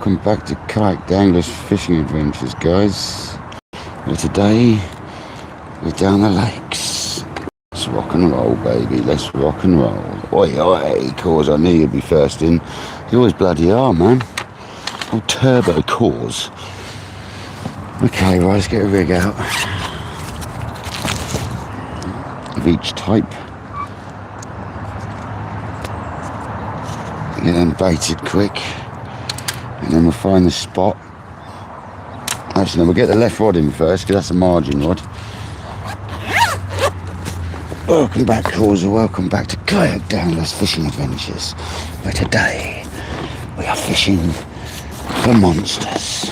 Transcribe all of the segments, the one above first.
welcome back to KayakDangler's fishing adventures, guys. Well, today we're down the lakes. Let's rock and roll, baby. Let's rock and roll. Oi, oi, cause I knew you'd be first in. You always bloody are, man. Oh, turbo cause. Okay, right, let's get a rig out of each type. Get them baited quick. And then we'll find the spot. Actually, no, we'll get the left rod in first, because that's a margin rod. Welcome back, causer. Welcome back to KayakDangler's fishing adventures. Where today we are fishing for monsters.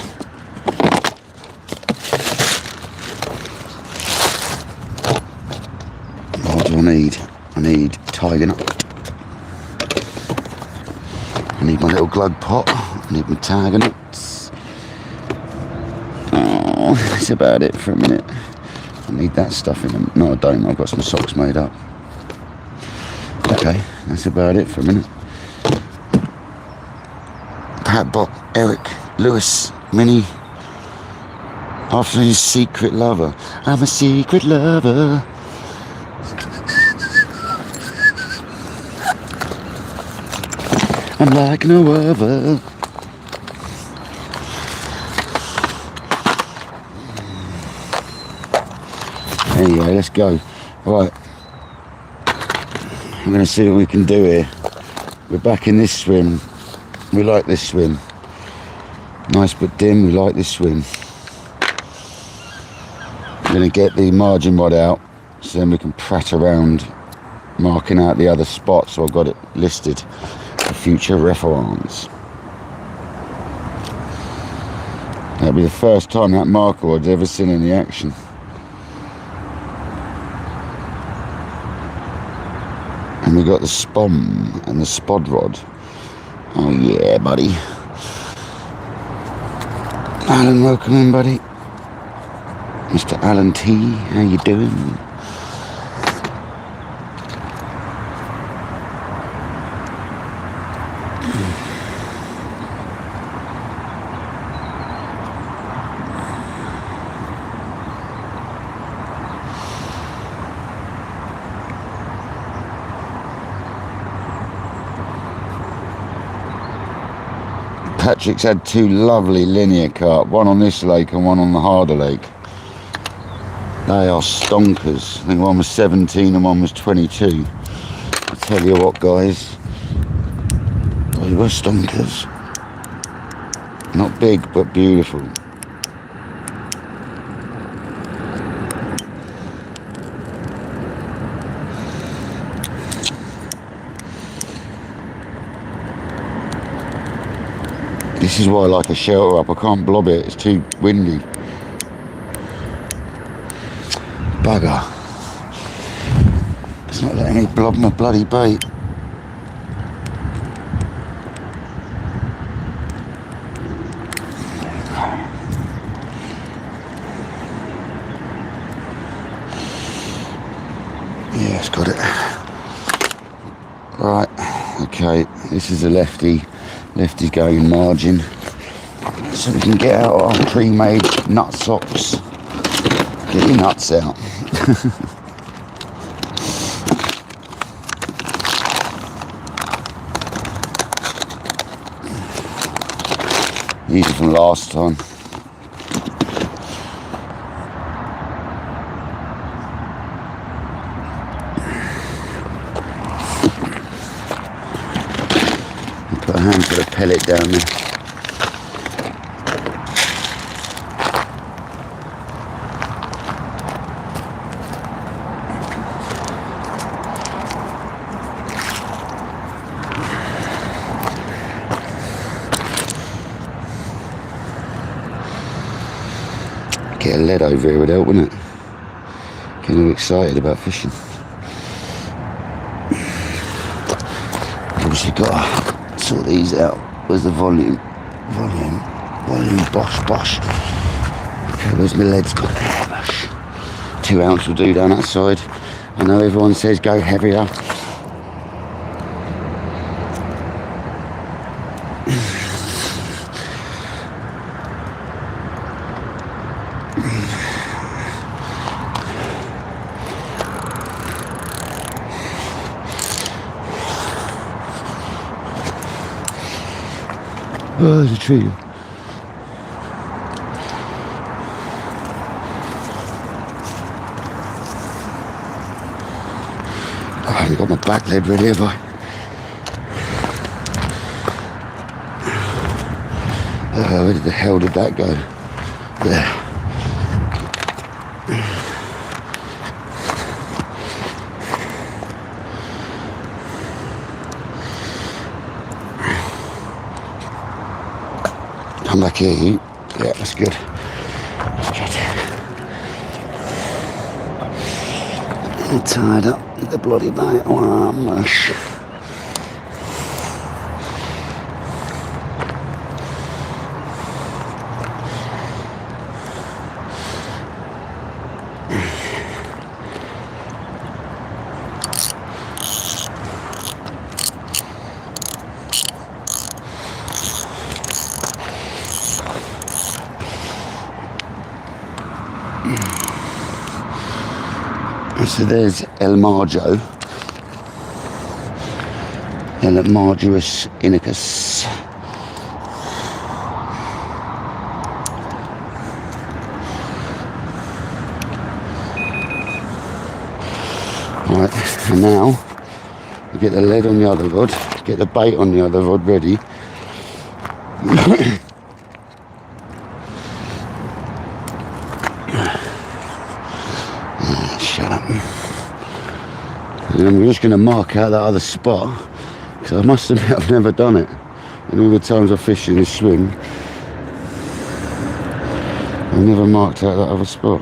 What do I need? I need tiger nut. I need my little glug pot. I need my tiger nuts. Oh, that's about it for a minute. I need that stuff in them. No, I don't. I've got some socks made up. Okay, that's about it for a minute. Pat Bot, Eric, Lewis, Minnie. After his secret lover. I'm a secret lover. I'm like no other. Anyway, let's go. Right. I'm going to see what we can do here. We're back in this swim. We like this swim. Nice but dim, we like this swim. I'm going to get the margin rod out so then we can prat around marking out the other spots, so I've got it listed for future reference. That'll be the first time that marker rod's ever seen any action. And we got the spom and the spod rod. Oh yeah, buddy. Alan, welcome in, buddy. Mr. Alan T, how you doing? Patrick's had two lovely linear carp, one on this lake and one on the harder lake. They are stonkers. I think one was 17 and one was 22. I tell you what, guys, they were stonkers. Not big, but beautiful. This is why I like a shelter up. I can't blob it, it's too windy. Bugger. It's not letting me blob my bloody bait. Yeah, it's got it. Right, okay, this is a lefty. Lefty's going margin, so we can get out our pre-made nut socks. Get your nuts out. These are from last time. Put a handful of pellet down there. Get a lead over here would help, wouldn't it? Getting all excited about fishing. Obviously got to sort these out. Where's the volume? Volume, bosh. Okay, where's my leads got there, bosh? 2 ounce will do down that side. I know everyone says go heavier. Oh, there's a tree. I haven't got my back leg ready, have I? Where the hell did that go? There. Come back here, you. Yeah, that's good. That's good. I'm tied up with the bloody night. Oh, mush. So there's El Marjo, El Marjoris Inicus. Right, and now we get the lead on the other rod, get the bait on the other rod ready. Shut up. And I'm just going to mark out that other spot, because I must admit I've never done it. And all the times I fish in this swim, I've never marked out that other spot.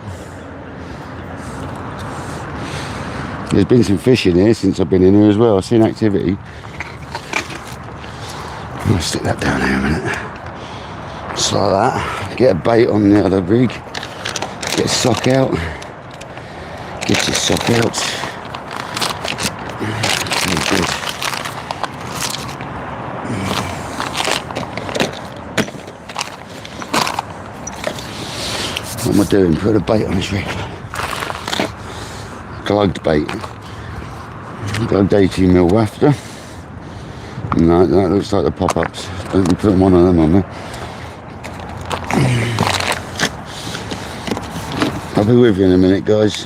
There's been some fish in here since I've been in here as well. I've seen activity. I'll stick that down here a minute. Just like that. Get a bait on the other rig. Get a sock out. Get your sock out. Very good. What am I doing? Put a bait on this rig. Glugged bait. Glugged 18mm wafter. No, that looks like the pop-ups. Don't put one of them on there. I'll be with you in a minute, guys.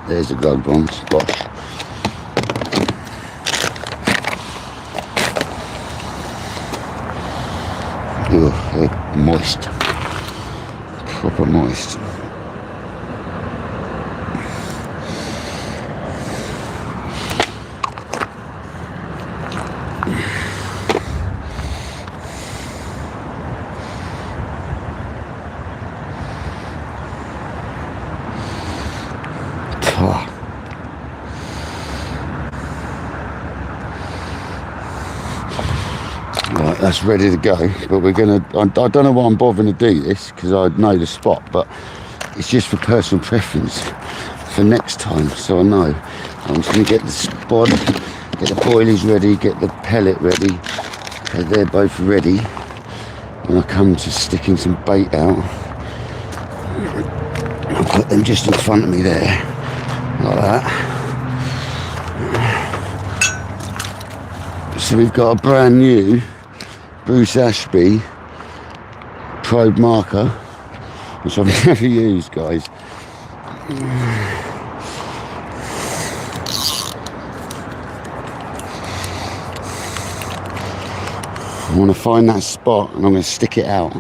There's the glugged one. Bosh. Oh, they're moist. Proper moist. Right, that's ready to go, but we're gonna, I don't know why I'm bothering to do this, because I know the spot, but it's just for personal preference for next time, so I know. I'm just gonna get the spot, get the boilies ready, get the pellet ready, okay, they're both ready. When I come to sticking some bait out, I'll put them just in front of me there, like that. So we've got a brand new Bruce Ashby probe marker, which I've never used, guys. I want to find that spot and I'm going to stick it out.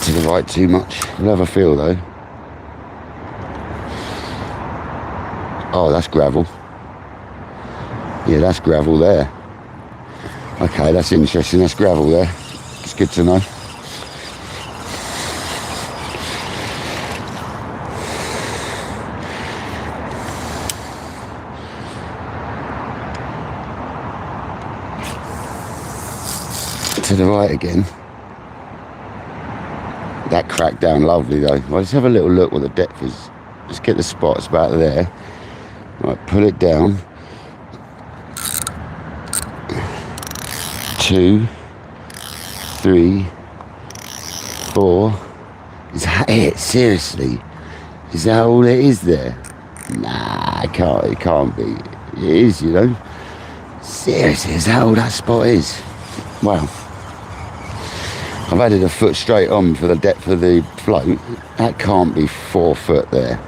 To the right too much. We'll have a feel though. Oh, that's gravel. Yeah, that's gravel there. Okay, that's interesting. That's gravel there. It's good to know. To the right again. That cracked down lovely though. Well, let's have a little look what the depth is. Let's get the spot. It's about there. Right, pull it down. 2, 3, 4. Is that it? Seriously? Is that all it is there? Nah, it can't be. It is, you know. Seriously, is that all that spot is? Well, I've added a foot straight on for the depth of the float. That can't be 4 foot there.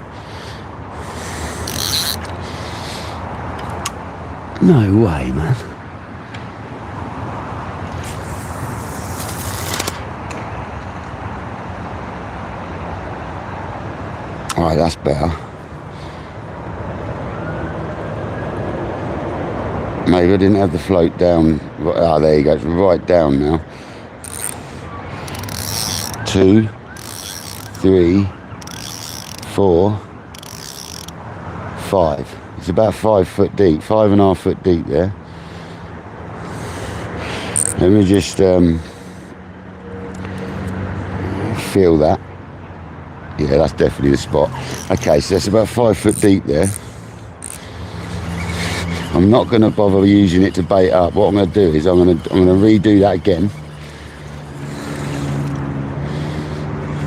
No way, man. Alright, that's better. Maybe I didn't have the float down. Oh, there you go. It's right down now. 2, 3, 4, 5. It's about 5 foot deep, 5.5 foot deep there. Let me just feel that. Yeah, that's definitely the spot. Okay, so that's about 5 foot deep there. I'm not going to bother using it to bait up. What I'm going to do is I'm going to redo that again.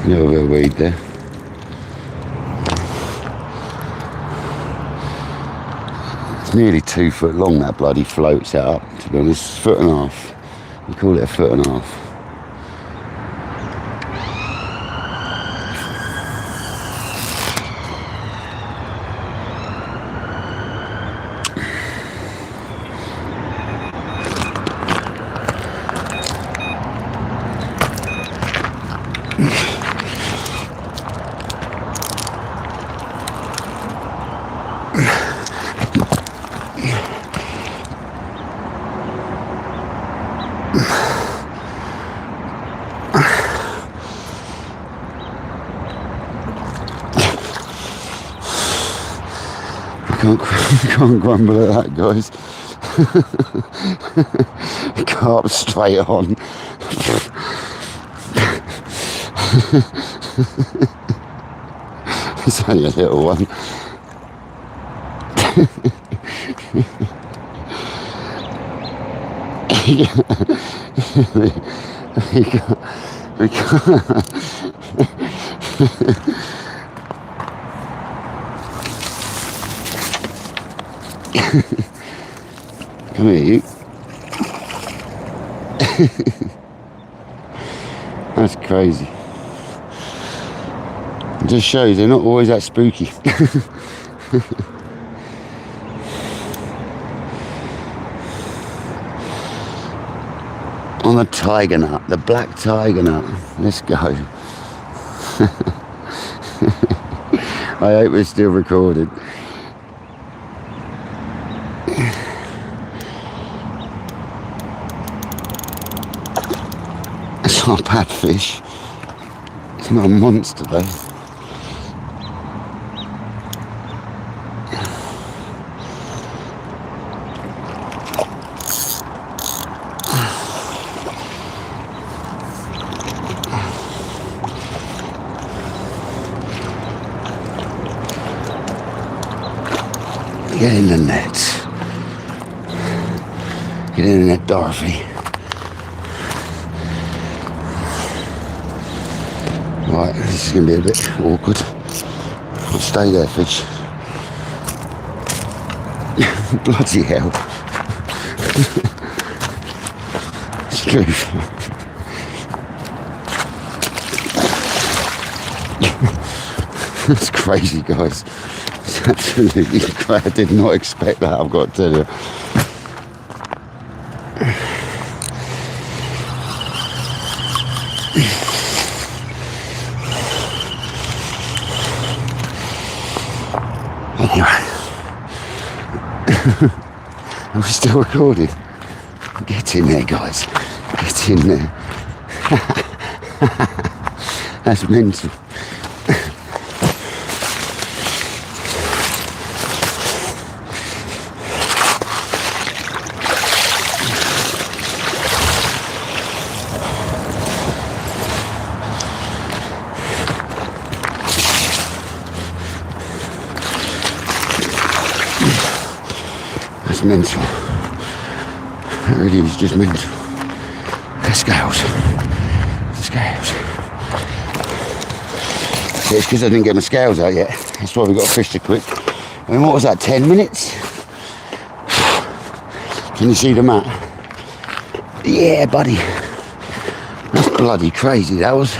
A little bit of weed there. It's nearly 2 foot long, that bloody float set up, to be honest. 1.5 foot. We call it 1.5 foot. Can't grumble at that, guys. Carp straight on. It's only a little one. we can't. Come here, you. That's crazy. It just shows they're not always that spooky. On the tiger nut, the black tiger nut. Let's go. I hope we're still recorded. It's not a bad fish. It's not a monster though. Get in the net. Get in the net, Dorothy. Right, this is going to be a bit awkward. I'll stay there, fish. Bloody hell. It's true. That's crazy, guys. It's absolutely crazy. I did not expect that, I've got to tell you. Anyway, are we still recording? Get in there, guys. Get in there. That's mental. Mental. That really was just mental. Scales. Scales. See, it's because I didn't get my scales out yet. That's why we got to fish too quick. I mean, what was that, 10 minutes? Can you see the map? Yeah, buddy. That's bloody crazy, that was.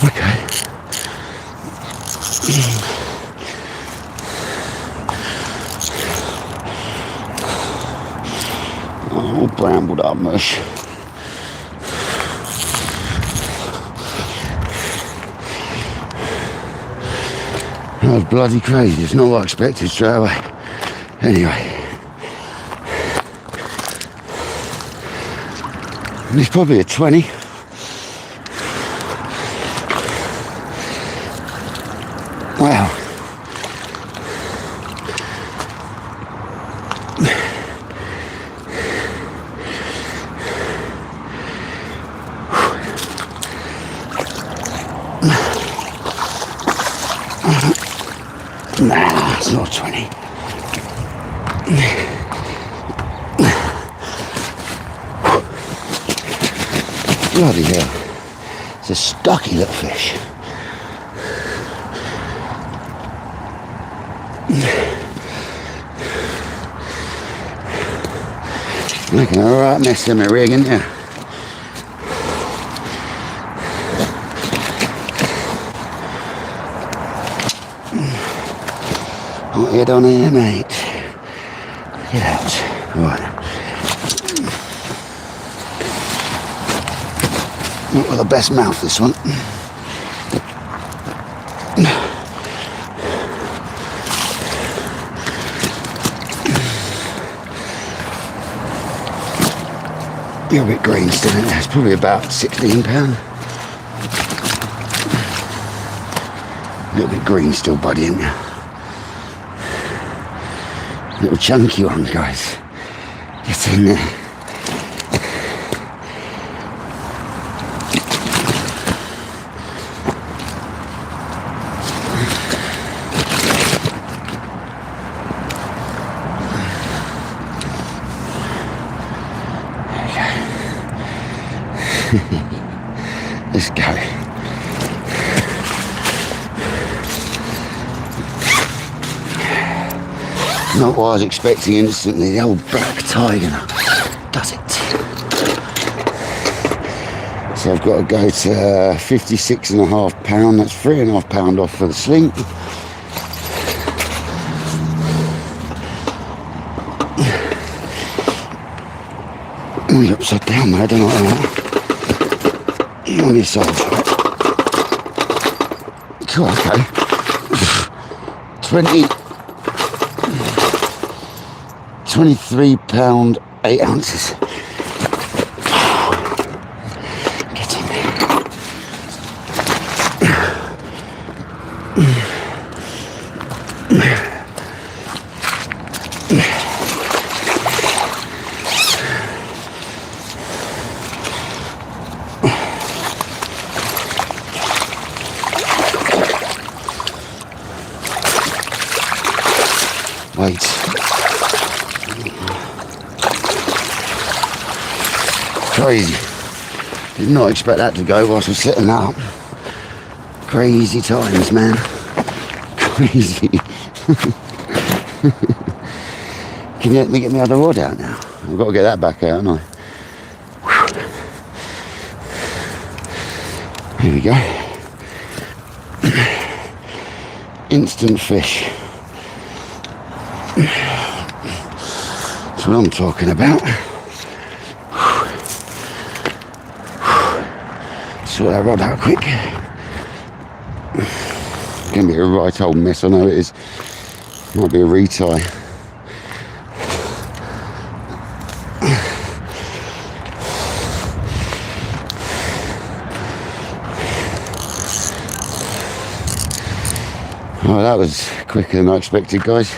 Okay. Oh, brambled up mush. That was bloody crazy. It's not what I expected straight away. Anyway. It's probably a 20. Wow. Nah, it's not 20. Bloody hell. It's a stocky little fish. Making a right mess of my rig, isn't you? What you done here, mate? Get out. Right. Not with the best mouth, this one. You're a bit green still, isn't it? It's probably about £16. A little bit green still, buddy, isn't you? Little chunky one, guys. Get in there. Let's go. Not what I was expecting instantly. The old black tiger does it. So I've got to go to £56.5. That's £3.5 off for the sling. Oh, you're upside down, mate. I don't know what on your side. Cool, okay. 23 £, 8 ounces. Get in there. Wait. Crazy. Did not expect that to go whilst I was setting up. Crazy times, man. Crazy. Can you let me get my other rod out now? I've got to get that back out, haven't I? Here we go. Instant fish. That's what I'm talking about. Sort that rod out quick. It's going to be a right old mess, I know it is. Might be a retie. Oh, that was quicker than I expected, guys.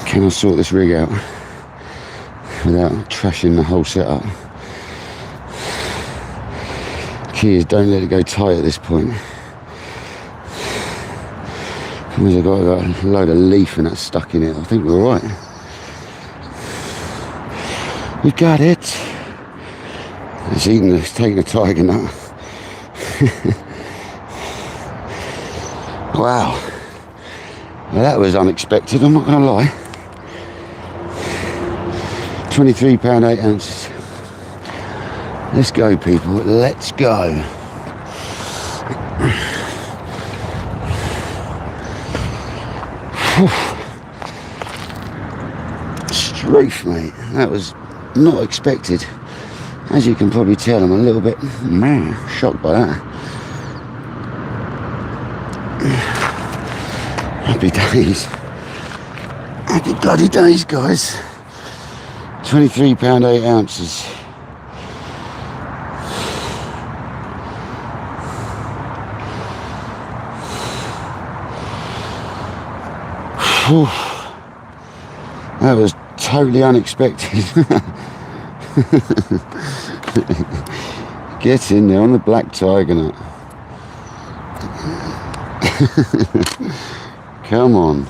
Can I sort this rig out without trashing the whole setup? Key is don't let it go tight at this point, We've got a load of leaf and that's stuck in it. I think we're alright. We've got it. It's taking a tiger nut. Wow. Well, that was unexpected, I'm not going to lie. 23 pound 8 ounces. Let's go, people. Let's go. Stroof, mate. That was not expected. As you can probably tell, I'm a little bit shocked by that. Happy days. Happy bloody days, guys. 23 pound 8 ounces. Whew. That was totally unexpected. Get in there on the black tiger nut. Come on.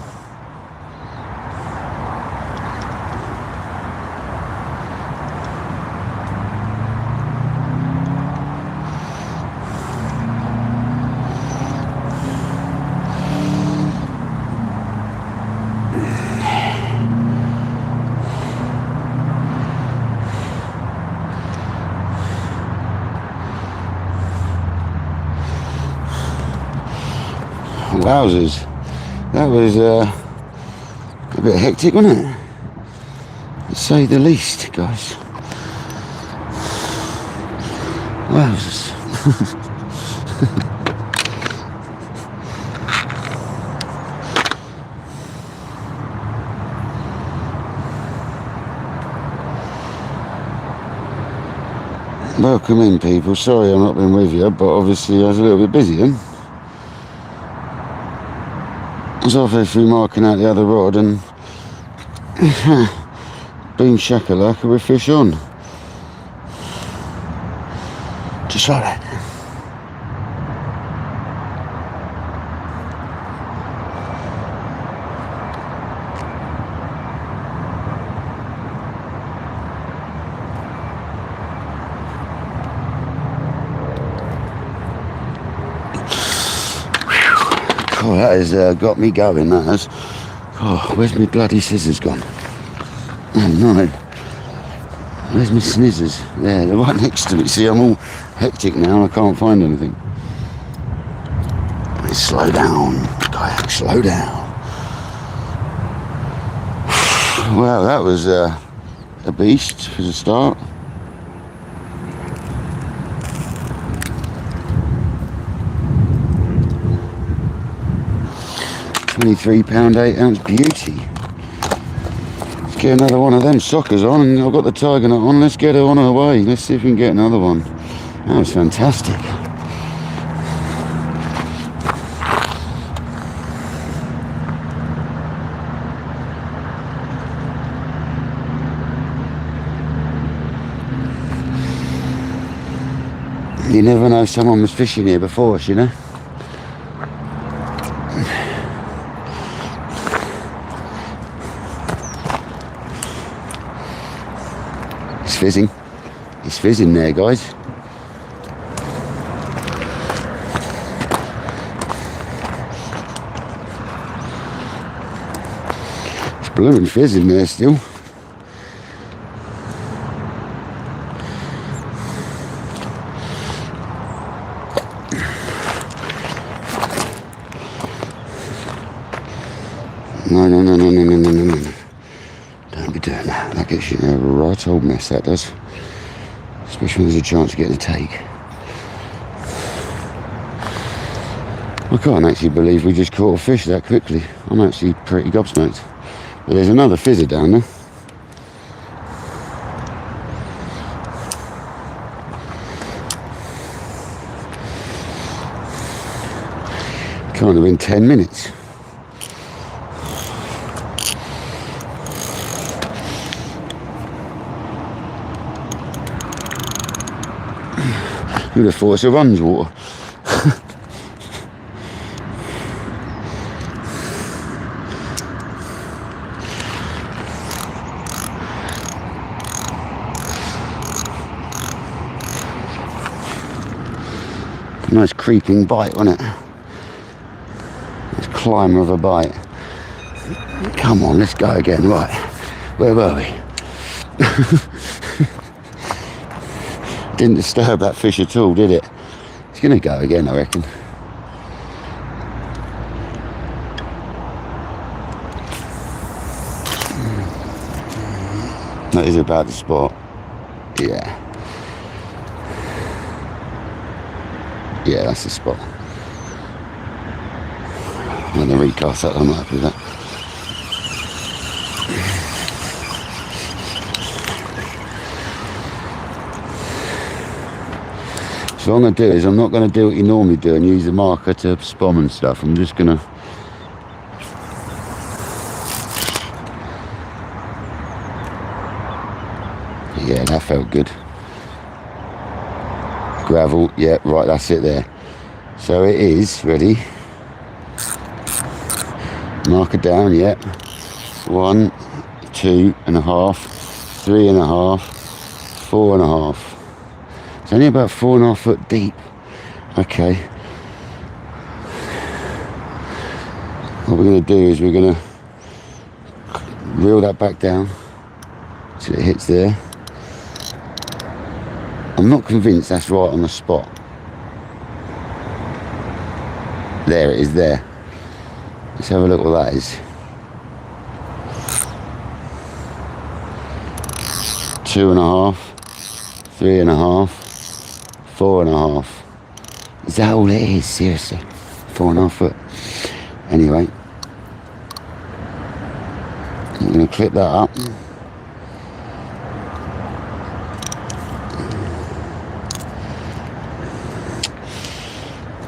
Wowzers, that was a bit hectic, wasn't it? To say the least, guys. Wowzers. Welcome in, people. Sorry I've not been with you, but obviously I was a little bit busy then. I was halfway through marking out the other rod and boom shakalaka with fish on. Just like that. Oh, that has got me going, that has. Oh, where's my bloody scissors gone? Oh no. Where's my snizzers? There, they're right next to me. See, I'm all hectic now and I can't find anything. Slow down, kayak, slow down. Well, that was a beast for the start. £23 8 ounce beauty. Let's get another one of them suckers on, and I've got the tiger nut on. Let's get her on her way. Let's see if we can get another one. That was fantastic. You never know if someone was fishing here before us, you know. It's fizzing. It's fizzing there, guys. It's blooming fizzing there still. No. Don't be doing that. That gets you in a right old mess, that does. Especially when there's a chance of getting a take. I can't actually believe we just caught a fish that quickly. I'm actually pretty gobsmacked. But there's another fizzer down there. Can't have been 10 minutes. Who'd have thought it's a runs water? Nice creeping bite, wasn't it? Nice climber of a bite. Come on, let's go again. Right, where were we? Didn't disturb that fish at all, did it? It's gonna go again, I reckon. That is about the spot. Yeah. Yeah, that's the spot. I'm gonna recast that, I'm happy with that. So what I'm going to do is, I'm not going to do what you normally do and use the marker to spom and stuff. I'm just going to yeah, that felt good. Gravel, yeah, right, that's it there. So it is ready. Marker down, yeah. 1, 2.5, 3.5, 4.5. It's only about 4.5 foot deep. Okay. What we're going to do is we're going to reel that back down till it hits there. I'm not convinced that's right on the spot. There it is there. Let's have a look what that is. 2.5, 3.5, 4.5. Is that all it is? Seriously? 4.5 foot. Anyway. I'm going to clip that up.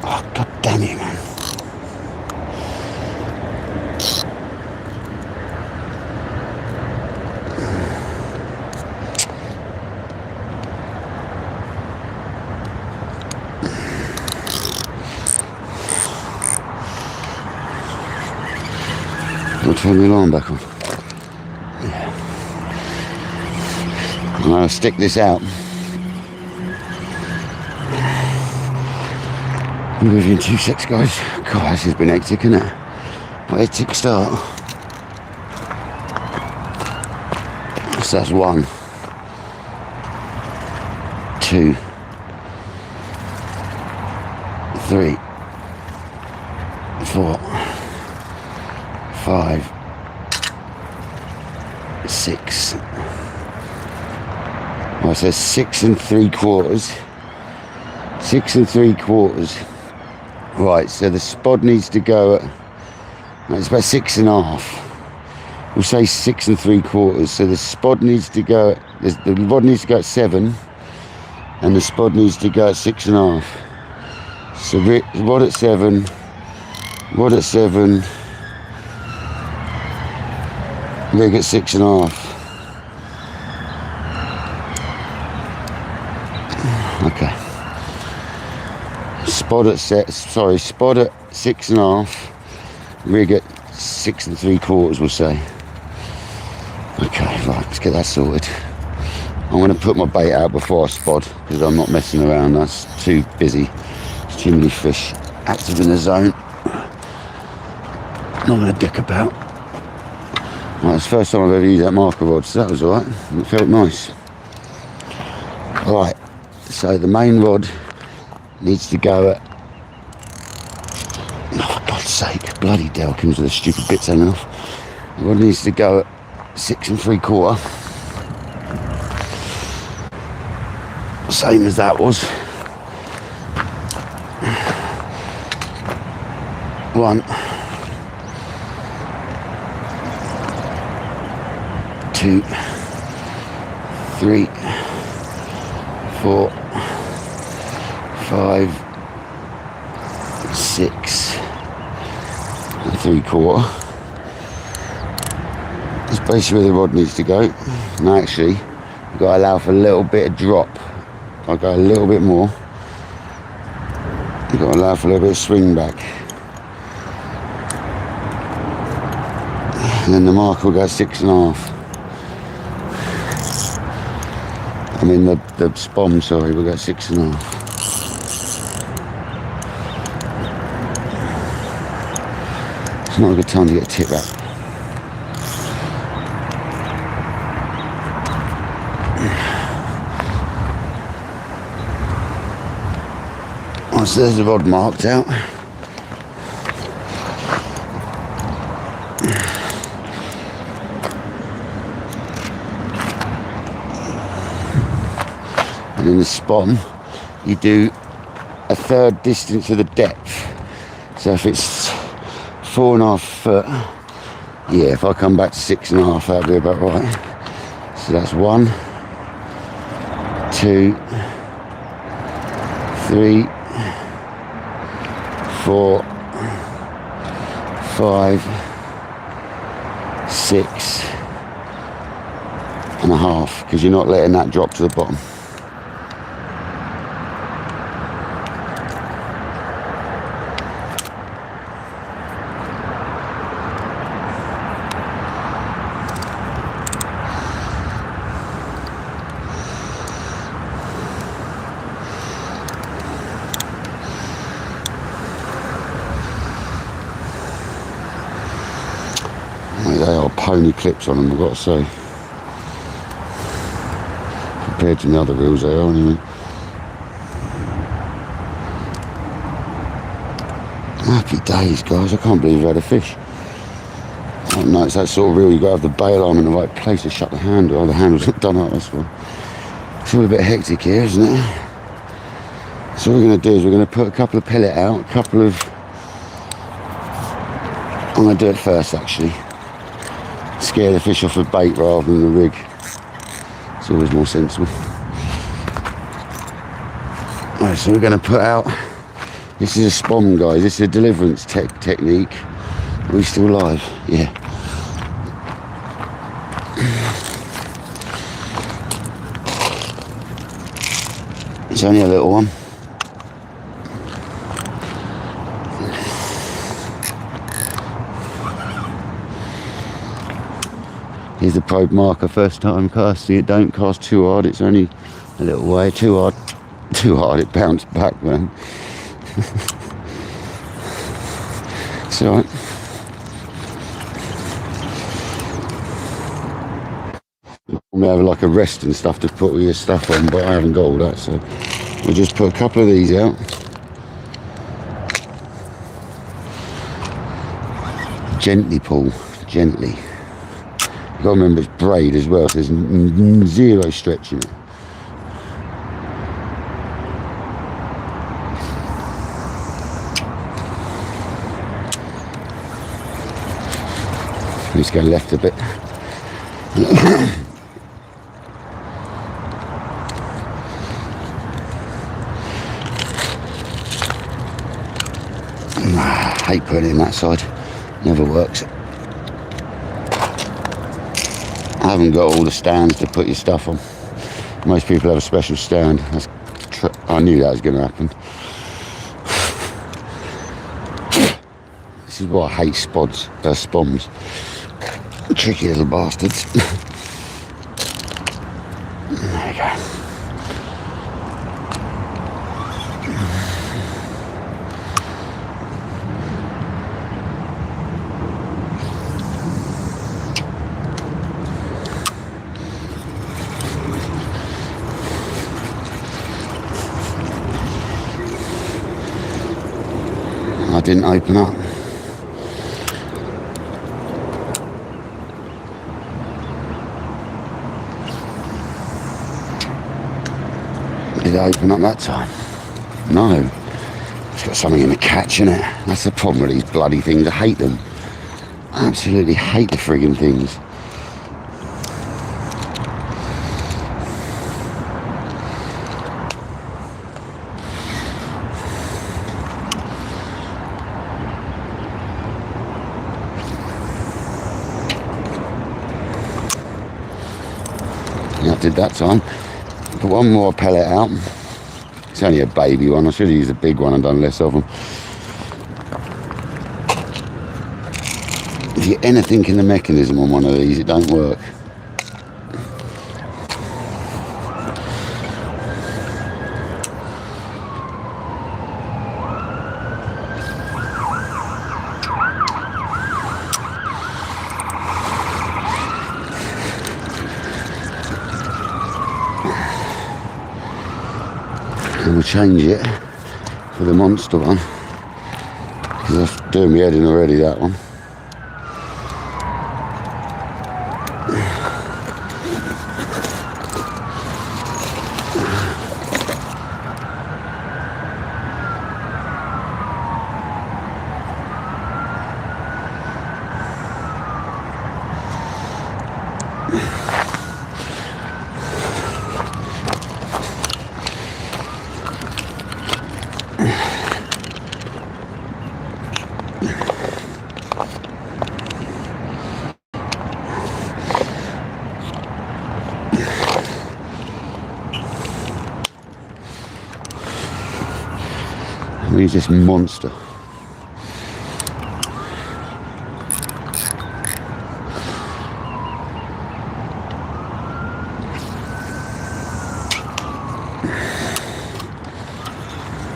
Oh, god damn it, man. I'll turn the alarm back on. Yeah. And I'll stick this out. We'll be with you in 2 secs, guys. God, this has been hectic, isn't it? What a hectic start. So that's 1, 2, 3, 4, 5, 6. Well, so 6 3/4. 6 3/4. Right, so the spod needs to go at, it's about 6.5. We'll say 6 3/4. So the spod needs to go at, the rod needs to go at 7, and the spod needs to go at 6.5. So rod at 7, rod at 7, rig at 6.5. Okay. Spod at 6.5, rig at 6 3/4, we'll say. Okay, right, let's get that sorted. I'm going to put my bait out before I spod, because I'm not messing around. That's too busy. There's too many fish active in the zone. Not going to dick about. Right, it's the first time I've ever used that marker rod, so that was alright. It felt nice. Right, so the main rod needs to go at, oh, for God's sake, bloody Delkins with the stupid bits hanging off. The rod needs to go at 6 3/4. Same as that was. 1, 2, 3, 4, 5, 6 3/4. That's basically where the rod needs to go. And actually, you've got to allow for a little bit of drop. I'll go a little bit more. You've got to allow for a little bit of swing back. And then the marker will go 6.5. I mean the spom, sorry, will go 6.5. Not a good time to get a tip back. Oh, so there's the rod marked out. And in the spawn, you do a third distance of the depth. So if it's 4.5 foot, yeah, if I come back to 6.5, that'll be about right. So that's 1, 2, 3, 4, 5, 6.5, because you're not letting that drop to the bottom. They are pony clips on them, I've got to say. Compared to the other reels they are anyway. Happy days, guys. I can't believe I've had a fish. Oh no, it's that sort of reel, you've got to have the bail arm in the right place to shut the handle. Oh, the handle's not done up, that's one. It's all a bit hectic here, isn't it? So what we're going to do is we're going to put a couple of pellet out, I'm going to do it first actually. Scare the fish off with bait rather than the rig. It's always more sensible. Right, so we're going to put out, this is a spawn, guys, this is a deliverance technique. Are we still live? Yeah. It's only a little one. Here's the probe marker, first time casting it. Don't cast too hard, it's only a little way. Too hard, it bounced back, man. It's alright. We have like a rest and stuff to put all your stuff on, but I haven't got all that, so we'll just put a couple of these out. Gently pull, gently. You've got to remember it's braid as well, so there's zero stretch in it. Let's go left a bit. I hate putting it in that side, never works. I haven't got all the stands to put your stuff on. Most people have a special stand. I knew that was going to happen. This is why I hate spoms. Tricky little bastards. There you go. I didn't open up. Did it open up that time? No. It's got something in the catch, innit? That's the problem with these bloody things. I hate them. I absolutely hate the friggin' things. Yeah, I did that time. Put one more pellet out. It's only a baby one. I should have used a big one and done less of them. If you get anything in the mechanism on one of these, it don't work. going to change it for the monster one, because I've doing my head in already, that one. He's this monster.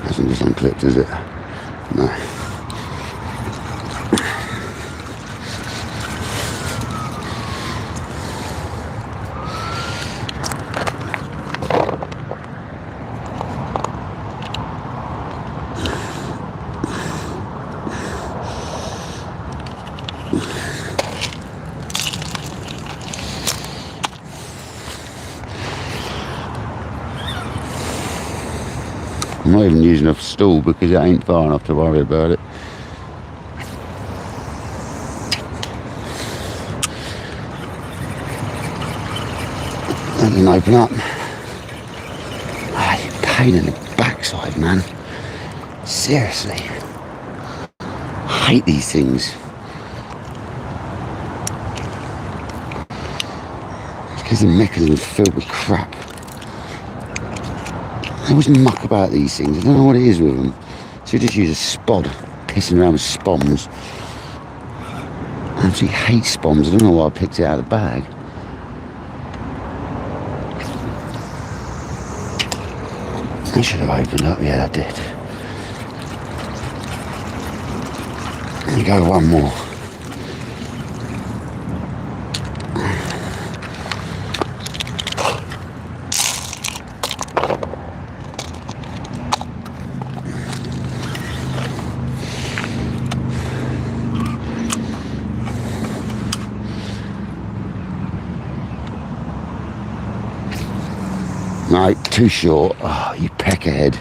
Hasn't just unclipped, is it? No. I'm not even using a stool because it ain't far enough to worry about it. That didn't open up. Ah, you pain in the backside, man. Seriously. I hate these things. It's because the mechanism's filled with crap. I always muck about these things. I don't know what it is with them. So you just use a spod, pissing around with spoms. I absolutely hate spoms. I don't know why I picked it out of the bag. That should have opened up. Yeah, that did. There you go, one more. No, too short. Oh, you peckerhead.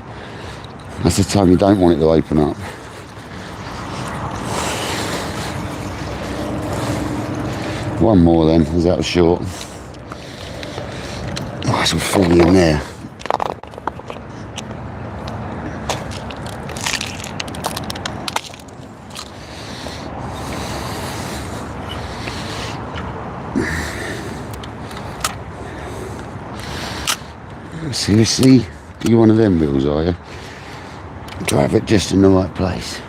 That's the time you don't want it to open up. One more then, as that was short. Oh, it's all falling in there. Seriously? You're one of them wheels, are you? Drive it just in the right place.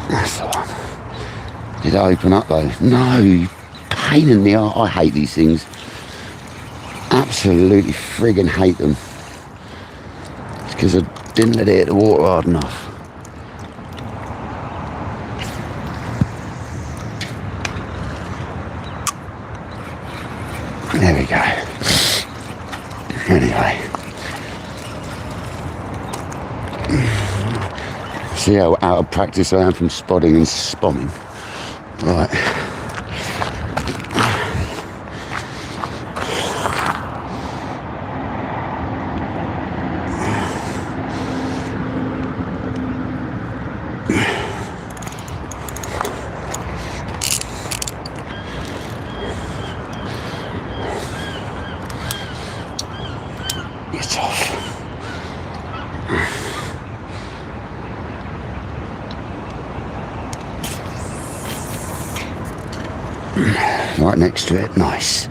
That's the one. Did it open up though? No, you pain in the arse. I hate these things. Absolutely friggin' hate them. It's because I didn't let it hit the water hard enough. There we go. Anyway. See how out of practice I am from spotting and spomming. Right. It's off. Right next to it. Nice.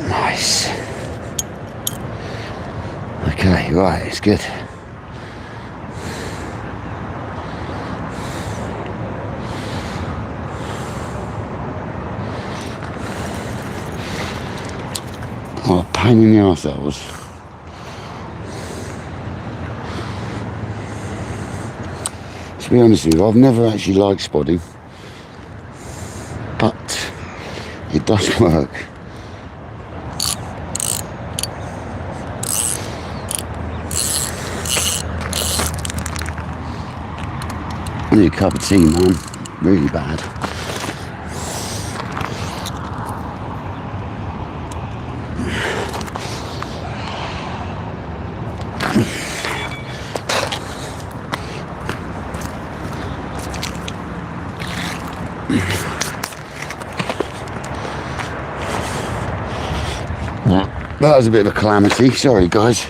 Nice. Okay, right, it's good. Oh, pain in the arse that was. To be honest with you, I've never actually liked spotting, but it does work. Need a cup of tea, man. Really bad. That was a bit of a calamity. Sorry, guys.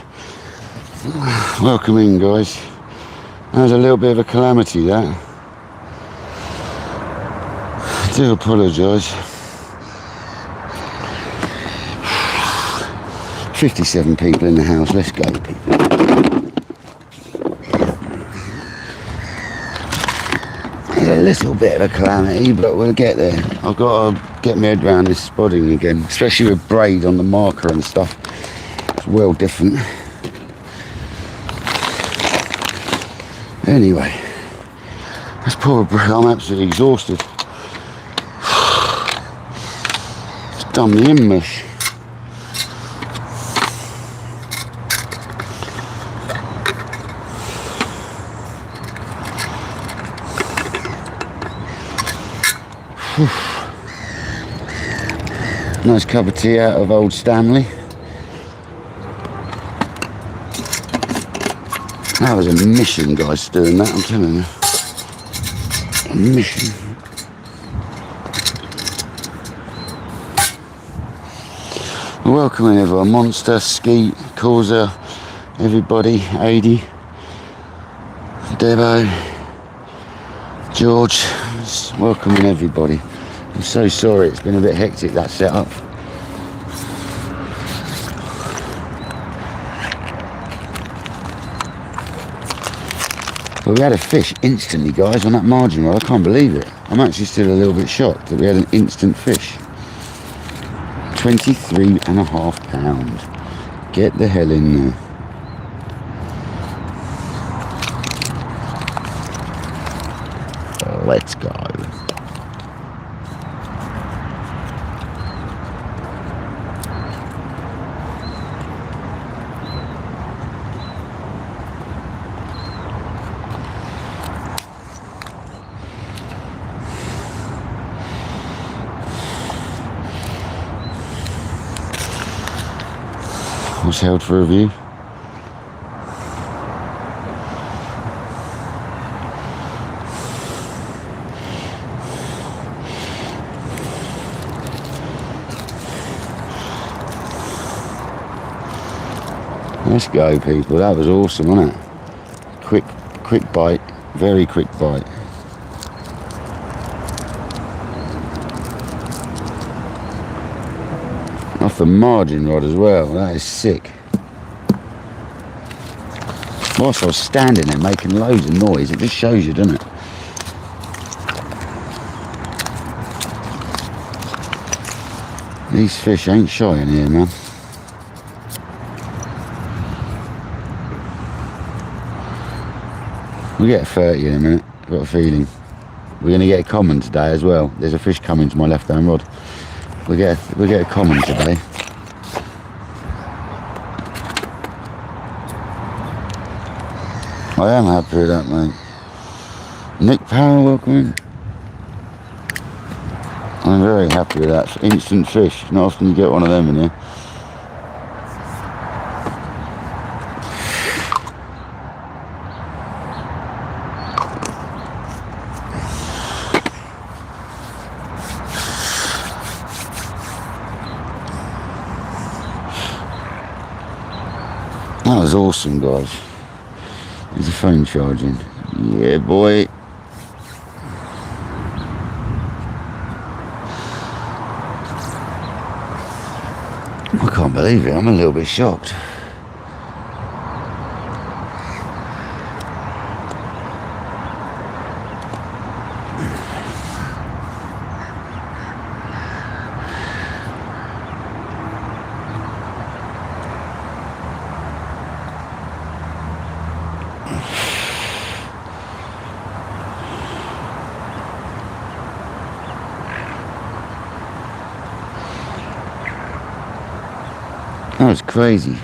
Welcome in, guys. That was a little bit of a calamity, that. I do apologise. 57 people in the house. Let's go, people. It's a little bit of a calamity, but we'll get there. I've got to get my head around this spodding again, especially with braid on the marker and stuff. It's well different. Anyway, let's pour a break. I'm absolutely exhausted. It's done me in mush. Nice cup of tea out of old Stanley. That was a mission, guys, doing that, I'm telling you. A mission. Welcome in, everyone. Monster, Skeet, Causa, everybody, Adi, Debo, George. Welcome in, everybody. I'm so sorry, it's been a bit hectic, that setup. But we had a fish instantly, guys, on that margin rod. I can't believe it. I'm actually still a little bit shocked that we had an instant fish. 23.5 pounds. Get the hell in there. Let's go. Was held for review. Let's go, people. That was awesome, wasn't it? Quick bite, very quick bite. Off the margin rod as well. That is sick. Whilst I was standing there making loads of noise, it just shows you, doesn't it? These fish ain't shy in here, man. We'll get a 30 in a minute. I've got a feeling. We're going to get a common today as well. There's a fish coming to my left hand rod. We'll get a common today. I am happy with that, mate. Nick Powell, welcome in. I'm very happy with that. Instant fish. Not often you get one of them in here. That was awesome, guys. There's a phone charging. Yeah, boy. I can't believe it. I'm a little bit shocked. That was crazy.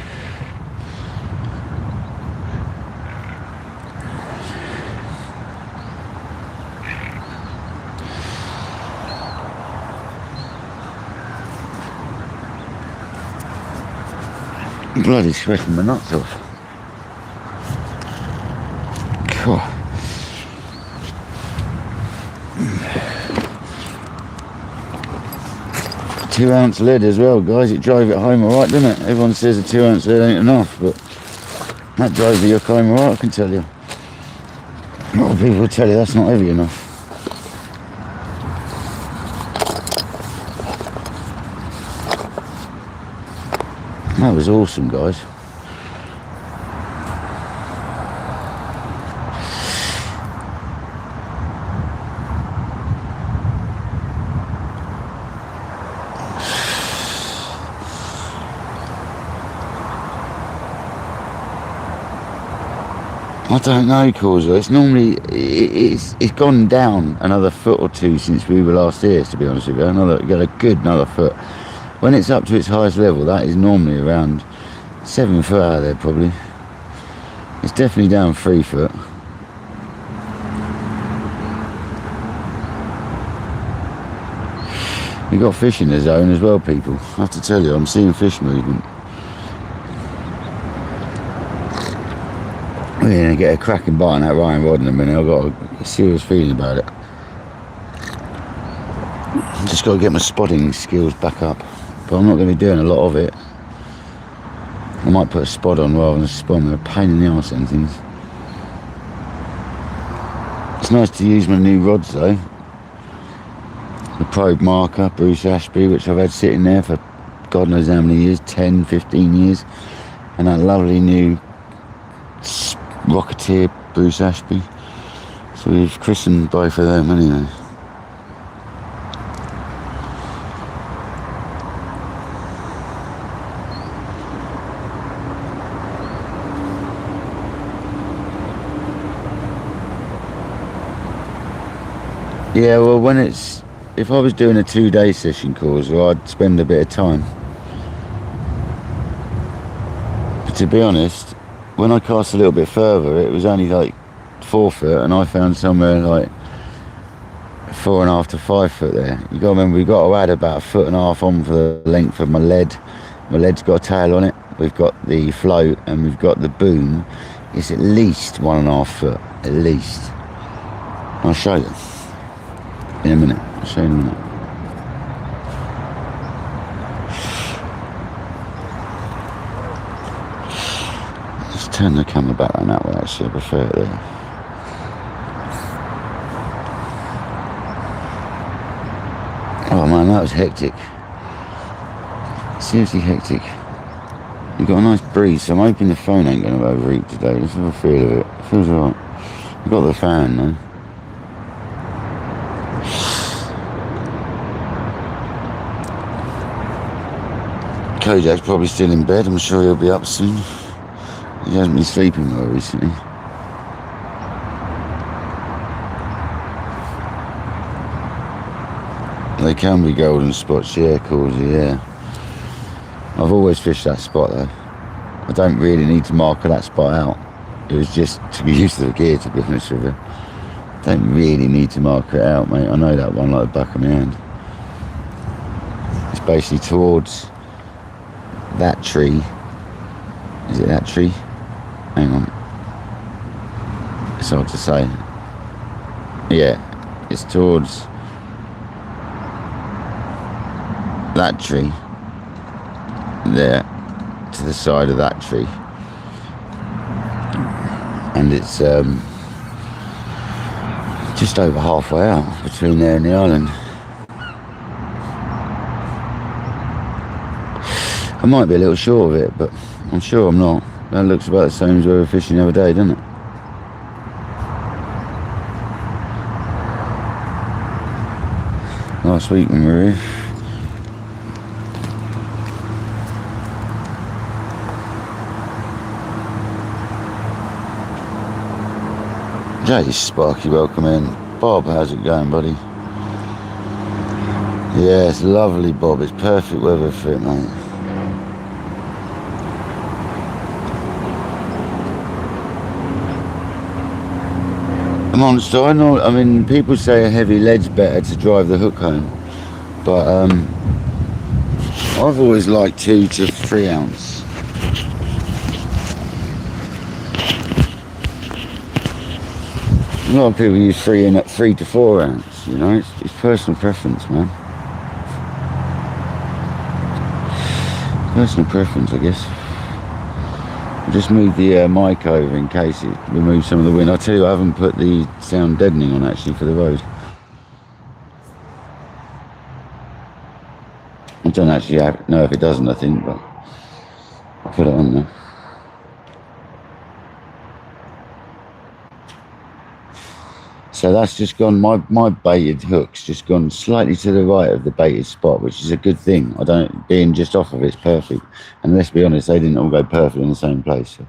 Bloody sweating my nuts off. God. 2 ounce lead as well, guys. It drove it home alright, didn't it? Everyone says a 2 ounce lead ain't enough, but that drove the hook home alright, I can tell you. A lot of people will tell you that's not heavy enough. That was awesome, guys. I don't know, Causa. It's normally it's gone down another foot or two since we were last here. To be honest with you, another foot. When it's up to its highest level, that is normally around 7 foot out of there, probably. It's definitely down 3 foot. We got fish in the zone as well, people. I have to tell you, I'm seeing fish movement. We're going to get a cracking bite on that Ryan rod in a minute. I've got a serious feeling about it. Just got to get my spotting skills back up. But I'm not going to be doing a lot of it. I might put a spot on rather than a spawn. They're a pain in the arse and things. It's nice to use my new rods though. The probe marker, Bruce Ashby, which I've had sitting there for God knows how many years, 10, 15 years. And that lovely new Rocketeer Bruce Ashby. So we've christened both of them anyway. Yeah, well, if I was doing a 2-day session course, well, I'd spend a bit of time. But to be honest, when I cast a little bit further, it was only like 4 foot, and I found somewhere like 4.5 to 5 foot there. You got to remember, we've got to add about 1.5 foot on for the length of my lead. My lead's got a tail on it. We've got the float, and we've got the boom. It's at least 1.5 foot, at least. I'll show you in a minute. I'll show you in a minute. Turn the camera back on that way, actually. I prefer it there. Oh man, that was hectic. Seriously hectic. We've got a nice breeze, so I'm hoping the phone ain't going to overheat today. Let's have a feel of it. It feels alright. We've got the fan though. Kojak's probably still in bed. I'm sure he'll be up soon. He hasn't been sleeping well recently. They can be golden spots, yeah, Causa, yeah. I've always fished that spot though. I don't really need to marker that spot out. It was just to be used to the gear, to be honest with you. Don't really need to marker it out, mate. I know that one like the back of my hand. It's basically towards that tree. Is it that tree? Hang on. It's hard to say. Yeah, it's towards that tree. There, to the side of that tree. And it's just over halfway out between there and the island. I might be a little short of it, but I'm sure I'm not. That looks about the same as we were fishing the other day, doesn't it? Last week when we were here. Jay Sparky, welcome in. Bob, how's it going, buddy? Yeah, it's lovely, Bob. It's perfect weather for it, mate. Monster, I mean, people say a heavy lead's better to drive the hook home, but I've always liked 2 to 3 ounce. A lot of people use 3 to 4 ounce, you know, it's personal preference, man. Personal preference, I guess. I'll just move the mic over in case it removes some of the wind. I tell you, I haven't put the sound deadening on actually for the road. I don't actually know if it doesn't, I think, but I'll put it on there. So that's just gone, my baited hook's just gone slightly to the right of the baited spot, which is a good thing. Being just off of it's perfect. And let's be honest, they didn't all go perfectly in the same place. So.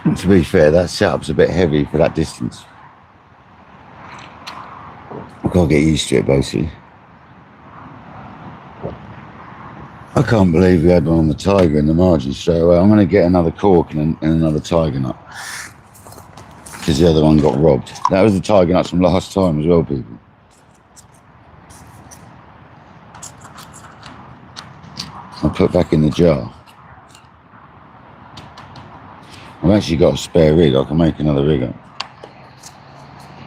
And to be fair, that setup's a bit heavy for that distance. I've got to get used to it, basically. I can't believe we had one on the Tiger in the margin straight away. I'm going to get another cork and another Tiger nut. Because the other one got robbed. That was the Tiger nuts from last time as well, people. I'll put back in the jar. I've actually got a spare rig. I can make another rig up.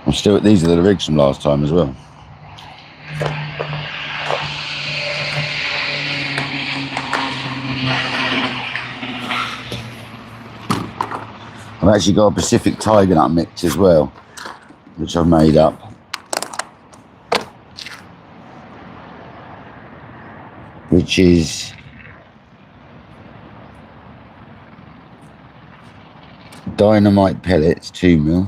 These are the rigs from last time as well. I've actually got a Pacific Tiger nut mix as well, which I've made up. Which is dynamite pellets, 2mm,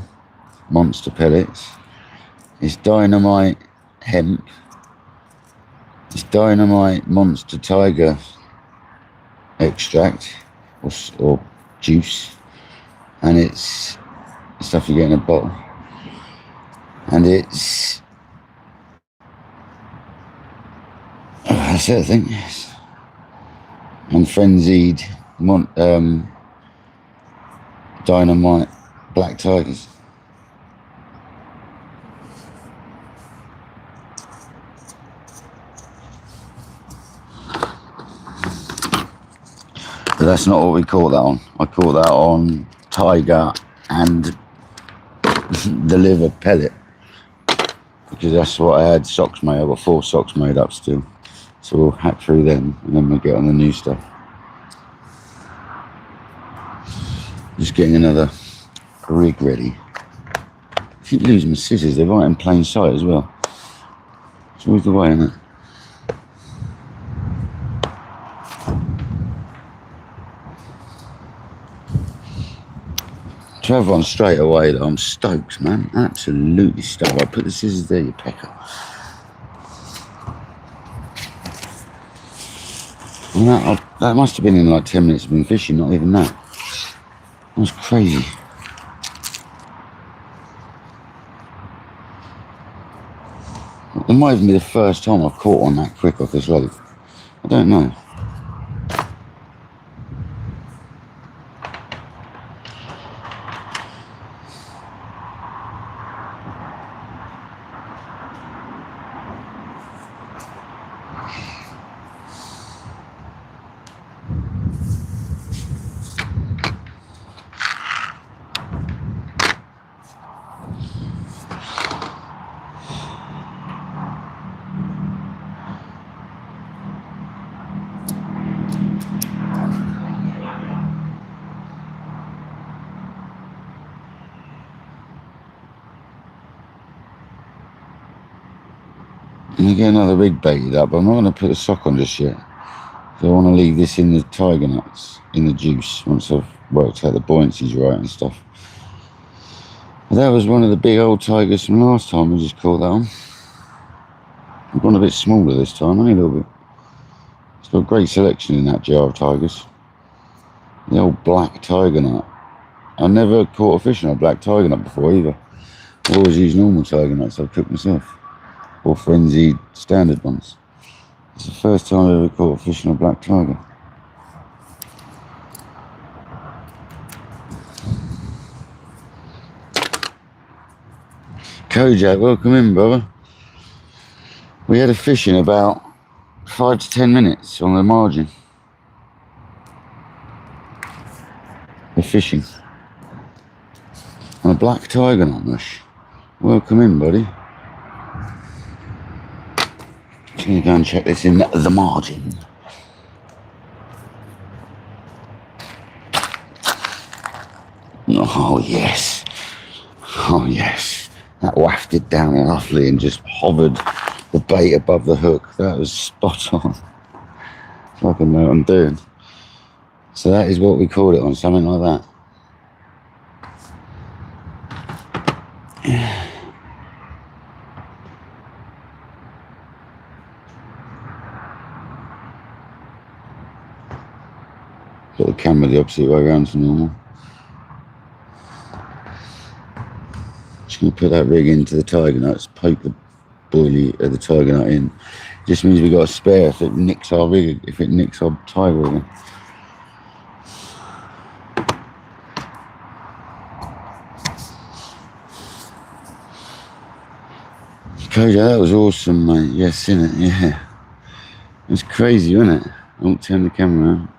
monster pellets. It's dynamite hemp. It's dynamite monster tiger extract or juice. And it's stuff you get in a bottle. And it's... that's it, I think. And frenzied dynamite black tigers. But that's not what we caught that on. I caught that on tiger and the liver pellet, because that's what I had socks made. I've got 4 socks made up still, so we'll hack through them and then we'll get on the new stuff. Just getting another rig ready. I keep losing my scissors, they're right in plain sight as well. It's always the way, isn't it? To have one straight away though, I'm stoked, man. Absolutely stoked. I put the scissors there, you pecker. And that must have been in like 10 minutes of been fishing, not even that. That was crazy. It might even be the first time I've caught one that quick off this lake. I don't know. I'm going to get another rig baited up, but I'm not going to put a sock on just yet. So I want to leave this in the tiger nuts, in the juice, once I've worked out the buoyancy's right and stuff. But that was one of the big old tigers from last time. We just caught that one. I've gone a bit smaller this time, only a little bit. It's got a great selection in that jar of tigers. The old black tiger nut. I never caught a fish on a black tiger nut before either. I always use normal tiger nuts I've cooked myself. Or frenzied standard ones. It's the first time I ever caught a fish on a black tiger. Kojak, welcome in, brother. We had a fish in about 5 to 10 minutes on the margin. We're fishing. And a black tiger nutmush. Welcome in, buddy. Just gonna go and check this in the margin. Oh yes. Oh yes. That wafted down lovely and just hovered the bait above the hook. That was spot on. If I can know what I'm doing. So that is what we called it on, something like that. Got the camera the opposite way around to normal. Just going to put that rig into the tiger nuts, poke the boilie of the tiger nut in. Just means we've got a spare if it nicks our rig, if it nicks our tiger again. Kojo, that was awesome, mate. Yes, innit? Yeah. It was crazy, wasn't it? I won't turn the camera around.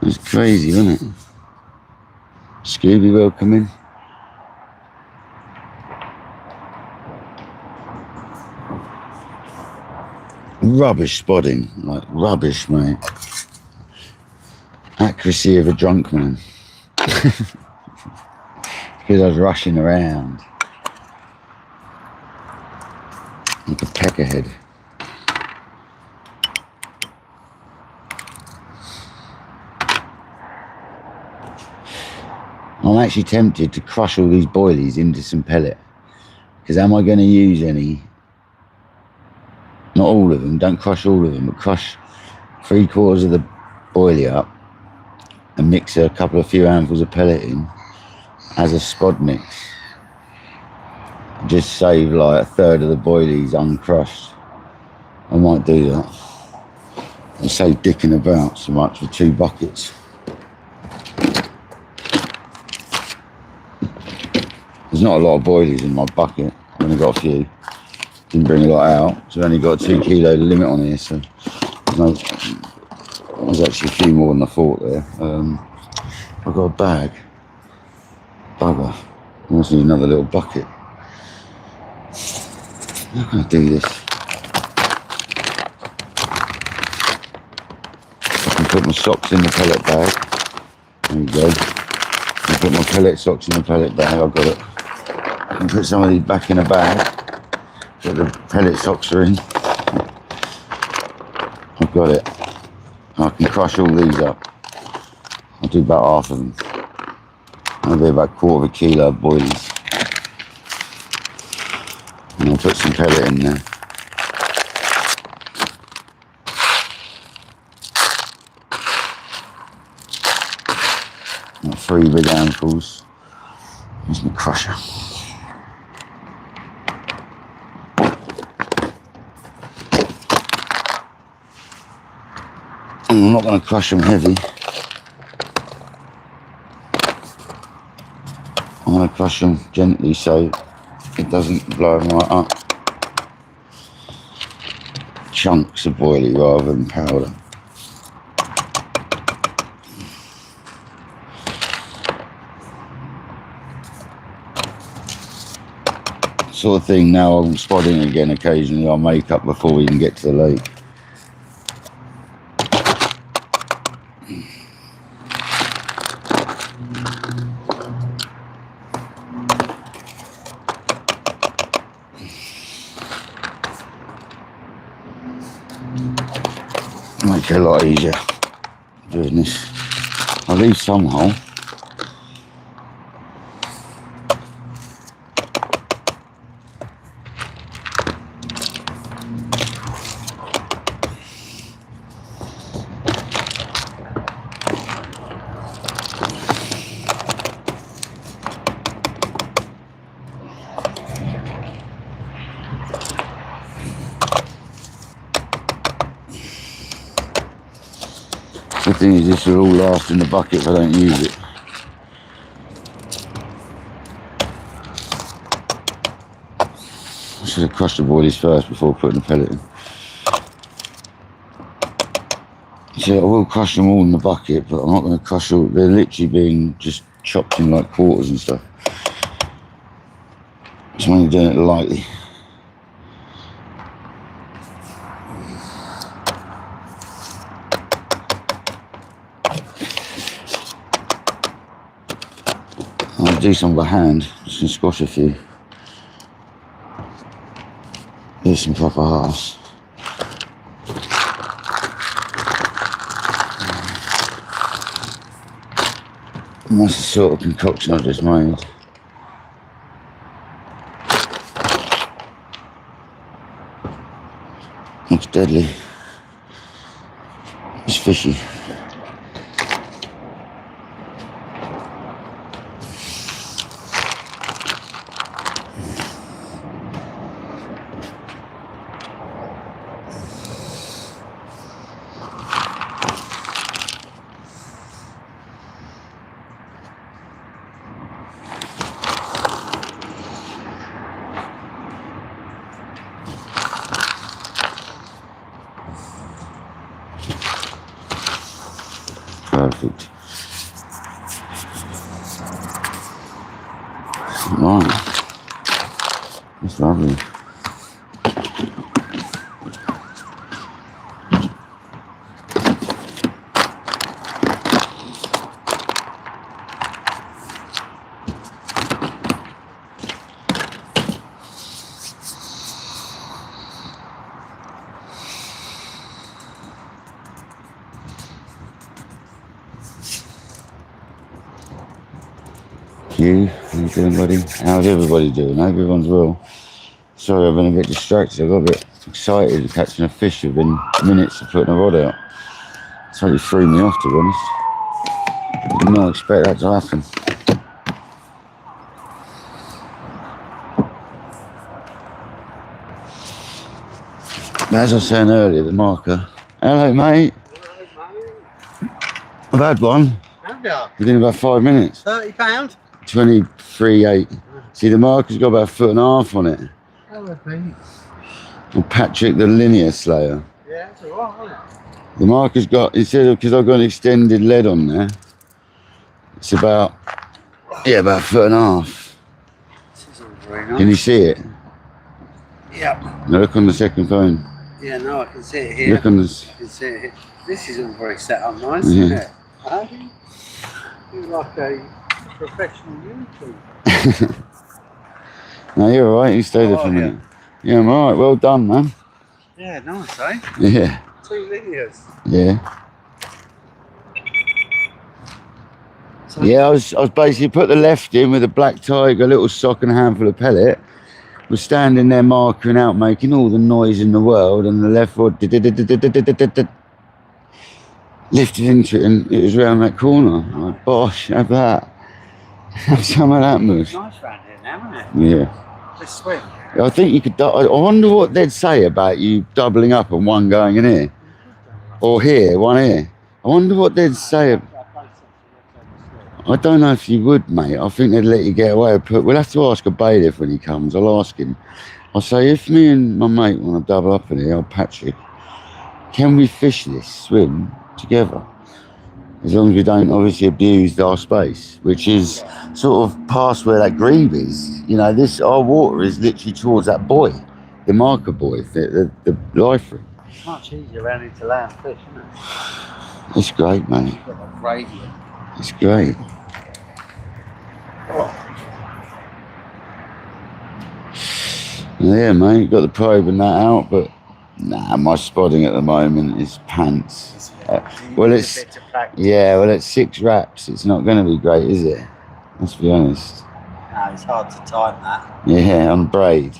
It was crazy, wasn't it? Scooby, welcome in. Rubbish spotting, like rubbish, mate. Accuracy of a drunk man. Because I was rushing around like a peckerhead. I'm actually tempted to crush all these boilies into some pellet. Because am I going to use any? Not all of them, don't crush all of them, but crush 3/4 of the boilie up and mix a few handfuls of pellet in as a spod mix. Just save like 1/3 of the boilies uncrushed. I might do that. And save dicking about so much for 2 buckets. There's not a lot of boilies in my bucket. I've only got a few. Didn't bring a lot out. So I've only got a 2 kilo limit on here. So there's actually a few more than I thought there. I've got a bag. Bugger. I must need another little bucket. How can I do this? I can put my socks in the pellet bag. There we go. I can put my pellet socks in the pellet bag. I've got it. I can put some of these back in a bag. Put the pellet socks are in. I've got it. I can crush all these up. I'll do about half of them. That'll be about 1/4 kilo of boilies. And I'll put some pellet in there. Got 3 big handfuls. Here's my crusher. I'm not going to crush them heavy. I'm going to crush them gently so it doesn't blow them right up. Chunks of boilie rather than powder. Sort of thing now I'm spotting again occasionally. I'll make up before we even get to the lake. Make it a lot easier doing this. I'll leave some hole. The thing is, this will all last in the bucket if I don't use it. I should have crushed the boilies first before putting the pellet in. So I will crush them all in the bucket, but I'm not going to crush all. They're literally being just chopped in like quarters and stuff. Just only doing it lightly. I'll do some by hand, just gonna squash a few. There's some proper halves. And that's the sort of concoction I just made. Looks deadly. It's fishy. Perfect. Right. That's lovely. You, how you doing, buddy? How's everybody doing? Hope everyone's well. Sorry, I've been a bit distracted. I got a bit excited catching a fish within minutes of putting a rod out. Totally threw me off, to be honest. Did not expect that to happen. But as I was saying earlier, the marker. Hello, mate. Hello, mate. I've had one. Have you? Within about 5 minutes. £30? 23.8. See, the marker's got about 1.5 foot on it. Oh, please. And Patrick the Linear Slayer. Yeah, it's alright, isn't it? The marker's got, instead of, because I've got an extended lead on there, it's about, yeah, about 1.5 foot. This is all very nice. Can you see it? Yep. Now look on the second phone. Yeah, no, I can see it here. Look on this. I can see it here. This is all very set up nice, Yeah. isn't it? You're like a professional YouTuber. No, you're alright, you stay there for a minute. Yeah, I'm alright, well done, man. Yeah, nice, eh? Yeah. 2 linears. Yeah. So Yeah, I was basically put the left in with a black tiger, a little sock and a handful of pellet. Was standing there marking out, making all the noise in the world, and the left rod lifted into it, and it was round that corner. I'm like, bosh, have that. Have some of that it's mush. nice round here now, isn't it? Yeah. Let's swim. I think you could. I wonder what they'd say about you doubling up and one going in here, or here, one here. I wonder what they'd say. I don't know if you would, mate. I think they'd let you get away with we'll have to ask a bailiff when he comes. I'll ask him. I'll say, if me and my mate want to double up in here, Patrick, can we fish this, swim together? As long as we don't obviously abuse our space, which is sort of past where that grebe is. You know, our water is literally towards that buoy, the marker buoy, the life ring. It's much easier around here to land fish, isn't it? It's great, mate. It's got a gradient. It's great. Yeah, mate, got the probe and that out, but nah, my spotting at the moment is pants. Well, it's well, it's 6 wraps. It's not going to be great, is it? Let's be honest. No, it's hard to time that. Yeah, on braid,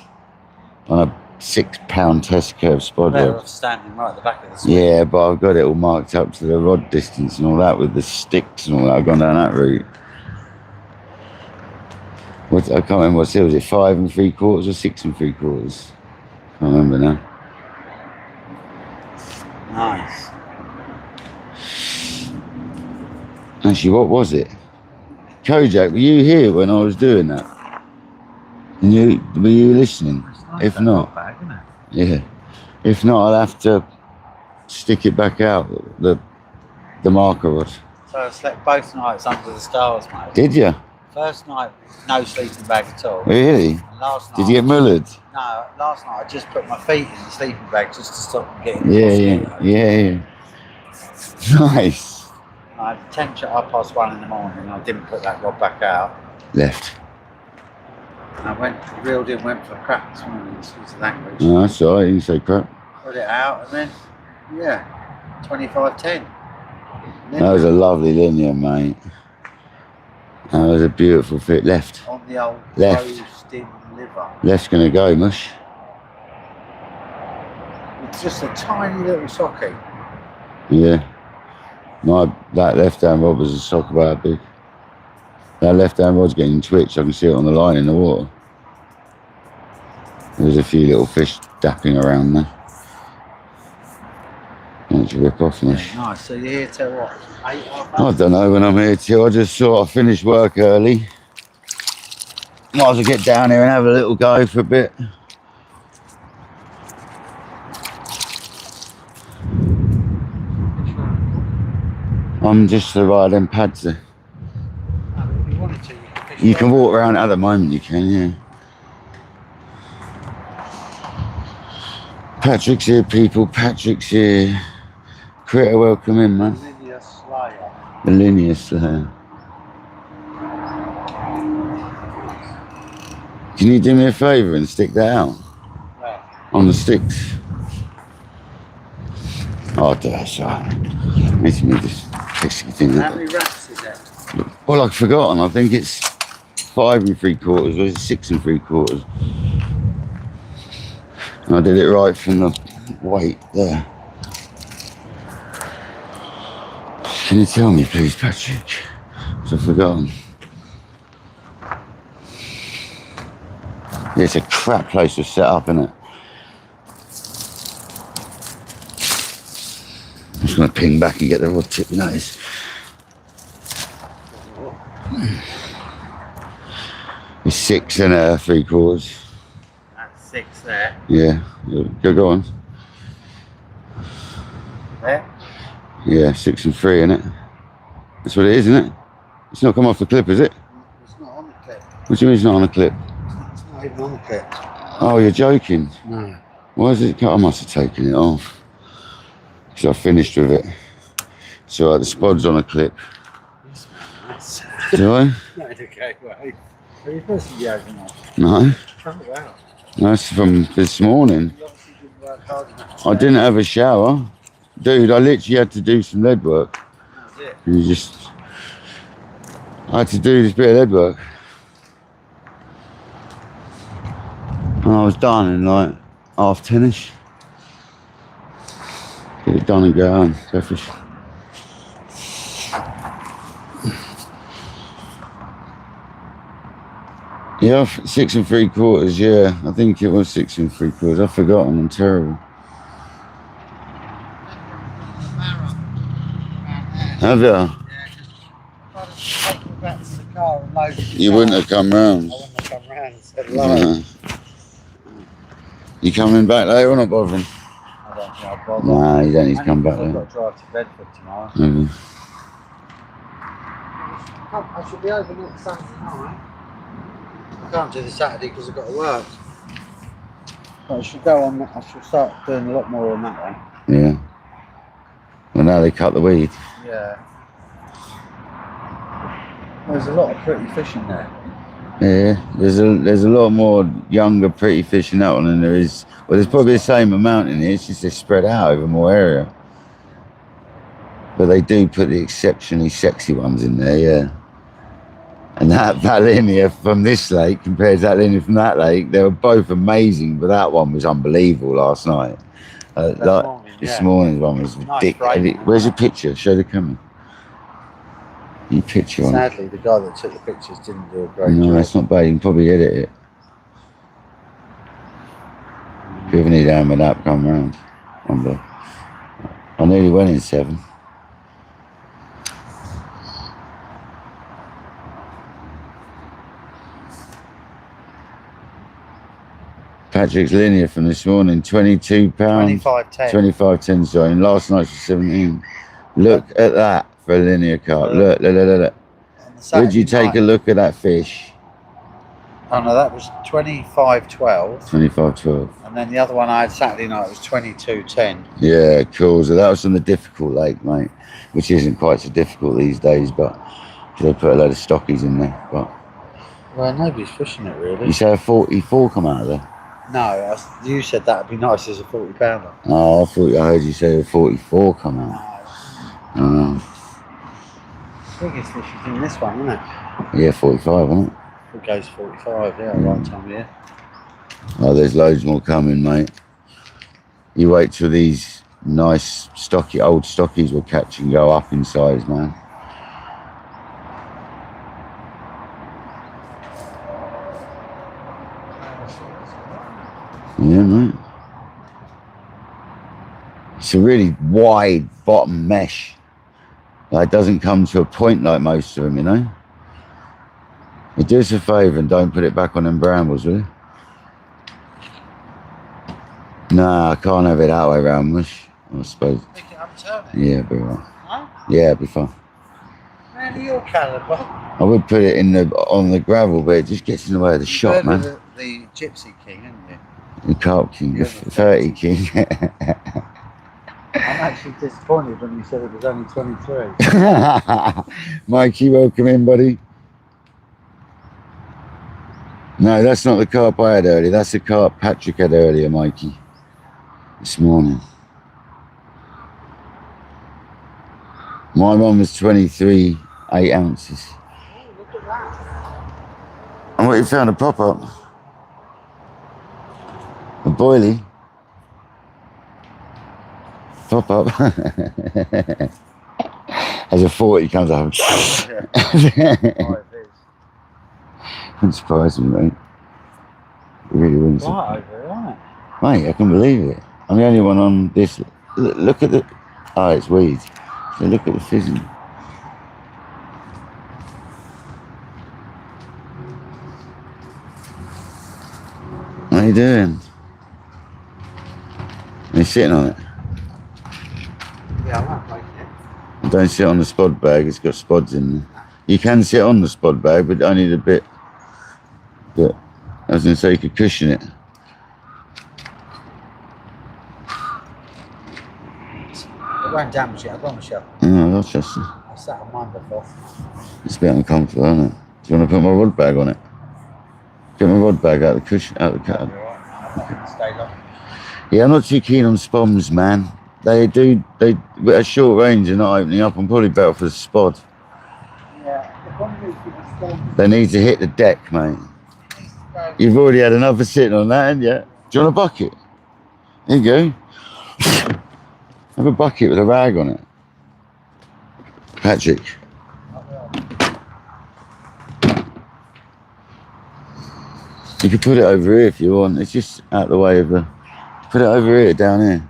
on a 6-pound test curve spot Better rod. off standing right at the back of the swing. Yeah, but I've got it all marked up to the rod distance and all that with the sticks and all that. I've gone down that route. I can't remember what it was. 5 3/4 or 6 3/4? Can't remember now. Nice. Actually, what was it? Kojak, were you here when I was doing that? And were you listening? Nice, If not, bag, isn't it? yeah. If not, I'll have to stick it back out. The The marker rod. So I slept both nights under the stars, mate. Did you? First night, no sleeping bag at all. Really? And last night, Did you get mullered? No, last night I just put my feet in the sleeping bag just to stop them getting Yeah. Nice. I had 10 at 1:30 in the morning and I didn't put that rod back out. Left. I reeled in, went for crap this morning, excuse the language. No, that's all right, you can say crap. Put it out and then, yeah, 25.10. That was a lovely linear, mate. That was a beautiful fit. Left. On the old Left. roasting liver. Left's gonna go, mush. It's just a tiny little socket. Yeah. That left-hand rod was a sock about big. That left-hand rod's getting twitched. I can see it on the line in the water. There's a few little fish dapping around there. Why don't you rip off, mush? Yeah, nice. So you're here till what? 8, half I don't know when I'm here till. I just sort of finish work early. Might as well get down here and have a little go for a bit. I'm just the right them pads there. If you wanted to, you can fish. You can walk around at the moment, you can, yeah. Patrick's here, people. Patrick's here. Critter, welcome in, man. Linear Slayer. The linear slayer. Can you do me a favour and stick that out? Where? On the sticks. Oh, that's alright. Makes me just pesky thing. How many rats is there? Well, I've forgotten. I think it's 5 3/4, or is it 6 3/4? I did it right from the weight there. Can you tell me, please, Patrick? Because I've forgotten. Yeah, it's a crap place to set up, isn't it? I'm just going to ping back and get the rod tip, nice. It's 6 3/4. That's 6 there. Yeah, go on. There? Yeah, 6 3, isn't it? That's what it is, isn't it? It's not come off the clip, is it? It's not on the clip. What do you mean it's not on the clip? It's not even on the clip. Oh, you're joking? No. Why is it? I must have taken it off. Because I finished with it. So the spod's on a clip. That's Do I? not okay, way. Are you supposed to be open off? No. Oh, wow. That's from this morning. You obviously didn't work hard enough. I didn't have a shower. Dude, I literally had to do some lead work. That was it. And I had to do this bit of lead work. And I was done in like 10:30ish. Get it done and go home. Go fish. Yeah, 6 3/4, yeah. I think it was 6 3/4. I've forgotten, I'm terrible. Have you? Yeah, just take me back to the car and load it. You wouldn't have come round. I wouldn't have come round and said hello. You coming back later or not bothering? I don't think I'll bother. Nah, you don't need to come back I've later. got to drive to Bedford tomorrow. Mhm. I should be over next Saturday night. I can't do the Saturday because I've got to work. But I should go on. I should start doing a lot more on that one. Yeah. Well, now they cut the weed. Yeah. There's a lot of pretty fish in there. Yeah, there's a lot more younger, pretty fish in that one than there is. Well, there's probably the same amount in here. It's just they're spread out over more area. But they do put the exceptionally sexy ones in there, yeah. And that linear from this lake compared to that linear from that lake, they were both amazing, but that one was unbelievable last night. This morning's one was ridiculous. Nice. Where's your picture? Show the camera. Your picture on it. Sadly, the guy that took the pictures didn't do a great No, job. that's not bad. You can probably edit it. If you ever need to hammer that, come round. I nearly went in 7. Patrick's linear from this morning, £22. 25.10. 25.10, sorry. And last night's was 17. Look at that for a linear carp. Look. Would you take a look at that fish? Oh no, that was 25.12. 25.12. And then the other one I had Saturday night was 22.10. Yeah, cool. So that was on the difficult lake, mate, which isn't quite so difficult these days, but they put a load of stockies in there. But well, nobody's fishing it really. You say a 44 come out of there? No, you said that'd be nice as a 40-pounder. Oh, I heard you say a 44 come out. No. Biggest fish is in this one, isn't it? Yeah, 45, isn't it? It goes 45, yeah, right time of year. Oh, there's loads more coming, mate. You wait till these nice old stockies will catch and go up in size, man. Yeah, mate. It's a really wide bottom mesh. Like, it doesn't come to a point like most of them, you know? You do us a favour and don't put it back on them brambles, will you? Nah, I can't have it that way round, mush. I suppose. Pick it up, turn it. Yeah, it'll be right. Huh? Yeah, it'll be fine. Man, your calibre. I would put it on the gravel, but it just gets in the way of the shot, man. The Gypsy King, isn't you? The Carp King, the 30 King. I'm actually disappointed when you said it was only 23. Mikey, welcome in, buddy. No, that's not the carp I had earlier. That's the carp Patrick had earlier, Mikey. This morning. My one was 23, 8 ounces. Oh, look at that. And what, you found a pop-up? A boilie? Pop-up. As a 40 comes up. Wouldn't surprise me, mate. It really wouldn't surprise me. Mate, I can believe it. I'm the only one on this. Look at the... Oh, it's weeds. So look at the fizzing. What are you doing? Are you sitting on it? Yeah, I'm not making it. Don't sit on the spod bag, it's got spods in there. You can sit on the spod bag, but only the bit that, I was going to say, you could cushion it. It won't damage it, I promise you. Oh, that's just... I sat on mine before. It's a bit uncomfortable, isn't it? Do you want to put my rod bag on it? Get my rod bag out of the cushion, out of the car. Yeah, I'm not too keen on spoms, man. They at short range are not opening up. I'm probably better for the spod. Yeah, the problem is with the spoms. They need to hit the deck, mate. You've already had another sitting on that, haven't you? Do you want a bucket? There you go. Have a bucket with a rag on it. Patrick. You can put it over here if you want. It's just out the way of the... Put it over here, down here.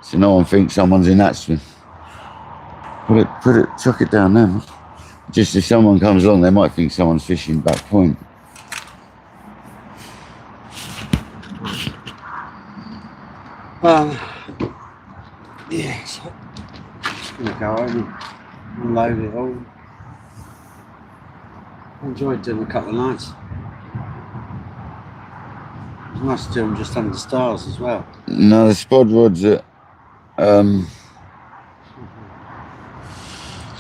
So no one thinks someone's in that swim. Chuck it down there. Just if someone comes along, they might think someone's fishing back point. Yeah, so just gonna go home and unload it all. I enjoyed doing a couple of nights. It's nice to do them just under the stars as well. No, the spod rods are It's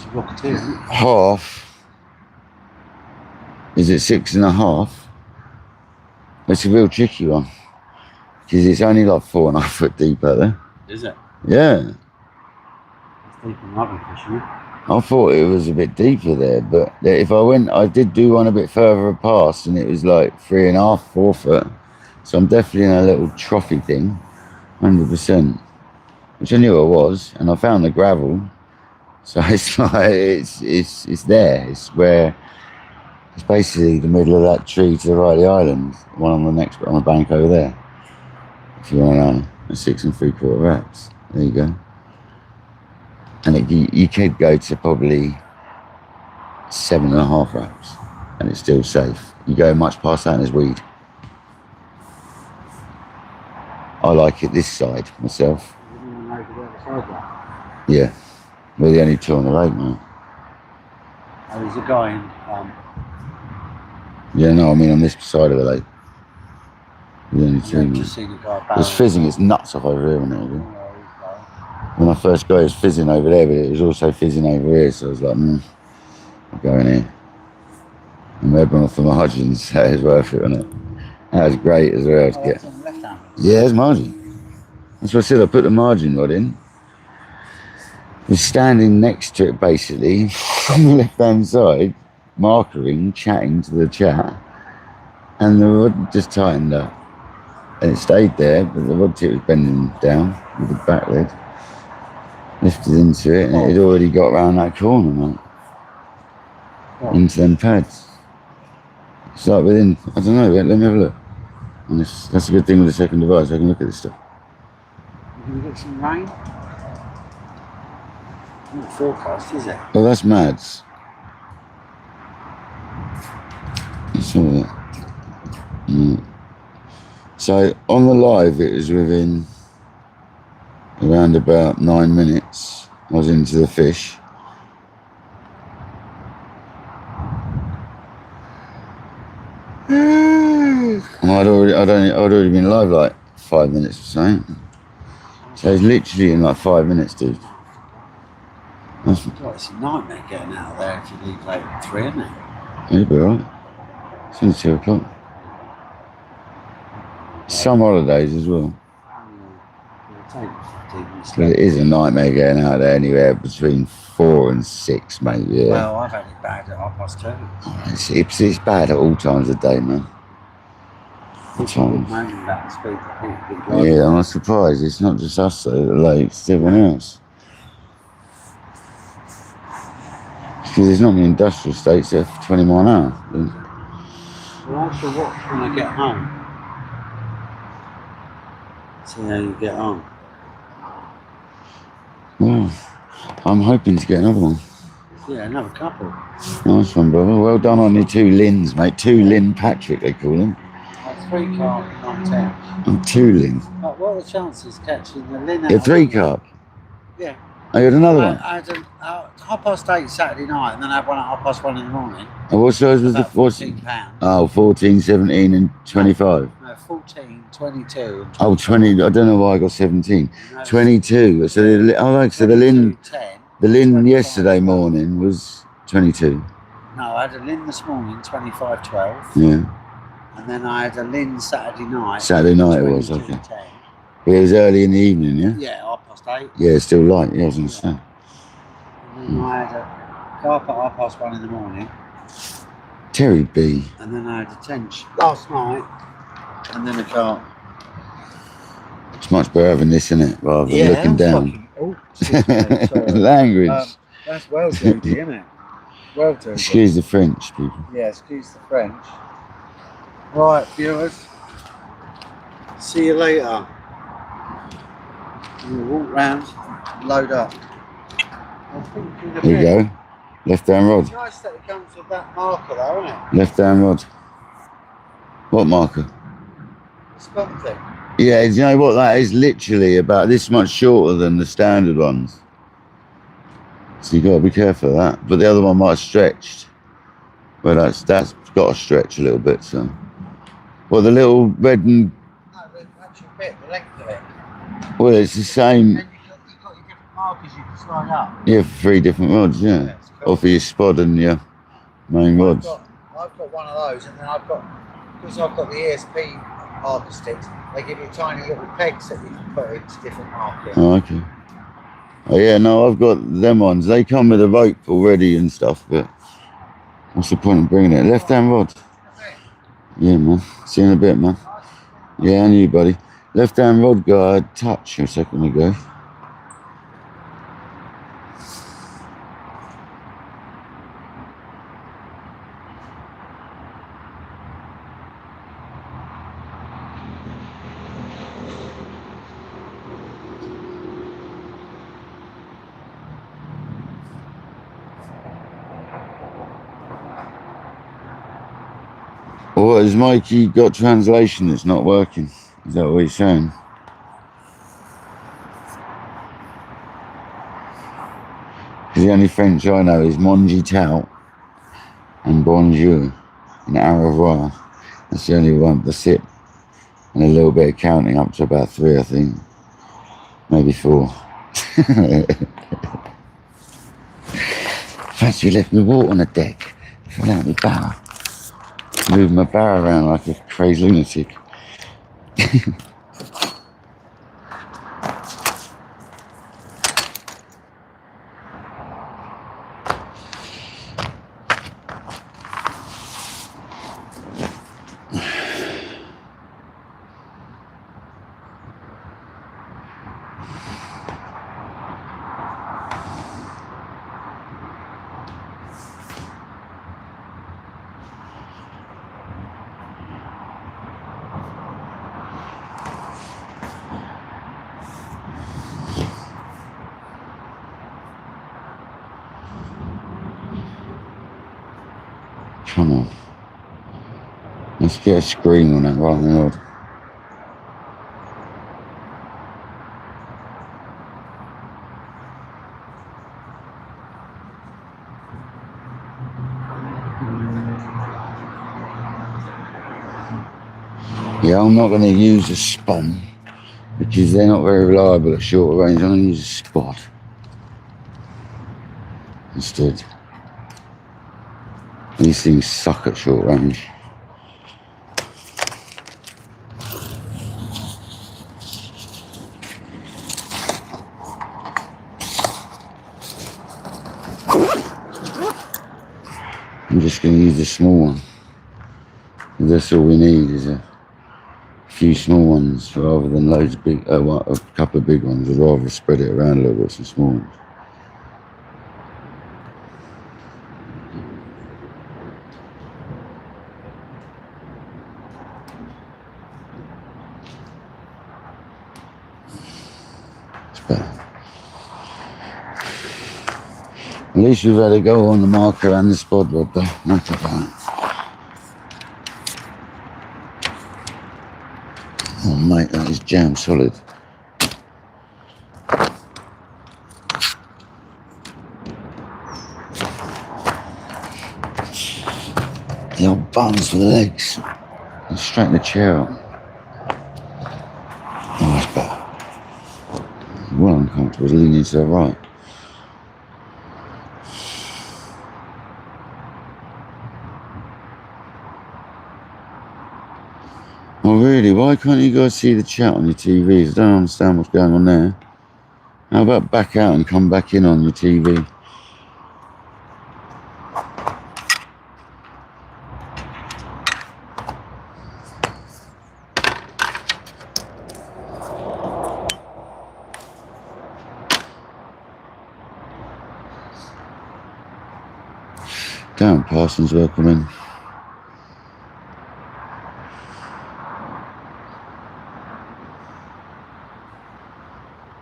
a rocketeer, isn't it? half. Is it 6.5? It's a real tricky one. Because it's only like 4.5 foot deep out there. Is it? Yeah. It's deep in rubber fishing, isn't it? I thought it was a bit deeper there, but if I did do one a bit further past and it was like 3.5, 4 foot. So I'm definitely in a little trophy thing, 100%. Which I knew I was, and I found the gravel. So it's like, it's there. It's where, it's basically the middle of that tree to the right of the island. One on the next, on the bank over there. If you want to know, a 6 3/4 wraps. There you go. And you could go to probably 7.5 wraps, and it's still safe. You go much past that and there's weed. I like it this side myself. You didn't want to know the other side, Yeah, We're the only two on the lake, mate. Oh, there's a guy in. Yeah, no, I mean on this side of the lake. We're the only two. I've just seen a guy. It's fizzing its nuts off over here, isn't it? Oh, When I first got it, it was fizzing over there, but it was also fizzing over here, so I was like, I'll go in here. And we're going for margins, so it was worth it, wasn't it? That was great as well to get. Yeah, it's margin. That's what I said, I put the margin rod in. I was standing next to it basically, on the left hand side, markering, chatting to the chat, and the rod just tightened up. And it stayed there, but the rod tip was bending down with the back lid. Lifted into it, and it had already got around that corner, mate. Into them pads. It's like within, I don't know, let me have a look. And that's a good thing with the second device, I can look at this stuff. You're going to get some rain? Not forecast, is it? Oh, that's Mads. Let's have a look. So, on the live, it was within around about 9 minutes. I was into the fish. And I'd already been live like 5 minutes or something. So it's literally in like 5 minutes, dude. It's a nightmare getting out of there if you leave late at 3, isn't it? You'll be alright. It's only 2 o'clock. Some holidays as well. But it is a nightmare getting out there anywhere between 4 and 6, mate. Yeah. Well, I've had it bad at 2:30. It's bad at all times of day, man. Yeah, I'm not surprised. It's not just us though, like it's everyone else. Because there's not many industrial states there for 20 mile an hour. Well, I shall watch when I get home. See how you get on. Well, I'm hoping to get another one. Yeah, another couple. Nice one, brother. Well done on your 2 Lins, mate. 2 Lin Patrick, they call them. 3 carp, not 10. And 2 Lin. What are the chances catching the Lin out? Yeah, 3 carp. Yeah. I had another one. I had 8:30 Saturday night, and then I had one at 1:30 in the morning. And what size was the £14. Oh, 14, 17 and 25. No, 14, 22 and 25. Oh, 20, I don't know why I got 17. No, 22. So the Lin, 10, the Lin yesterday morning was 22. No, I had a Lin this morning, 25.12. Yeah. And then I had a Lin Saturday night. Saturday night it was, okay. It was early in the evening, yeah? Yeah, 8:30. Yeah, it's still light, yeah, I was going to say. And then I had a carp at 1:30 in the morning. Terry B. And then I had a tench last night. And then a carp. It's much better having this in it rather than looking down. Language. That's well dirty, isn't it? Well dirty. Excuse the French, people. Yeah, excuse the French. Right, viewers. See you later. We'll walk round, load up. There you go. Left hand rod. It's nice that it comes with that marker though, isn't it? Left hand rod. What marker? The spot thing. Yeah, do you know what? That is literally about this much shorter than the standard ones. So you got to be careful of that. But the other one might have stretched. Well, that's got to stretch a little bit, so. Well, the little red and... No, the actual bit, the length of it. Well, it's the same... And you've got your different markers you can slide up. Yeah, for 3 different rods, yeah. Cool. Or for your spod and your main rods. I've got one of those, and then because I've got the ESP marker sticks, they give you tiny little pegs that you can put into different markers. Oh, okay. Oh, yeah, no, I've got them ones. They come with a rope already and stuff, but what's the point of bringing it? Left-hand rod. Yeah, man. See you in a bit, man. Yeah, and you, buddy. Left-hand rod guard touch a second ago. What, has Mikey got translation that's not working? Is that what he's saying? Because the only French I know is Monji Tout and Bonjour and Au revoir. That's the only one, that's it. And a little bit of counting up to about 3, I think. Maybe 4. Fancy you left me water on the deck. Fell out my barrow. Moved my barrow around like a crazy lunatic. Come on. Let's get a screen on that rather than odd. Yeah, I'm not going to use a spon because they're not very reliable at shorter range. I'm going to use a spot instead. These things suck at short range. I'm just going to use the small one. That's all we need is a few small ones rather than loads of big, a couple of big ones. I'd rather spread it around a little bit, some small ones. It's better. At least we've had a go on the marker and the spot rod though, not too bad. Oh mate, that is jam solid. The old buns for the legs. And straighten the chair up. Oh, that's better. Well uncomfortable, leaning to the right. Oh really, why can't you guys see the chat on your TVs? I don't understand what's going on there. How about back out and come back in on your TV? Damn, Parsons, welcome in.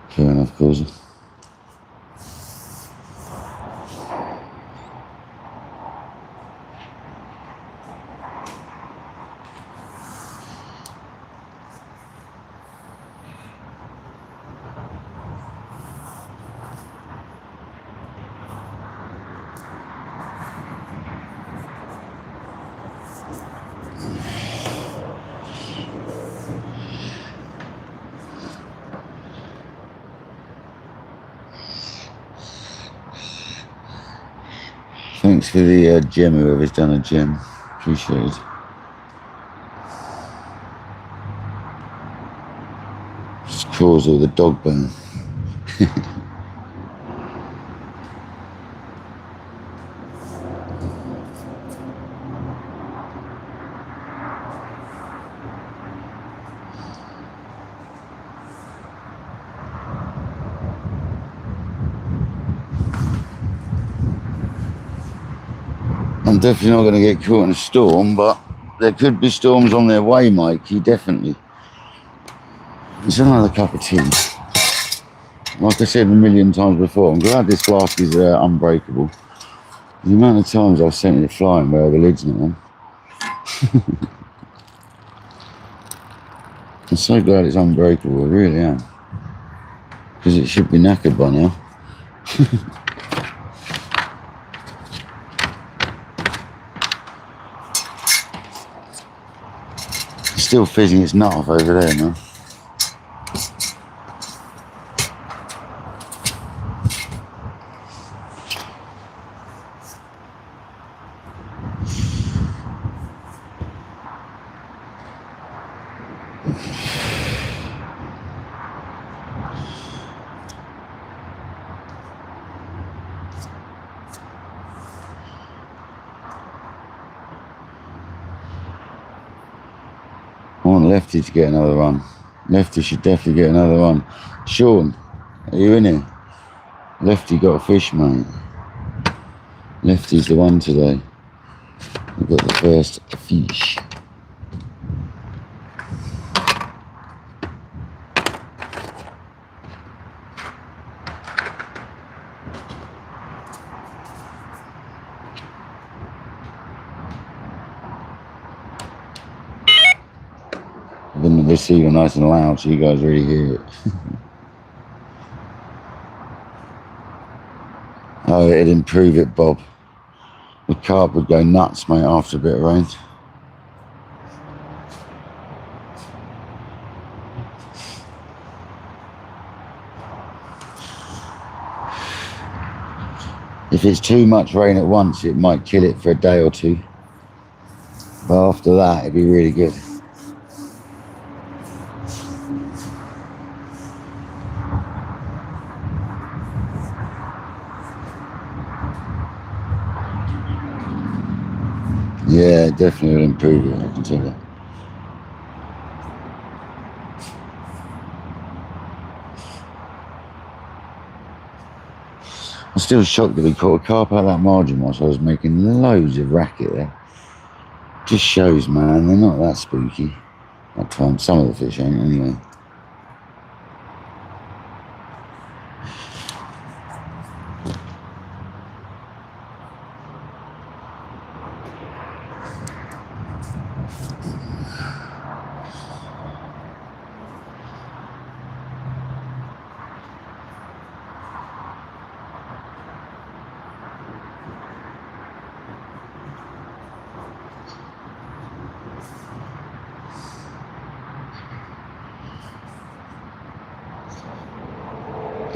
Fair enough, Causa. Thanks for the gem, whoever's done a gem. Appreciate it. Just cause all the dog burn. I'm definitely not going to get caught in a storm, but there could be storms on their way, Mikey, definitely. It's another cup of tea. Like I said a million times before, I'm glad this flask is unbreakable. The amount of times I've sent it flying where the lid's not on. I'm so glad it's unbreakable, I really am. Because it should be knackered by now. still fizzing its nut off over there, man. I want Lefty to get another one. Lefty should definitely get another one. Sean, are you in here? Lefty got a fish, mate. Lefty's the one today. We've got the first fish. I've been the receiver nice and loud so you guys really hear it. Oh, it'd improve it, Bob. The carp would go nuts, mate, after a bit of rain. If it's too much rain at once, it might kill it for a day or two. But after that, it'd be really good. Yeah, definitely will improve it, I can tell you. I'm still shocked that we caught a carp out of that margin whilst I was making loads of racket there. Just shows, man, they're not that spooky. At times, some of the fish ain't anyway.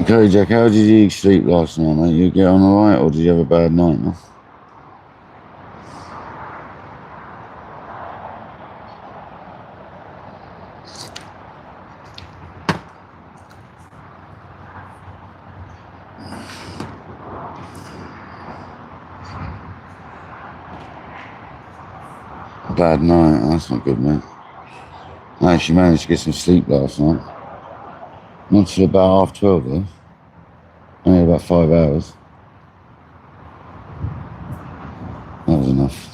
Okay, Jack, how did you sleep last night, mate? You get on alright, or did you have a bad night, man? Bad night, that's not good, mate. I actually managed to get some sleep last night. Not till about 12:30 though. Only about 5 hours. That was enough.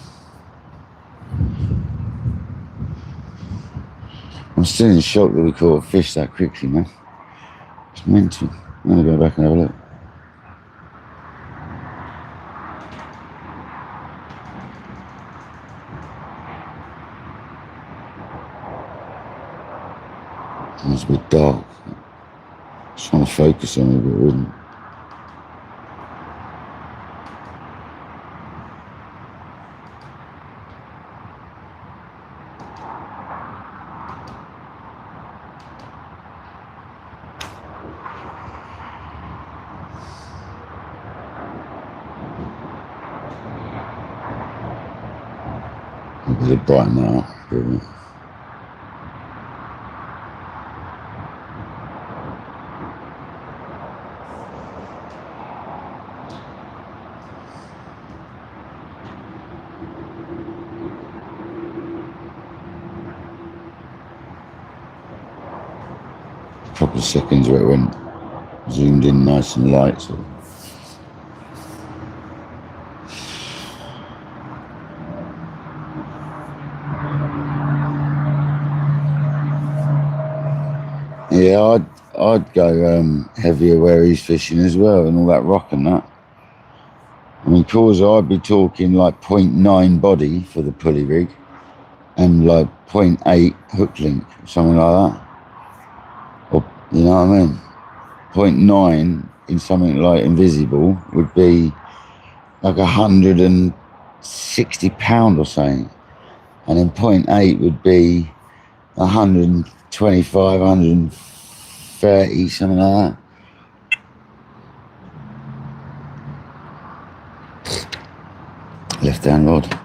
I'm still in shock that we caught a fish that quickly, man. It's mental. I'm gonna go back and have a look. It was a bit dark. Just trying to focus on it, but it wouldn't. Maybe they brighten that up a bit. Couple of seconds where it went zoomed in nice and light. So. Yeah, I'd go heavier where he's fishing as well, and all that rock and that. I mean, cause I'd be talking like 0.9 body for the pulley rig, and like 0.8 hook link, something like that. Or, you know what I mean? 0.9 in something like Invisible would be like 160 pound or something, and then 0.8 would be 125, 130, something like that. Left hand rod.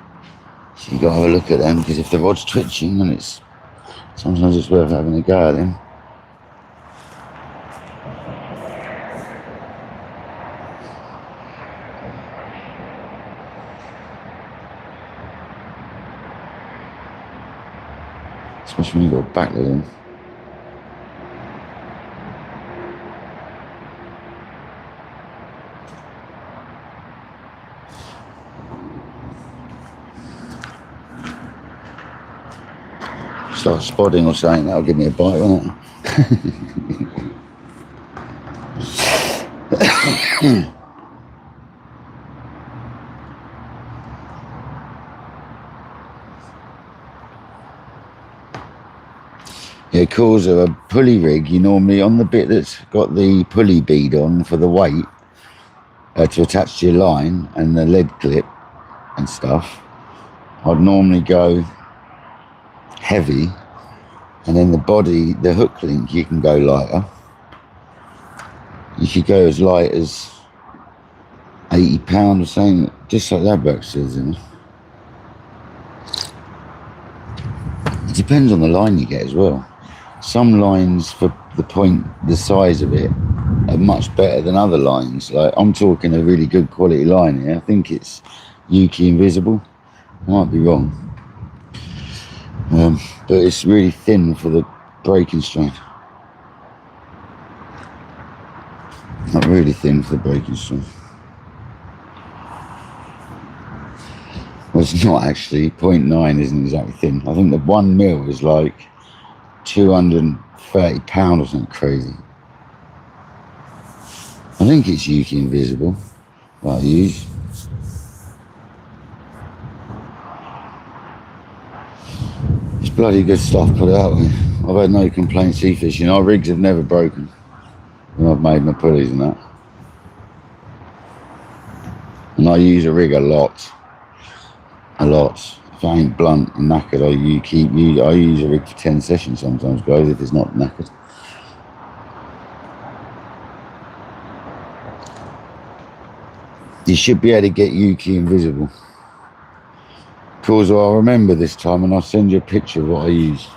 So you got to have a look at them, because if the rod's twitching, then sometimes it's worth having a go at them. Especially when you've got a back with them. Start spotting or something, that'll give me a bite, won't it? Yeah, cause of a pulley rig, you normally, on the bit that's got the pulley bead on for the weight to attach to your line and the lead clip and stuff, I'd normally go heavy, and then the body, the hook link, you can go lighter. You could go as light as £80 or something, just like that box says, you know. It depends on the line you get as well. Some lines for the point, the size of it, are much better than other lines. Like, I'm talking a really good quality line here. I think it's Yuki Invisible. I might be wrong. But it's really thin for the breaking strain. Not really thin for the breaking strain. Well, it's not actually. 0.9 isn't exactly thin. I think the 1 mil is like £230 or something crazy. I think it's Yuki Invisible that I use. It's bloody good stuff, put it out there. I've had no complaints sea fishing. Our rigs have never broken when I've made my pulleys and that. And I use a rig a lot. A lot. If I ain't blunt and knackered, I use a rig for 10 sessions sometimes, guys, if it's not knackered. You should be able to get Yuki Invisible. Cause I'll remember this time and I'll send you a picture of what I use.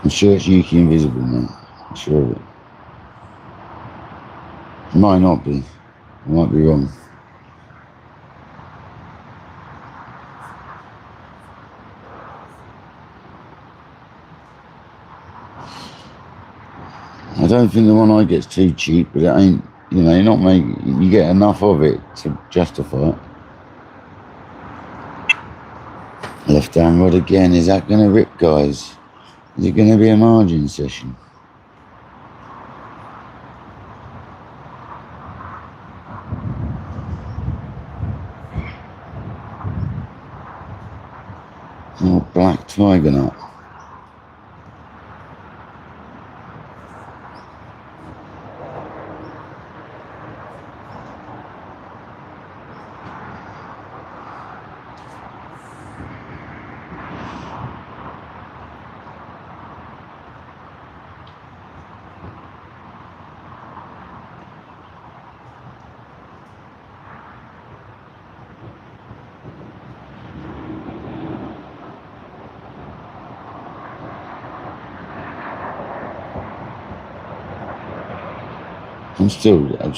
I'm sure it's Yuki Invisible, mate. I'm sure of it. It might not be. I might be wrong. I don't think the one I get's too cheap, but it ain't, you know, you get enough of it to justify it. Left hand rod again. Is that going to rip, guys? Is it going to be a margin session? Oh, black tiger nut.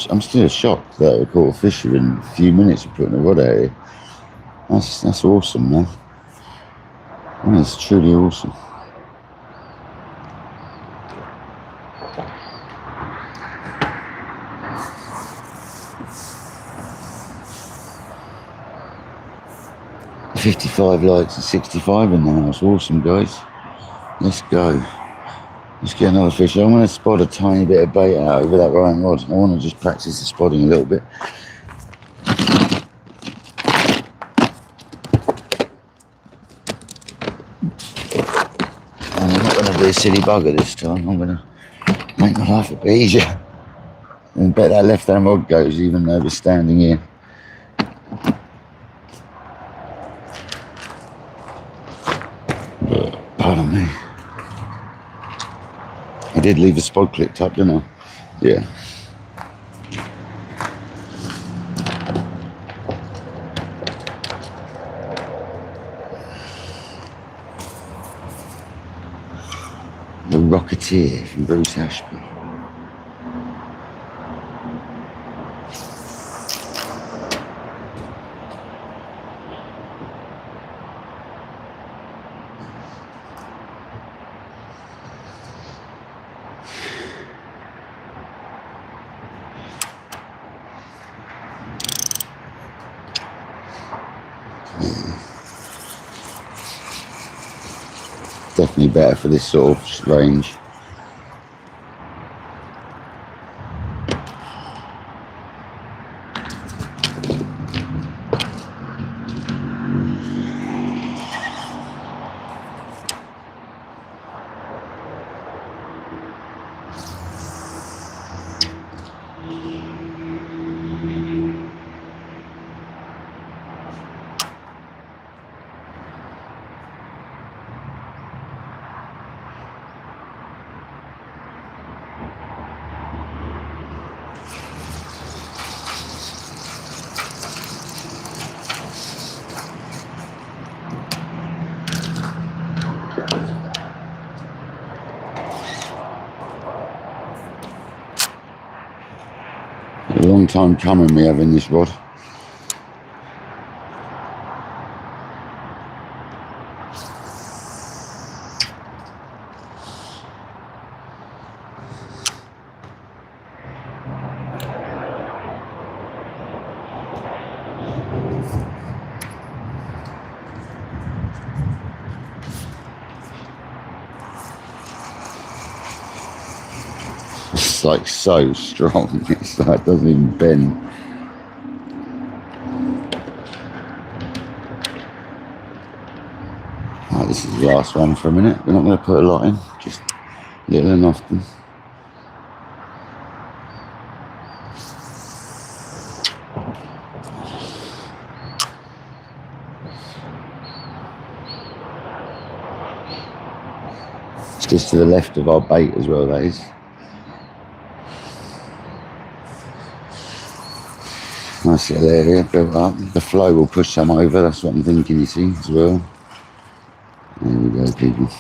I'm still shocked that I caught a fish within a few minutes of putting a rod out here. That's awesome, man. That's truly awesome. $55 likes and 65 in the house. Awesome, guys. Let's go. Let's get another fish. I'm going to spot a tiny bit of bait out over that right rod. I want to just practice the spotting a little bit. And I'm not going to be a silly bugger this time. I'm going to make my life a bit easier. And bet that left hand rod goes, even though we're standing here. did leave the spod clipped up, didn't I? Yeah. The Rocketeer from Bruce Ashby. Definitely better for this sort of range. A long time coming, me having this rod. It's like so strong, it's like, it doesn't even bend. Right, this is the last one for a minute. We're not going to put a lot in, just little and often. It's just to the left of our bait as well, that is. Nice little area built up. The flow will push some over, that's what I'm thinking, you see, as well. There we go, people.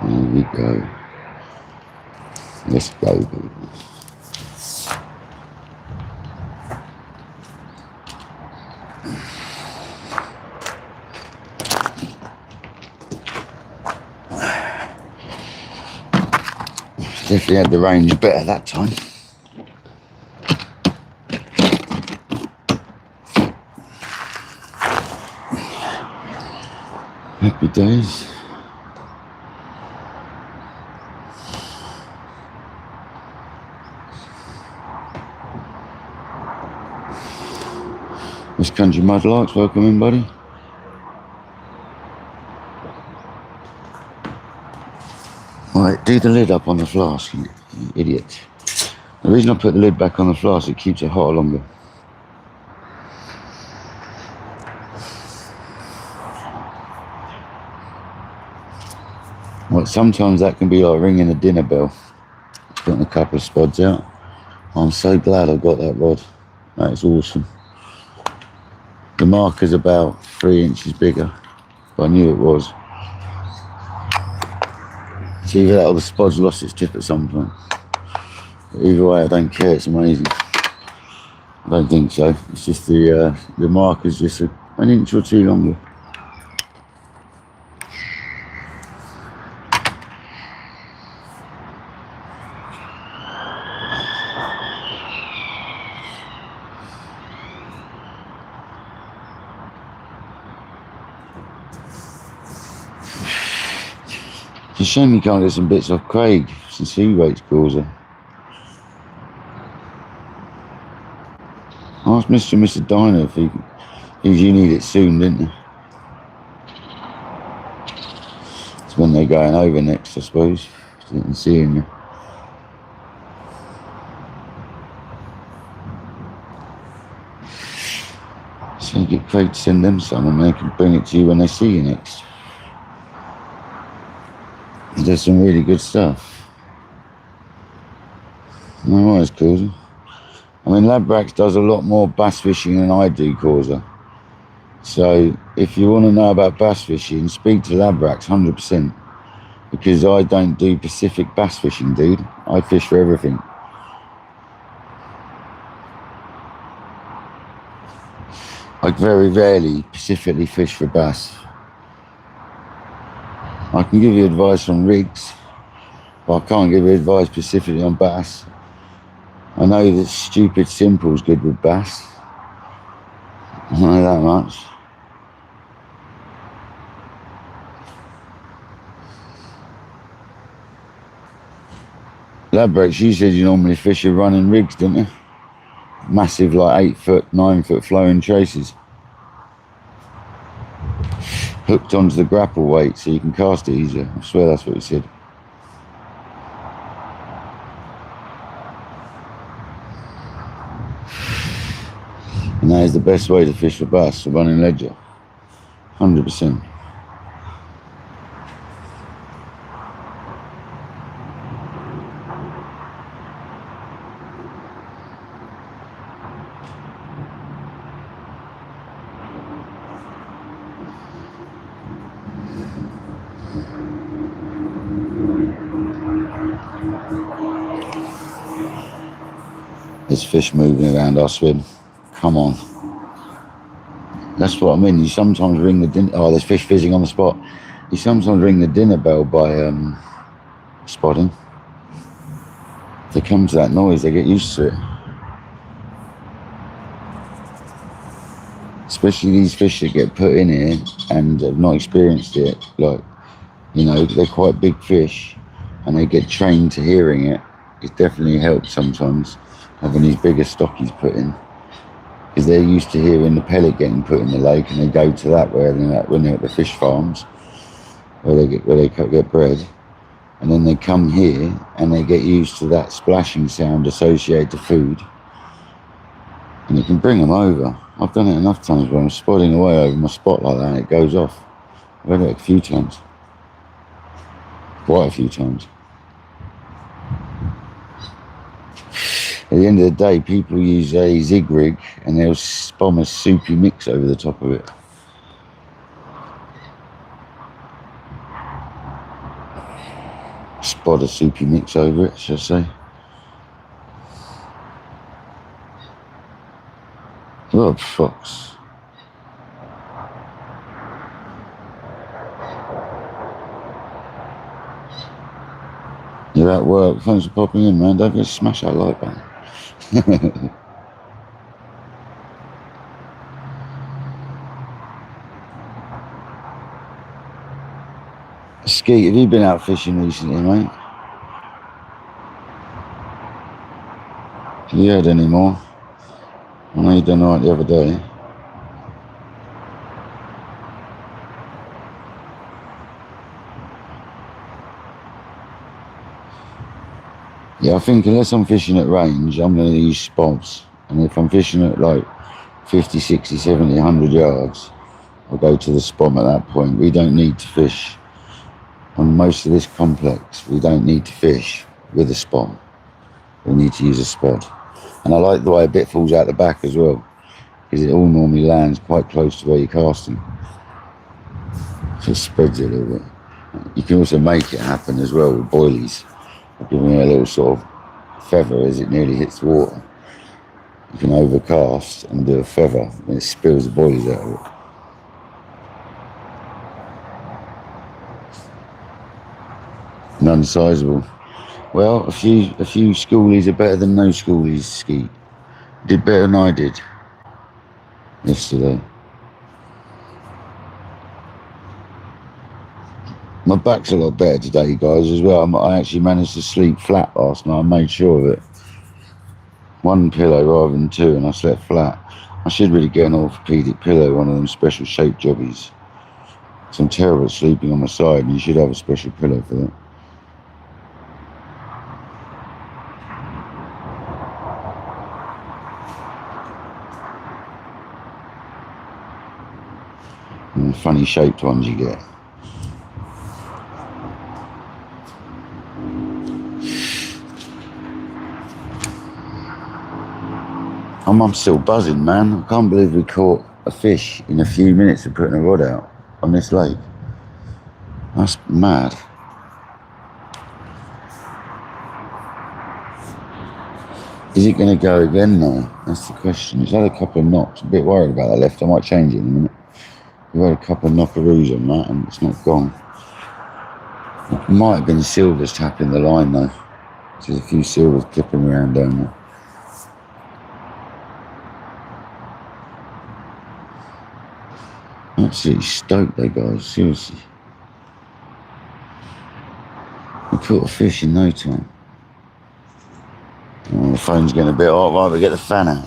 There we go. Let's go, people. Definitely had the range better that time. Happy days. This country mudlarks, welcome in, buddy. Right, do the lid up on the flask, you idiot. The reason I put the lid back on the flask, it keeps it hotter longer. Well, sometimes that can be like ringing a dinner bell. Putting a couple of spods out. I'm so glad I got that rod. That is awesome. The marker's about 3 inches bigger, but I knew it was. It's either that or the spod's lost its tip at some point. But either way, I don't care, it's amazing. I don't think so. It's just the marker's just an inch or two longer. It's a shame you can't get some bits off Craig since he rates causer. I asked Mr. and Mr. Diner if you need it soon, didn't you? It's when they're going over next, I suppose. And seeing you. So you get Craig to send them some and they can bring it to you when they see you next. There's some really good stuff. No, it's cool. I mean, Labrax does a lot more bass fishing than I do, Causa. So if you want to know about bass fishing, speak to Labrax 100%. Because I don't do Pacific bass fishing, dude. I fish for everything. I very rarely specifically fish for bass. I can give you advice on rigs, but I can't give you advice specifically on bass. I know that stupid simple's good with bass. I don't know that much. Labrax, you said you normally fish your running rigs, didn't you? Massive, like 8 foot, 9 foot flowing traces. Hooked onto the grapple weight so you can cast it easier. I swear that's what you said. And that is the best way to fish for bass, a running ledger. 100%. There's fish moving around our swim. Come on. That's what I mean. You sometimes ring the dinner... Oh, there's fish fizzing on the spot. You sometimes ring the dinner bell by spotting. If they come to that noise, they get used to it. Especially these fish that get put in here and have not experienced it. Like, you know, they're quite big fish and they get trained to hearing it. It definitely helps sometimes having these bigger stockies put in, because they're used to hearing the pellet getting put in the lake, and they go to that when they're at the fish farms where they get bred, and then they come here and they get used to that splashing sound associated to food, and you can bring them over. I've done it enough times where I'm spotting away over my spot like that and it goes off. I've had it a few times, quite a few times. At the end of the day, people use a zig rig and they'll spom a soupy mix over the top of it. Spot a soupy mix over it, shall I say. Oh, fox. You're at work. Thanks for popping in, man. Don't just smash that like button. Skeet, have you been out fishing recently, mate? Have you heard any more? I know you done right the other day. Yeah, I think unless I'm fishing at range, I'm going to use spots. And if I'm fishing at like 50, 60, 70, 100 yards, I'll go to the spom at that point. We don't need to fish on most of this complex. We don't need to fish with a spom. We need to use a spot. And I like the way a bit falls out the back as well, because it all normally lands quite close to where you're casting. So it spreads it a little bit. You can also make it happen as well with boilies. Giving it a little sort of feather as it nearly hits the water. You can overcast and do a feather and it spills the boilies out of it. Non-sizable. Well, a few schoolies are better than no schoolies, Skeet. Did better than I did yesterday. My back's a lot better today, guys, as well. I actually managed to sleep flat last night. I made sure of it. One pillow rather than two, and I slept flat. I should really get an orthopedic pillow, one of them special shaped jobbies. So I'm terrible at sleeping on my side, and you should have a special pillow for that. And the funny shaped ones you get. I'm still buzzing, man. I can't believe we caught a fish in a few minutes of putting a rod out on this lake. That's mad. Is it going to go again though? That's the question. It's had a couple of knocks. A bit worried about that left. I might change it in a minute. We've had a couple of knockaroos on that and it's not gone. It might have been silvers tapping the line though. There's a few silvers clipping around down there. Absolutely stoked though, guys. Seriously. We caught a fish in no time. Oh, the phone's getting a bit hot. Right, we get the fan out.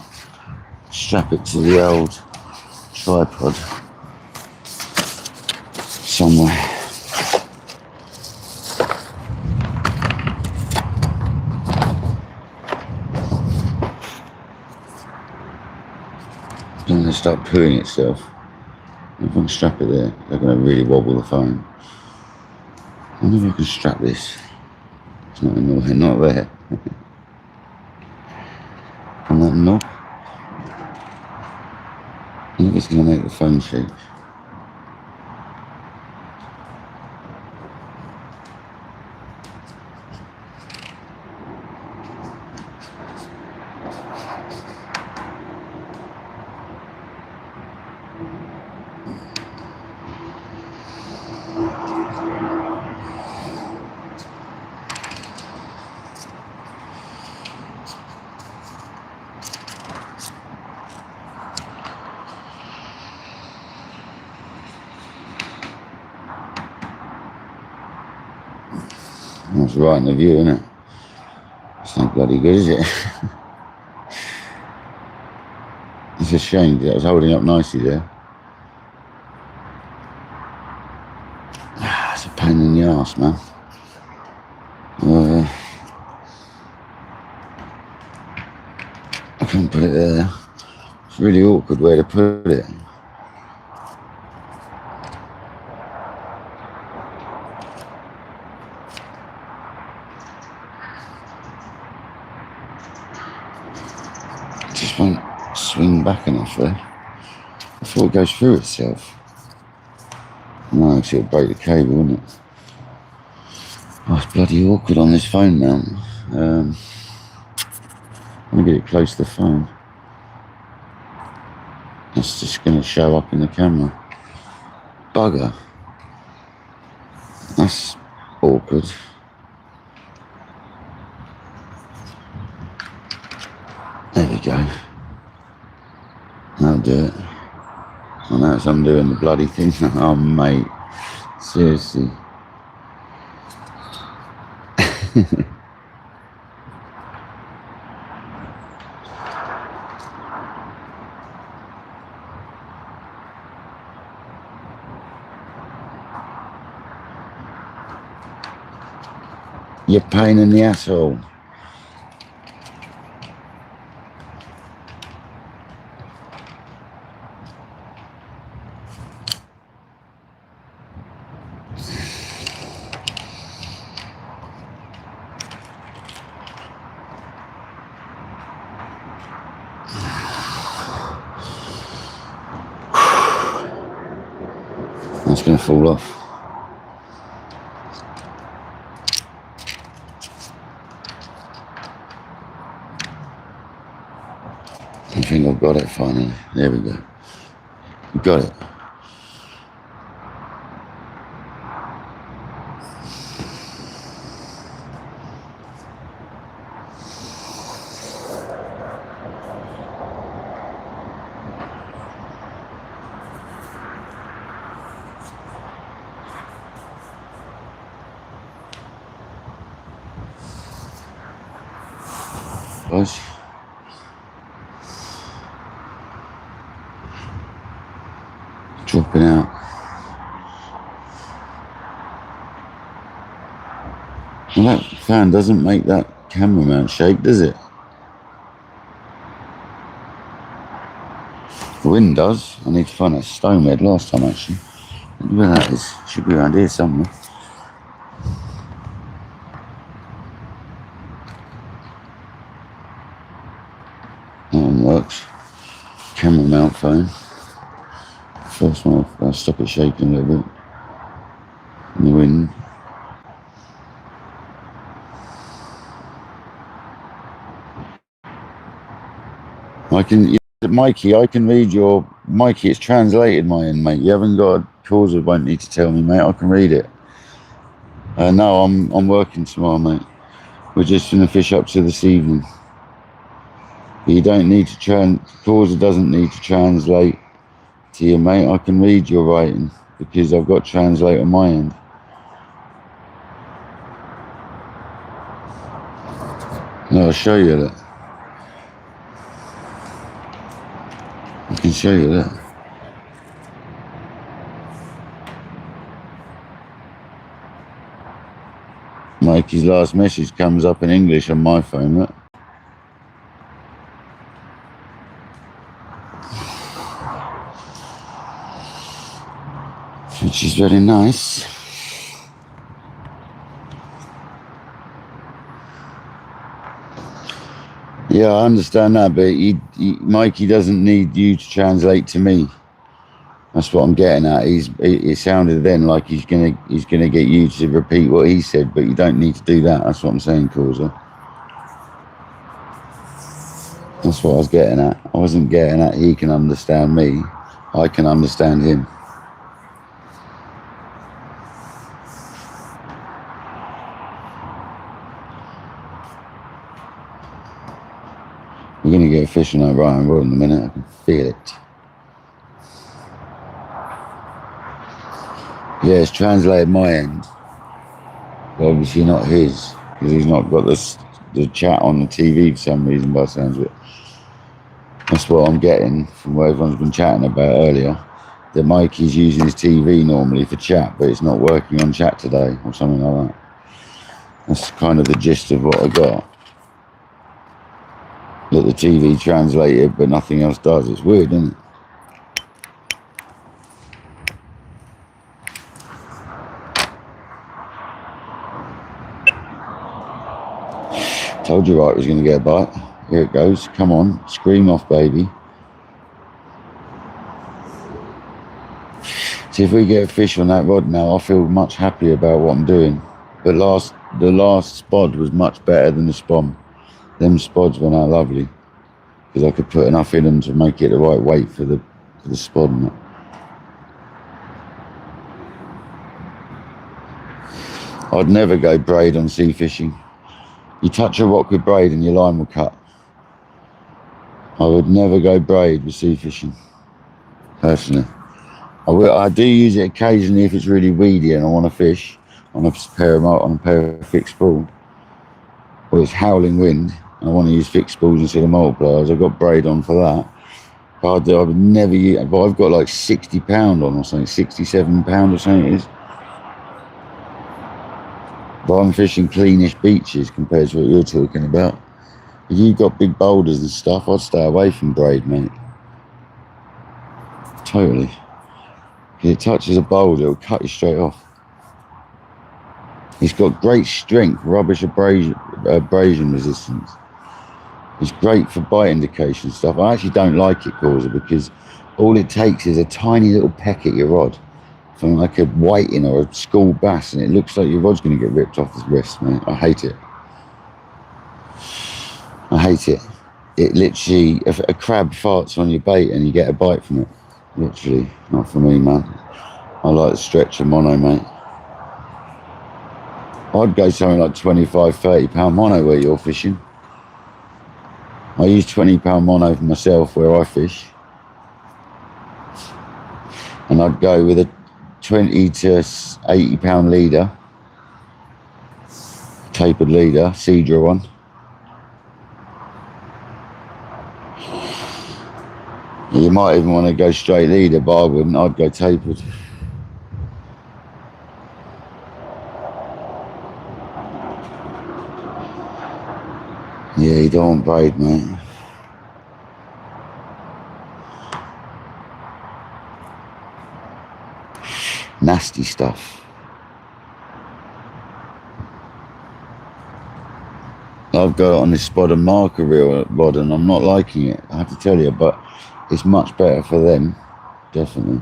Strap it to the old tripod somewhere. It's going to start pooing itself. If I can strap it there, they're going to really wobble the phone. I wonder if I can strap this. It's not in there, not there. On that knob. I think it's going to make the phone shake. That's right in the view, isn't it? It's not bloody good, is it? It's a shame that I was holding up nicely there. It's a pain in the arse, man. I can't put it there. It's really awkward where to put it. It just won't swing back enough there. I thought it goes through itself. No, because it'll break the cable, wouldn't it? Oh, it's bloody awkward on this phone mount. I'm going to get it close to the phone. That's just going to show up in the camera. Bugger. That's awkward. There we go. That'll do it. Oh, now it's undoing the bloody thing. Oh, mate. Seriously. You pain in the asshole. That's going to fall off. I think I've got it finally. There we go. We got it. Guys. Dropping out. Well, that fan doesn't make that camera mount shake, does it? The wind does. I need to find that stone we had last time, actually. Where that is. Should be around here somewhere. That one works. Camera mount phone. First one, I'll stop it shaking a little bit in the wind. Mikey, I can read your, Mikey, it's translated my end, mate. You haven't got a cause, won't need to tell me, mate. I can read it. No, I'm working tomorrow, mate. We're just going to fish up to this evening. But you don't need to causer doesn't need to translate to you, mate. I can read your writing because I've got translate on my end. No, I'll show you that. I can show you that. Mikey's last message comes up in English on my phone, look. Which is very nice. Yeah, I understand that, but Mikey doesn't need you to translate to me. That's what I'm getting at. It sounded then like he's gonna get you to repeat what he said, but you don't need to do that. That's what I'm saying, Causer. That's what I was getting at. I wasn't getting at he can understand me. I can understand him. We're gonna get a fish on that Ryan Rod in a minute. I can feel it. Yeah, it's translated my end, but obviously not his, because he's not got the chat on the TV for some reason, by the sounds of it. That's what I'm getting from what everyone's been chatting about earlier, that Mikey's using his TV normally for chat, but it's not working on chat today, or something like that. That's kind of the gist of what I got. That the TV translated, but nothing else does. It's weird, isn't it? Told you right, I was going to get a bite. Here it goes. Come on, scream off, baby. See, if we get a fish on that rod now, I feel much happier about what I'm doing. But the last spod was much better than the spawn. Them spods went out lovely because I could put enough in them to make it the right weight for the spod. And that. I'd never go braid on sea fishing. You touch a rock with braid and your line will cut. I would never go braid with sea fishing, personally. I do use it occasionally if it's really weedy and I want to fish on a pair of fixed spool, or it's howling wind and I want to use fixed spools instead of multipliers. I've got braid on for that. But I would never use it. But I've got like 60 pound on or something, 67 pound or something it is. But I'm fishing cleanish beaches compared to what you're talking about. If you've got big boulders and stuff, I'd stay away from braid, mate. Totally. If it touches a boulder, it'll cut you straight off. It's got great strength, rubbish abrasion resistance. It's great for bite indication stuff. I actually don't like it, Causer, because all it takes is a tiny little peck at your rod from like a whiting or a school bass, and it looks like your rod's going to get ripped off the wrist, mate. I hate it. I hate it. It literally, if a crab farts on your bait and you get a bite from it, literally, not for me, man. I like the stretcher mono, mate. I'd go something like 25, 30 pound mono where you're fishing. I use 20 pound mono for myself where I fish. And I'd go with a 20 to 80 pound leader, tapered leader, Cedra one. You might even want to go straight leader, but I wouldn't. I'd go tapered. Yeah, you don't want braid, mate. Nasty stuff. I've got it on this spot and marker reel rod, and I'm not liking it, I have to tell you, but it's much better for them, definitely.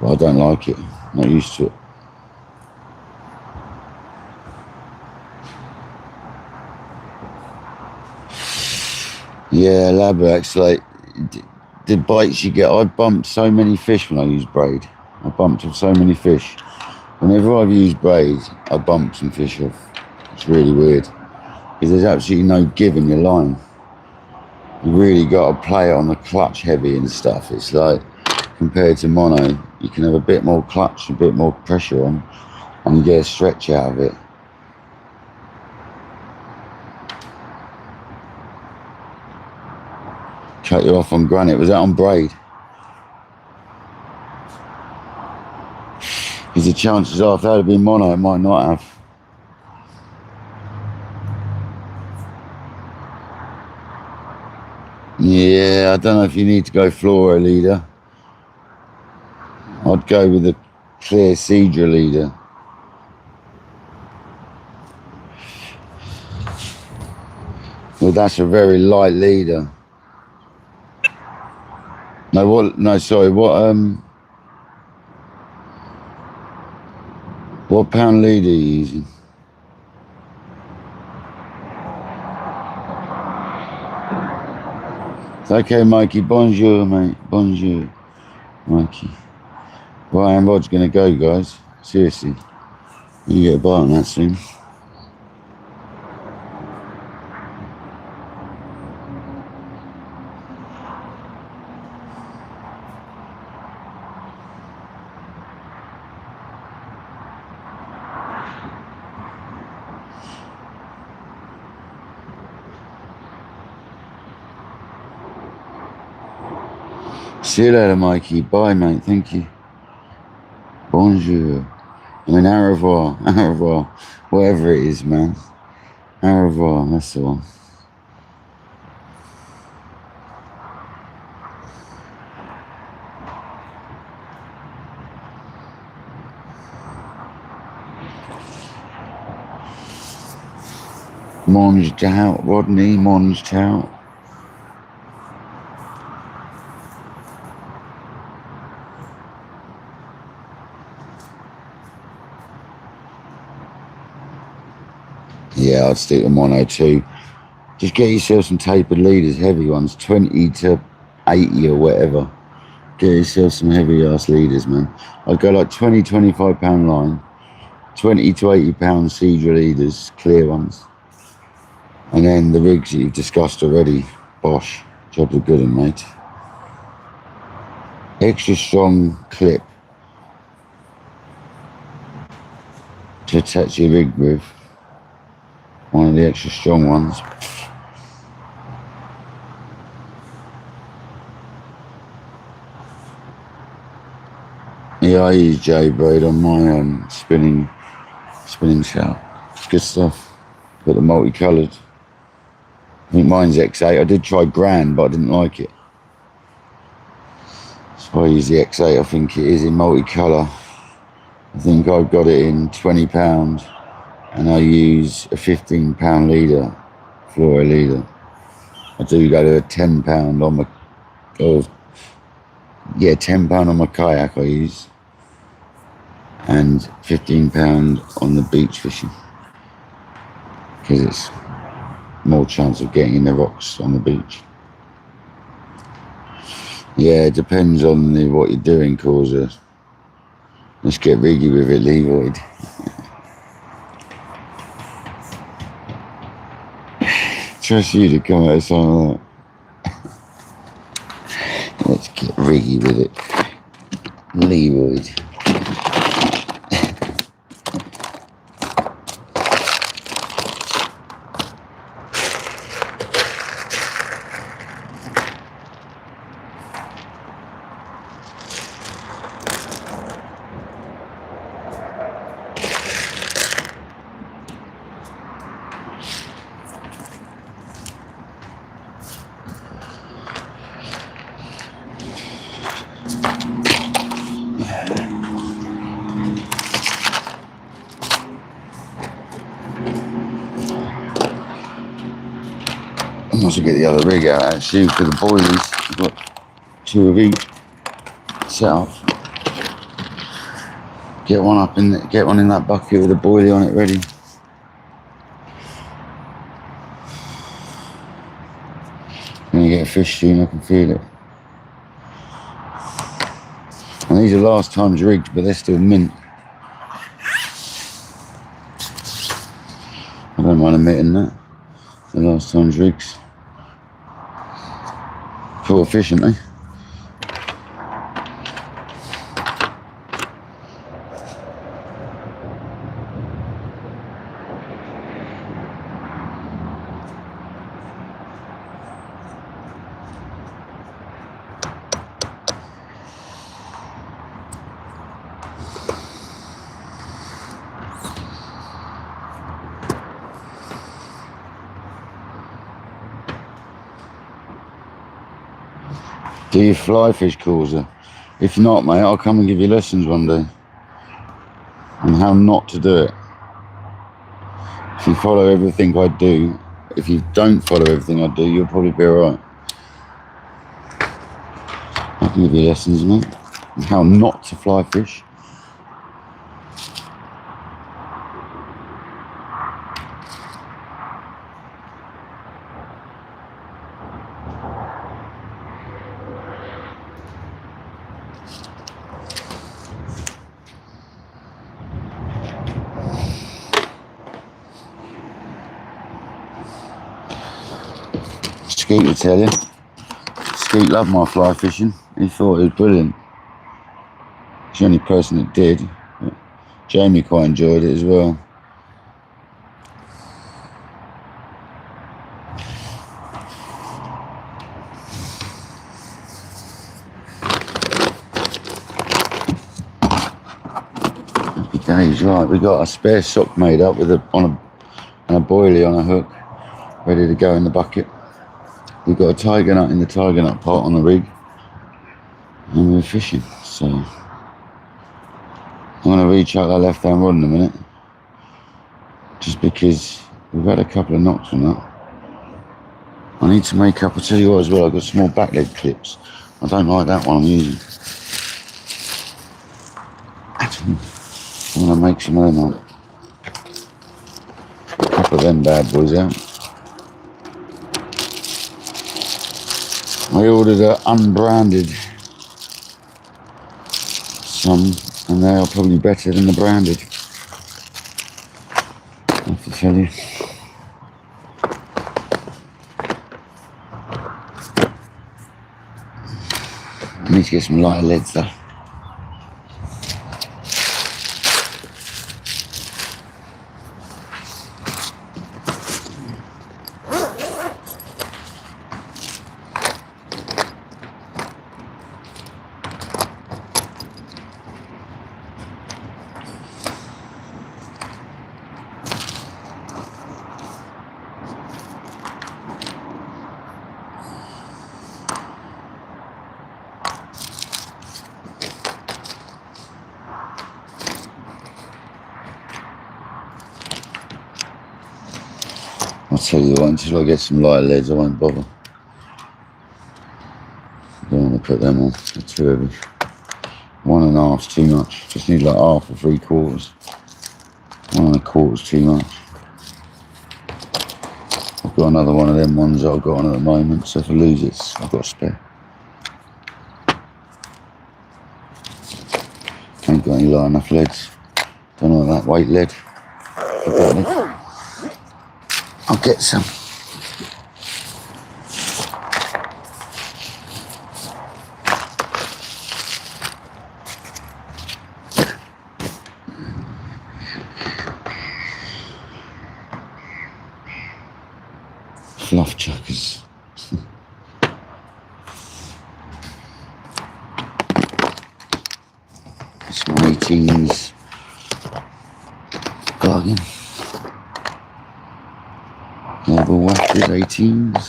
But I don't like it, not used to it. Yeah, Labrax, like the bites you get, I bumped so many fish when I used braid. I bumped off so many fish. Whenever I've used braid, I bump some fish off. It's really weird. Because there's absolutely no give in your line. You really got to play it on the clutch heavy and stuff. It's like, compared to mono, you can have a bit more clutch, a bit more pressure on, and you get a stretch out of it. Cut you off on granite. Was that on braid? Because the chances are, if that had been mono, it might not have. Yeah, I don't know if you need to go fluoro leader. I'd go with a clear Cedra leader. Well, that's a very light leader. No, what? No, sorry. What pound leader are you using? It's okay, Mikey. Bonjour, mate. Bonjour, Mikey. Right, and Rod's gonna go, guys. Seriously, you get a bite on that soon. See you later, Mikey. Bye, mate. Thank you. Bonjour. I mean, au revoir. Au revoir. Whatever it is, man. Au revoir. That's the one. Monged out, Rodney. Monged out. Yeah, I'd stick to mono too. Just get yourself some tapered leaders, heavy ones, 20 to 80 or whatever. Get yourself some heavy ass leaders, man. I'd go like 20, 25 pound line, 20 to 80 pound Cedra leaders, clear ones. And then the rigs that you've discussed already, bosh, jobs are good, mate. Extra strong clip to attach your rig with. One of the extra strong ones. Yeah, I use J braid on my spinning shell. It's good stuff. Got the multicoloured. I think mine's X8. I did try Grand, but I didn't like it. So I use the X8. I think it is in multicolour. I think I've got it in £20, and I use a £15 leader, fluoro leader. I do go to a £10 on my, £10 on my kayak I use, and £15 on the beach fishing, because it's more chance of getting in the rocks on the beach. Yeah, it depends on what you're doing, Causa. Let's get riggy with it, Leroyd. Trust you to come out of something like that. Let's get riggy with it, Leroyd. must get the other rig out actually for the boilies. I've got 2 of each set up. Get one up in get one in that bucket with a boilie on it ready. When you get a fish soon, I can feel it. And these are last time's rigs, but they're still mint. I don't mind admitting that. The last time's rigs. Caught a fish, haven't they? Do you fly fish causer? If not, mate, I'll come and give you lessons one day on how not to do it. If you follow everything I do, if you don't follow everything I do, you'll probably be alright. I can give you lessons, mate, on how not to fly fish. Skeet will tell you. Skeet loved my fly fishing. He thought it was brilliant. He's the only person that did. But Jamie quite enjoyed it as well. Happy days, right. We got a spare sock made up with and a boilie on a hook, ready to go in the bucket. We've got a tiger nut in the tiger nut pot on the rig, and we're fishing. So I'm going to rechuck that left hand rod in a minute, just because we've had a couple of knocks on that. I need to make up, I'll tell you what as well, I've got small back leg clips. I don't like that one I'm using. I'm going to make some of them up. A couple of them bad boys out. I ordered an unbranded some, and they are probably better than the branded. I have to tell you. I need to get some lighter leads though. I'll tell you what, until I get some lighter leads, I won't bother. Don't want to put them on, they're too heavy. 1.5's too much, just need like 1/2 or 3/4. 1.25's too much. I've got another one of them ones that I've got on at the moment, so if I lose it, I've got a spare. Ain't got any light enough leads. Don't know that weight lead. I'll get some. Fluff chuckers. It's my 18s. Bargain. Marble wafted 18s.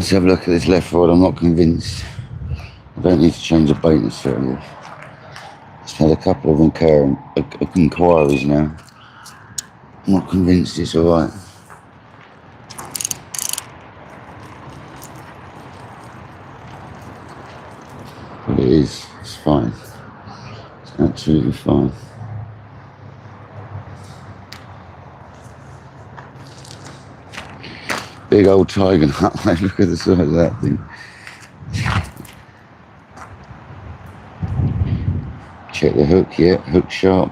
Let's have a look at this left rod. I'm not convinced. I don't need to change the bait necessarily. Just had a couple of inquiries now. I'm not convinced it's alright. But it is. It's fine. It's absolutely fine. Big old tiger nut, mate. Look at the size of that thing. Check the hook, yeah, hook sharp.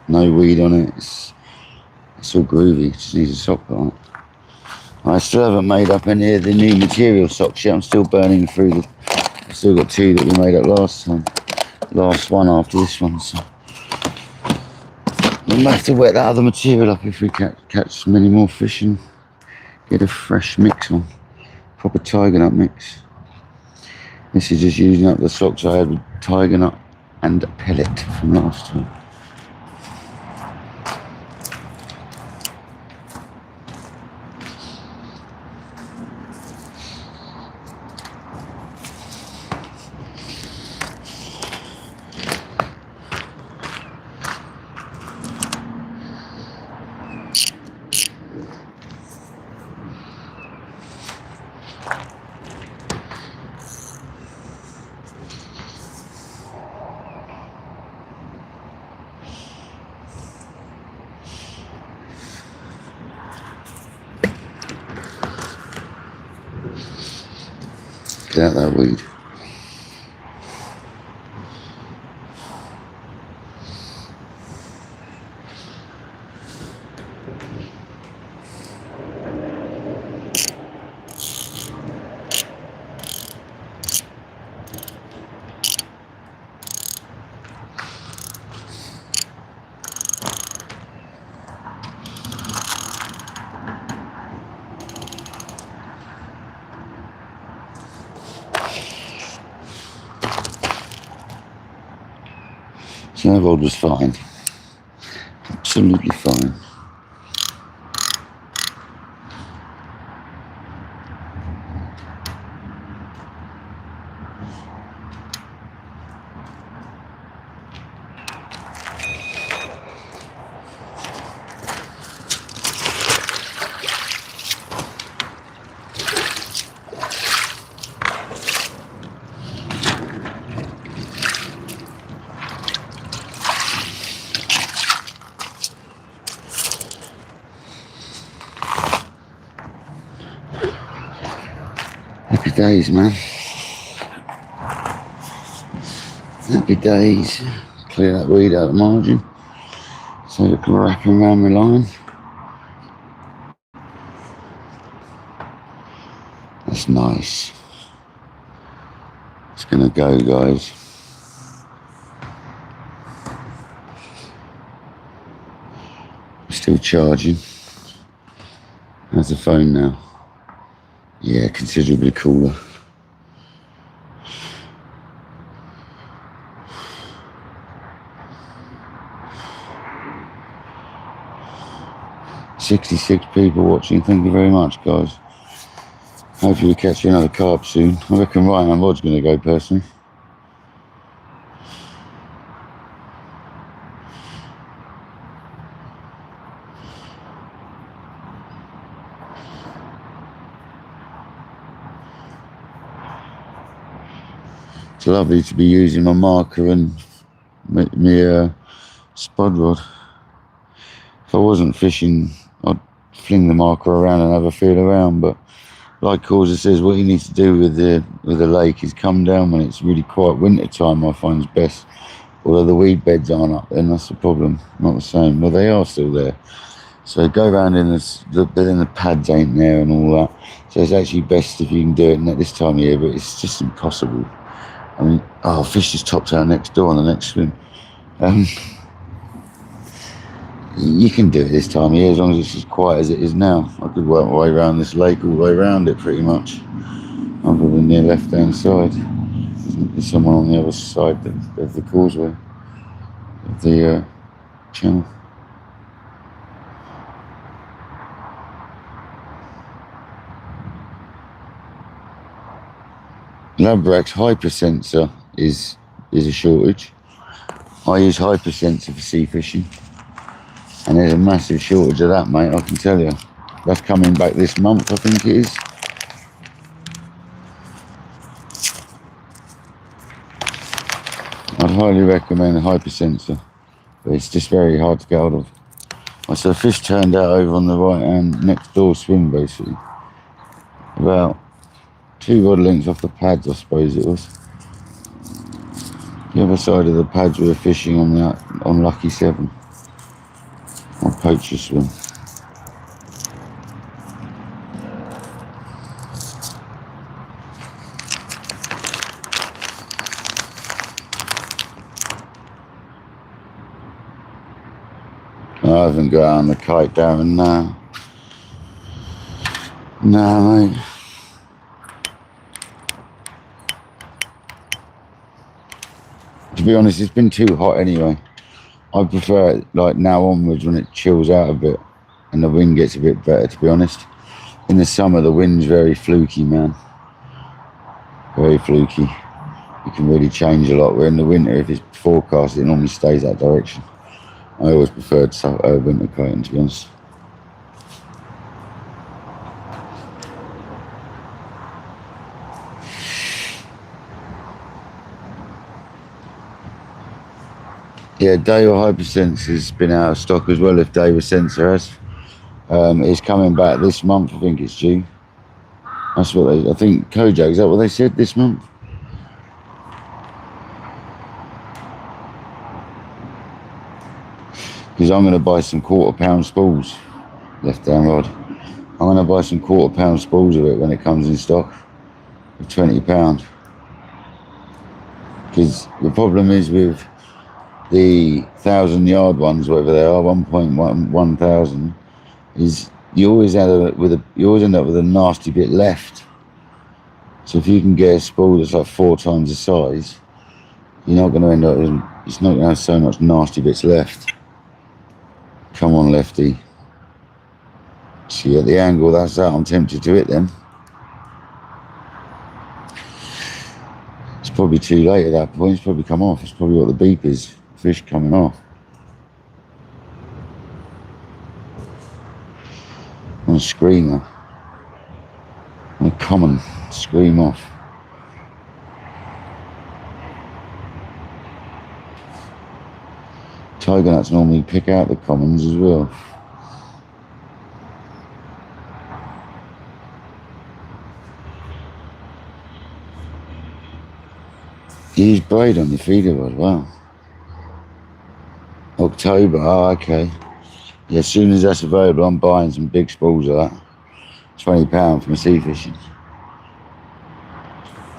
No weed on it. It's all groovy. Just needs a sock on it. I still haven't made up any of the new material socks yet. I'm still burning through the. I've still got 2 that we made up last time. Last one after this one, so we'll have to wet that other material up if we catch many more fish and get a fresh mix on. Proper tiger nut mix. This is just using up the socks I had with tiger nut and pellet from last time. Get out that weed. So that rod was fine. Absolutely fine. Happy days, man. Happy days. Clear that weed out of the margin so it can wrap around my line. That's nice. It's gonna go, guys. Still charging. How's the phone now? Yeah, considerably cooler. "66 people watching. Thank you very much, guys. Hopefully we catch you another carp soon. I reckon Ryan and Rod's going to go personally. It's lovely to be using my marker and my spud rod. If I wasn't fishing, I'd fling the marker around and have a feel around, but like Causa says, what you need to do with the lake is come down when it's really quiet. Winter time I find is best. Although the weed beds aren't up then, that's the problem. Not the same. Well, they are still there. So go around in then the pads ain't there and all that. So it's actually best if you can do it at this time of year, but it's just impossible. I mean, fish just topped out next door on the next swim. You can do it this time of year as long as it's as quiet as it is now. I could work my way around this lake all the way around it pretty much, other than the left-hand side. There's someone on the other side of the causeway, of the channel. Labrador's hypersensor is a shortage. I use hypersensor for sea fishing, and there's a massive shortage of that, mate, I can tell you. That's coming back this month, I think it is. I'd highly recommend a hypersensor, but it's just very hard to get hold of. So a fish turned out over on the right hand next door swim, basically. About 2 rod lengths off the pads, I suppose it was. The other side of the pads we were fishing on Lucky 7. On poacher swim. I haven't got on the kite, Darren, no. No, mate. To be honest, it's been too hot anyway. I prefer it like now onwards when it chills out a bit and the wind gets a bit better, to be honest. In the summer, the wind's very fluky, man. Very fluky. You can really change a lot. Where in the winter, if it's forecast, it normally stays that direction. I always preferred winter kiting, to be honest. Yeah, Daiwa Hypersensor's been out of stock as well, if Daiwa Sensor has. It's coming back this month, I think it's due. That's what I think Kojak, is that what they said, this month? Because I'm going to buy some £1/4 spools, left down rod. I'm going to buy some £1/4 spools of it when it comes in stock, for £20. Because the problem is with the 1,000-yard ones, whatever they are, 1,000, is you always end up with a nasty bit left. So if you can get a spool that's like 4 times the size, you're not going to end up with, it's not going to have so much nasty bits left. Come on, lefty. See, at the angle that's that, I'm tempted to hit them. It's probably too late at that point. It's probably come off. It's probably what the beep is. Fish coming off. On a screamer. On a common scream off. Tiger nuts normally pick out the commons as well. You use braid on your feeder rod, wow. October, oh okay. Yeah, as soon as that's available, I'm buying some big spools of that. £20 for my sea fishing.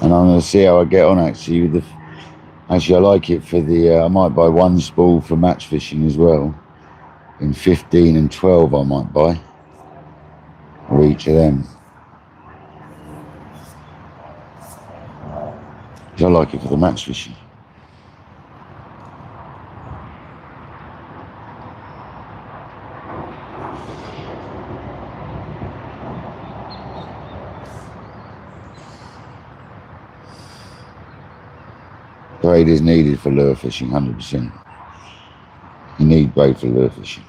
And I'm going to see how I get on actually with the... Actually, I like it for the... I might buy 1 spool for match fishing as well. In 15 and 12 I might buy. Or each of them. Because I like it for the match fishing. Braid is needed for lure fishing, 100%. You need braid for lure fishing.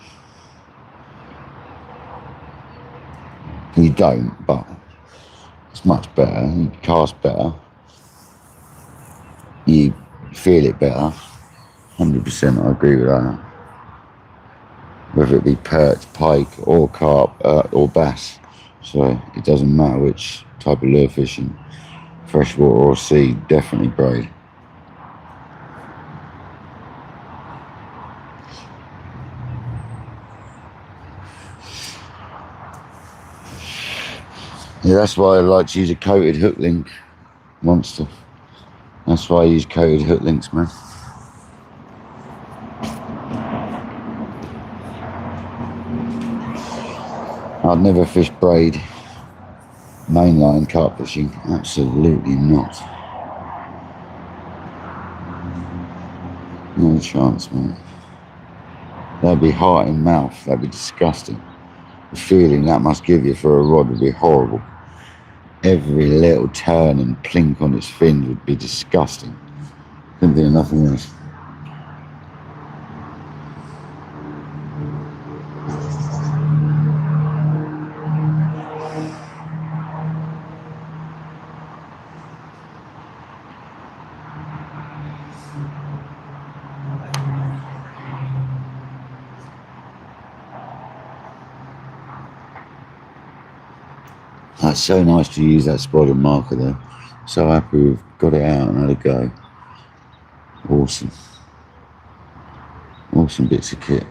You don't, but it's much better. You cast better. You feel it better. 100%, I agree with that. Whether it be perch, pike, or carp, or bass. So it doesn't matter which type of lure fishing, freshwater or sea, definitely braid. Yeah, that's why I like to use a coated hook link monster. That's why I use coated hook links, man. I'd never fish braid mainline carp fishing, absolutely not. No chance, man. That'd be heart in mouth, that'd be disgusting. The feeling that must give you for a rod would be horrible. Every little turn and plink on its fins would be disgusting. Couldn't think of nothing else. That's so nice to use that spotted marker though. So happy we've got it out and had a go. Awesome. Awesome bits of kit.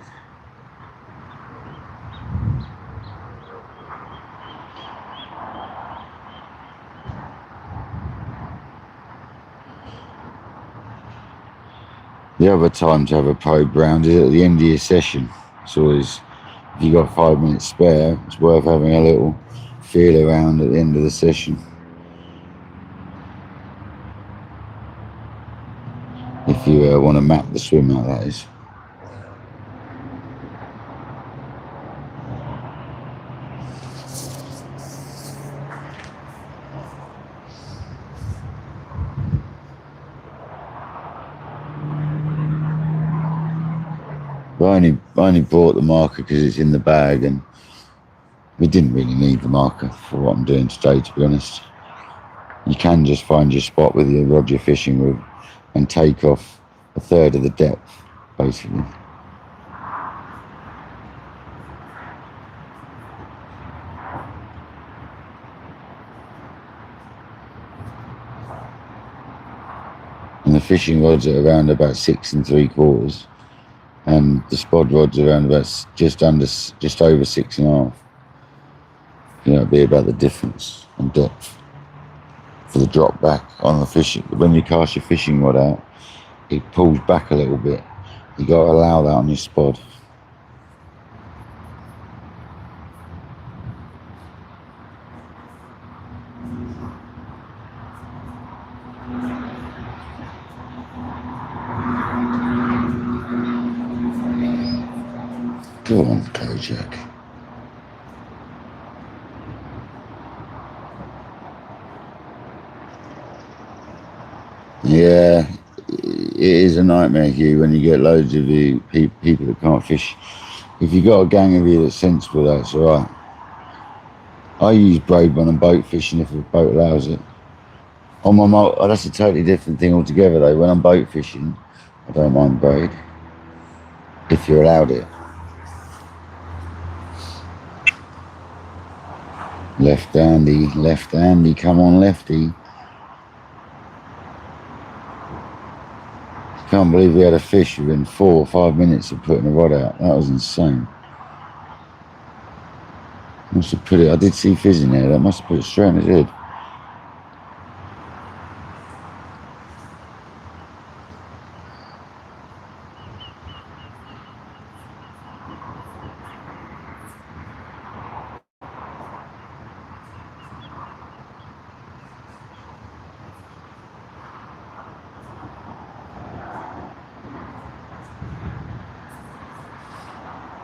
The other time to have a probe round is at the end of your session. It's always, if you've got 5 minutes spare, it's worth having a little feel around at the end of the session. If you want to map the swim out, that is. I only bought the marker because it's in the bag, and we didn't really need the marker for what I'm doing today, to be honest. You can just find your spot with your rod you're fishing with and take off a third of the depth, basically. And the fishing rods are around about 6 3/4, and the spod rods are around about just over 6.5. You know, it'd be about the difference in depth for the drop back on the fishing. When you cast your fishing rod out, it pulls back a little bit. You got to allow that on your spod. Go on, Kojak. Yeah, it is a nightmare, Hugh, when you get loads of you people that can't fish. If you got a gang of you that's sensible, that's all right. I use braid when I'm boat fishing if the boat allows it. On my that's a totally different thing altogether though. When I'm boat fishing, I don't mind braid if you're allowed it. Left handy, come on lefty. Can't believe we had a fish within 4 or 5 minutes of putting the rod out. That was insane. Must have put it, I did see fizz in there, that must have put it straight in his head.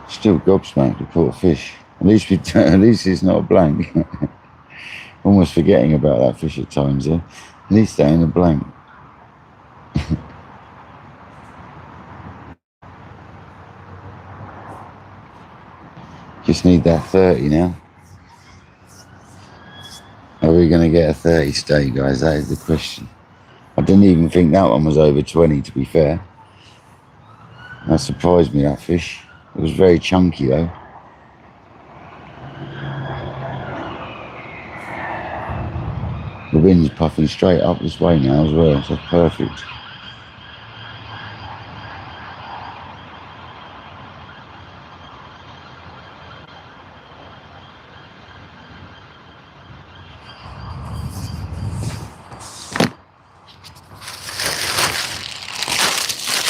Still gobsmacked to caught a fish. At least it's not a blank. Almost forgetting about that fish at times though. At least that ain't a blank. Just need that 30 now. Are we going to get a 30 stay, guys? That is the question. I didn't even think that one was over 20, to be fair. That surprised me, that fish. It was very chunky though. The wind's puffing straight up this way now as well, so perfect.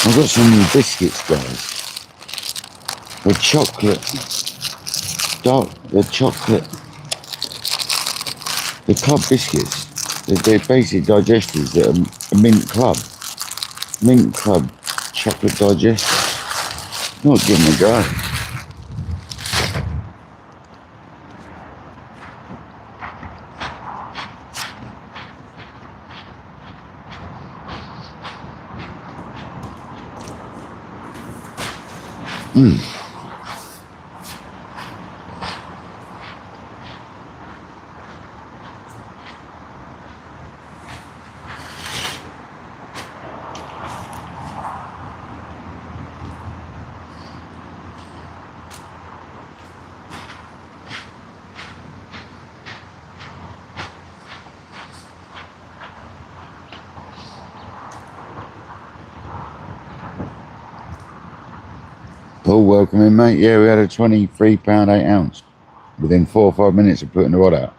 I've got some new biscuits, guys. They're chocolate, they're club biscuits. They're basic digestives that are a mint club chocolate digestives. Not give them a go. Paul, welcome in, mate. Yeah, we had a 23-pound 8 ounce within 4 or 5 minutes of putting the rod out.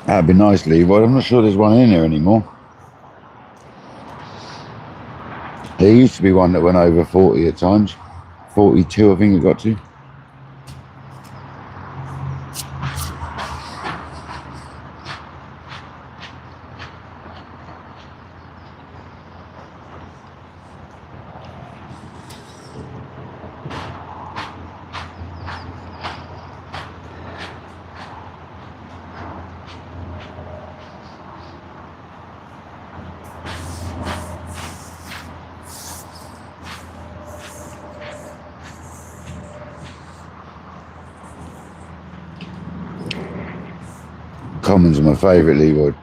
That'd be nice, Levi. I'm not sure there's one in there anymore. There used to be one that went over 40 at times. 42, I think it got to. Commons are my favourite, Leroy.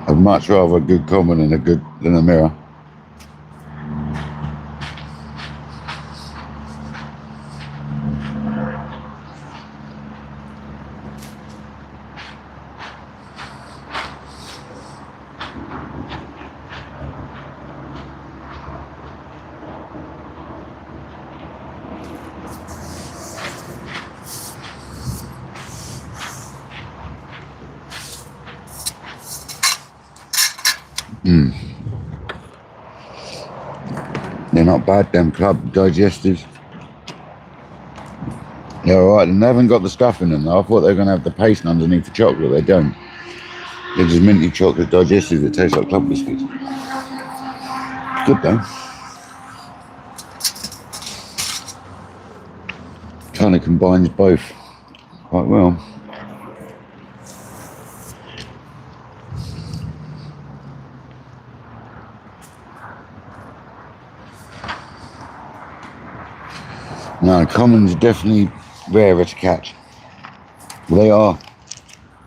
I'd much rather a good common than a mirror. They're not bad, them club digestives. They're alright, and they haven't got the stuff in them though. I thought they were going to have the paste underneath the chocolate. They don't. They're just minty chocolate digestives that taste like club biscuits. Good though. Kind of combines both quite well. No, commons are definitely rarer to catch. Well, they are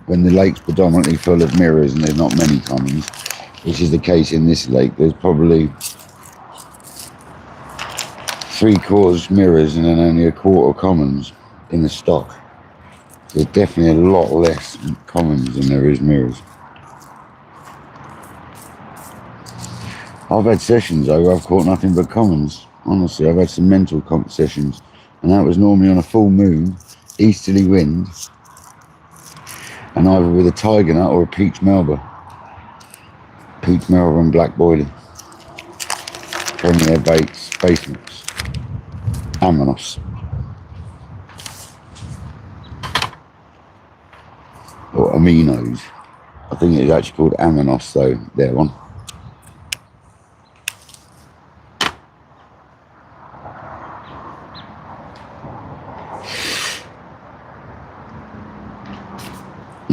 when the lake's predominantly full of mirrors and there's not many commons, which is the case in this lake. There's probably 3/4 mirrors and then only 1/4 commons in the stock. There's definitely a lot less commons than there is mirrors. I've had sessions though where I've caught nothing but commons. Honestly, I've had some mental comp sessions, and that was normally on a full moon, easterly wind, and either with a tiger nut or a peach melba. Peach melba and black boilie. Premier baits, basements. Amanos. Or aminos. I think it's actually called Amanos though, their one.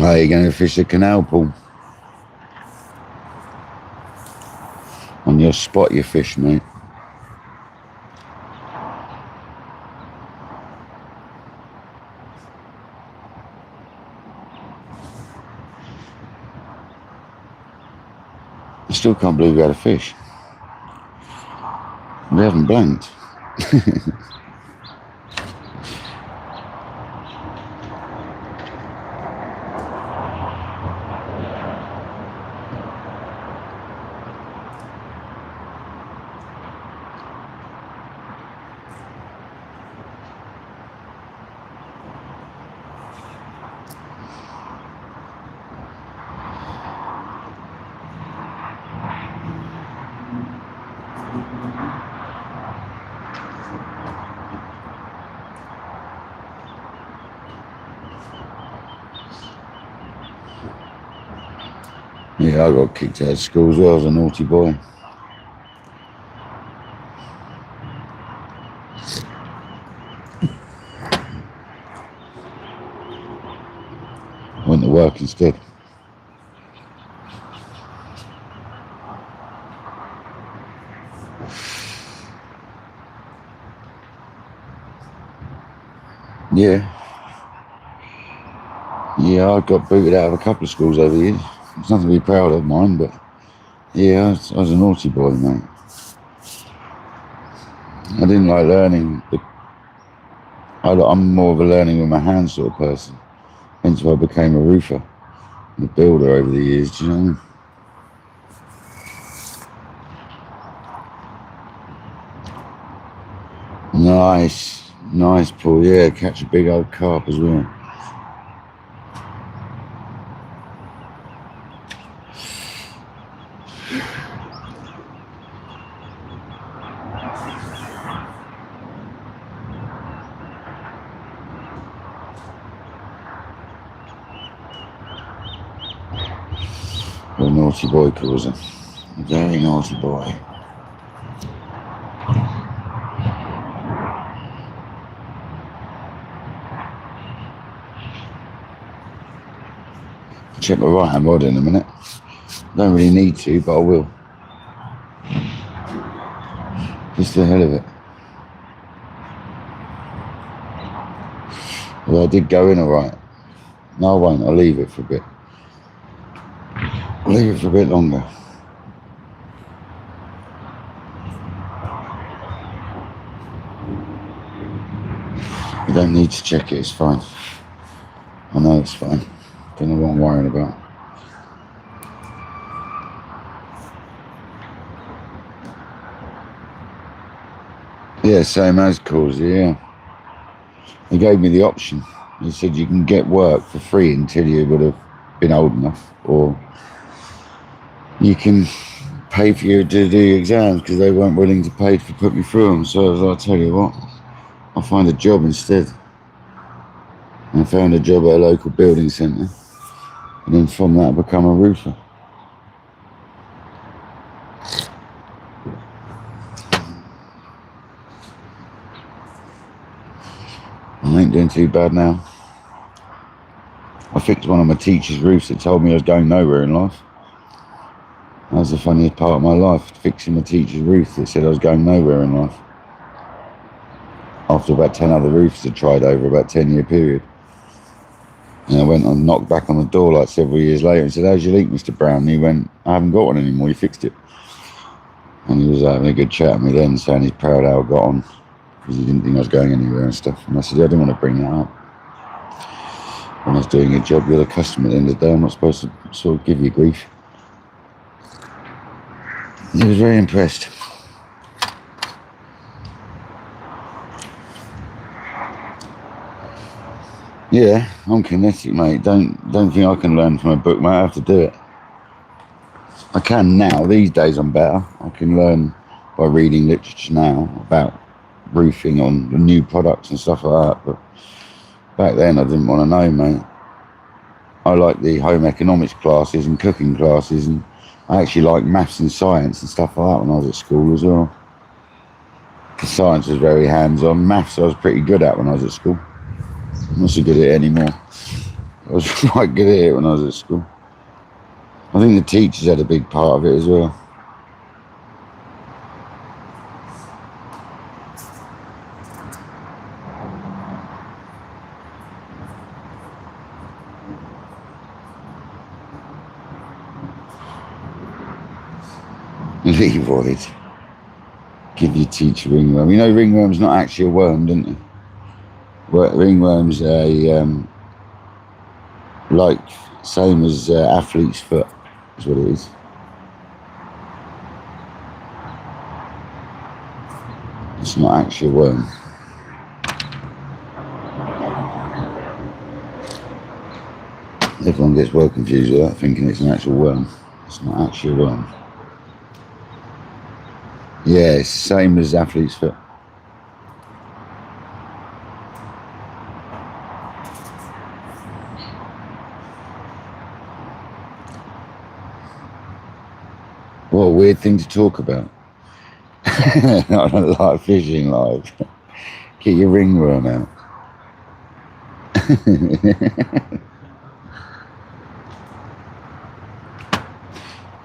Oh, you're going to fish a canal pool. On your spot you fish, mate. I still can't believe we had a fish. We haven't blanked. Yeah, I got kicked out of school as well as a naughty boy. Went to work instead. Yeah. Yeah, I got booted out of a couple of schools over the years. It's nothing to be proud of, mine, but yeah, I was a naughty boy, mate. I didn't like learning. I'm more of a learning with my hands sort of person. Hence why I became a roofer and a builder over the years, do you know what I mean? Nice, Paul. Yeah, catch a big old carp as well. A naughty boy calls him. A very naughty boy. Check my right hand rod in a minute. Don't really need to, but I will. Just the hell of it. Well, I did go in alright. No, I won't. I'll leave it for a bit. I'll leave it for a bit longer. You don't need to check it, it's fine. I know it's fine. Don't know what I'm worrying about. Yeah, same as Causey, yeah. He gave me the option. He said you can get work for free until you would have been old enough, or you can pay for you to do your exams, because they weren't willing to pay to put me through them. So I was like, I'll tell you what, I'll find a job instead. And I found a job at a local building centre, and then from that I become a roofer. I ain't doing too bad now. I fixed one of my teacher's roofs that told me I was going nowhere in life. That was the funniest part of my life, fixing my teacher's roof that said I was going nowhere in life. After about 10 other roofs I tried over about a 10-year period. And I went and knocked back on the door like several years later and said, how's your leak, Mr. Brown? And he went, I haven't got one anymore, you fixed it. And he was having a good chat with me then, saying he's proud how I got on, because he didn't think I was going anywhere and stuff. And I said, I didn't want to bring that up. When I was doing a job, you're the customer at the end of the day, I'm not supposed to sort of give you grief. He was very impressed. Yeah, I'm kinetic, mate. Don't think I can learn from a book, mate. I have to do it. I can now. These days I'm better. I can learn by reading literature now about roofing on the new products and stuff like that. But back then I didn't want to know, mate. I liked the home economics classes and cooking classes, and I actually liked maths and science and stuff like that when I was at school as well. The science was very hands-on. Maths I was pretty good at when I was at school. I'm not so good at it anymore. I was quite good at it when I was at school. I think the teachers had a big part of it as well. Leroyd. Give your teacher ringworm. You know ringworm's not actually a worm, don't you? Ringworm's a like same as athlete's foot is what it is. It's not actually a worm. Everyone gets well confused with that, thinking it's an actual worm. It's not actually a worm. Yeah, it's the same as athlete's foot. weird thing to talk about. Not a live fishing live. Get your ringworm out.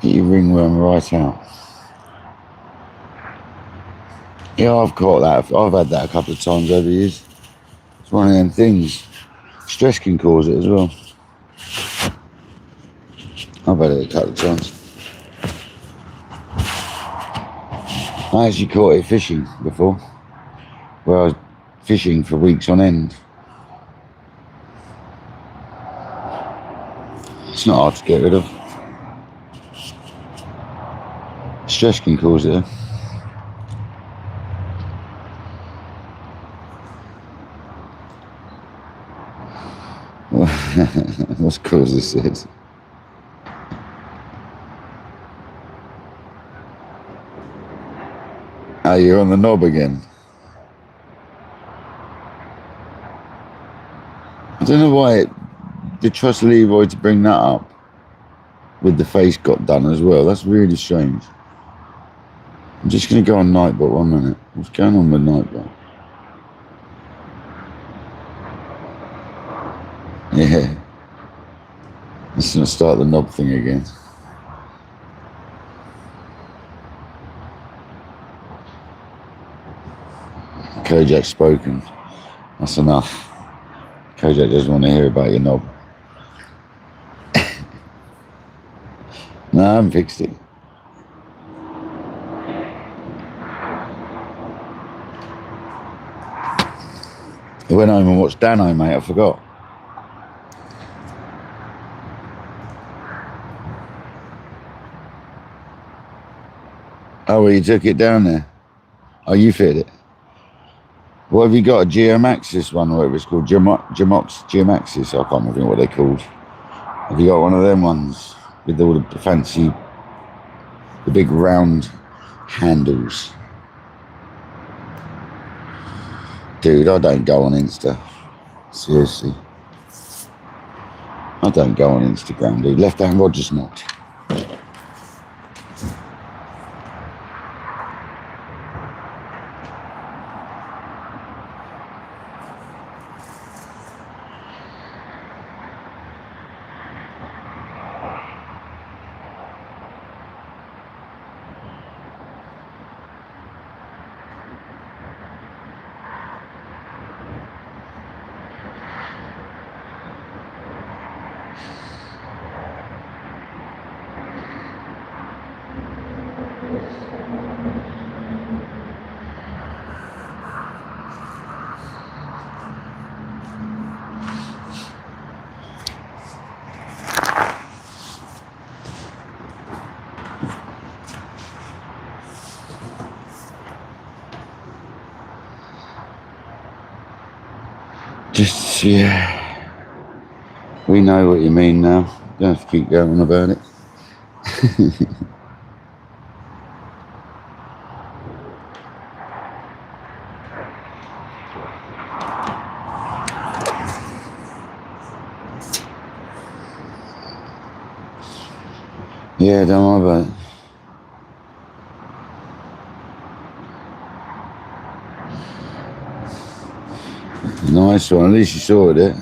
Get your ringworm right out. Yeah, I've caught that. I've had that a couple of times over the years. It's one of them things. Stress can cause it as well. I've had it a couple of times. I actually caught it fishing before, where I was fishing for weeks on end. It's not hard to get rid of. Stress can cause it. What's caused this? Oh, you're on the knob again. I don't know why they trust Leroy to bring that up with the face got done as well. That's really strange. I'm just going to go on Nightbot 1 minute. What's going on with Nightbot? Yeah. Let's going to start the knob thing again. Kojak's spoken. That's enough. Kojak doesn't want to hear about your knob. No, I haven't fixed it. I went home and watched Dano, mate. I forgot. Oh, well, you took it down there. Oh, you fit it. What have you got? A Geomaxis one, or whatever it's called? Geomaxis. I can't remember what they're called. Have you got one of them ones with all the fancy, the big round handles? Dude, I don't go on Insta. Seriously. I don't go on Instagram, dude. Left hand rod just knocked. Just, yeah. We know what you mean now. Don't have to keep going about it. Yeah, don't worry about it. Nice one, at least you sorted it.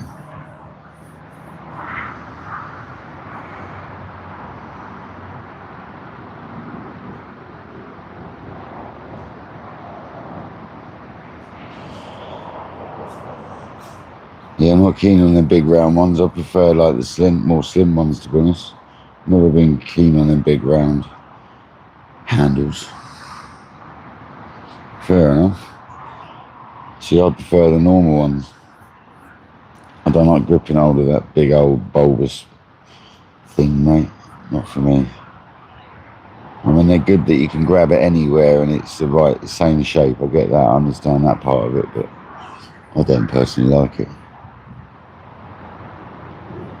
Yeah, I'm not keen on the big round ones. I prefer like the more slim ones, to be honest. Never been keen on them big round handles. Fair enough. See, I prefer the normal ones. I don't like gripping hold of that big old bulbous thing, mate. Not for me. I mean, they're good that you can grab it anywhere and it's the same shape. I get that, I understand that part of it, but I don't personally like it.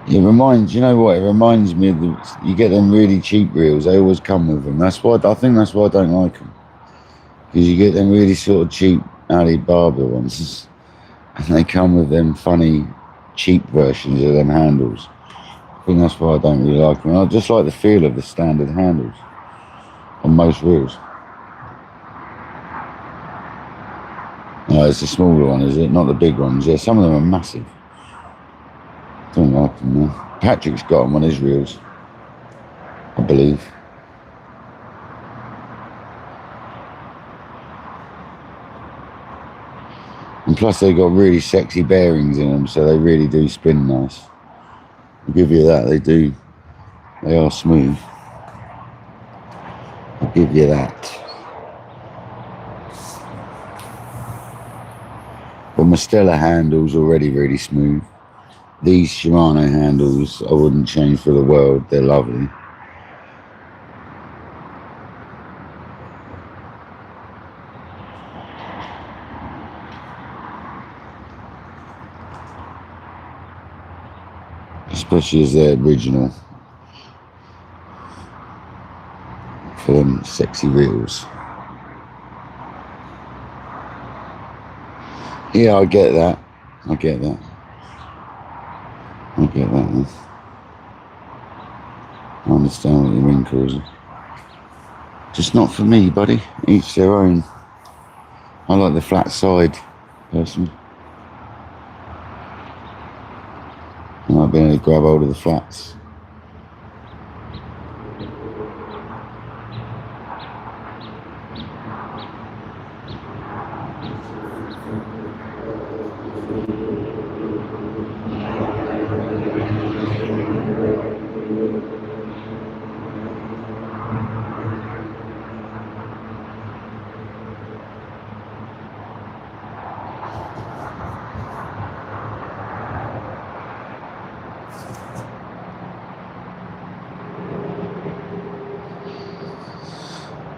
It reminds, you know what, it reminds me of you get them really cheap reels, they always come with them. I think that's why I don't like them. Because you get them really sort of cheap Alibaba ones, and they come with them funny, cheap versions of them handles. I think that's why I don't really like them. I just like the feel of the standard handles. on most reels. Oh, it's the smaller one, is it? Not the big ones. Yeah, some of them are massive. Don't like them, though. Patrick's got them on his reels, I believe. And plus they've got really sexy bearings in them, so they really do spin nice. I'll give you that, they do. They are smooth. I'll give you that. But my Stella handle's already really smooth. These Shimano handles I wouldn't change for the world, they're lovely. Especially as they're original for them sexy reels. Yeah, I get that. I get that. I get that. I understand what you mean, Cruiser. Just not for me, buddy. Each their own. I like the flat side, personally. I like being able to grab hold of the flats.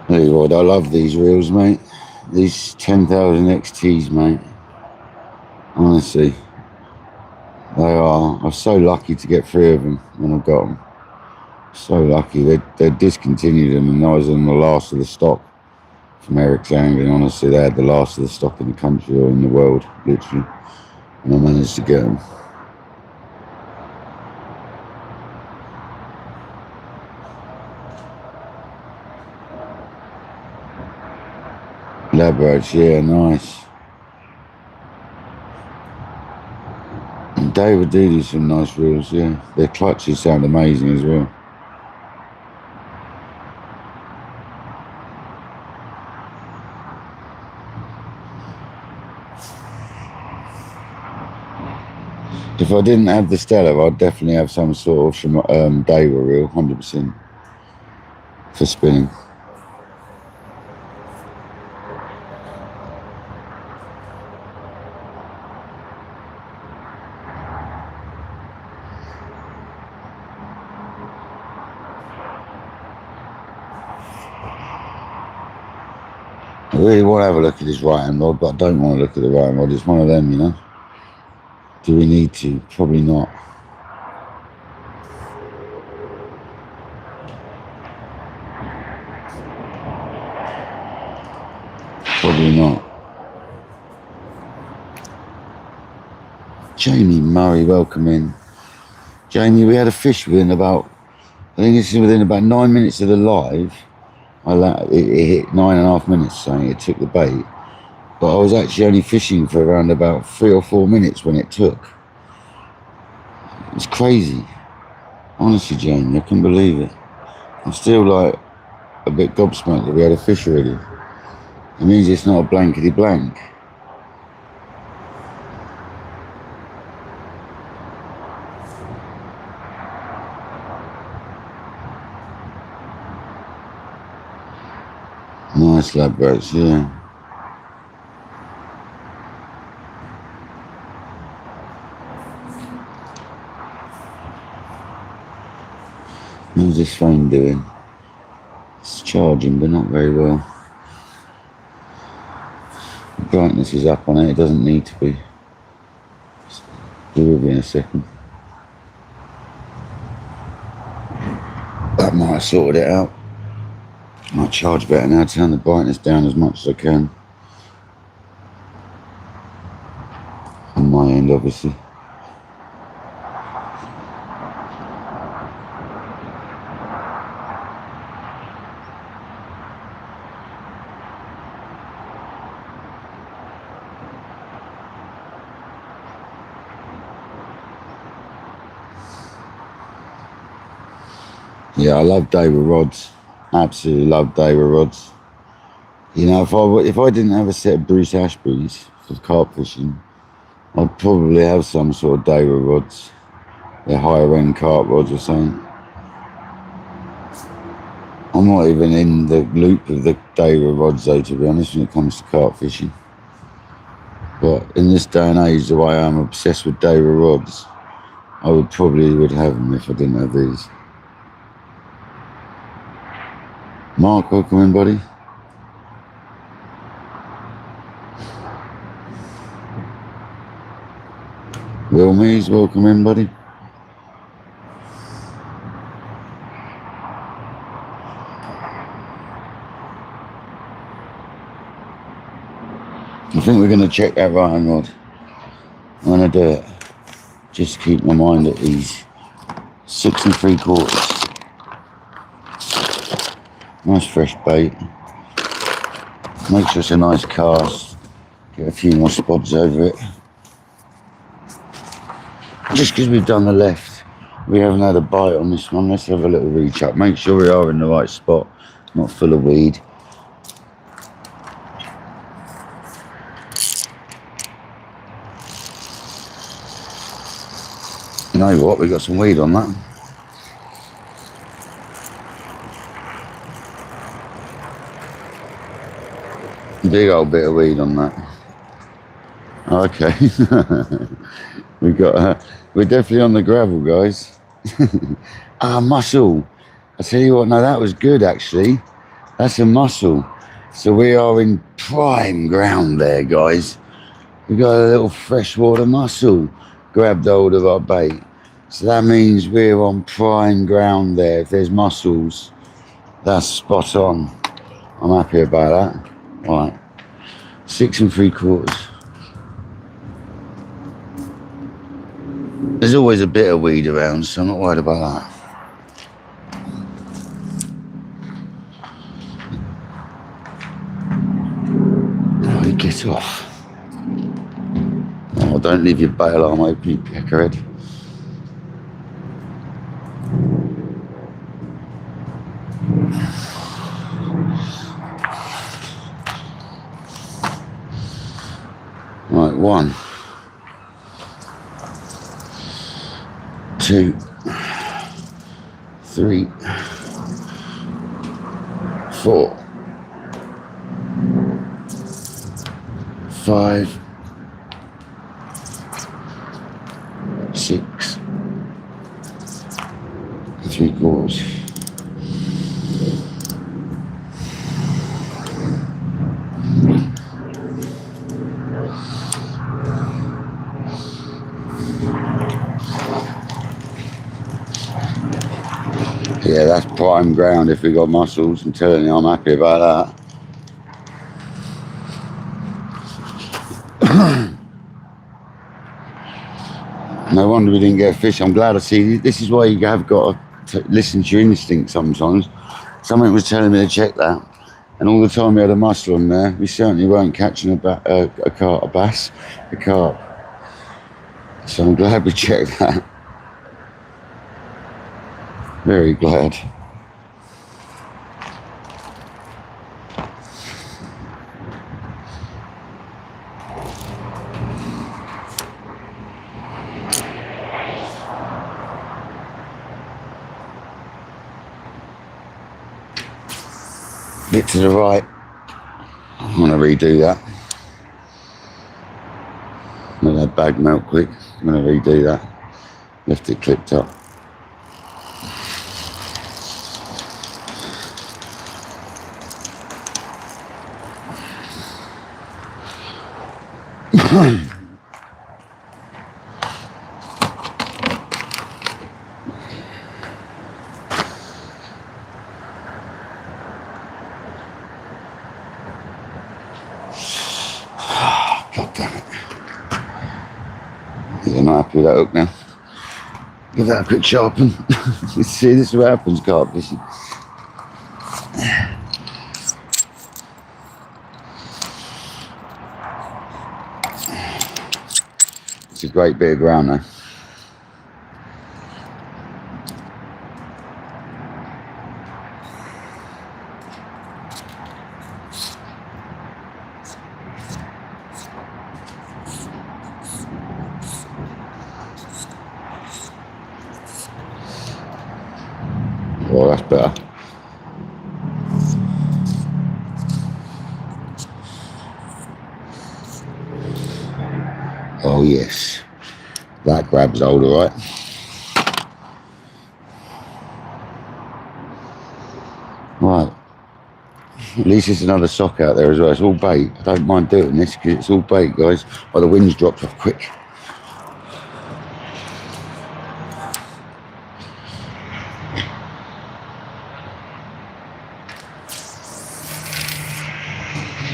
Tell you what, I love these reels, mate. These 10,000 XTs, mate. Honestly, they are. I'm so lucky to get 3 of them when I got them. So lucky. They discontinued them, and I was on the last of the stock from Eric's Angling. Honestly, they had the last of the stock in the country or in the world, literally. And I managed to get them. Ladbrokes, yeah, nice. And David do some nice reels, yeah. Their clutches sound amazing as well. If I didn't have the Stella, I'd definitely have some sort of Daewoo reel, 100%, for spinning. I really want to have a look at this right-hand rod, but I don't want to look at the right-hand rod. It's one of them, you know. Do we need to? Probably not. Probably not. Jamie Murray, welcome in. Jamie, we had a fish within about, I think it's within about 9 minutes of the live. It hit 9.5 minutes, saying it took the bait. But I was actually only fishing for around about 3 or 4 minutes when it took. It's crazy. Honestly, Jamie, I couldn't believe it. I'm still like a bit gobsmacked that we had a fish already. It means it's not a blankety blank. Nice Ladbrokes, yeah. How's this phone doing? It's charging, but not very well. The brightness is up on it, it doesn't need to be. Be with you in a second. That might have sorted it out. Might charge better now, turn the brightness down as much as I can. On my end, obviously. Yeah, I love day with rods. Absolutely love day with rods. You know, if I didn't have a set of Bruce Ashburys for carp fishing, I'd probably have some sort of day with rods. They're higher end carp rods or something. I'm not even in the loop of the day with rods though, to be honest, when it comes to carp fishing. But in this day and age, the way I'm obsessed with day with rods, I would have them if I didn't have these. Mark, welcome in, buddy. Will Mees, welcome in, buddy. I think we're going to check that Ryan rod. I'm going to do it. Just keep my mind at ease. 6 3/4. Nice fresh bait. Make sure it's a nice cast. Get a few more spots over it. Just because we've done the left, we haven't had a bite on this one. Let's have a little reach up. Make sure we are in the right spot, not full of weed. You know what? We got some weed on that. Big old bit of weed on that. Okay. We're definitely on the gravel, guys. Mussel. I tell you what, no, that was good actually. That's a mussel. So we are in prime ground there, guys. We got a little freshwater mussel grabbed hold of our bait. So that means we're on prime ground there. If there's mussels, that's spot on. I'm happy about that. All right. 6 3/4. There's always a bit of weed around, so I'm not worried about that. Oh, get off. Oh, don't leave your bail arm open, you peckerhead. Right, 1, 2, 3, 4, 5, 6 3/4. Yeah, that's prime ground if we got mussels. I'm telling you, I'm happy about that. No wonder we didn't get a fish. I'm glad I see. This is why you have got to listen to your instinct sometimes. Someone was telling me to check that, and all the time we had a mussel on there, we certainly weren't catching a carp. So I'm glad we checked that. Very glad. Bit to the right. I'm going to redo that. Let that bag melt quick. I'm going to redo that. Left it clipped up. God damn it. I'm not happy with that hook now. Give that a quick sharpen. See, this is what happens carp fishing. It's a great bit of ground though. Oh, that's better. Oh yes, that grabs hold, all right. Right, at least there's another sock out there as well. It's all bait. I don't mind doing this because it's all bait, guys. Oh, the wind's dropped off quick.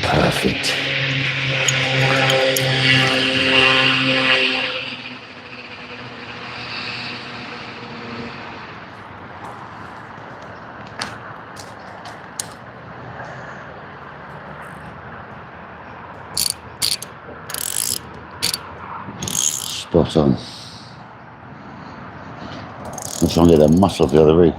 Perfect. Spot on. I'm trying to get that muscle off the other rig.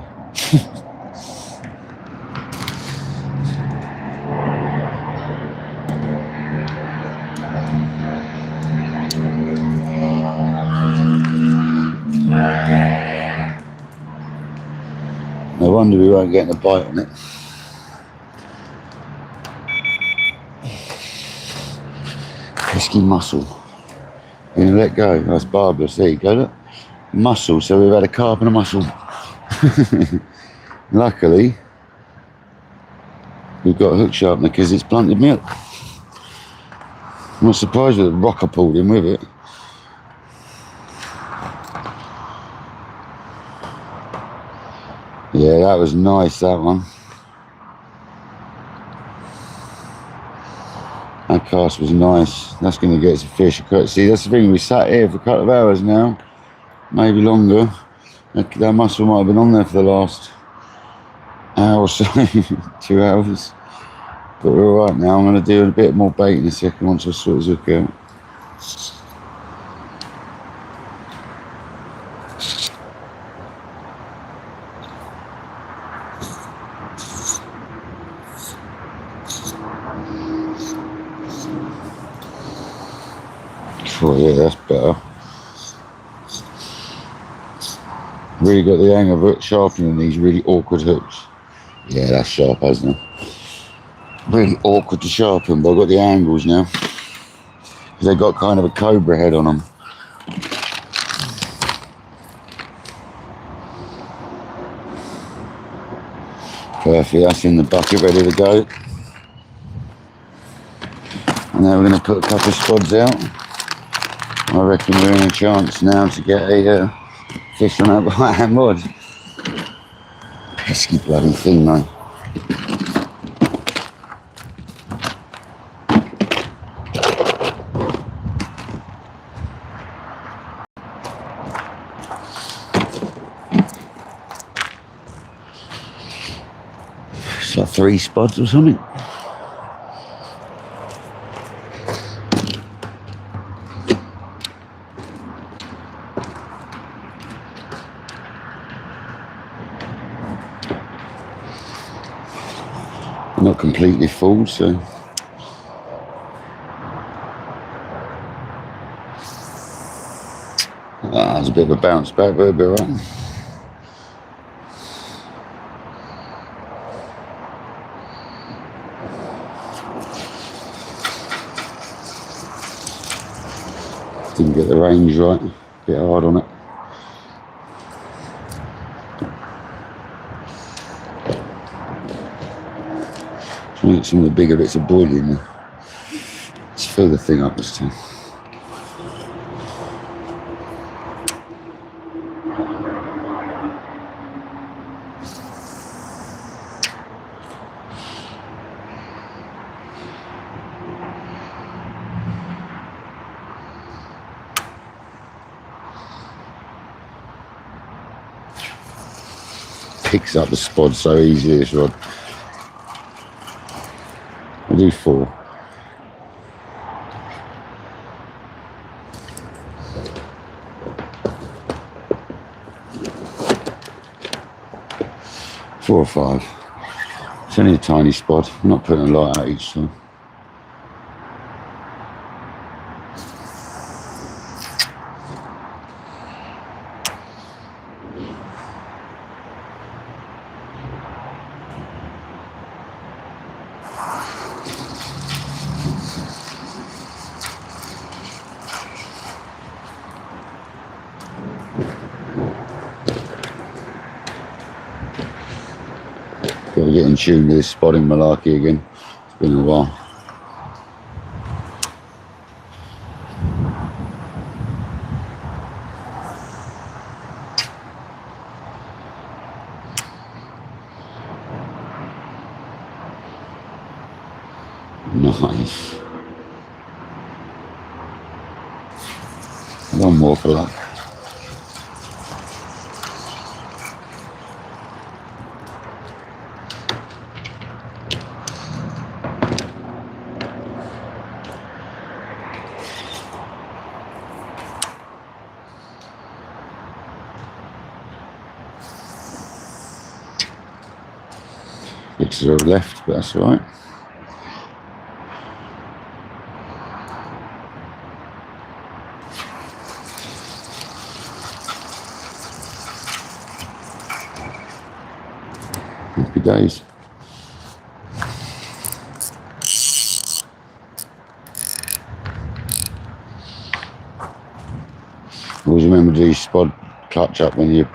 No wonder we weren't getting a bite on it. Pesky mussel. You're gonna let go. That's barbless. There you go, look. Mussel, so we've had a carp and a mussel. Luckily, we've got a hook sharpener because it's blunted milk. I'm not surprised with the rocker pulled in with it. Yeah, that was nice, that one. That cast was nice. That's going to get us a fish. See, that's the thing, we sat here for a couple of hours now, maybe longer. That mussel might have been on there for the last hour or so, 2 hours. But we're all right now. I'm going to do a bit more bait in a second once I sort his hook out. Oh yeah, that's better. Really got the hang of it, sharpening these really awkward hooks. Yeah, that's sharp, hasn't it? Really awkward to sharpen, but I've got the angles now. Because they've got kind of a cobra head on them. Perfect, that's in the bucket, ready to go. And now we're going to put a couple of spods out. I reckon we're in a chance now to get a fish on that right-hand rod. Pesky bloody thing, mate. It's like 3 spods or something. Not completely full, so there's a bit of a bounce back, but it'll be alright. Didn't get the range right, a bit hard on it. Trying to get some of the bigger bits of boiling in there. Let's fill the thing up this time. Picks up the spod so easily, this rod. I'll do 4. Four or 5. It's only a tiny spot. I'm not putting a lot out each time. get in tune with this spotting malarkey again. It's been a while. Nice. One more for luck. It's to the left, but that's all right. Happy days. Always remember to do your spot clutch up when you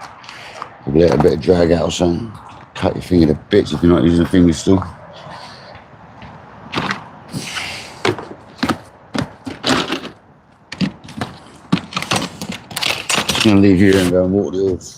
let a bit of drag out or something. Cut your finger to bits if you're not using a finger still. Just going to leave you here and go and walk the horse.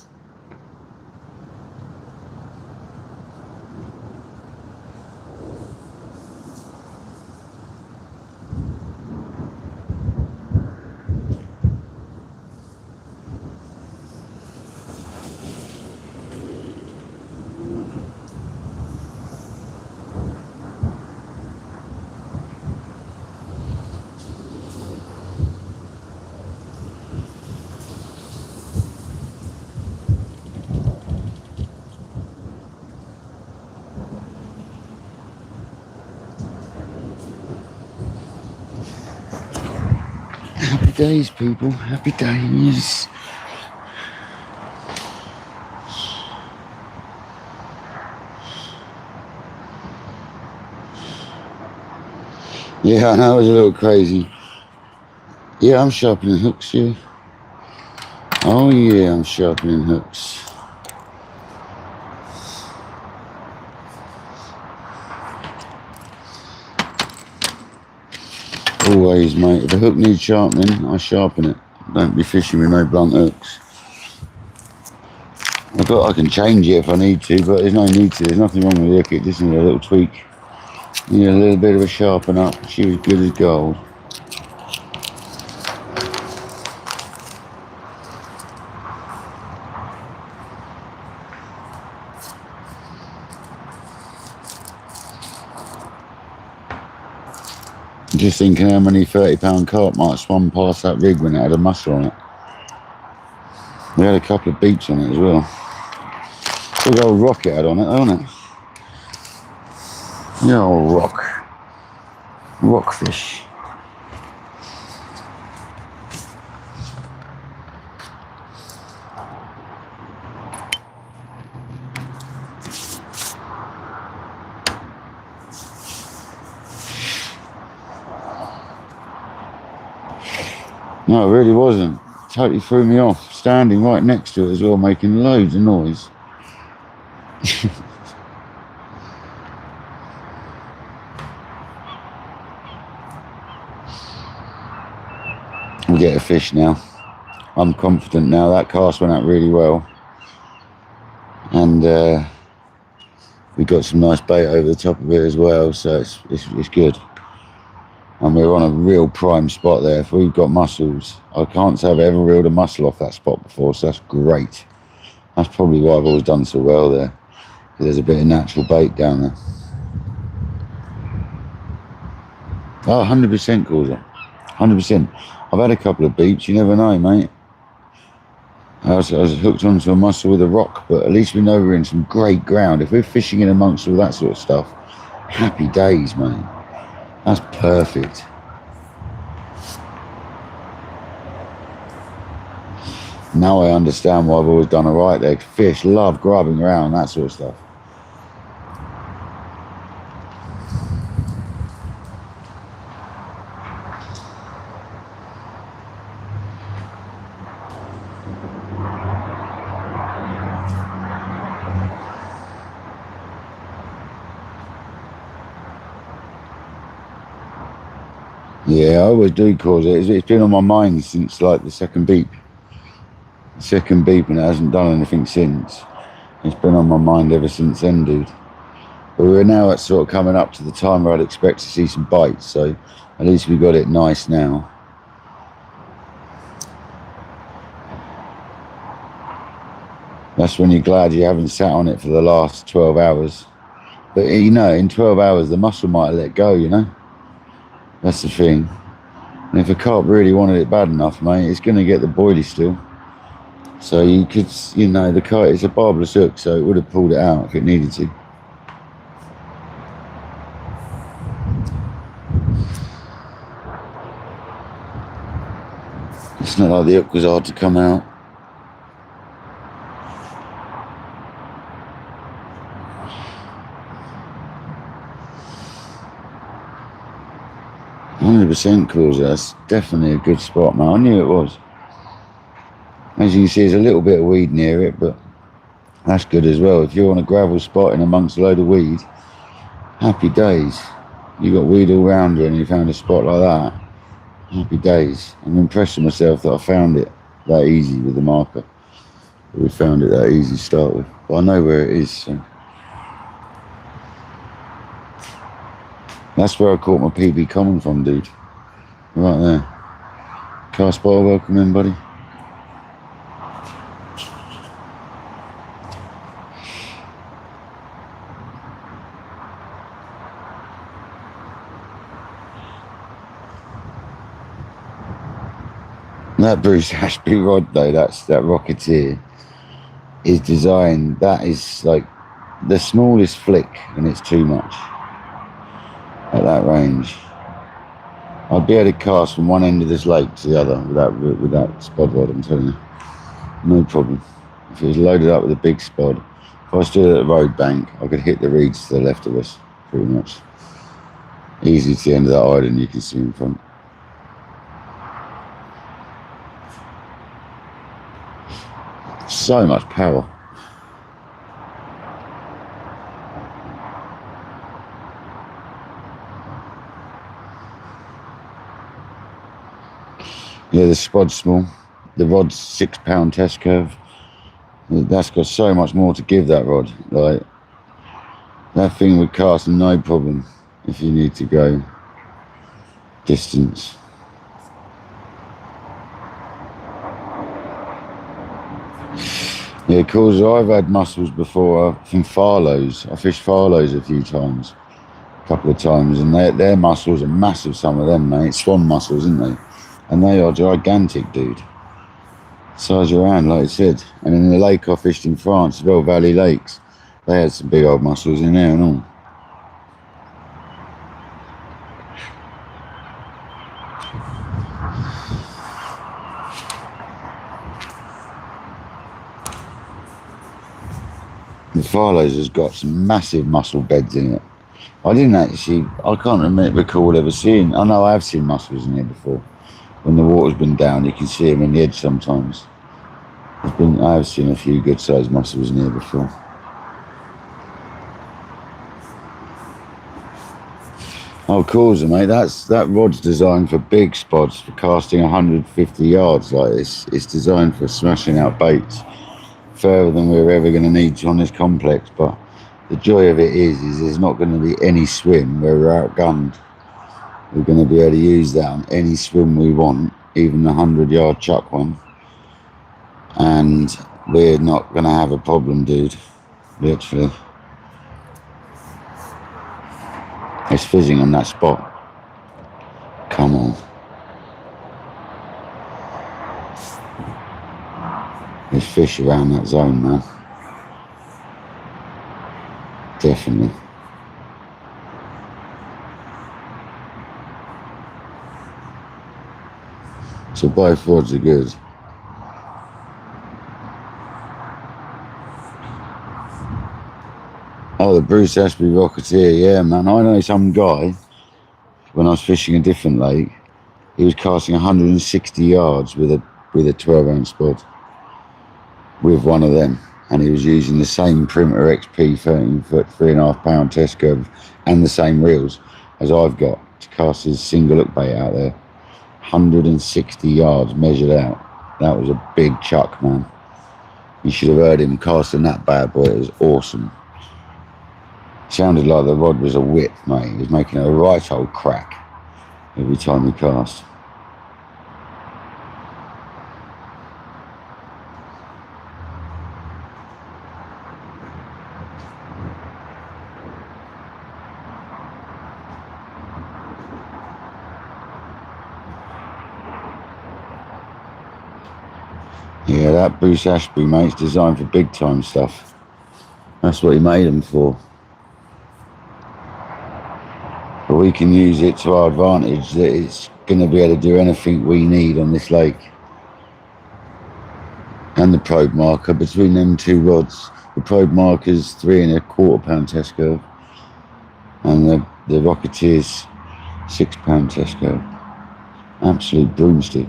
Happy days, people. Happy days. Yeah, I know, it was a little crazy. Yeah, I'm sharpening hooks, yeah. Oh yeah, I'm sharpening hooks. Always, mate. If a hook needs sharpening, I sharpen it. Don't be fishing with no blunt hooks. I can change it if I need to, but there's no need to. There's nothing wrong with the hook. It just needs a little tweak. Need a little bit of a sharpen up. She was good as gold. Just thinking how many 30-pound carp might have swum past that rig when it had a mussel on it. We had a couple of beats on it as well. Big old rock it had on it, wasn't it? The old rock. Rockfish. No, it really wasn't. Totally threw me off. Standing right next to it as well, making loads of noise. We'll get a fish now. I'm confident now. That cast went out really well. And we got some nice bait over the top of it as well, so it's good. And we're on a real prime spot there. If we've got mussels, I can't say I've ever reeled a mussel off that spot before, so that's great. That's probably why I've always done so well there. There's a bit of natural bait down there. Oh, 100% causer. 100%. I've had a couple of beats, you never know, mate. I was hooked onto a mussel with a rock, but at least we know we're in some great ground. If we're fishing in amongst all that sort of stuff, happy days, mate. That's perfect. Now I understand why I've always done all right there. Fish love grubbing around, that sort of stuff. Yeah, I always do cause it. It's been on my mind since like the second beep. Second beep, and it hasn't done anything since. It's been on my mind ever since then, dude. But we're now at sort of coming up to the time where I'd expect to see some bites, so at least we got it nice now. That's when you're glad you haven't sat on it for the last 12 hours. But you know, in 12 hours the muscle might have let go, you know? That's the thing. And if a carp really wanted it bad enough, mate, it's going to get the boilie still. So you could, you know, the kite is a barbless hook, so it would have pulled it out if it needed to. It's not like the hook was hard to come out. Cause that's definitely a good spot, man. I knew it was. As you can see, there's a little bit of weed near it, but that's good as well. If you're on a gravel spot in amongst a load of weed, happy days. You got weed all around you and you found a spot like that, happy days. I'm impressed with myself that I found it that easy with the marker. We found it that easy to start with. But I know where it is, so. That's where I caught my PB common from, dude. Right there. Car spotter, welcome in, buddy. That Bruce Ashby rod though, that Rocketeer, is designed, that is like the smallest flick and it's too much at that range. I'd be able to cast from one end of this lake to the other with that spod rod, I'm telling you. No problem. If it was loaded up with a big spod, if I stood at the road bank, I could hit the reeds to the left of us, pretty much. Easy to the end of that island, you can see in front. So much power. Yeah, the spod's small. The rod's 6 pound test curve. That's got so much more to give, that rod. Like, that thing would cast no problem if you need to go distance. Yeah, cause I've had mussels before from Farlows. I fished Farlows a few times, a couple of times, and their mussels are massive, some of them, mate. Swan mussels, aren't they? And they are gigantic, dude. Size your hand, like I said. And in the lake I fished in France, as well, Valley Lakes, they had some big old mussels in there and all. The Farlows has got some massive mussel beds in it. I can't recall ever seeing, I know I have seen mussels in here before. When the water's been down, you can see them in the edge sometimes. I have seen a few good sized mussels in here before. Oh, cool, mate. That rod's designed for big spots, for casting 150 yards like this. It's designed for smashing out baits further than we're ever going to need on this complex. But the joy of it is there's not going to be any swim where we're outgunned. We're going to be able to use that on any swim we want, even the 100-yard chuck one. And we're not going to have a problem, dude. Literally. It's fizzing on that spot. Come on. There's fish around that zone, man. Definitely. So both rods are good. Oh, the Bruce Ashby Rocketeer, yeah, man. I know some guy, when I was fishing a different lake, he was casting 160 yards with a 12-ounce spod with one of them, and he was using the same Perimeter XP 13-foot, 3.5 pound test curve and the same reels as I've got. to cast his single hook bait out there. 160 yards measured out. That was a big chuck, man. You should have heard him casting that bad boy. It was awesome. Sounded like the rod was a whip, mate. He was making a right old crack every time he cast. Yeah, that Bruce Ashby, mate's designed for big time stuff. That's what he made them for. But we can use it to our advantage, that it's going to be able to do anything we need on this lake. And the probe marker, between them two rods, the probe marker's 3¼ pound test curve, and the Rocketeer's 6 pound test curve. Absolute broomstick.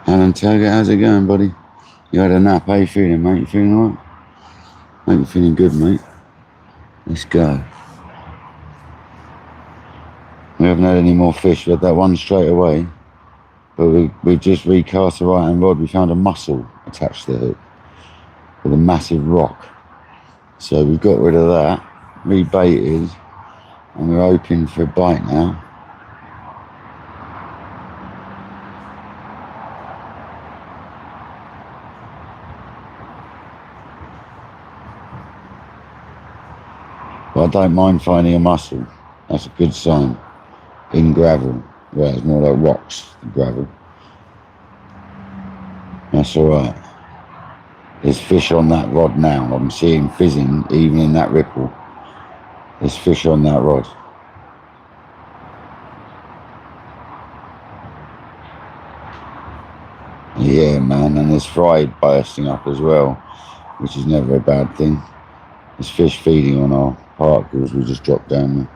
Alan Taggart, how's it going, buddy? You had a nap, how you feeling, mate? You feeling alright? Mate, you feeling good, mate? Let's go. We haven't had any more fish. We had that one straight away, but we just recast the right hand rod. We found a mussel attached to the hook with a massive rock. So we've got rid of that, rebaited, and we're hoping for a bite now. But I don't mind finding a mussel. That's a good sign. In gravel. Well, it's more like rocks than gravel. That's alright. There's fish on that rod now. I'm seeing fizzing even in that ripple. There's fish on that rod. Yeah, man, and there's fry bursting up as well, which is never a bad thing. There's fish feeding on our particles we just dropped down there.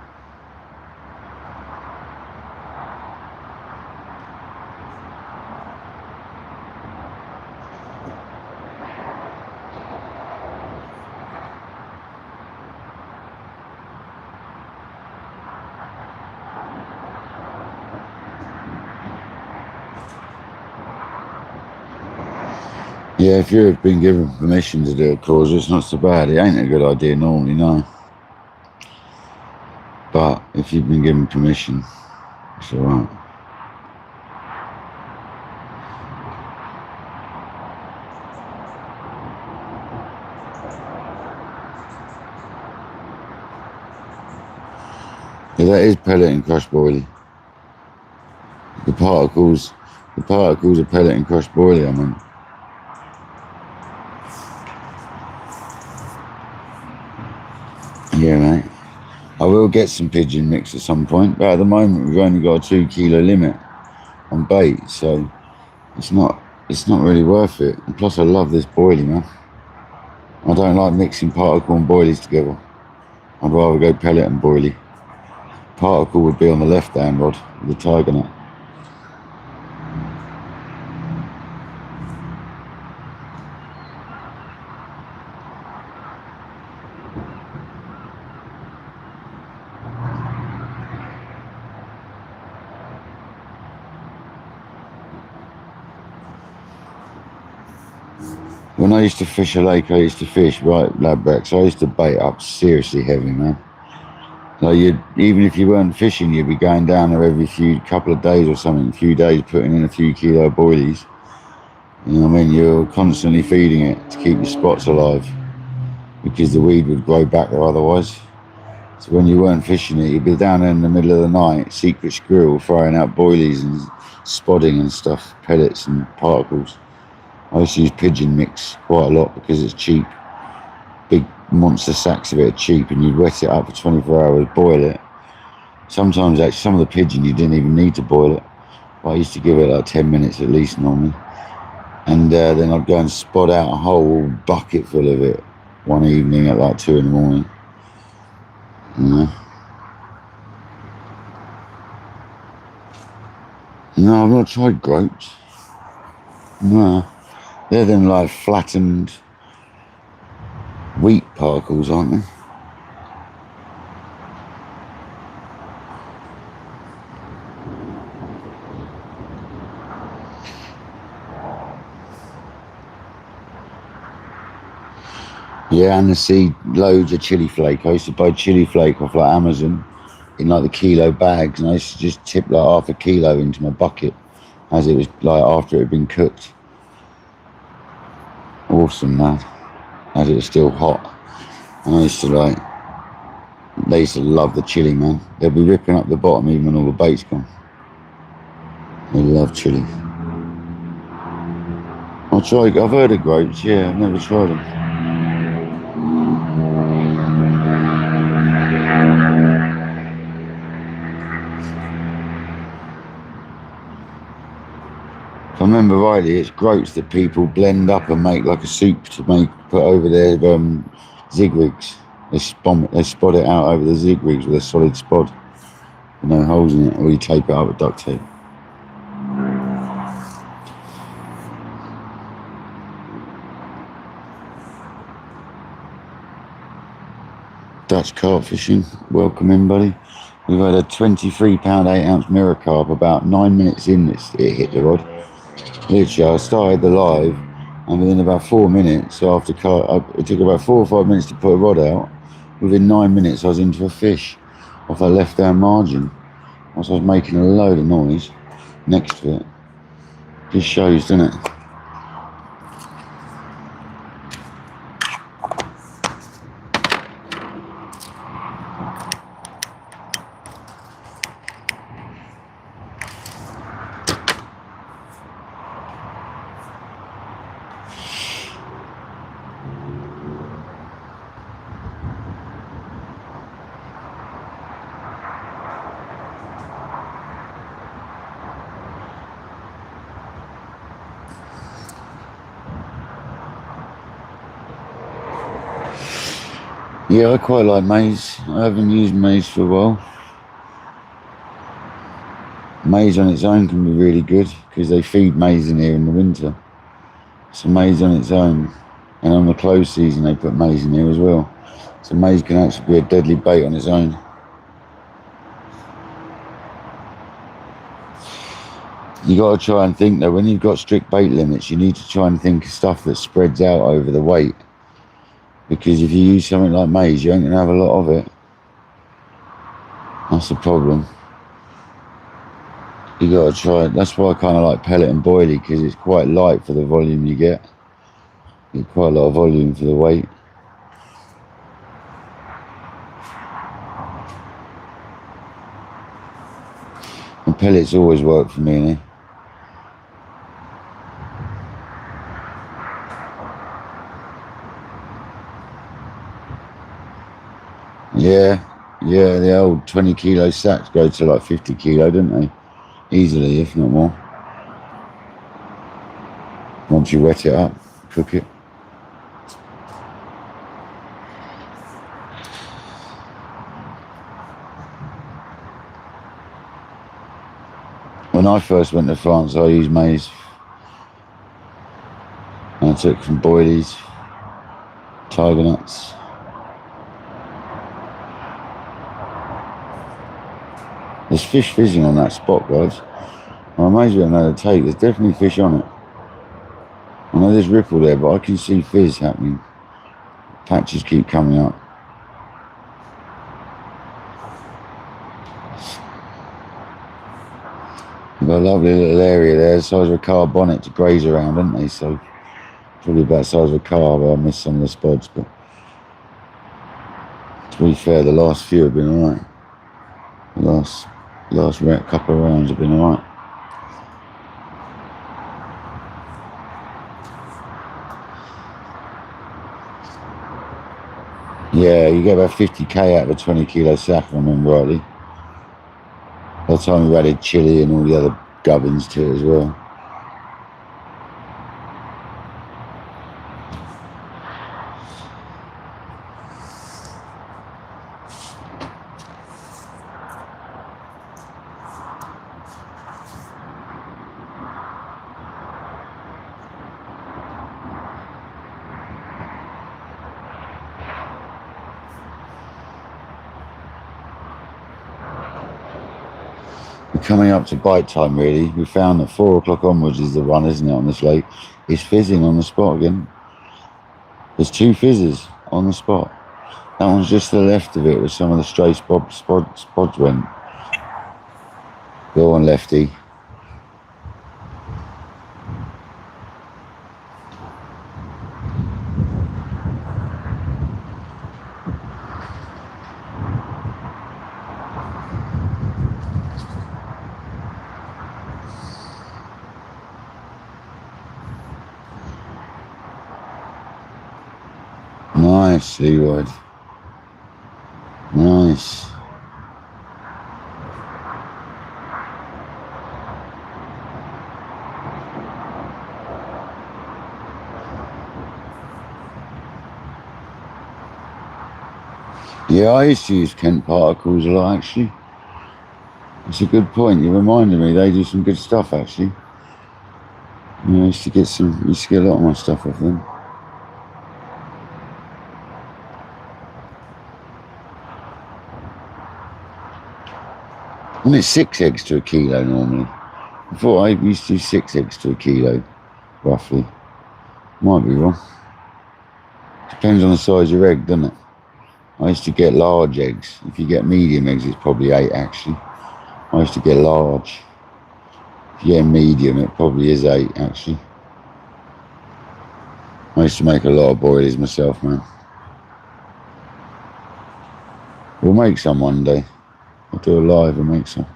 Yeah, if you've been given permission to do a cruise, it's not so bad. It ain't a good idea normally, no. But if you've been given permission, it's alright. Yeah, that is pellet and crushed boilie. The particles are pellet and crushed boilie, I mean. Yeah, mate. I will get some pigeon mix at some point, but at the moment we've only got a 2 kilo limit on bait, so it's not really worth it. And plus I love this boilie, man. I don't like mixing particle and boilies together. I'd rather go pellet and boilie. Particle would be on the left hand rod with the tiger net. When I used to fish a lake, I used to fish right Ladbrokes. I used to bait up seriously heavy, man. Like even if you weren't fishing, you'd be going down there every couple of days or something, a few days, putting in a few kilo boilies. You know what I mean? You're constantly feeding it to keep your spots alive, because the weed would grow back there otherwise. So when you weren't fishing it, you'd be down there in the middle of the night, secret squirrel, throwing out boilies and spodding and stuff, pellets and particles. I used to use pigeon mix quite a lot because it's cheap. Big monster sacks of it are cheap, and you'd wet it up for 24 hours, boil it. Sometimes actually some of the pigeon you didn't even need to boil it. But I used to give it like 10 minutes at least normally. And then I'd go and spot out a whole bucket full of it one evening at like 2 in the morning. You know? No, I've not tried groats. No. They're them like flattened wheat particles, aren't they? Yeah, and I see loads of chili flake. I used to buy chili flake off like Amazon in like the kilo bags, and I used to just tip like half a kilo into my bucket as it was like after it had been cooked. Awesome, man. As it was still hot. And I used to like, they used to love the chili, man. They'll be ripping up the bottom even when all the bait's gone. They love chili. I've heard of grapes, yeah, I've never tried them. If I remember rightly, it's groats that people blend up and make like a soup to put over their zig rigs. They spot it out over the zig rigs with a solid spod with no holes in it, or you tape it up with duct tape. Dutch carp fishing, welcome in, buddy. We've had a 23 pound 8 ounce mirror carp. About 9 minutes in, it hit the rod. Literally, I started the live, and within about 4 minutes after it took about 4 or 5 minutes to put a rod out. Within 9 minutes, I was into a fish off that left down margin. Whilst I was making a load of noise next to it. Just shows, doesn't it? Yeah, I quite like maize. I haven't used maize for a while. Maize on its own can be really good because they feed maize in here in the winter. So maize on its own, and on the close season they put maize in here as well. So maize can actually be a deadly bait on its own. You got to try and think though, when you've got strict bait limits, you need to try and think of stuff that spreads out over the weight. Because if you use something like maize, you ain't going to have a lot of it. That's the problem. You got to try it. That's why I kind of like pellet and boilie, because it's quite light for the volume you get. You get quite a lot of volume for the weight. And pellets always work for me, innit? Yeah, the old 20 kilo sacks go to like 50 kilo, don't they? Easily, if not more. Once you wet it up, cook it. When I first went to France, I used maize. And I took some boilies, tiger nuts. There's fish fizzing on that spot, guys. I'm amazed we haven't had a take. There's definitely fish on it. I know there's ripple there, but I can see fizz happening. Patches keep coming up. We've got a lovely little area there, the size of a car bonnet to graze around, haven't they? So probably about the size of a car, but I missed some of the spots. But to be fair, the last few have been alright. The last couple of rounds have been alright. Yeah, you get about 50k out of a 20 kilo sack, if I remember rightly. By the time we've added chili and all the other gubbins to it as well. We're coming up to bite time really. We found that 4 o'clock onwards is the run, isn't it, on this lake? It's fizzing on the spot again. There's 2 fizzes on the spot. That one's just to the left of it where some of the stray spots went. Go on, lefty. Nice, Leeward. Nice. Yeah, I used to use Kent particles a lot, actually. It's a good point. You reminded me. They do some good stuff, actually. Yeah, I used to get a lot of my stuff off them. And it's 6 eggs to a kilo normally. I thought I used to do 6 eggs to a kilo, roughly. Might be wrong. Depends on the size of your egg, doesn't it? I used to get large eggs. If you get medium eggs, it's probably 8 actually. I used to get large. If you get medium, it probably is 8 actually. I used to make a lot of boilies myself, man. We'll make some one day. I'll do a live and make some.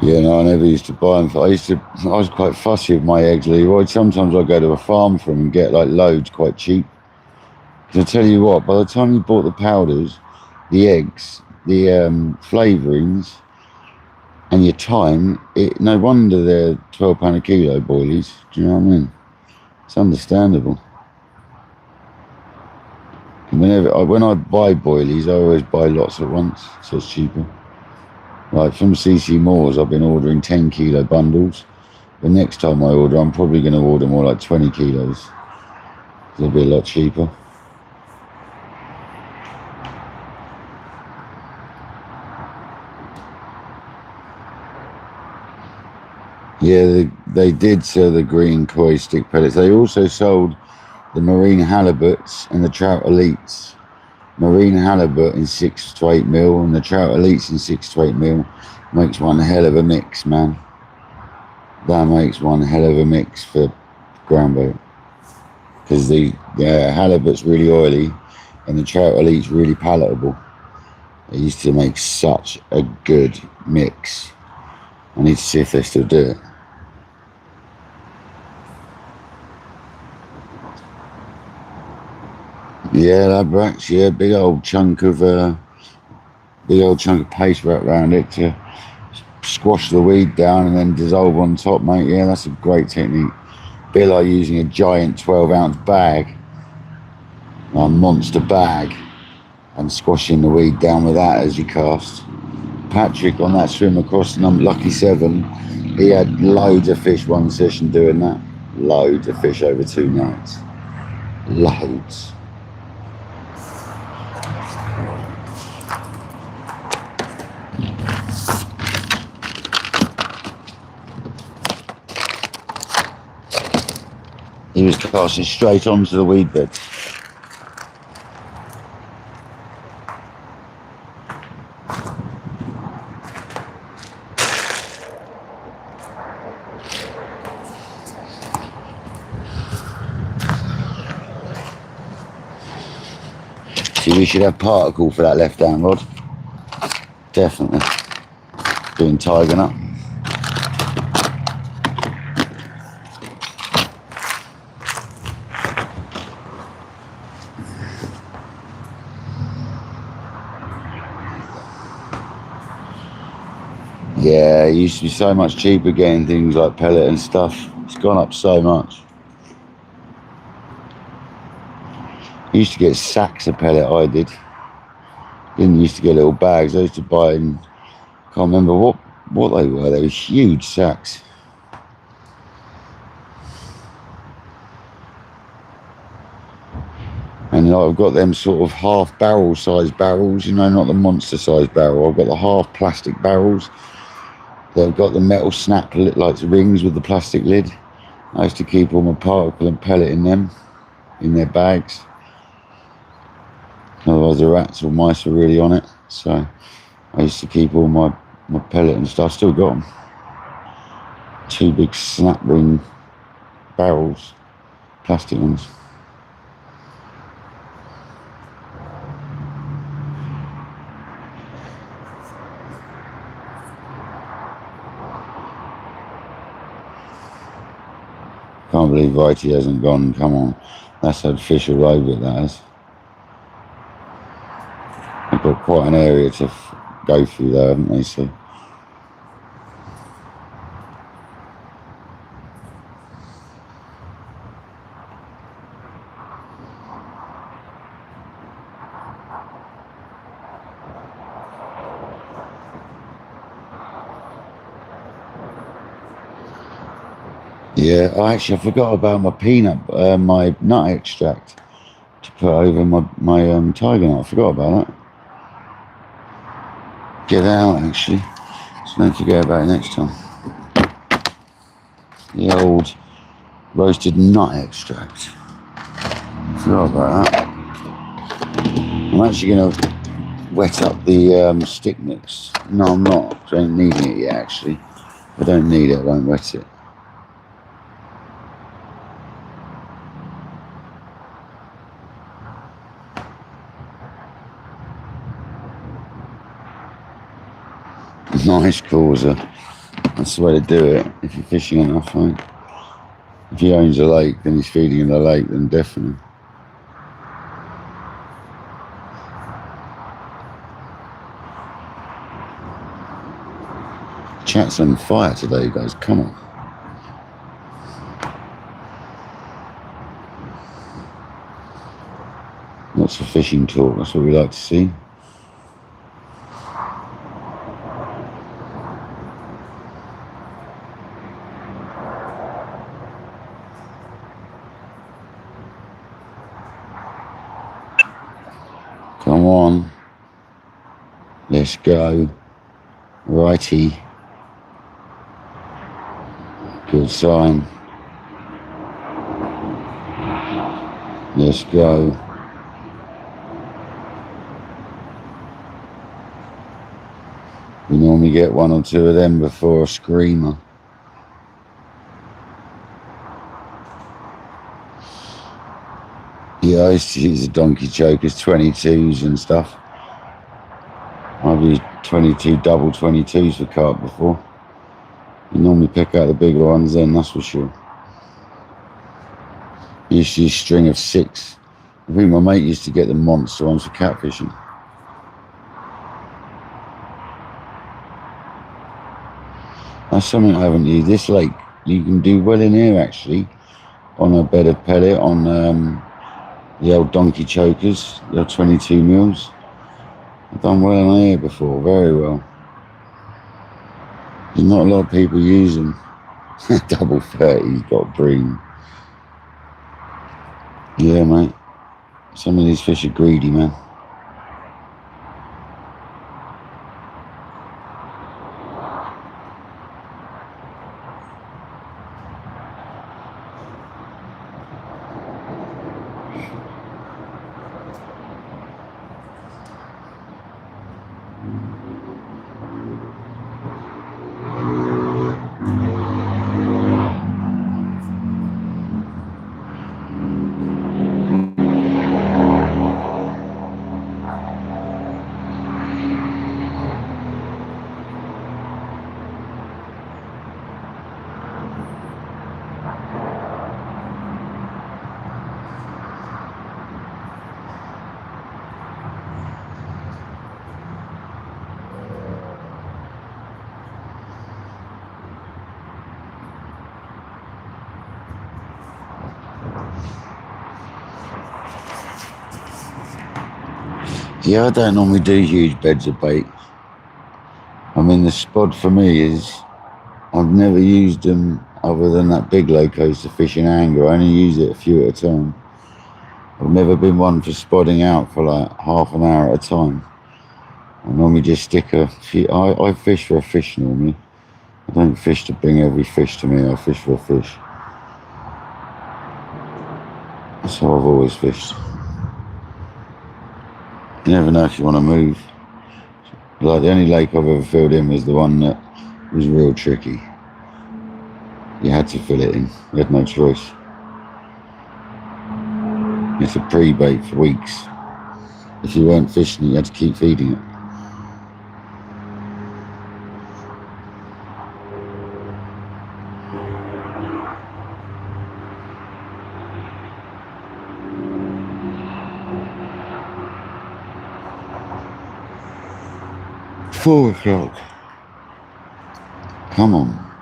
Yeah, no, I never used to buy them. I was quite fussy with my eggs, Leroy. Sometimes I'd go to a farm for them and get like loads quite cheap. Because I tell you what, by the time you bought the powders, the eggs, the flavourings, and your time, no wonder they're £12 a kilo boilies. Do you know what I mean? It's understandable. And when I buy boilies, I always buy lots at once, so it's cheaper. Like from CC Moores, I've been ordering 10 kilo bundles. The next time I order, I'm probably going to order more like 20 kilos. It'll be a lot cheaper. Yeah, they did sell the green koi stick pellets. They also sold the marine halibuts and the trout elites. Marine halibut in 6 to 8 mil and the trout elites in 6 to 8 mil makes one hell of a mix, man. That makes one hell of a mix for ground boat. Because the halibut's really oily and the trout elite's really palatable. They used to make such a good mix. I need to see if they still do it. Yeah, Labrax, yeah, big old chunk of paste wrapped around it to squash the weed down and then dissolve on top, mate. Yeah, that's a great technique. Bit like using a giant 12-ounce bag, a monster bag, and squashing the weed down with that as you cast. Patrick on that swim across the Lucky 7, he had loads of fish one session doing that. Loads of fish over 2 nights. Loads. He was casting straight onto the weed bed. See, we should have particle for that left hand rod. Definitely. Doing tiger nut. Yeah, it used to be so much cheaper getting things like pellet and stuff. It's gone up so much. I used to get sacks of pellet, I did. Didn't used to get little bags. I used to buy in Can't remember what they were. They were huge sacks. And I've got them sort of half barrel size barrels, you know, not the monster size barrel. I've got the half plastic barrels. They've got the metal snap like rings with the plastic lid. I used to keep all my particle and pellet in them, in their bags. Otherwise the rats or mice were really on it. So I used to keep all my pellet and stuff. Still got them. 2 big snap ring barrels, plastic ones. Can't believe Righty hasn't gone. Come on, that's had fish all over it, that has. They've got quite an area to go through there, haven't they? So yeah, I forgot about my my nut extract to put over my tiger nut. I forgot about that. Get out actually, so don't forget about it next time. The old roasted nut extract. Forgot about that. I'm actually going to wet up the stick mix. No, I'm not. I don't need it yet actually. If I don't need it, I won't wet it. Nice causer. That's the way to do it if you're fishing enough, right? If he owns a lake, then he's feeding in the lake, then definitely. Chat's on fire today, guys. Come on. Lots of fishing talk. That's what we like to see. Come on. Let's go. Righty. Good sign. Let's go. We normally get 1 or 2 of them before a screamer. Yeah, I used to use the donkey chokers, 22s and stuff. I've used 22 double 22s for carp before. You normally pick out the bigger ones then, that's for sure. I used to use string of 6. I think my mate used to get the monster ones for catfishing. That's something I haven't used. This lake, you can do well in here actually, on a bed of pellet, on the old donkey chokers, the old 22 mils. I've done well on here before, very well. There's not a lot of people use them. Double 30's got green. Yeah, mate. Some of these fish are greedy, man. Yeah, I don't normally do huge beds of bait. I mean, the spod for me is, I've never used them other than that big low coaster fishing angler. I only use it a few at a time. I've never been one for spodding out for like half an hour at a time. I normally just stick a few. I fish for a fish normally. I don't fish to bring every fish to me. I fish for a fish. That's how I've always fished. You never know if you want to move. Like the only lake I've ever filled in was the one that was real tricky. You had to fill it in. You had no choice. You had to pre-bait for weeks. If you weren't fishing, you had to keep feeding it. Four o'clock. Come on.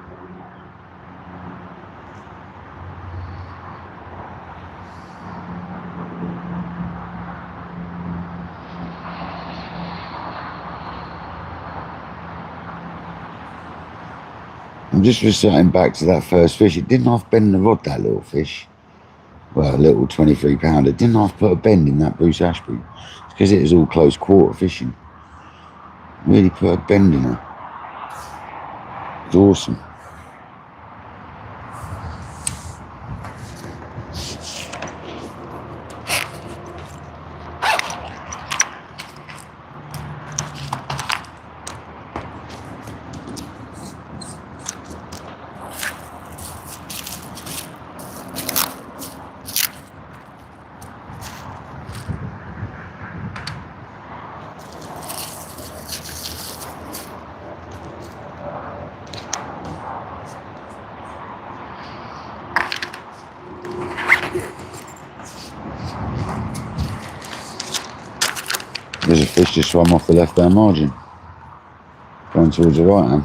I'm just resetting back to that first fish. It didn't half bend the rod, that little fish. Well, a little 23 pounder. Didn't half put a bend in that Bruce Ashby. It's because it was all close quarter fishing. Really put a bend in her. It's awesome. There's a fish just swam off the left-hand margin, going towards the right-hand.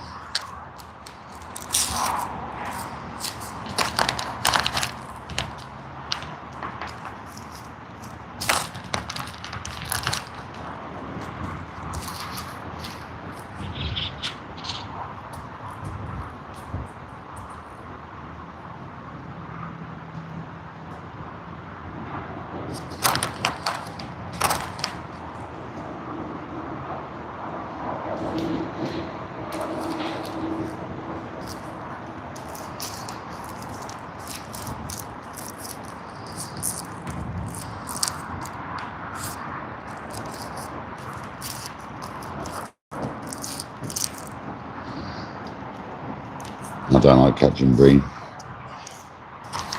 I don't like catching bream.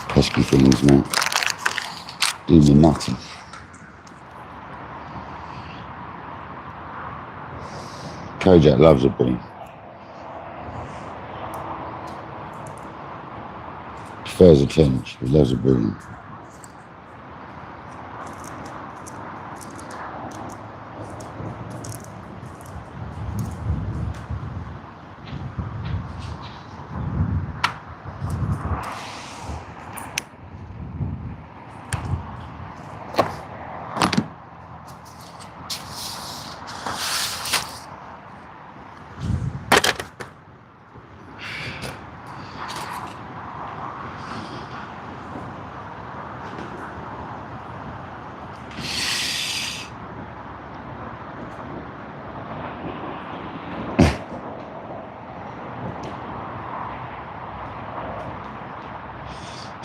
Pesky things, man. Do me nothing. Kojak loves a bream. Prefers a tench, but loves a bream.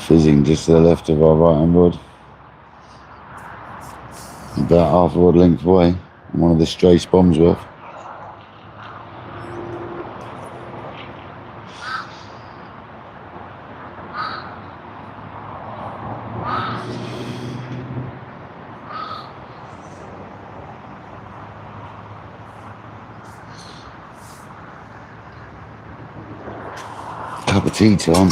Fizzing just to the left of our right-hand rod. About half a rod length away. One of the stray spoms worth. Cup of tea time.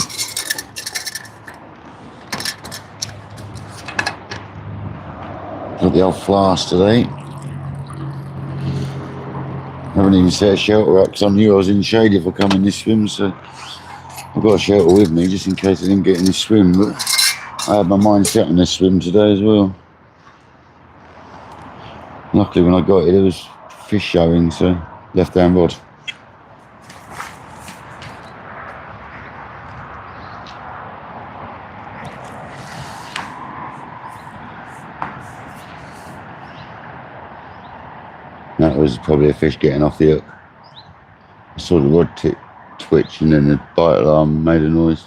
Got the old flask today. Haven't even set a shelter up because I knew I was in shade if I come in this swim, so I've got a shelter with me just in case I didn't get in this swim, but I had my mind set on this swim today as well. Luckily when I got it, there was fish showing, so left-hand rod. probably a fish getting off the hook. I saw the rod tip twitch and then the bite alarm made a noise.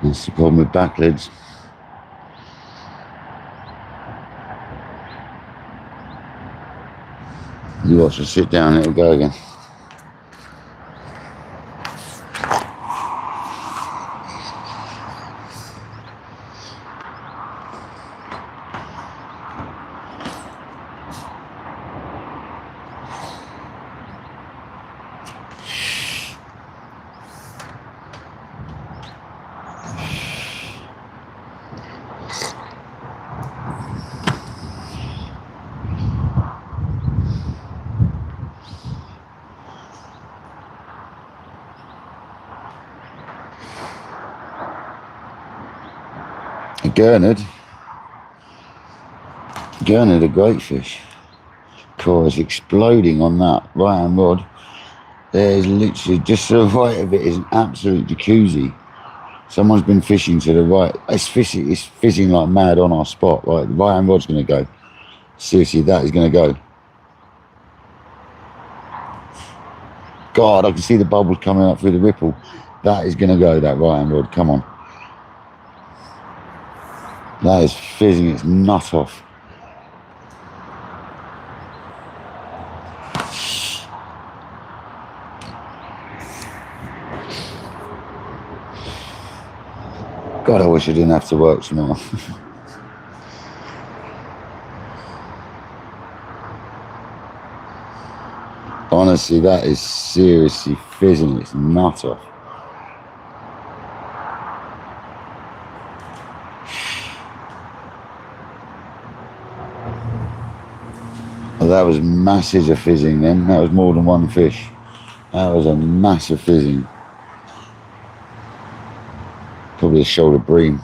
That's the problem with backleads. You watch her sit down, it'll go again. Gurnard, a great fish. Course exploding on that right hand rod. There's literally just to the right of it is an absolute jacuzzi. Someone's been fishing to the right. It's fizzing like mad on our spot. Right, the right hand rod's going to go. Seriously, that is going to go. God, I can see the bubbles coming up through the ripple. That is going to go, that right hand rod. Come on. That is fizzing its nut off. God, I wish I didn't have to work tomorrow. Honestly, that is seriously fizzing its nut off. Well, that was massive of fizzing then. That was more than one fish. That was a massive fizzing. Probably a shoulder bream.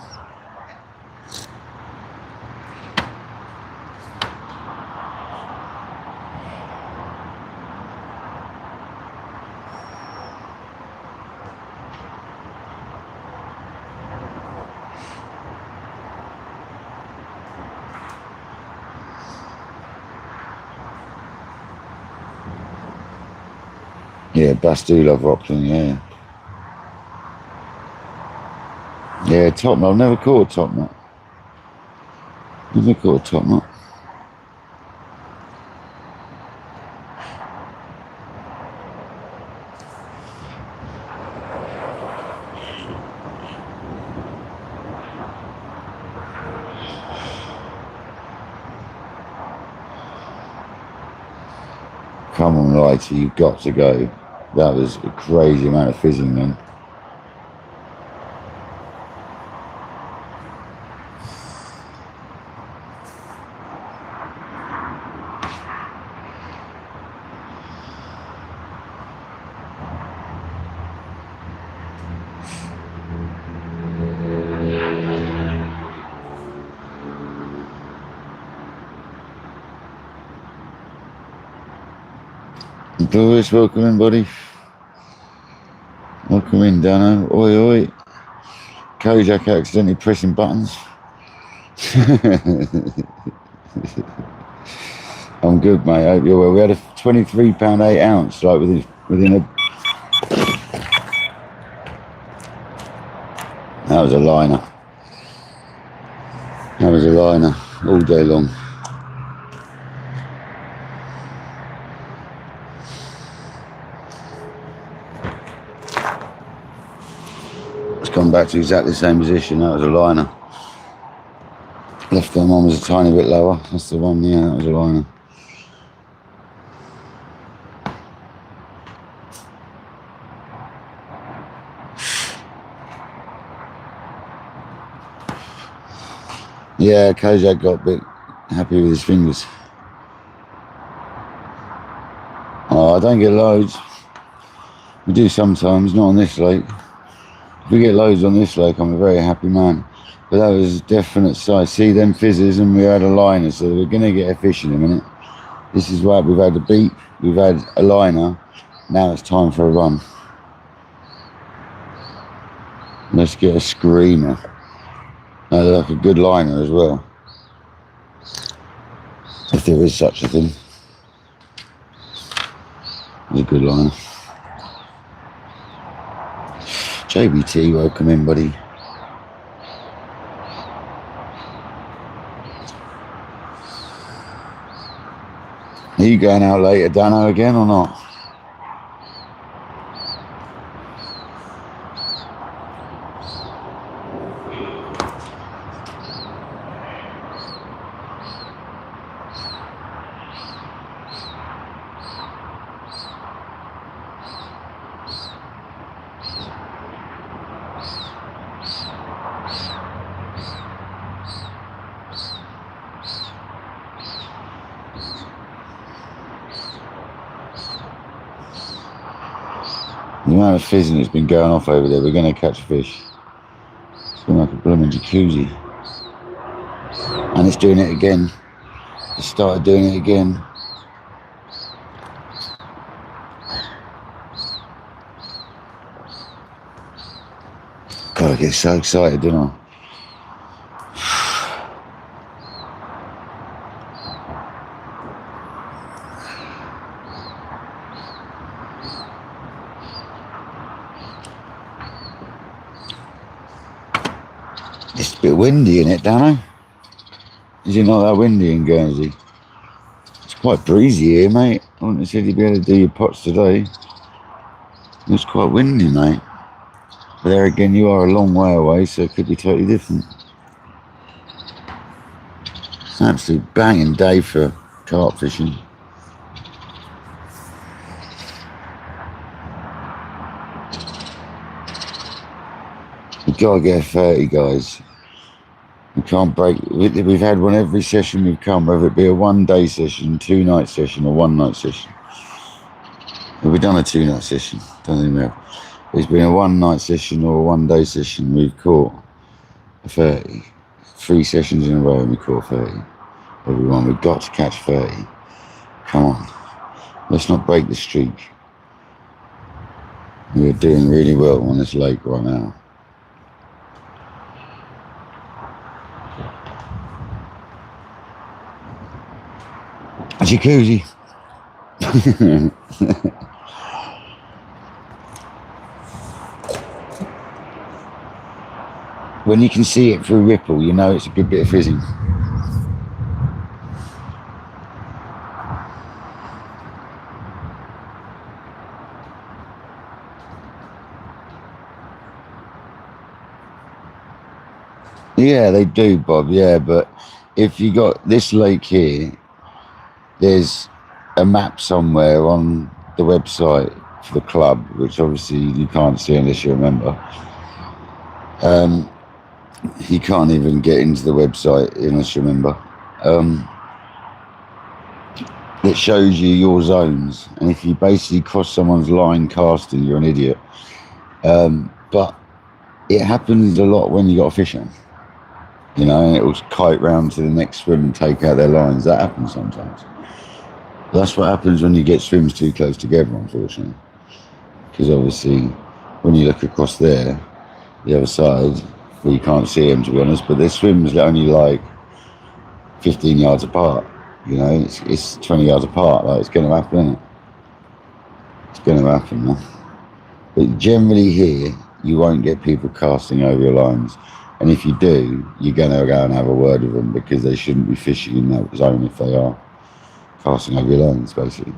Yeah, bass do love rockling, yeah. Yeah, top knot. I've never caught a top knot. Never caught a top knot. Come on, Lighty, you've got to go. That was a crazy amount of fizzing then. Doris, welcome in, buddy. Welcome in, Dano. Oi, oi. Kojak accidentally pressing buttons. I'm good, mate. I hope you're well. We had a 23-pound 8 ounce, like within a. That was a liner. That was a liner all day long. Gone back to exactly the same position. That was a liner. Left arm on was a tiny bit lower. That's the one, yeah, that was a liner. Yeah, Kojak got a bit happy with his fingers. Oh, I don't get loads. We do sometimes, not on this lake. If we get loads on this lake, I'm a very happy man. But that was a definite size. See them fizzes, and we had a liner, so we're going to get a fish in a minute. This is right, we've had a beat, we've had a liner, now it's time for a run. Let's get a screamer. Like a good liner as well. if there is such a thing. It's a good line. JBT, welcome in, buddy. Are you going out later, Dano, again or not? The amount of fizzing that's been going off over there, we're going to catch fish. It's been like a blooming jacuzzi. And it's doing it again. It started doing it again. God, I get so excited, don't I? It's a bit windy in it, Dano. Is it not that windy in Guernsey? It's quite breezy here, mate. I wouldn't have said you'd be able to do your pots today. It's quite windy, mate. But there again, you are a long way away, so it could be totally different. It's an absolute banging day for carp fishing. We've got to get a 30, guys. We can't break. We've had one every session we've come, whether it be a 1-day session, 2-night session, or 1-night session. We've done a 2-night session, doesn't matter. It's been a 1-night session or a 1-day session, we've caught a 30. 3 sessions in a row and we caught 30. Everyone, we've got to catch 30. Come on. Let's not break the streak. We're doing really well on this lake right now. A jacuzzi. When you can see it through ripple, you know it's a good bit of fizzing. Yeah, they do, Bob, yeah, but if you got this lake here, there's a map somewhere on the website for the club, which obviously you can't see unless you remember. You can't even get into the website unless you remember. It shows you your zones, and if you basically cross someone's line casting, you're an idiot. But it happens a lot when you got a fish on, you know, and it will kite round to the next swim and take out their lines. That happens sometimes. That's what happens when you get swims too close together, unfortunately. Because obviously, when you look across there, the other side, well, you can't see them, to be honest, but their swims are only like 15 yards apart. You know, it's 20 yards apart. Like, it's going to happen, isn't it? It's going to happen, man. But generally here, you won't get people casting over your lines. And if you do, you're going to go and have a word with them, because they shouldn't be fishing in that zone if they are casting over your lines, basically.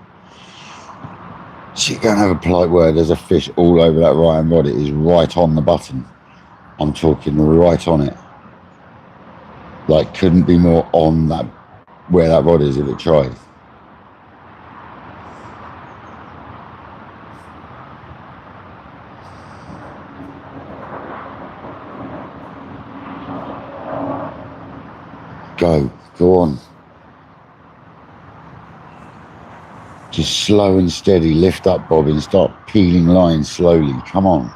So you go and have a polite word. There's a fish all over that Ryan rod. It is right on the button. I'm talking right on it. Like, couldn't be more on that, where that rod is if it tried. Go on. Just slow and steady, lift up, Bob, and start peeling lines slowly. Come on.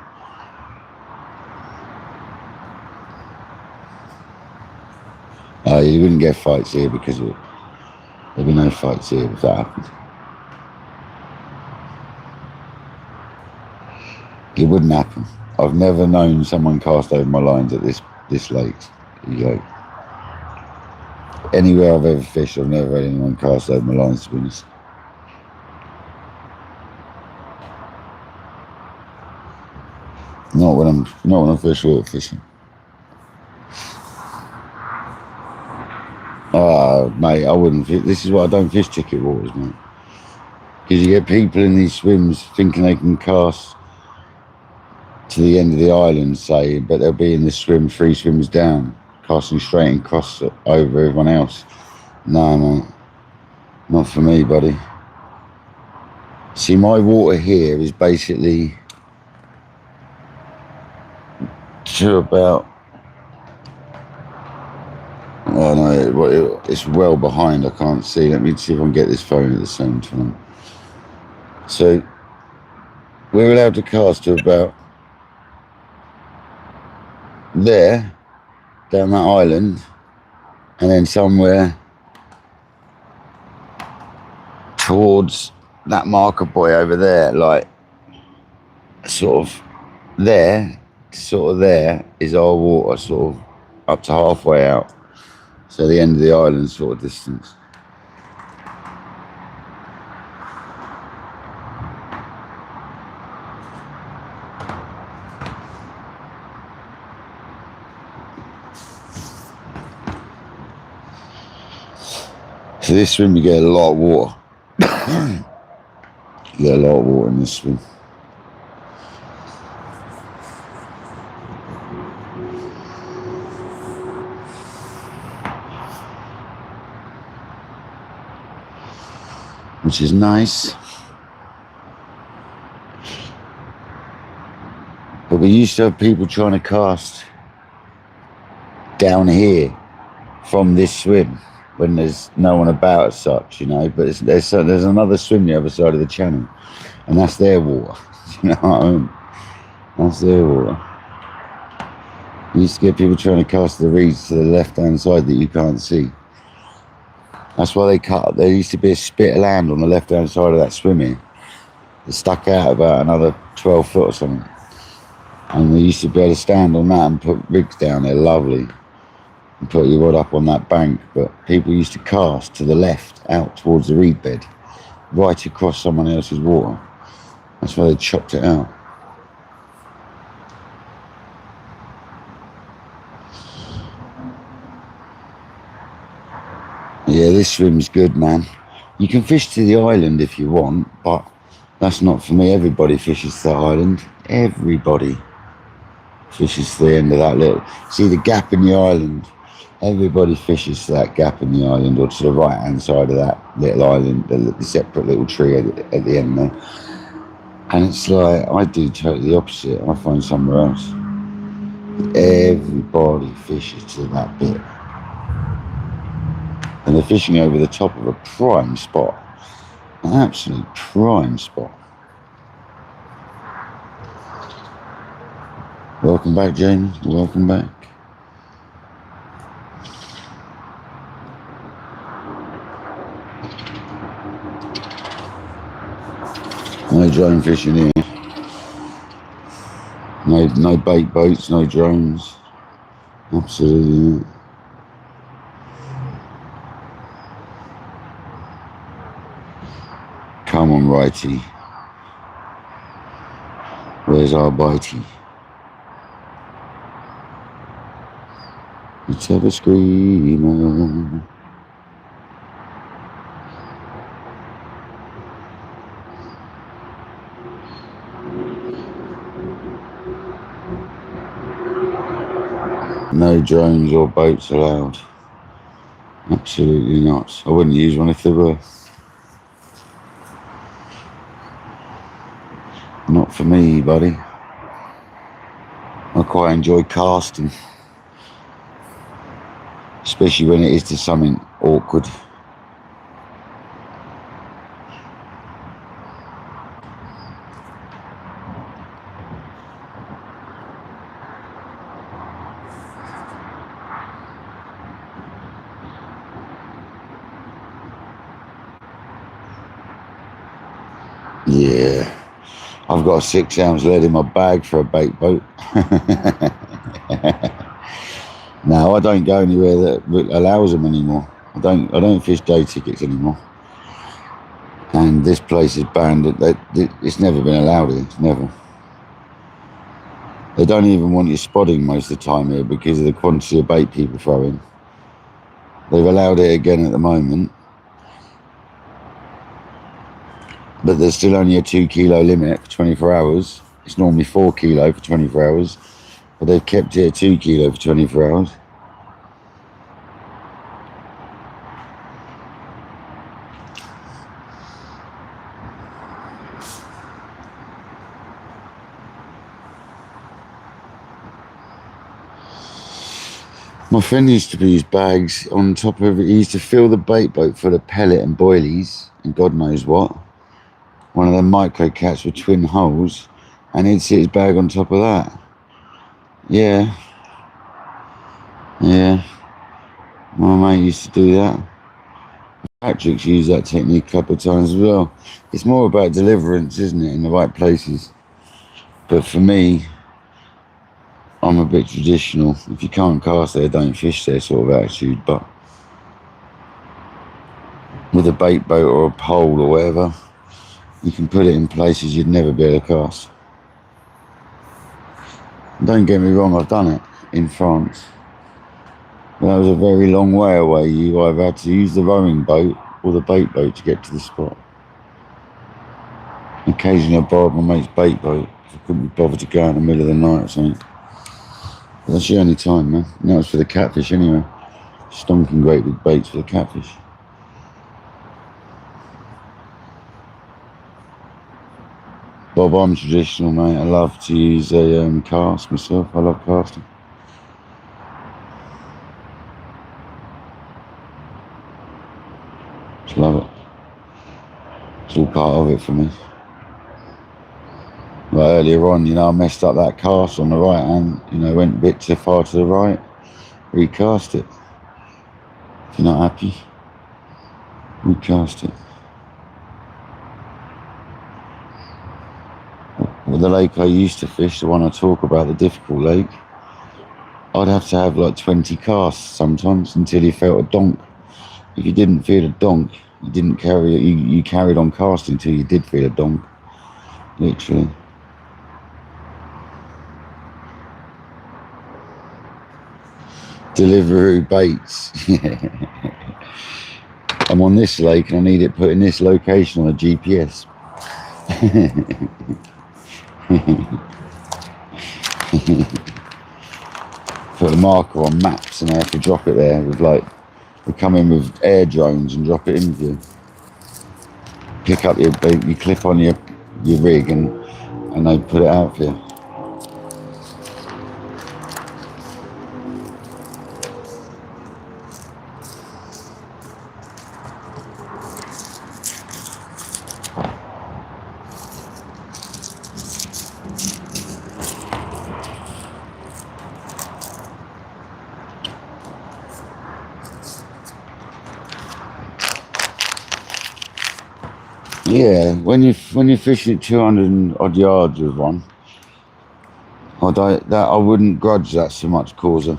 You wouldn't get fights here because of it. There'd be no fights here if that happened. It wouldn't happen. I've never known someone cast over my lines at this lake. You go. Anywhere I've ever fished, I've never had anyone cast over my lines, to be honest. Not when I'm freshwater fishing. Mate, I wouldn't fish. This is why I don't fish ticket waters, mate. Because you get people in these swims thinking they can cast to the end of the island, say, but they'll be in the swim 3 swims down, casting straight and cross over everyone else. No, mate. Not for me, buddy. See, my water here is basically to about... Oh no, it's well behind, I can't see. Let me see if I can get this phone at the same time. So, we're allowed to cast to about there, down that island, and then somewhere towards that marker buoy over there, like sort of there is our water, sort of up to halfway out. So the end of the island sort of distance. So this swim you get a lot of water. You get a lot of water in this swim. Which is nice. But we used to have people trying to cast down here from this swim when there's no one about as such, you know. But there's another swim the other side of the channel, and that's their water. You know what I mean? That's their water. You used to get people trying to cast the reeds to the left-hand side that you can't see. That's why there used to be a spit of land on the left-hand side of that swim here. It stuck out about another 12 foot or something. And we used to be able to stand on that and put rigs down there, lovely. And put your rod up on that bank. But people used to cast to the left, out towards the reed bed, right across someone else's water. That's why they chopped it out. Yeah, this swim's good, man. You can fish to the island if you want, but that's not for me. Everybody fishes to the island. Everybody fishes to the end of that little... See the gap in the island? Everybody fishes to that gap in the island, or to the right-hand side of that little island, the separate little tree at the end there. And it's like, I do totally the opposite. I find somewhere else. Everybody fishes to that bit. And they're fishing over the top of a prime spot. An absolute prime spot. Welcome back, James. Welcome back. No drone fishing here. No bait boats, no drones. Absolutely not. Come on, righty. Where's our bitey? Let's have a screamer. No drones or boats allowed. Absolutely not. I wouldn't use one if there were. Not for me, buddy. I quite enjoy casting. Especially when it is to something awkward. Yeah. I've got a 6 ounce lead in my bag for a bait boat. Now I don't go anywhere that allows them anymore. I don't fish day tickets anymore. And this place is banned. It's never been allowed here. It's never. They don't even want you spotting most of the time here because of the quantity of bait people throw in. They've allowed it again at the moment, but there's still only a 2 kilo limit for 24 hours. It's normally 4 kilo for 24 hours, but they've kept it at 2 kilo for 24 hours. My friend used to put his bags on top of it. He used to fill the bait boat full of pellet and boilies and God knows what. One of them micro cats with twin holes, and he'd sit his bag on top of that. Yeah. My mate used to do that. Patrick's used that technique a couple of times as well. It's more about deliverance, isn't it, in the right places. But for me, I'm a bit traditional. If you can't cast there, don't fish there sort of attitude. But with a bait boat or a pole or whatever, you can put it in places you'd never be able to cast. Don't get me wrong, I've done it in France. But that was a very long way away. You either had to use the rowing boat or the bait boat to get to the spot. Occasionally I borrowed my mate's bait boat if I couldn't be bothered to go out in the middle of the night or something. But that's the only time, man. And that was for the catfish anyway. Stonking great big baits for the catfish. Bob, I'm traditional, mate. I love to use a cast myself. I love casting. Just love it. It's all part of it for me. Like earlier on, I messed up that cast on the right hand, went a bit too far to the right, recast it. If you're not happy, recast it. With the lake I used to fish, the one I talk about, the difficult lake, I'd have to have like 20 casts sometimes until you felt a donk. If you didn't feel a donk, you didn't carry it. You carried on casting until you did feel a donk, literally. Deliveroo baits. I'm on this lake and I need it put in this location on a GPS. Put a marker on maps and I have to drop it there with they come in with air drones and drop it in for you. Pick up you clip on your rig and they put it out for you. Yeah, when you're fishing at 200 odd yards with one, I wouldn't grudge that so much, causer.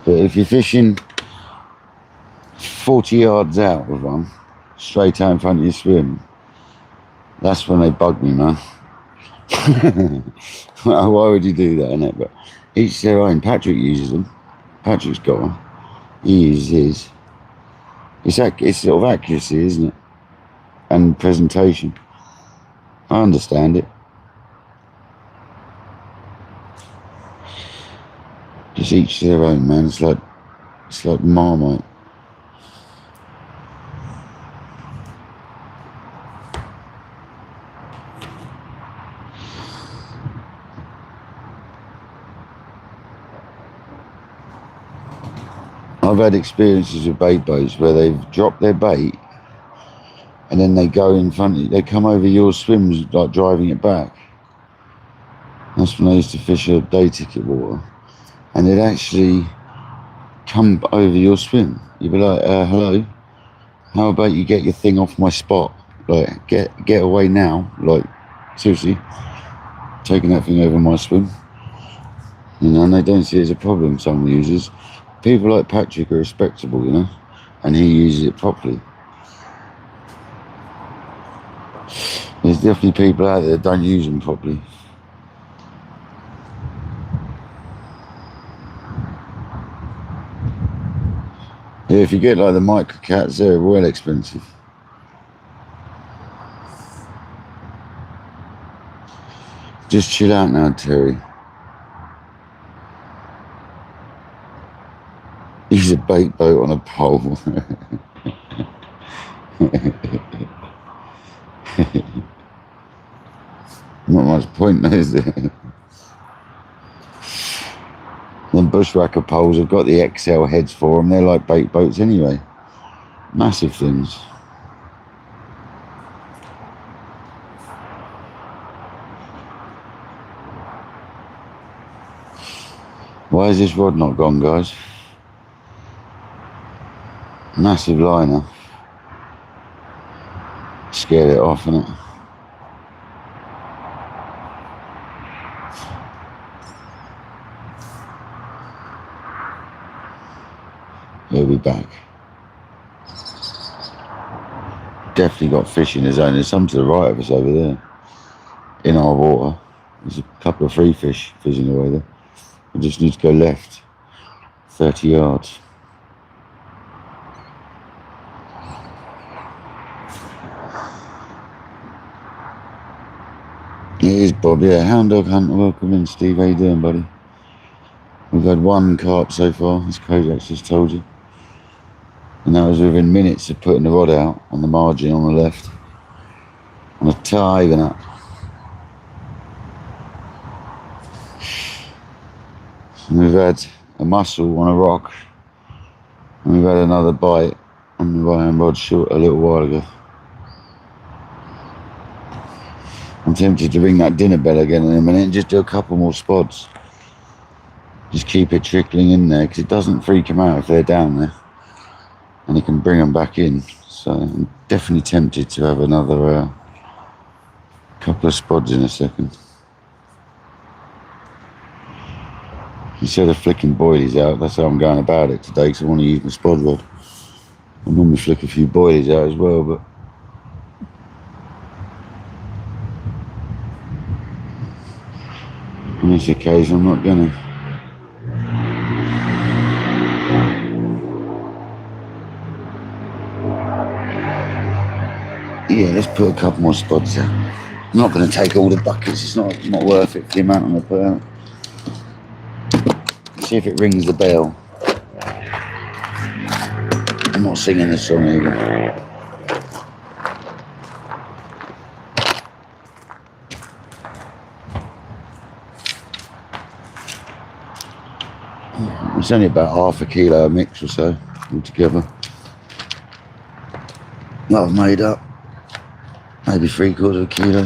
But if you're fishing 40 yards out with one, straight out in front of your swim, that's when they bug me, man. Why would you do that, innit? But each their own. Patrick uses them. Patrick's got one. He uses his. It's sort of accuracy, isn't it? And presentation. I understand it. Just each their own, man. It's like Marmite. I've had experiences with bait boats where they've dropped their bait and then they go in front of you, they come over your swims like driving it back. That's when I used to fish a day ticket water and they'd actually come over your swim. You'd be like, hello, how about you get your thing off my spot? Like, get away now. Like, seriously, taking that thing over my swim. You know, and they don't see it as a problem, some users. People like Patrick are respectable, you know, and he uses it properly. There's definitely people out there that don't use them properly. Yeah, if you get like the micro cats, they're well expensive. Just chill out now, Terry. He's a bait boat on a pole. Not much point, is there? Them bushwhacker poles have got the XL heads for them. They're like bait boats anyway. Massive things. Why is this rod not gone, guys? Massive liner. Scared it off, innit? He'll be back. Definitely got fish in his own. There's some to the right of us over there. In our water. There's a couple of free fish fizzing away there. We just need to go left. 30 yards. It is Bob, yeah. Hound Dog Hunter, welcome in, Steve. How you doing, buddy? We've had one carp so far, as Kodak just told you. And that was within minutes of putting the rod out on the margin on the left. On a tiger nut. And we've had a mussel on a rock. And we've had another bite on the right hand rod short a little while ago. I'm tempted to ring that dinner bell again in a minute and just do a couple more spots. Just keep it trickling in there because it doesn't freak them out if they're down there. And you can bring them back in. So I'm definitely tempted to have another couple of spots in a second. Instead of flicking boilies out, that's how I'm going about it today because I want to use my spod rod. I normally flick a few boilies out as well, but on this occasion I'm not gonna. Yeah, let's put a couple more spots out. I'm not going to take all the buckets, it's not worth it for the amount I'm going to put out. See if it rings the bell. I'm not singing this song either. It's only about half a kilo a mix or so altogether. That I've made up. Maybe 3/4 kilo.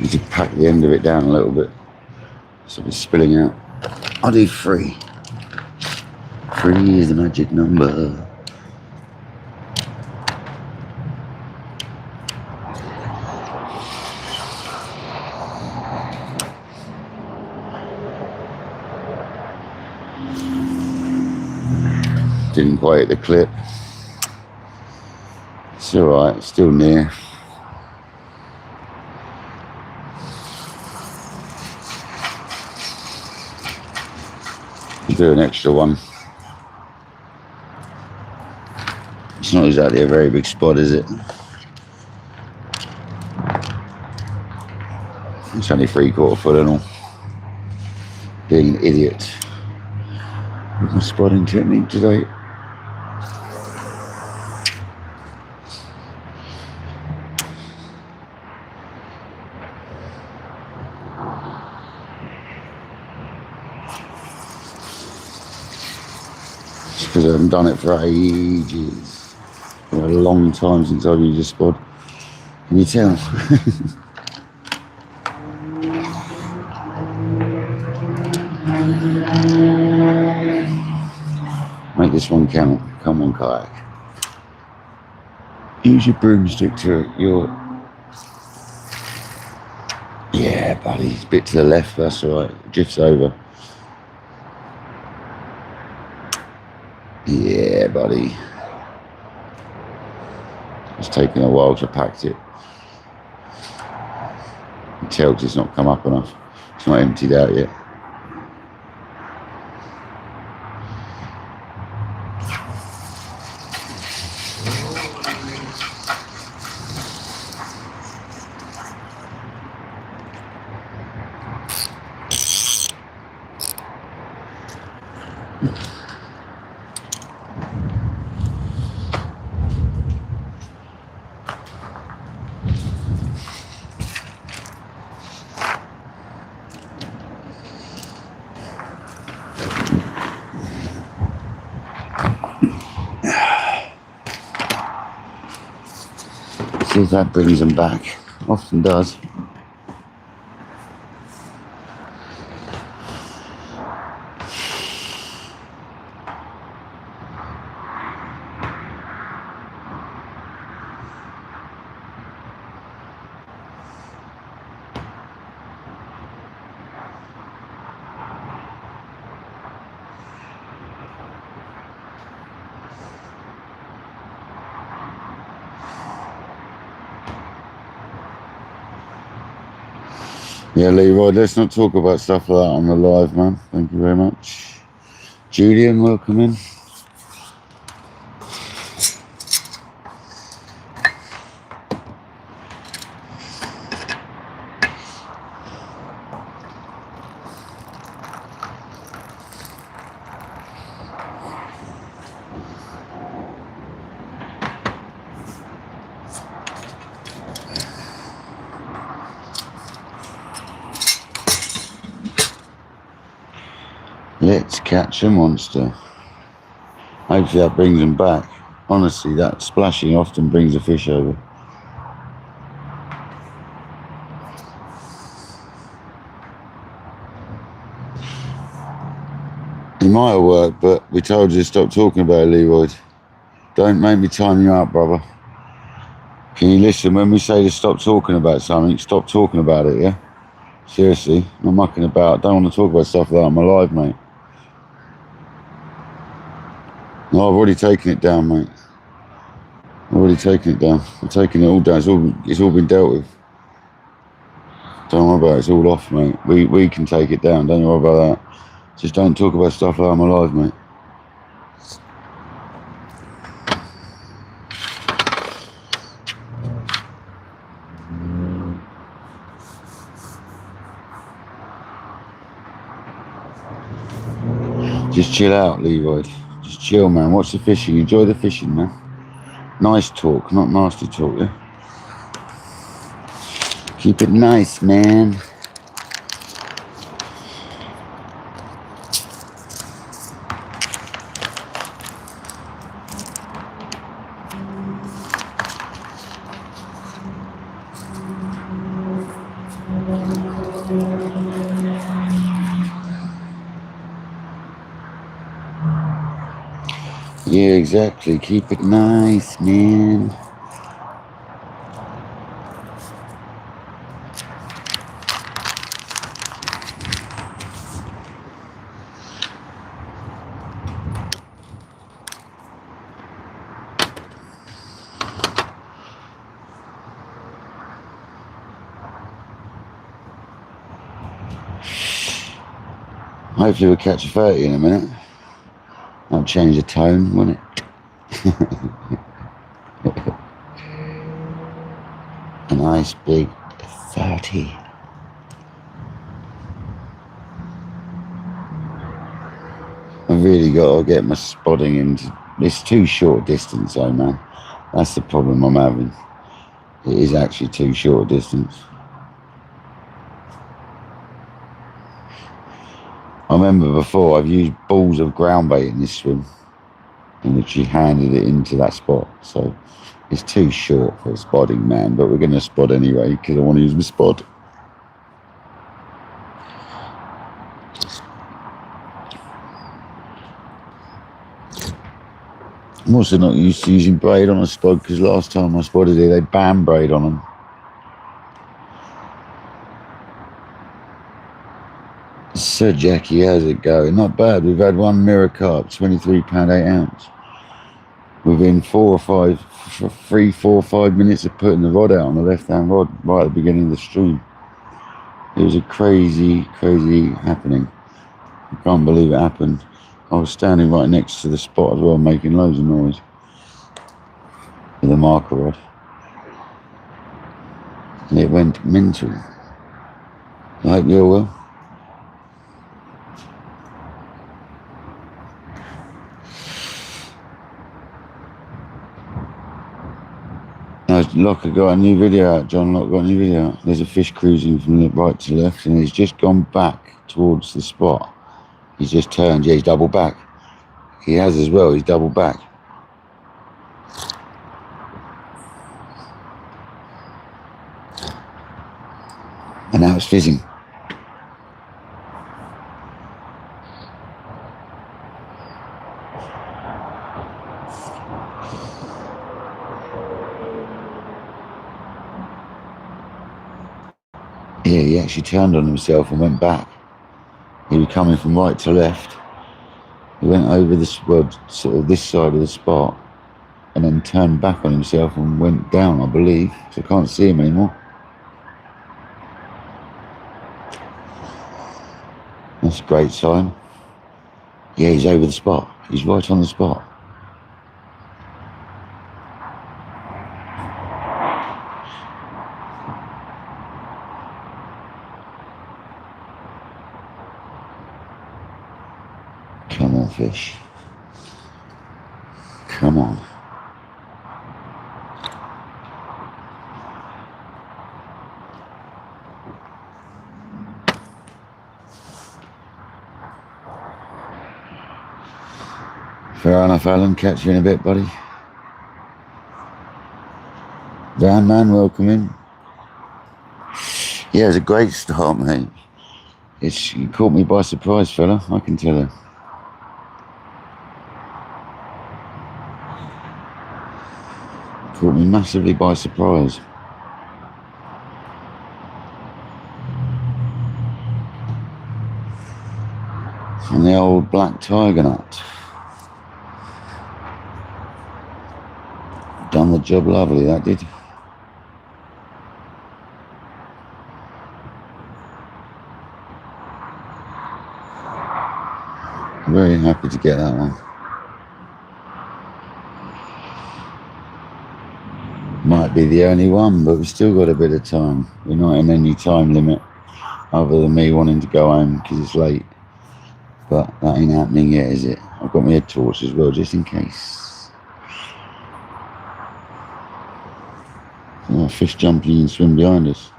Need to pack the end of it down a little bit so it's spilling out. I'll do 3. 3 is the magic number. Didn't quite hit the clip. It's alright, it's still near. Do an extra one. It's not exactly a very big spot, is it? It's only 3/4 foot and all. Being an idiot with my spotting technique today. because I haven't done it for ages. It's been a long time since I've used a spod. Can you tell? Make this one count. Come on, kayak. Use your broomstick to your... Yeah, buddy. It's a bit to the left, that's alright. It drifts over. Yeah, buddy. It's taken a while to pack it. You can tell it's not come up enough. It's not emptied out yet. See if that brings them back. Often does. Yeah, Leroy, let's not talk about stuff like that on the live, man. Thank you very much. Julian, welcome in. Let's catch a monster. Hopefully that brings them back. Honestly, that splashing often brings a fish over. It might have worked, but we told you to stop talking about it, Leroy. Don't make me time you out, brother. Can you listen? When we say to stop talking about something, stop talking about it, yeah? Seriously, I'm not mucking about. I don't want to talk about stuff like that. I'm alive, mate. No, I've already taken it down, mate. I've already taken it down. I'm taking it all down. It's all been dealt with. Don't worry about it. It's all off, mate. We can take it down. Don't worry about that. Just don't talk about stuff like I'm alive, mate. Just chill out, Leroy. Just chill, man. Watch the fishing. Enjoy the fishing, man. Nice talk, not nasty talk, yeah? Keep it nice, man. Yeah, exactly. Keep it nice, man. Hopefully we'll catch a 30 in a minute. That'll change the tone, won't it? A nice big 30. I've really got to get my spotting into... It's too short distance though, man. That's the problem I'm having. It is actually too short distance. I remember before I've used balls of ground bait in this swim. and literally handed it into that spot. So it's too short for a spotting, man, but we're going to spot anyway because I want to use my spot. I'm also not used to using braid on a spot because last time I spotted it, they banned braid on them. Sir Jackie, how's it going? Not bad. We've had one mirror carp, 23 pound 8 ounce. Within 4 or 5 minutes of putting the rod out on the left-hand rod, right at the beginning of the stream. It was a crazy, crazy happening. I can't believe it happened. I was standing right next to the spot as well, making loads of noise with a marker rod. And it went mental. I hope you're well. Locker got a new video out. John Locke got a new video out. There's a fish cruising from the right to left, and he's just gone back towards the spot. He's just turned. Yeah, he's double back. He has as well. He's double back. And now it's fizzing. Yeah, he actually turned on himself and went back. He was coming from right to left. He went over the spot, sort of this side of the spot, and then turned back on himself and went down, I believe. So I can't see him anymore. That's a great sign. Yeah, he's over the spot. He's right on the spot. Come on, fish. Come on. Fair enough, Alan. Catch you in a bit, buddy. Dan, man, welcome in. Yeah, it was a great start, mate. You caught me by surprise, fella, I can tell you. Caught me massively by surprise. And the old black tiger nut. Done the job lovely, that did. Very happy to get that one. Might be the only one, but we've still got a bit of time. We're not in any time limit other than me wanting to go home because it's late. But that ain't happening yet, is it? I've got my head torch as well, just in case. Oh, fish jumping and swim behind us.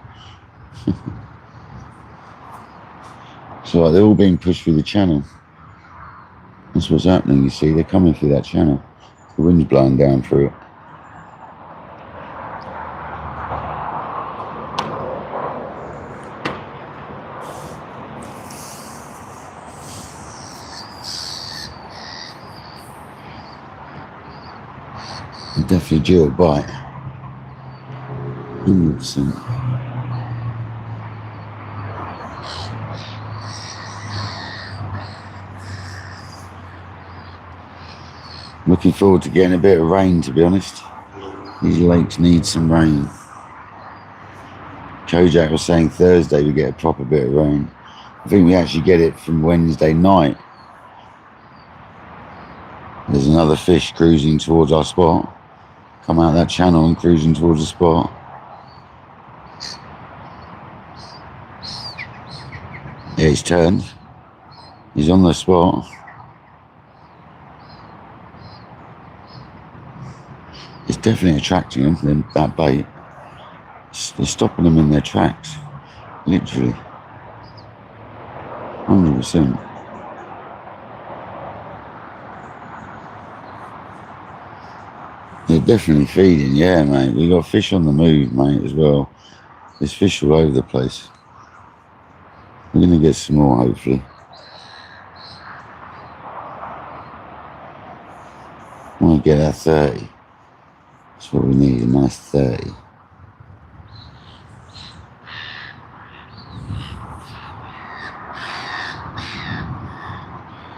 So they're all being pushed through the channel. That's what's happening, you see. They're coming through that channel. The wind's blowing down through it. Definitely due a bite. 100%. Looking forward to getting a bit of rain, to be honest. These lakes need some rain. Kojak was saying Thursday we get a proper bit of rain. I think we actually get it from Wednesday night. There's another fish cruising towards our spot. Come out that channel and cruising towards the spot. Yeah, he's turned. He's on the spot. It's definitely attracting them, that bait. They're stopping them in their tracks. Literally. 100%. They're definitely feeding, yeah, mate. We got fish on the move, mate, as well. There's fish all over the place. We're gonna get some more, hopefully. I want to get our 30. That's what we need, a nice 30.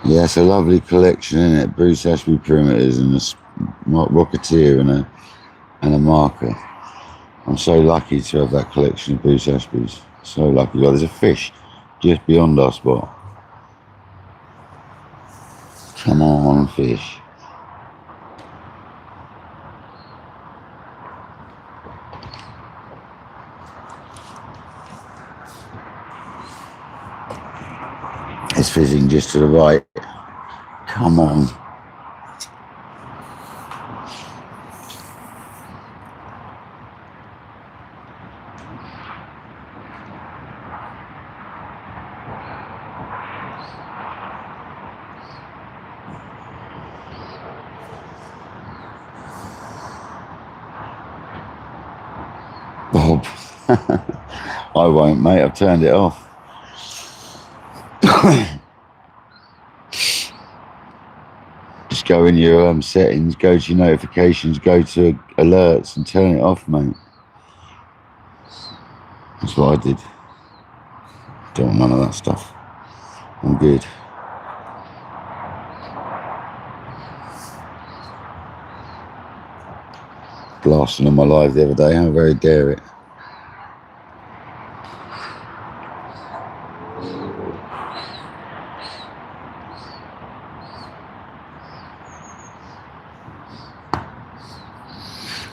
Yeah, it's a lovely collection, isn't it? Bruce Ashby perimeters and a Rocketeer and a marker. I'm so lucky to have that collection of Bruce Ashby's. So lucky. Like, there's a fish just beyond our spot. Come on, fish. It's fizzing just to the right. Come on. Bob. I won't, mate. I've turned it off. Just go in your settings, go to your notifications, go to alerts and turn it off, mate. That's what I did. Don't want none of that stuff. I'm good. Blasting on my live the other day. How very dare it.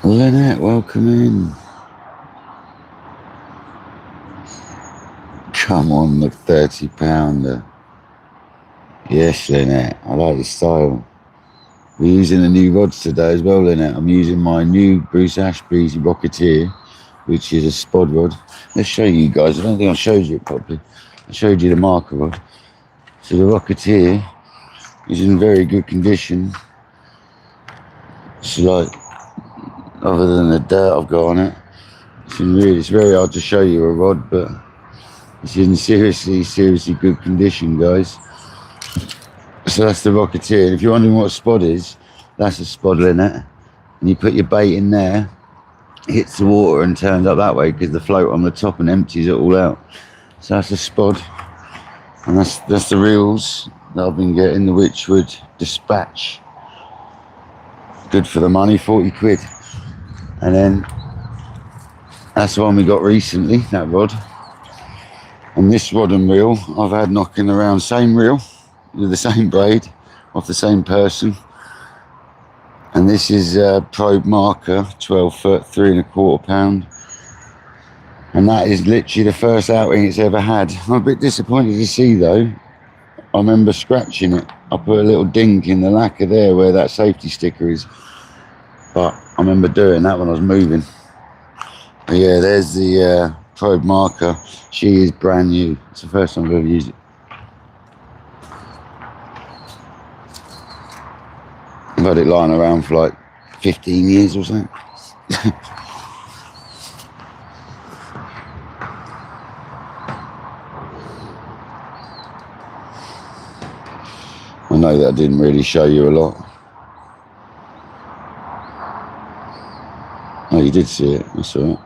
Lynette, welcome in. Come on, the 30-pounder. Yes, Lynette, I like your style. We're using the new rods today as well, Lynette. I'm using my new Bruce Ashby's Rocketeer, which is a spod rod. Let's show you guys. I don't think I showed you it properly. I showed you the marker rod. So the Rocketeer is in very good condition. It's like, other than the dirt I've got on it, it's very hard to show you a rod, but it's in seriously good condition, guys. So that's the Rocketeer. And if you're wondering what a spod is, that's a spod, Lynette. And you put your bait in there, hits the water and turns up that way because the float on the top and empties it all out. So that's a spod. And that's the reels that I've been getting, the Witchwood Dispatch. Good for the money, 40 quid. And then that's the one we got recently, that rod. And this rod and reel I've had knocking around, same reel with the same braid off the same person. And this is a probe marker, 12 foot, 3¼ pound. And that is literally the first outing it's ever had. I'm a bit disappointed to see though. I remember scratching it. I put a little dink in the lacquer there where that safety sticker is. But I remember doing that when I was moving. But yeah, there's the probe marker. She is brand new. It's the first time I've ever used it. I've had it lying around for like 15 years or something. I know that I didn't really show you a lot. Oh, you did see it. That's all right.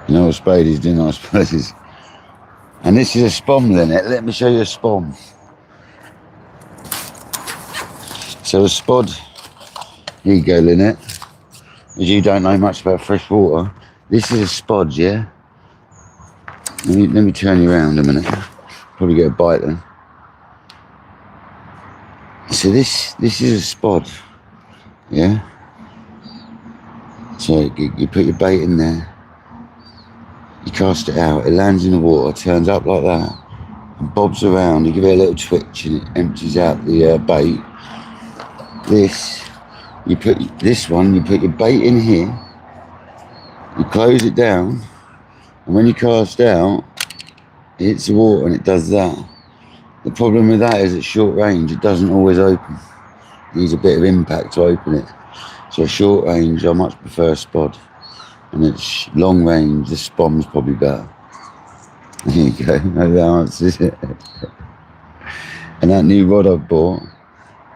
You know what spade is, didn't I? Spade. And this is a spom, Lynette. Let me show you a spom. So a spod. Here you go, Lynette. As you don't know much about fresh water, this is a spod, yeah? Let me turn you around a minute. Probably get a bite then. So this is a spod, yeah? So you put your bait in there, you cast it out, it lands in the water, turns up like that, and bobs around, you give it a little twitch and it empties out the bait. You put your bait in here, you close it down, and when you cast out, hits the water and it does that. The problem with that is at short range, it doesn't always open. It needs a bit of impact to open it. So short range, I much prefer spod. And it's long range, the spom's probably better. There you go, that answers it. And that new rod I've bought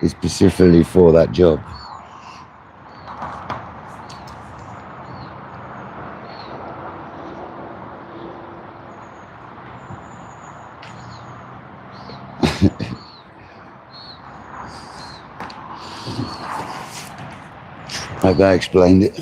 is specifically for that job. Hope that explained it.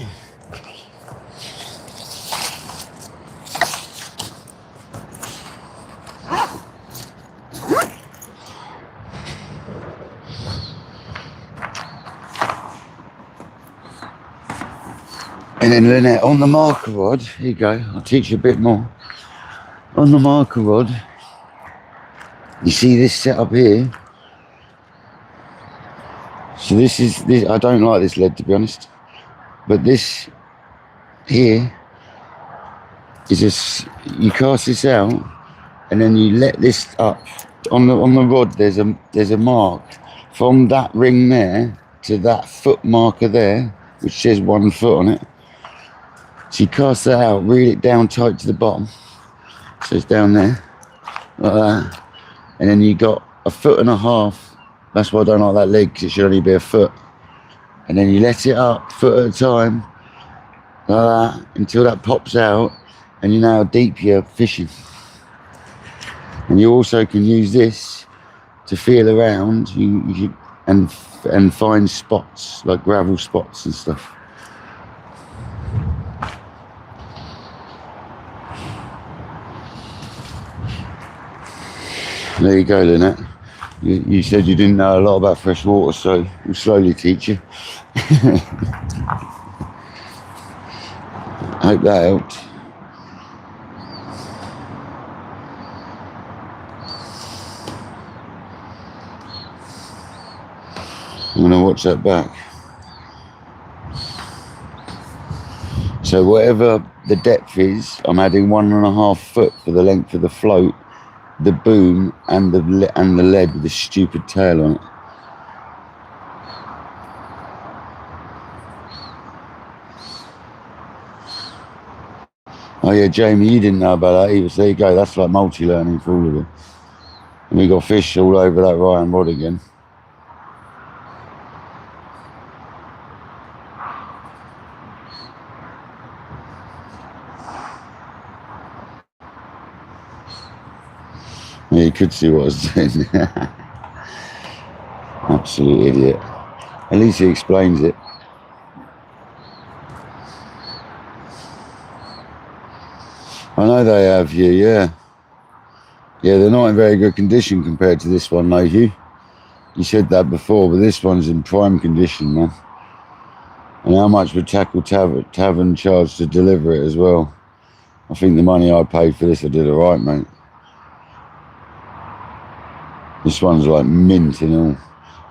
And then Lynette, on the marker rod, here you go, I'll teach you a bit more. On the marker rod, you see this setup here? So this, I don't like this lead, to be honest. But this here is just, you cast this out and then you let this up. On the rod there's a mark from that ring there to that foot marker there, which says 1 foot on it. So you cast that out, reel it down tight to the bottom. So it's down there, like that. And then you got 1.5 feet. That's why I don't like that leg, because it should only be 1 foot. And then you let it up, foot at a time, like that, until that pops out, and you know how deep you're fishing. And you also can use this to feel around and find spots, like gravel spots and stuff. There you go, Lynette. You said you didn't know a lot about fresh water, so we'll slowly teach you. Hope that helped. I'm going to watch that back. So whatever the depth is, I'm adding 1.5 foot for the length of the float, the boom, and the lead with the stupid tail on it. Oh yeah, Jamie, you didn't know about that either. So there you go, that's like multi-learning for all of it. And we got fish all over that Ryan rod again. Yeah, you could see what I was doing. Absolute idiot. At least he explains it. I know they have you, yeah. Yeah, they're not in very good condition compared to this one, though, Hugh. You said that before, but this one's in prime condition, man. And how much would Tackle Tavern charge to deliver it as well? I think the money I paid for this, I did alright, mate. This one's like mint and all.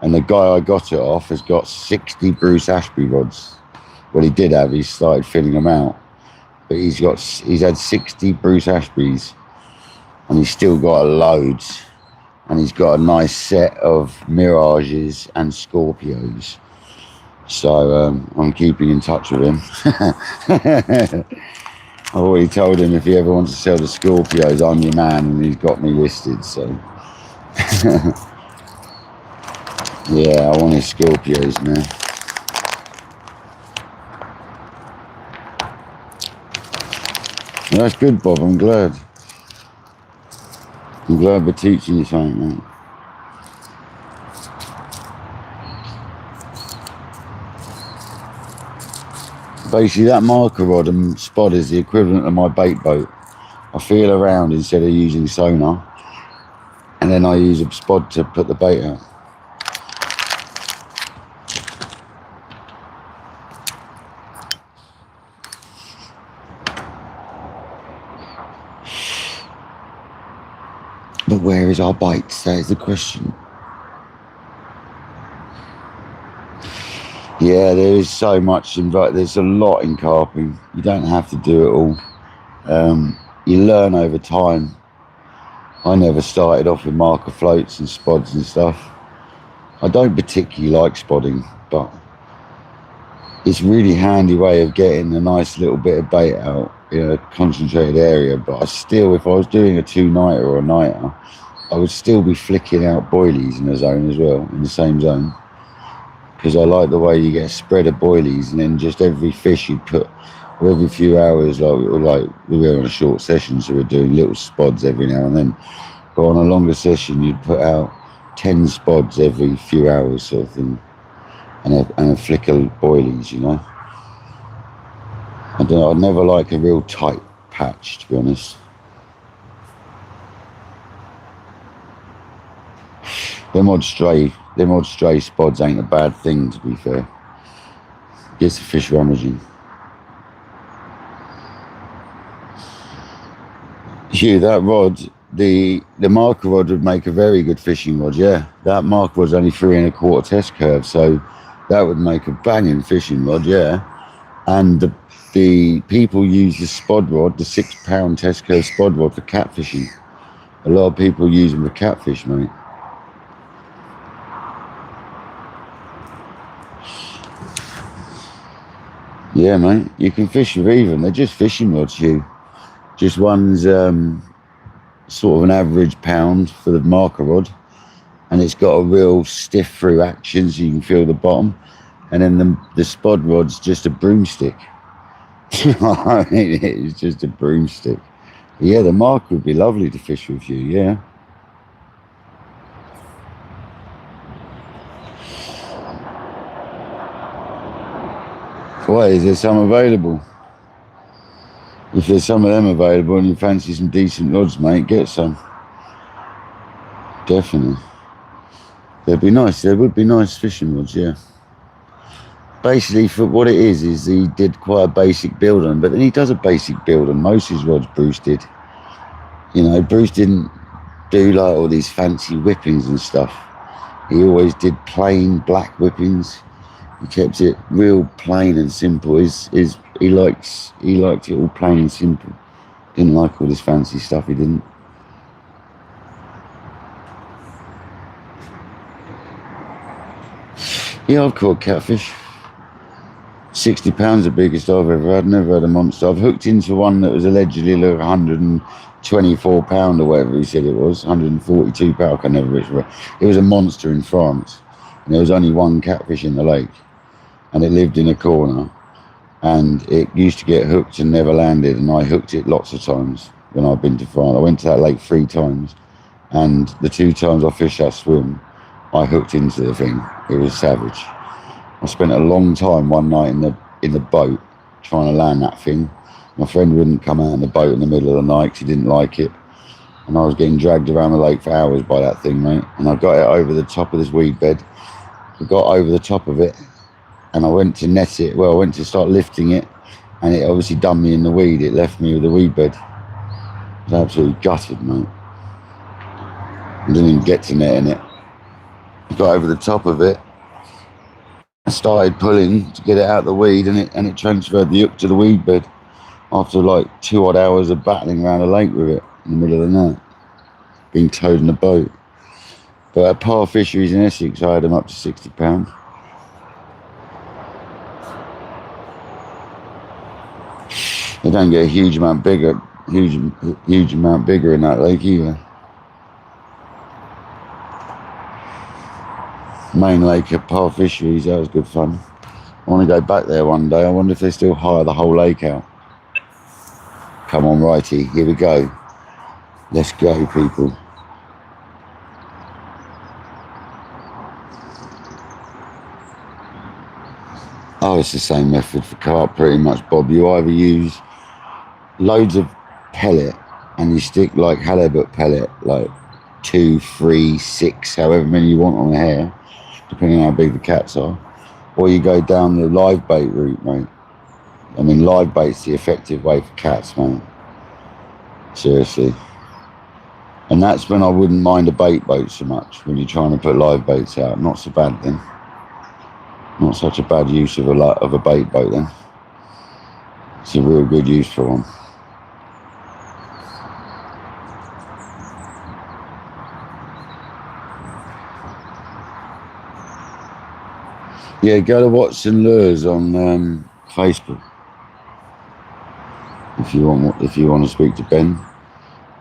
And the guy I got it off has got 60 Bruce Ashby rods. Well, he did have, he started filling them out. But he's had 60 Bruce Ashbys. And he's still got loads. And he's got a nice set of Mirages and Scorpios. So I'm keeping in touch with him. I've already told him if he ever wants to sell the Scorpios, I'm your man, and he's got me listed, so. Yeah, I want his Scorpios, man. Well, that's good, Bob, I'm glad. I'm glad we're teaching you something, mate. Basically, that marker rod and spot is the equivalent of my bait boat. I feel around instead of using sonar, and then I use a spot to put the bait out. But where is our bites? That is the question. Yeah, there is so much involved. There's a lot in carping. You don't have to do it all. You learn over time. I never started off with marker floats and spods and stuff. I don't particularly like spodding, but it's a really handy way of getting a nice little bit of bait out in a concentrated area. But I still, if I was doing a 2-nighter or a nighter, I would still be flicking out boilies in the zone as well, in the same zone. Because I like the way you get a spread of boilies, and then just every fish you put, or every few hours, like we were on a short session, so we're doing little spods every now and then. But on a longer session, you'd put out 10 spods every few hours, sort of thing, and a flick of boilies, you know. I don't know, I'd never like a real tight patch, to be honest. Them odd stray spods ain't a bad thing, to be fair. Gets the fish rummaging. Hugh, that rod, the marker rod would make a very good fishing rod, yeah. That marker rod's only 3 1/4 test curve, so that would make a banging fishing rod, yeah. And the people use the spod rod, the 6-pound test curve spod rod, for catfishing. A lot of people use them for catfish, mate. Yeah, mate, you can fish with either. They're just fishing rods, Hugh. Just one's sort of an average pound for the marker rod, and it's got a real stiff through action, so you can feel the bottom. And then the spod rod's just a broomstick. I mean, it's just a broomstick. But yeah, the marker would be lovely to fish with you, yeah. Why, is there some available? If there's some of them available and you fancy some decent rods, mate, get some. Definitely. They'd be nice. There would be nice fishing rods, yeah. Basically, for what it is he did quite a basic build on, but then he does a basic build on most of his rods. Bruce did. You know, Bruce didn't do like all these fancy whippings and stuff. He always did plain black whippings. He kept it real plain and simple. He liked it all plain and simple. Didn't like all this fancy stuff. He didn't. Yeah, I've caught catfish. 60 pounds the biggest I've ever had. Never had a monster. I've hooked into one that was allegedly like 124 pound or whatever he said it was. 142 pound. I can never remember. It was a monster in France, and there was only one catfish in the lake, and it lived in a corner, and it used to get hooked and never landed, and I hooked it lots of times when I've been to France. I went to that lake 3 times, and the 2 times I fished that swim, I hooked into the thing. It was savage. I spent a long time one night in the boat trying to land that thing. My friend wouldn't come out in the boat in the middle of the night because he didn't like it, and I was getting dragged around the lake for hours by that thing, mate. And I got it over the top of this weed bed. I got over the top of it, and I went to net it. Well, I went to start lifting it, and it obviously done me in the weed. It left me with the weed bed. I was absolutely gutted, mate. I didn't even get to netting it. I got over the top of it. I started pulling to get it out of the weed, and it transferred the hook to the weed bed after like 2 odd hours of battling around the lake with it in the middle of the night, being towed in a boat. But at Par Fisheries in Essex, I had them up to 60 pounds. They don't get a huge amount bigger in that lake either. Main lake at Par Fisheries, that was good fun. I want to go back there one day. I wonder if they still hire the whole lake out. Come on, righty, here we go. Let's go, people. Oh, it's the same method for carp pretty much, Bob. You either use loads of pellet and you stick like halibut pellet, like 2, 3, 6, however many you want on a hair, depending on how big the cats are, or you go down the live bait route, mate. I mean, live bait's the effective way for cats, mate. Seriously. And that's when I wouldn't mind a bait boat so much, when you're trying to put live baits out. Not so bad then. Not such a bad use of a bait boat then. It's a real good use for one. Yeah, go to Watson Lures on Facebook if you want to speak to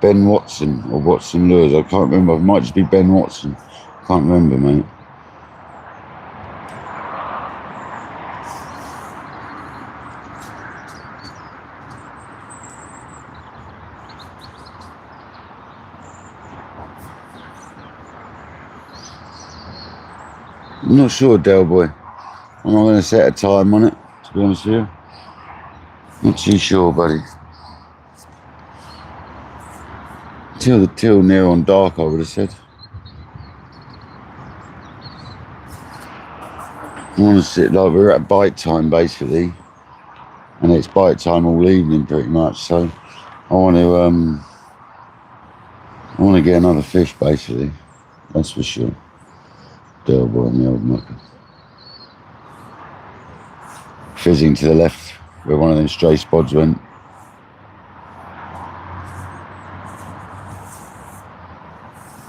Ben Watson or Watson Lures. I can't remember. It might just be Ben Watson. Can't remember, mate. I'm not sure, Del Boy. I'm not going to set a time on it, to be honest with you. Not too sure, buddy. Till near on dark, I would have said. I want to sit like we're at bite time basically, and it's bite time all evening pretty much. So I want to get another fish basically. That's for sure. Del Boy and the old mucker. Fizzing to the left where one of them stray spods went.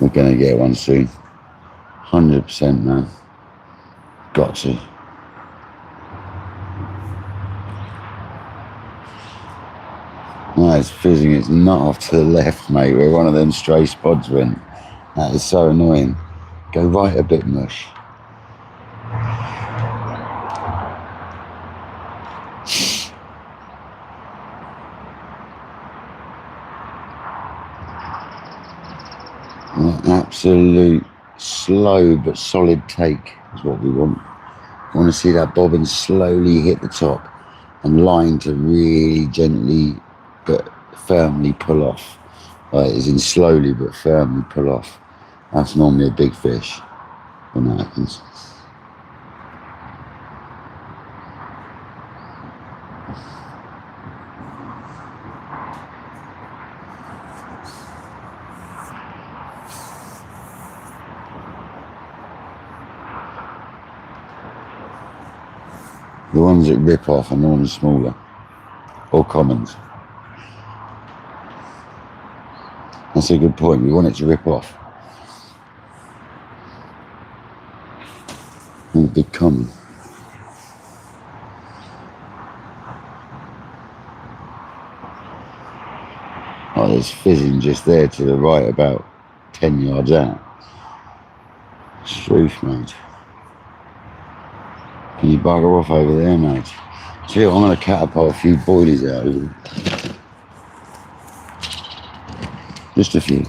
We're gonna get one soon. 100%, man. Got to. No, it's fizzing its nut off to the left, mate, where one of them stray spods went. That is so annoying. Go right a bit, mush. An absolute slow but solid take is what we want. I want to see that bobbin slowly hit the top and line to really gently but firmly pull off. As in slowly but firmly pull off. That's normally a big fish when that happens. The ones that rip off are normally smaller, or commons. That's a good point, we want it to rip off. And a big common. Oh, there's fizzing just there to the right, about 10 yards out. Struth, mate. Can you bugger off over there, mate? See, I'm going to catapult a few boilies out of them. Just a few.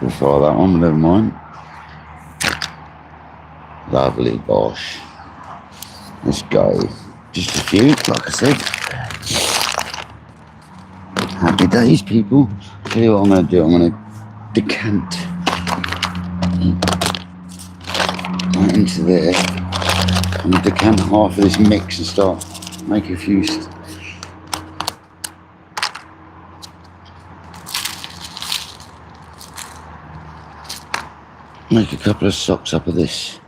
We'll try that one, never mind. Lovely bosh. Let's go. Just a few, like I said. Happy days, people. Tell you what I'm going to do. I'm going to decant right into there. I'm going to decant half of this mix and start making a few. Make a couple of socks up of this.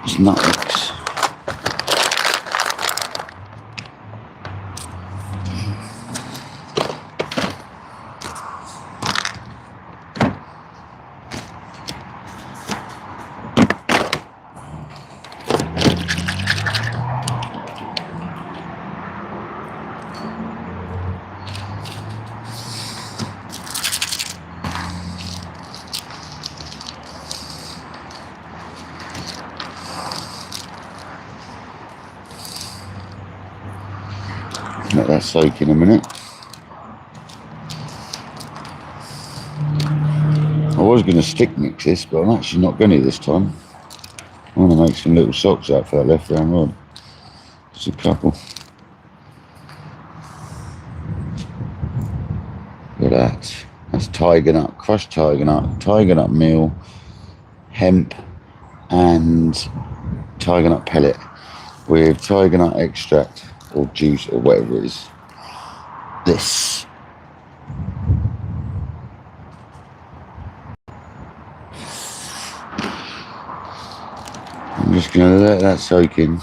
It's nuts. that soak in a minute. I was going to stick mix this, but I'm actually not going to this time. I want to make some little socks out for that left hand rod. Just a couple. Look at that. That's tiger nut, crushed tiger nut meal, hemp, and tiger nut pellet with tiger nut extract or juice or whatever it is. This. I'm just going to let that soak in.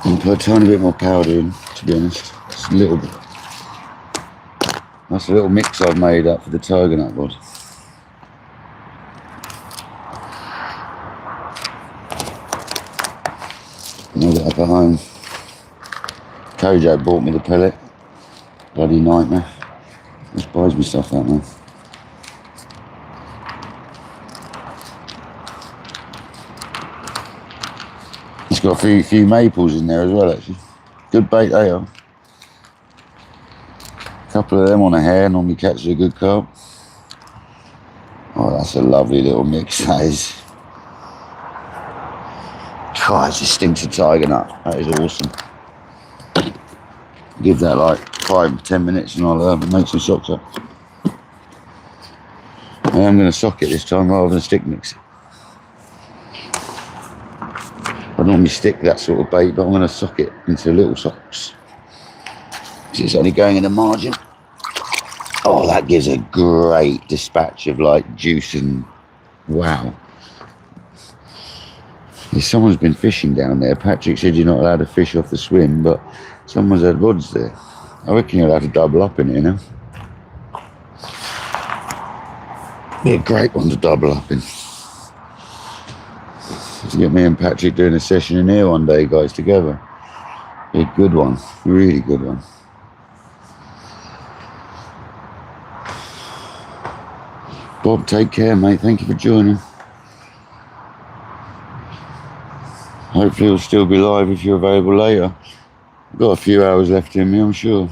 And put a tiny bit more powder in, to be honest. Just a little bit. That's a little mix I've made up for the tiger nut rod. Made it up at home. Kojo bought me the pellet. Bloody nightmare. Just buys me stuff that man. It's got a few maples in there as well actually. Good bait they are. A couple of them on a hair normally catches a good carp. Oh, that's a lovely little mix that is. God, it just stinks of tiger nut. That is awesome. Give that like 5-10 minutes and I'll make some socks up. I am going to sock it this time rather than stick mix it. I normally stick that sort of bait, but I'm going to sock it into little socks. It's only going in the margin. Oh, that gives a great dispatch of like juice and wow. Someone's been fishing down there. Patrick said you're not allowed to fish off the swim, but someone's had rods there. I reckon you're allowed to double up in here now. Be a great one to double up in. To get me and Patrick doing a session in here one day, guys, together. Be a good one, really good one. Bob, take care, mate. Thank you for joining. Hopefully it'll still be live if you're available later. I've got a few hours left in me, I'm sure.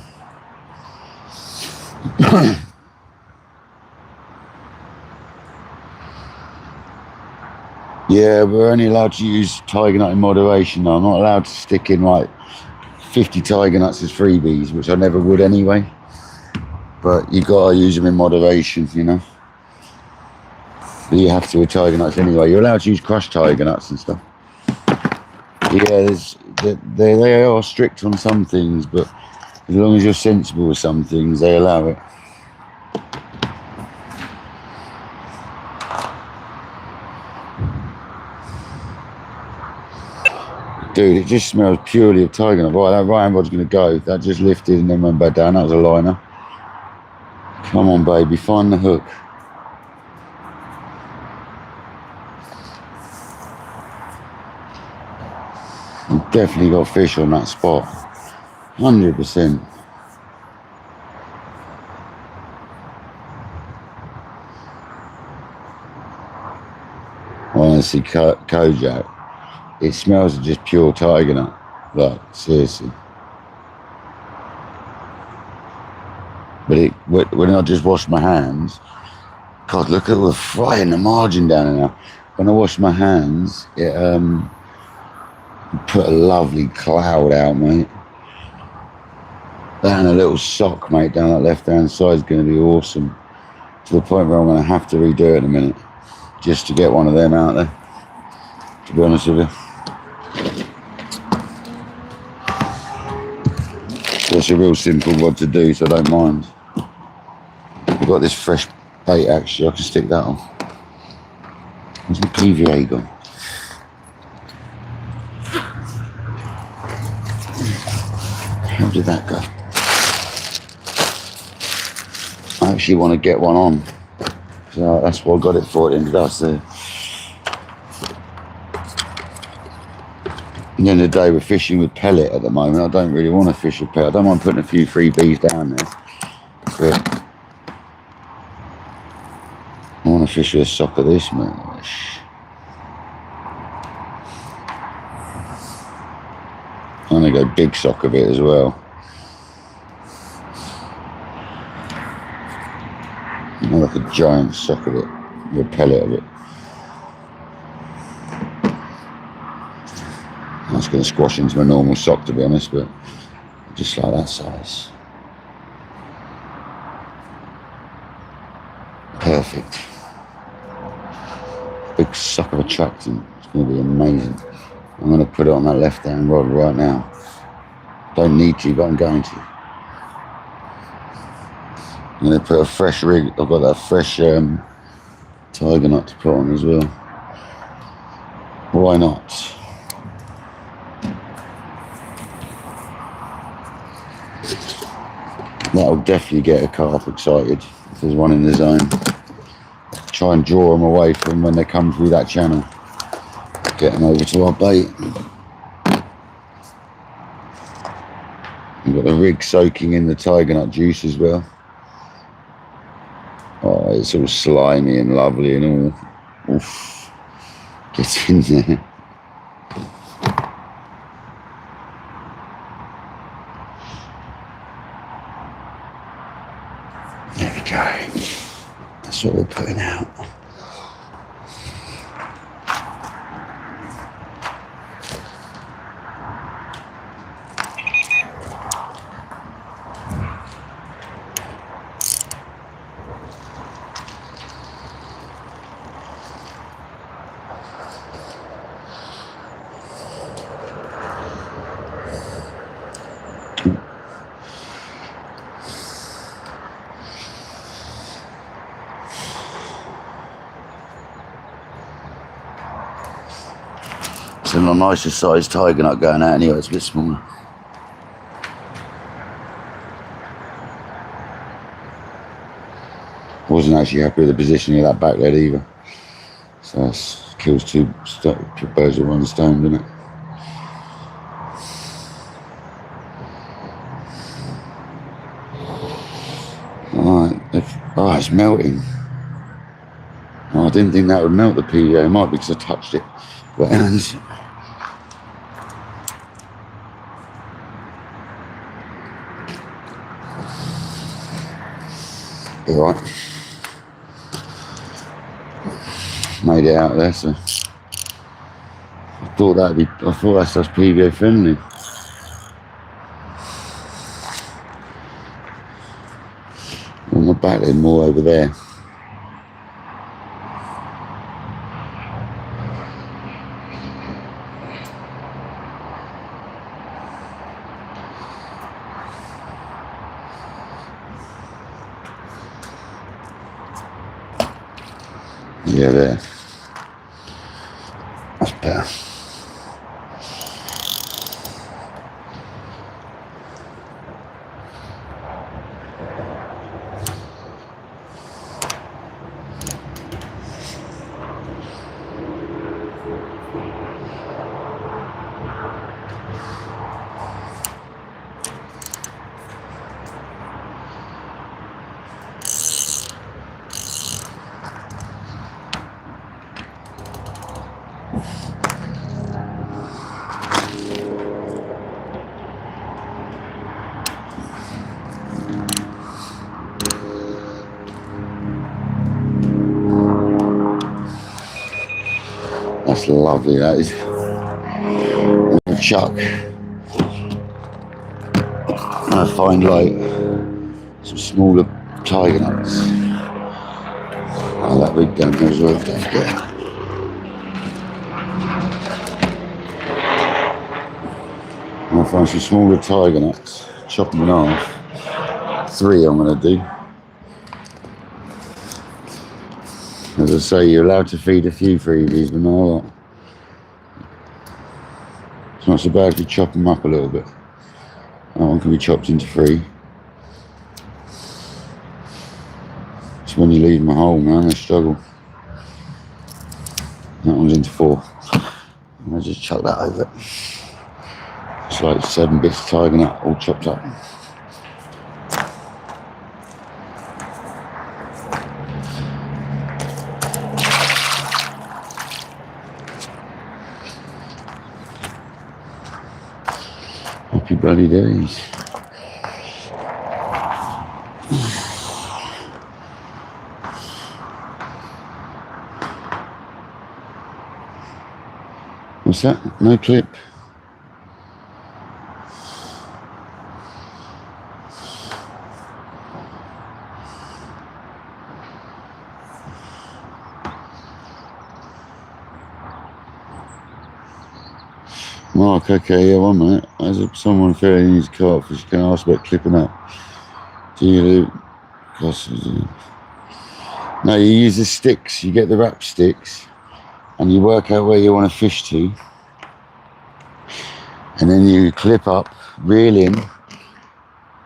Yeah, we're only allowed to use tiger nut in moderation though. I'm not allowed to stick in like 50 tiger nuts as freebies, which I never would anyway. But you gotta use them in moderation, you know. But you have to with tiger nuts anyway. You're allowed to use crushed tiger nuts and stuff. Yeah, they are strict on some things, but as long as you're sensible with some things, they allow it. Dude, it just smells purely of tiger nut. Right, that Ryan rod's going to go. That just lifted and then went back down. That was a liner. Come on, baby, find the hook. You've definitely got fish on that spot. 100%. Honestly, Kojak. It smells of just pure tiger nut. Like, seriously. But when I just washed my hands, God, look at all the fry in the margin down there now. When I washed my hands, it put a lovely cloud out, mate. That and a little sock, mate, down that left-hand side is going to be awesome. To the point where I'm going to have to redo it in a minute. Just to get one of them out there. To be honest with you. It's a real simple rod to do, so I don't mind. I've got this fresh bait actually, I can stick that on. Where's my PVA gone? How did that go? I actually want to get one on. So that's what I got it for, it ended up there. At the end of the day, we're fishing with pellet at the moment. I don't really want to fish with pellet. I don't mind putting a few freebies down there. But I want to fish with a sock of this, mate. I'm going to go big sock of it as well. Like a giant sock of it, or a pellet of it. That's going to squash into my normal sock, to be honest, but just like that size. Perfect. Big sock of attraction. It's going to be amazing. I'm going to put it on that left hand rod right now. Don't need to, but I'm going to. I'm going to put a fresh rig. I've got that fresh tiger knot to put on as well. Why not? That'll definitely get a carp excited if there's one in the zone. Try and draw them away from when they come through that channel. Get them over to our bait. We've got the rig soaking in the tiger nut juice as well. Oh, it's all slimy and lovely and all. Oof. Get in there. There we go. That's what we're putting out. It's a nicer sized tiger nut going out anyway, it's a bit smaller. Wasn't actually happy with the positioning of that back lead either. So that kills two birds with one stone, doesn't it? Alright, oh, it's melting. Oh, I didn't think that would melt the PVA. It might be because I touched it. But alright. Made it out there, so I thought that stuff's PVA friendly. On the back then, more over there. Yeah, there. That's better. That's lovely, that is. A chuck. And I find like some smaller tiger nuts. Oh, that rig down there as well, don't forget. And I find some smaller tiger nuts, chop them in half. 3 I'm going to do. As I say, you're allowed to feed a few freebies, but not a lot. It's not so bad if you chop them up a little bit. That one can be chopped into 3. It's when you leave them at home, man, they struggle. That one's into 4. And I just chuck that over. It's like 7 bits of tiger nut all chopped up. bloody days. What's that? No clip? Mark, okay, yeah, 1 minute. As if someone fairly needs carpfish, can I ask about clipping up? Do you do? No, you use the sticks, you get the wrap sticks, and you work out where you want to fish to, and then you clip up, reel in,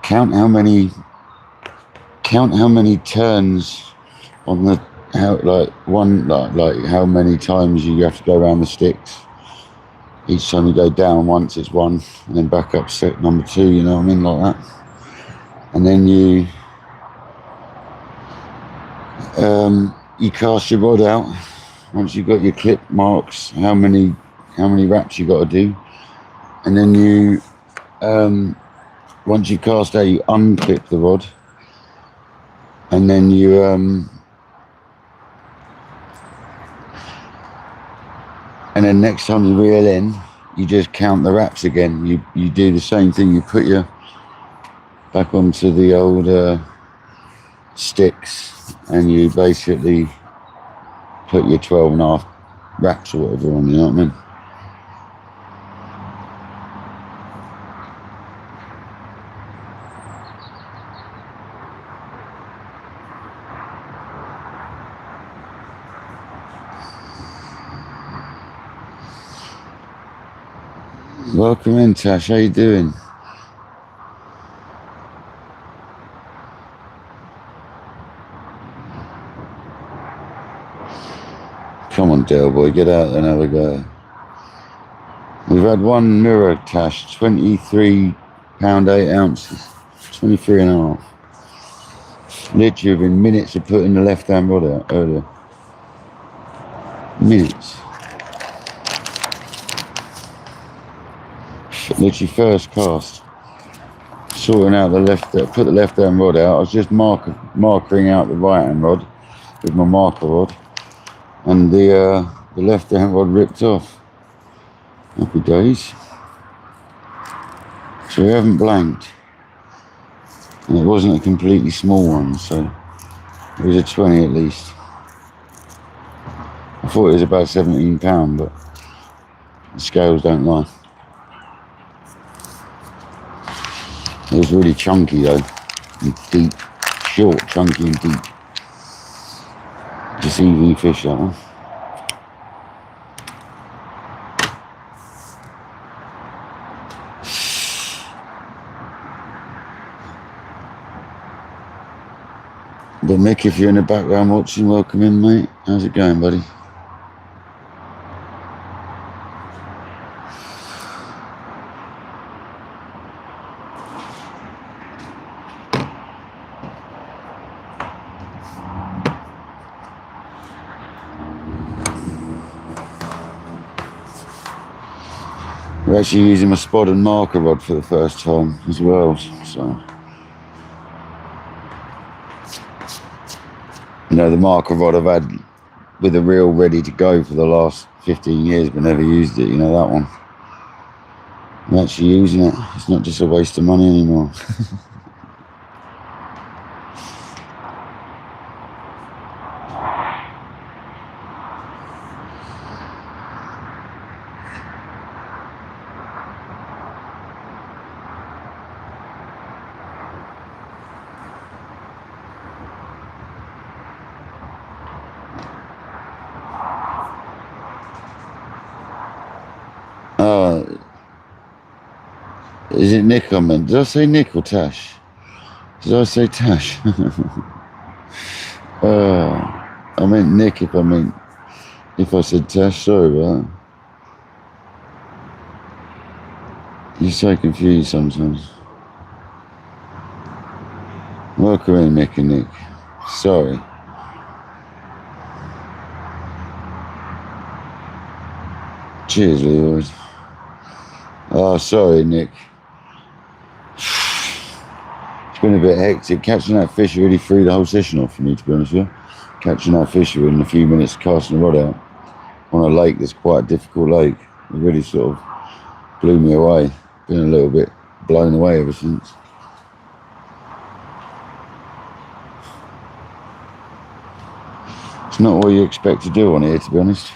count how many turns on the like how many times you have to go around the sticks. Each time you go down once, it's 1, and then back up set number 2, you know what I mean, like that. And then you cast your rod out. Once you've got your clip marks, how many wraps you got to do, and then you once you cast out, you unclip the rod, and then you and then next time you reel in, you just count the wraps again. You do the same thing. You put your back onto the old sticks, and you basically put your 12.5 wraps or whatever on, you know what I mean? Welcome in, Tash. How you doing? Come on, Dale boy, get out there and have a go. We've had one mirror, Tash, 23 pound 8 ounces, 23 and a half. Literally within minutes of putting the left-hand rod out earlier. Minutes. Literally first cast. Sorting out the left, put the left-hand rod out. I was just markering out the right-hand rod with my marker rod, and the left-hand rod ripped off. Happy days. So we haven't blanked, and it wasn't a completely small one, so it was a 20 at least. I thought it was about 17 pound, but the scales don't lie. It was really chunky though, and deep, short, chunky and deep. Just easy fish, that one. But Mick, if you're in the background watching, welcome in, mate. How's it going, buddy? We're actually using my spot and marker rod for the first time as well, so. You know, the marker rod I've had with a reel ready to go for the last 15 years, but never used it, you know, that one. I'm actually using it. It's not just a waste of money anymore. Is it Nick I meant? Did I say Nick or Tash? Did I say Tash? I meant Nick if I said Tash, sorry about that. You're so confused sometimes. Welcome in, Mick and Nick. Sorry. Cheers, Leroy. Oh, sorry, Nick. been a bit hectic. Catching that fish really threw the whole session off for me, to be honest with you. Catching that fish within a few minutes, casting the rod out on a lake that's quite a difficult lake. It really sort of blew me away. Been a little bit blown away ever since. It's not what you expect to do on here, to be honest.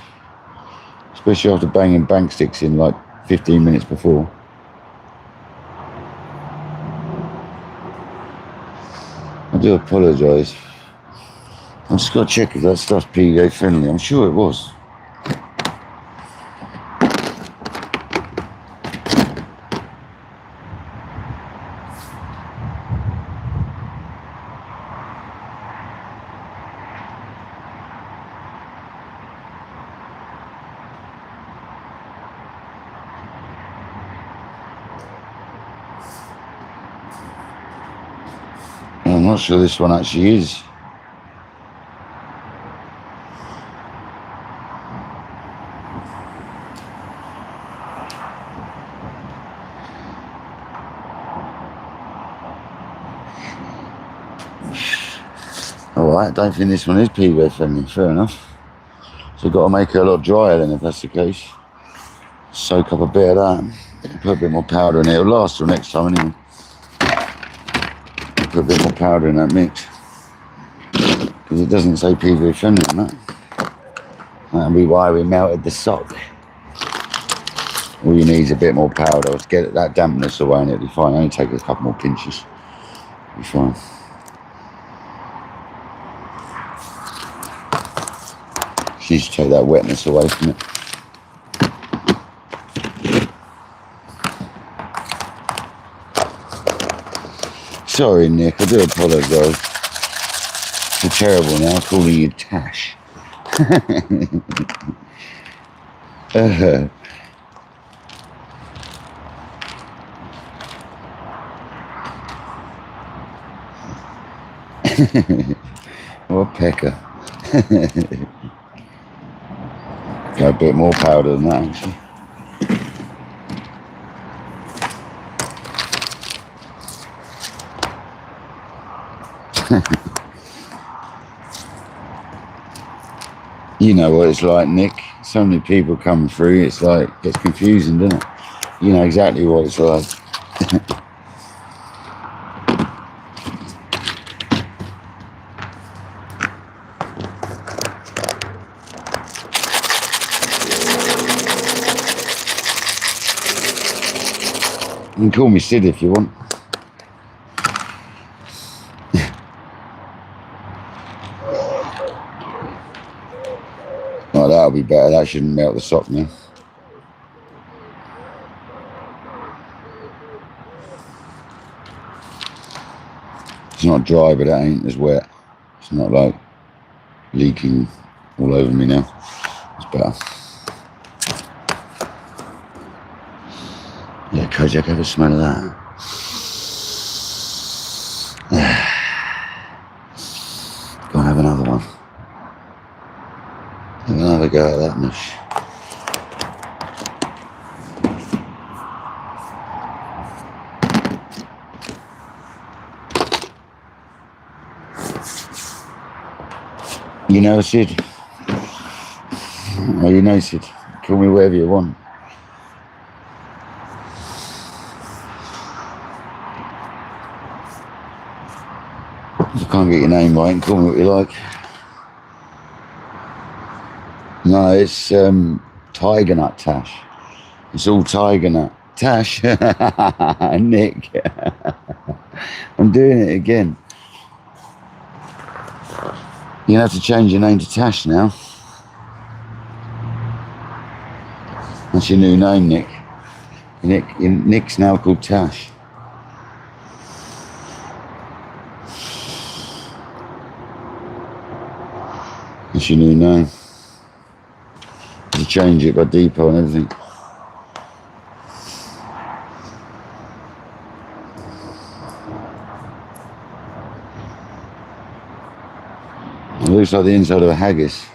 Especially after banging bank sticks in like 15 minutes before. I do apologise. I've just got to check if that stuff's PVA friendly. I'm sure it was. I'm not sure this one actually is. Alright, don't think this one is PVA friendly, fair enough. So I've got to make it a lot drier then if that's the case. Soak up a bit of that. Put a bit more powder in it. It'll last till next time anyway. Put a bit more powder in that mix. Because it doesn't say PVA friendly on that. That'll be why we melted the sock. All you need is a bit more powder to get that dampness away and it'll be fine. Only take a couple more pinches. It'll be fine. Just need to take that wetness away from it. Sorry, Nick, I do apologise. It's terrible now, calling you Tash. What a pecker. Got a bit more powder than that, actually. You know what it's like, Nick. So many people come through, it's like, it gets confusing, doesn't it? You know exactly what it's like. You can call me Sid if you want. Oh, that'll be better. That shouldn't melt the sock now. It's not dry, but it ain't as wet. It's not like leaking all over me now. It's better. Yeah, Kojak, have a smell of that. Go and have another one. Have another go at that mush. You know, Sid. Oh, you know, Sid. Call me whatever you want. If you can't get your name right, call me what you like. No, it's Tiger Nut Tash. It's all Tiger Nut. Tash. Nick. I'm doing it again. You have to change your name to Tash now. That's your new name, Nick. Nick's now called Tash. That's your new name. You change it by depot and everything. It looks like the inside of a haggis.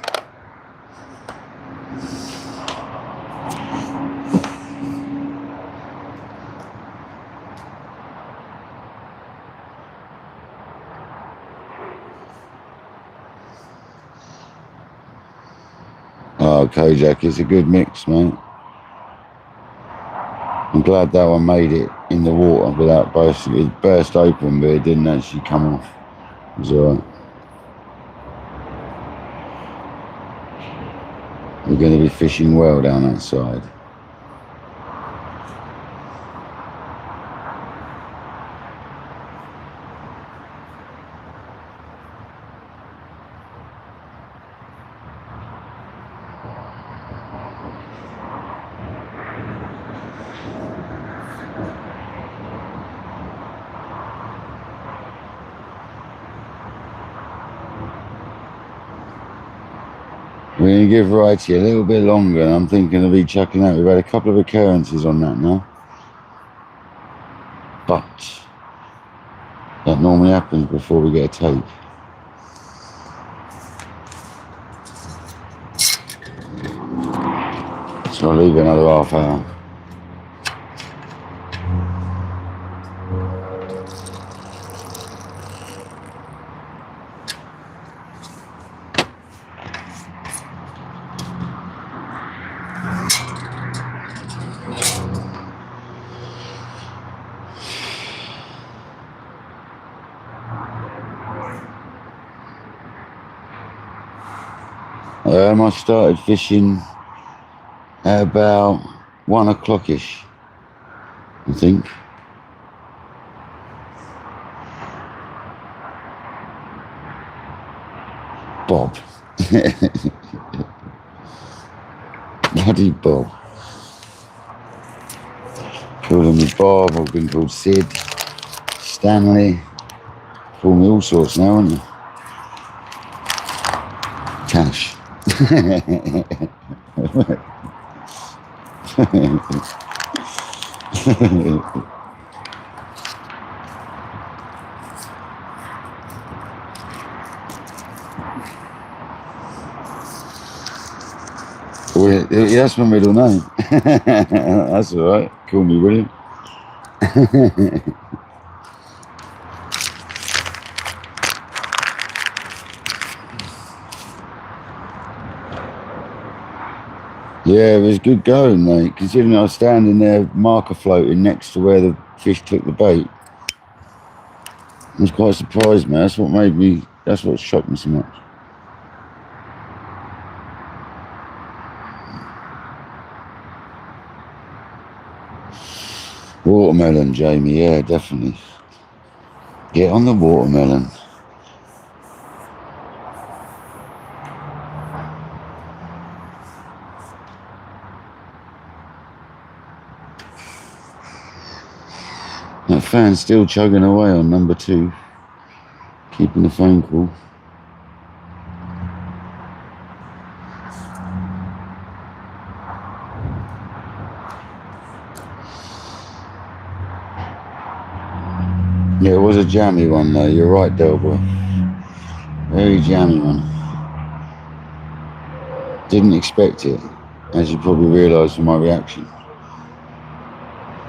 Oh, Kojak, it's a good mix, mate. I'm glad that one made it in the water without bursting. It burst open, but it didn't actually come off. It was alright. We're going to be fishing well down that side. We're going to give Variety a little bit longer, and I'm thinking of chucking out. We've had a couple of occurrences on that now. But that normally happens before we get a take. So I'll leave it another half hour. I started fishing at about 1 o'clock-ish, I think. Bob. Bloody Bob. Calling me Bob, I've been called Sid, Stanley. Call me all sorts now, haven't you? Cash. Well, that's my middle name. That's alright. Call me William. Yeah, it was good going, mate. Considering I was standing there, marker floating next to where the fish took the bait. I was quite surprised, man. That's what shocked me so much. Watermelon, Jamie, yeah, definitely. Get on the watermelon. That fan's still chugging away on number 2, keeping the phone cool. Yeah, it was a jammy one though, you're right, Delboy. Very jammy one. Didn't expect it, as you probably realised from my reaction.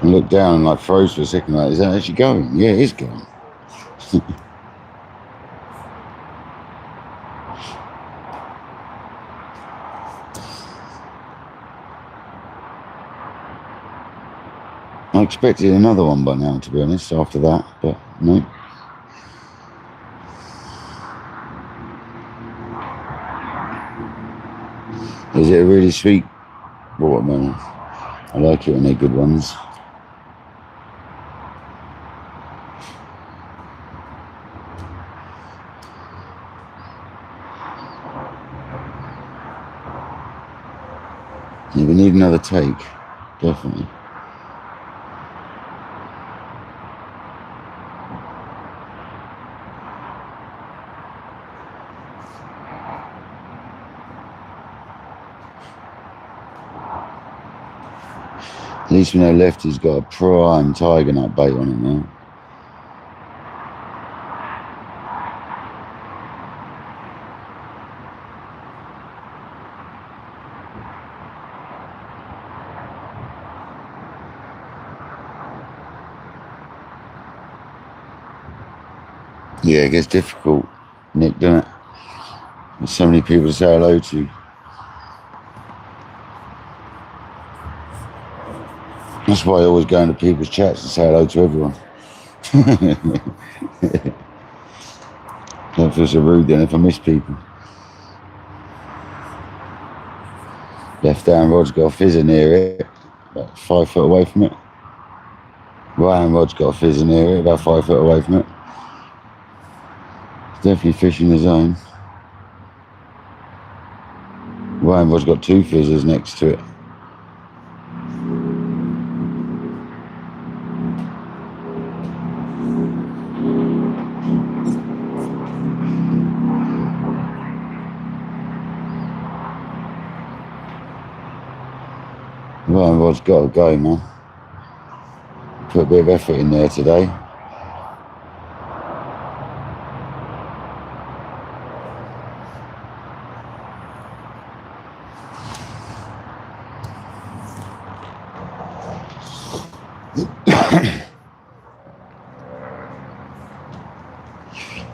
I looked down and like froze for a second, like, is that actually going? Yeah, it is going. I expected another one by now, to be honest, after that, but no. Is it a really sweet watermelon? I like it when they're good ones. Yeah, we need another take, definitely. At least we know Lefty's got a prime tiger nut bait on it now. Yeah, it gets difficult, Nick, doesn't it? There's so many people to say hello to. That's why I always go into people's chats and say hello to everyone. Don't feel so rude then if I miss people. Left hand rod's got a fizzer near it, about 5 foot away from it. Right hand rod's got a fizzer near it, about 5 foot away from it. It's definitely fishing the zone. Right hand rod's got 2 fizzers next to it. Right hand rod's got to go, man. Put a bit of effort in there today.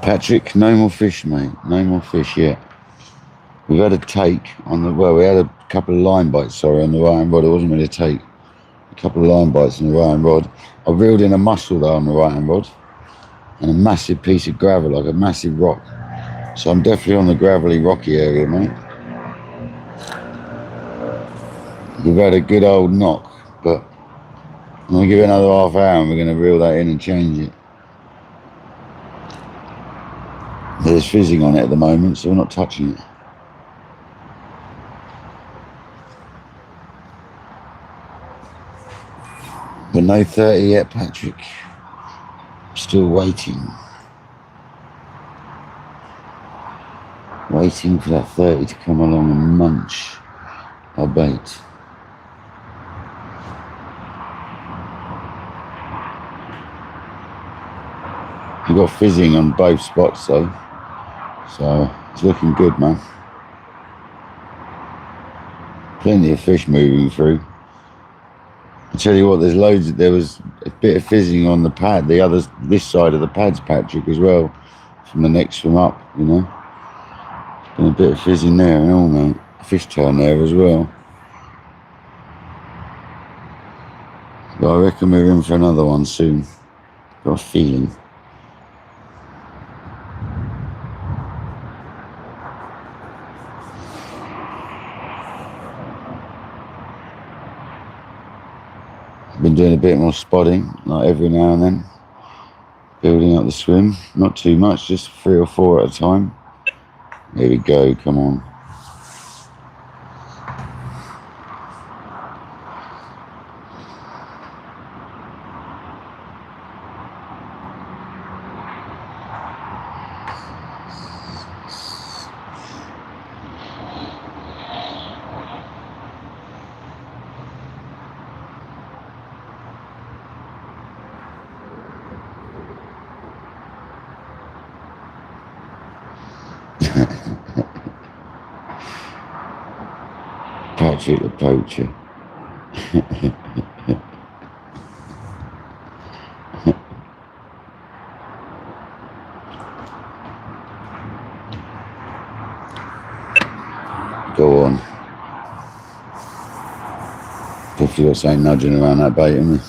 Patrick, no more fish, mate. No more fish yet. We've had a take on the, well, we had a couple of line bites, sorry, on the right hand rod. It wasn't really a take. A couple of line bites on the right hand rod. I reeled in a mussel though on the right hand rod. And a massive piece of gravel, like a massive rock. So I'm definitely on the gravelly, rocky area, mate. We've had a good old knock, but I'm going to give it another half hour and we're going to reel that in and change it. There's fizzing on it at the moment, so we're not touching it. But no 30 yet, Patrick. Still waiting. Waiting for that 30 to come along and munch our bait. We've got fizzing on both spots though. So it's looking good, man. Plenty of fish moving through. I tell you what, there was a bit of fizzing on the pad, this side of the pads, Patrick, as well, from the next swim up, you know. Been a bit of fizzing there and all, mate. Fish tail there as well. But I reckon we're in for another one soon. Got a feeling. Been doing a bit more spotting, like every now and then. Building up the swim, not too much, just 3 or 4 at a time. Here we go, come on. Patrick the poacher. Go on. Definitely got something nudging around that bait, isn't there?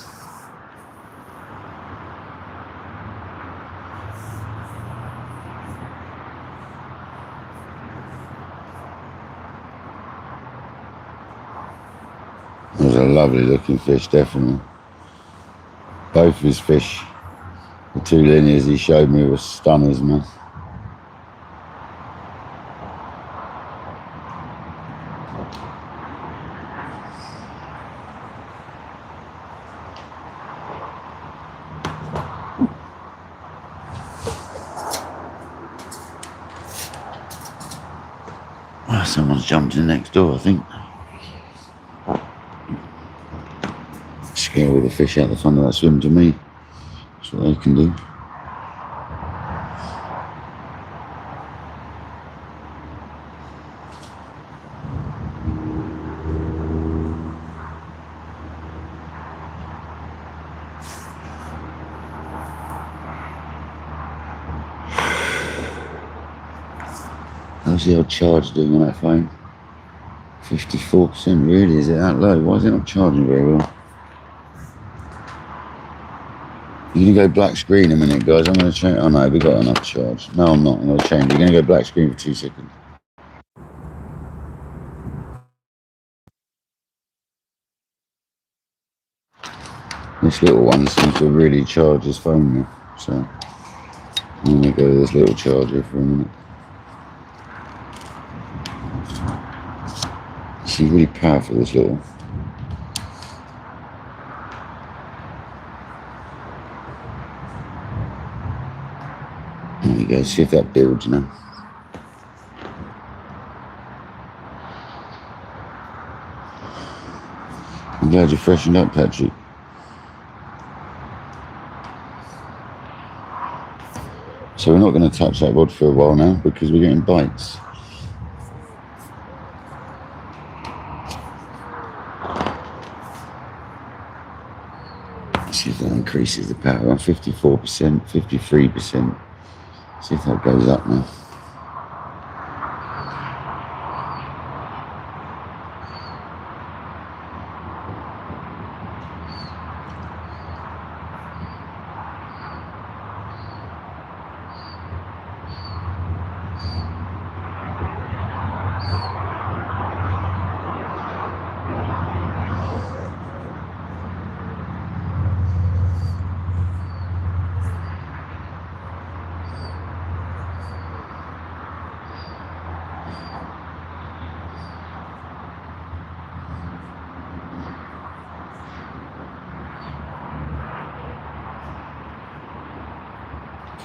It was a lovely looking fish, definitely. Both of his fish, the 2 linears he showed me, were stunners, man. Oh, someone's jumped in next door, I think. Scare all the fish out the front of that swim to me. That's what they can do. How's the old charge doing on that phone? 54%, really? Is it that low? Why is it not charging very well? You're gonna go black screen a minute, guys. I'm gonna change. Oh no, we got enough charge. No, I'm not. I'm gonna change. You're gonna go black screen for 2 seconds. This little one seems to really charge his phone now, so I'm gonna go with this little charger for a minute. She's really powerful, this little. There we go, see if that builds now. I'm glad you freshened up, Patrick. So we're not going to touch that rod for a while now because we're getting bites. See if that increases the power. I'm 54%, 53%. See if that goes up now.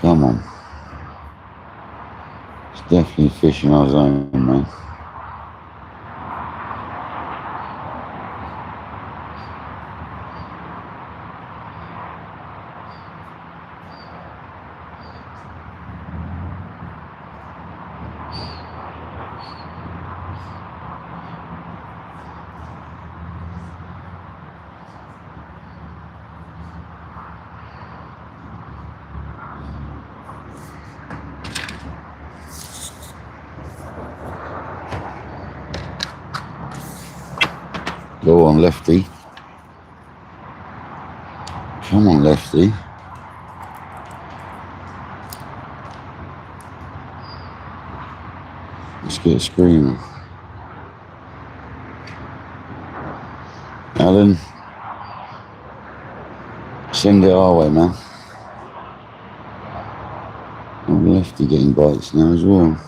Come on. It's definitely fish in our zone, man. Go on, Lefty. Come on, Lefty. Let's get a screamer. Alan, send it our way, man. I'm Lefty getting bites now as well.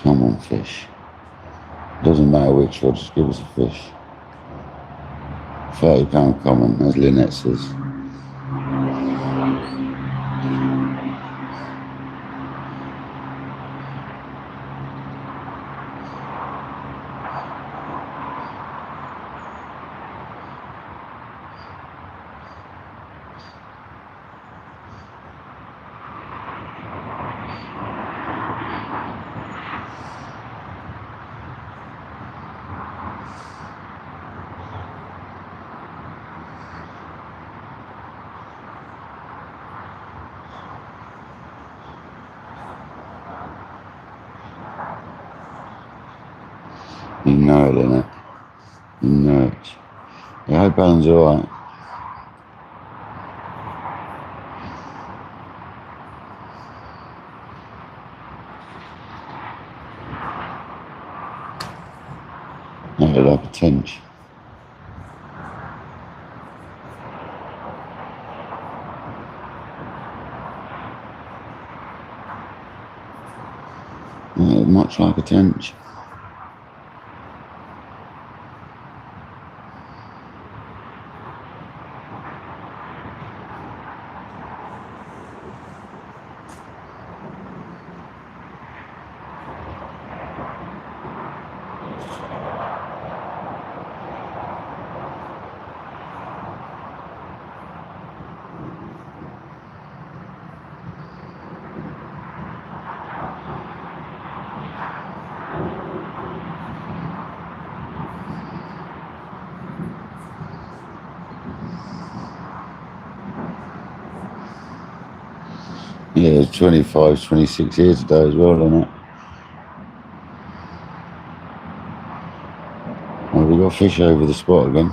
Come on, fish. Doesn't matter which one, just give us a fish. £30 common, as Lynette says. You know it, innit? You know it. Yeah, I hope Alan's alright. I had like a tench. Much like a tench. Yeah, it's 25, 26 here today as well, isn't it? Well, we got fish over the spot again.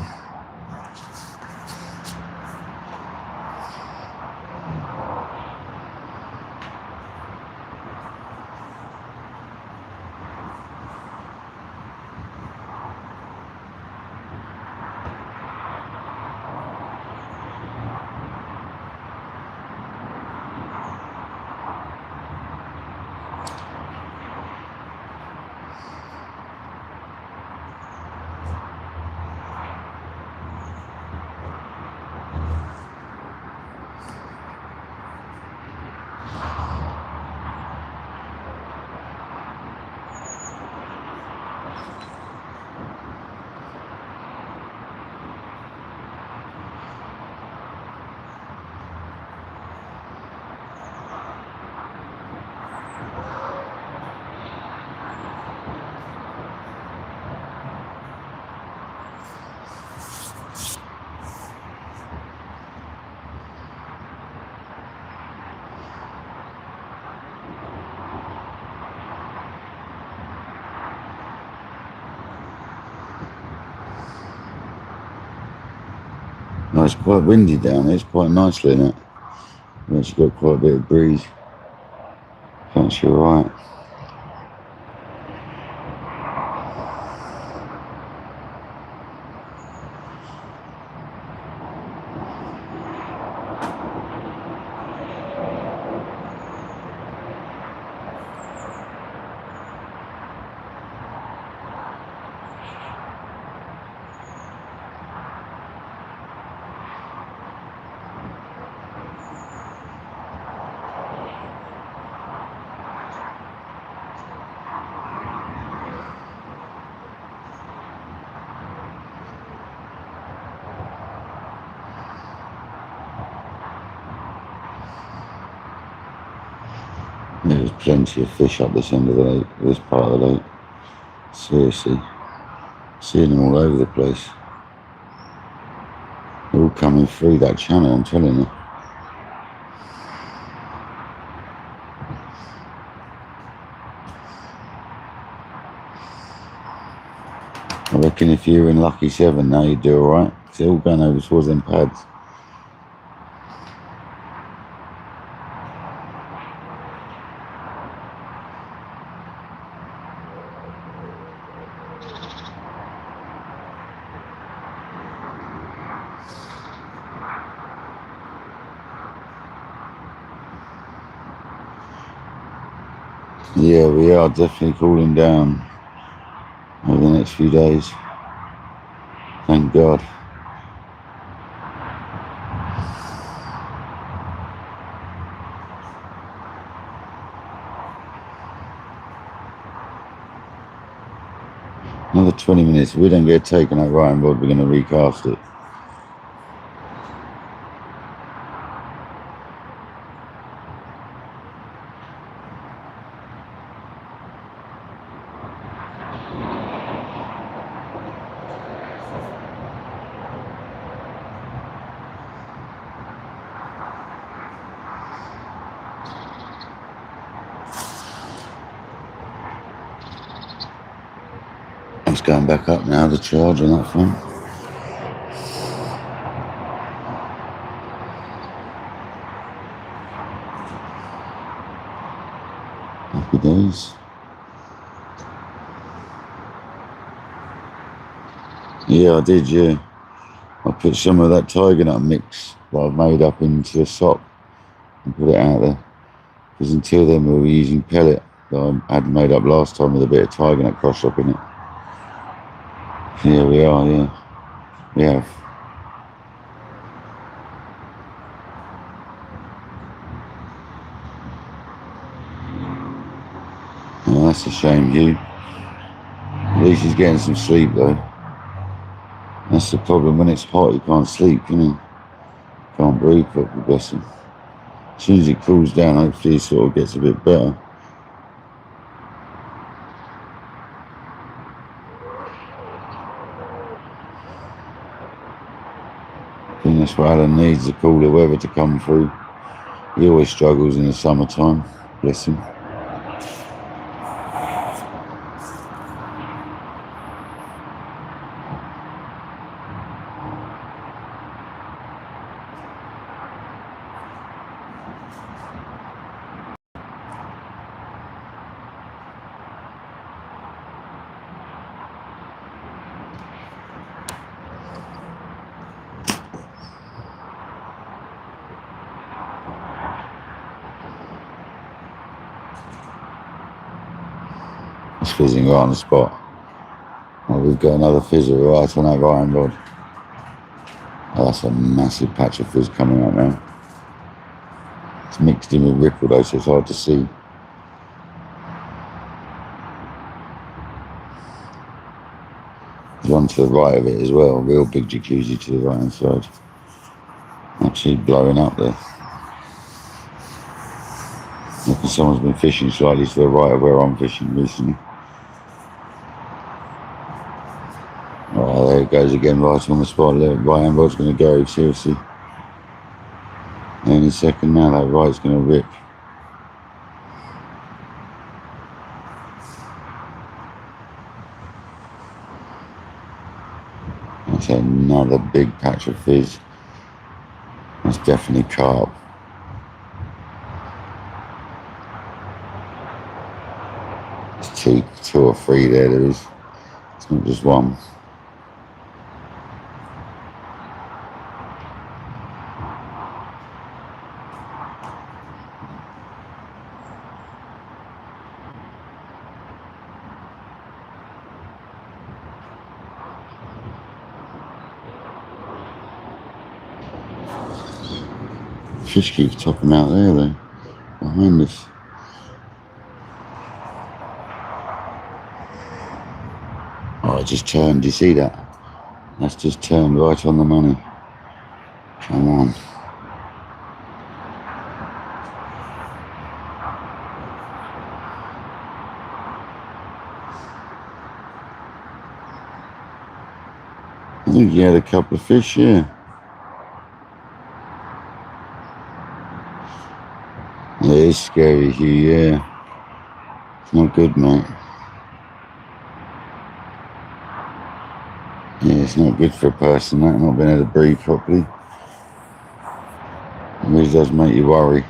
No, it's quite windy down there. It's quite nicely in it. We've actually got quite a bit of breeze. That's all right. There's plenty of fish up this end of the lake, this part of the lake. Seriously. Seeing them all over the place. They're all coming through that channel, I'm telling you. I reckon if you're in Lucky 7 now, you do alright. They're all going over towards them pads. Yeah, we are definitely cooling down over the next few days. Thank God. Another 20 minutes. If we don't get taken out right and rod, we're going to recast it. It's going back up now, the charge on that phone. Happy days. Yeah, I did, yeah. I put some of that tiger nut mix that I've made up into a sock and put it out there. Because until then we were using pellet that I had made up last time with a bit of tiger nut crushed up in it. Here we are, yeah. We have. Oh, that's a shame, Hugh. At least he's getting some sleep though. That's the problem, when it's hot you can't sleep, can you? Can't breathe properly, bless him. As soon as it cools down, hopefully he sort of gets a bit better. I think that's what Alan needs, the cooler weather to come through. He always struggles in the summertime, bless him. It's fizzing right on the spot. Well, we've got another fizzer right on that iron rod. Oh, that's a massive patch of fizz coming out now. It's mixed in with ripple though, so it's hard to see. There's one to the right of it as well, a real big jacuzzi to the right hand side. Actually blowing up there. Look, someone's been fishing slightly to the right of where I'm fishing recently. Oh, there it goes again, right on the spot. The right hand rod's going to go, seriously. Any second now, that right's going to rip. That's another big patch of fizz. That's definitely carp. There's two or three there is. It's not just one. Fish keeps topping out there though, behind us. Oh, it just turned, do you see that? That's just turned right on the money. Come on. I think you had a couple of fish, yeah. It is scary, Hugh, yeah. It's not good, mate. Yeah, it's not good for a person, that, not being able to breathe properly. It really does make you worry.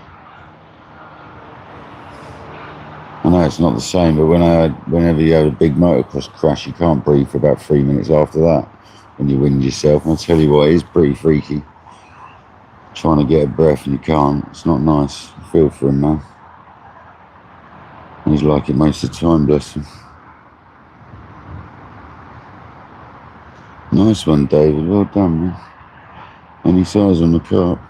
I know it's not the same, but whenever you have a big motocross crash, you can't breathe for about 3 minutes after that when you wind yourself. And I'll tell you what, it is pretty freaky. Trying to get a breath and you can't. It's not nice. I feel for him, man. He's like it most of the time, bless him. Nice one, David. Well done, man. Any size on the carp?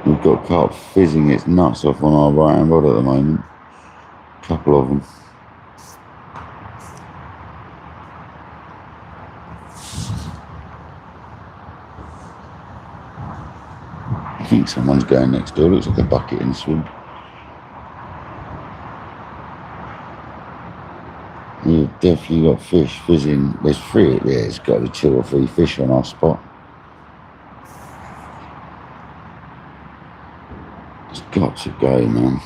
We've got carp fizzing its nuts off on our right hand rod at the moment. A couple of them. I think someone's going next door. Looks like a bucket in swim. We've definitely got fish fizzing. There's three. Yeah, it's got to be 2 or 3 fish on our spot. It's got to go, man.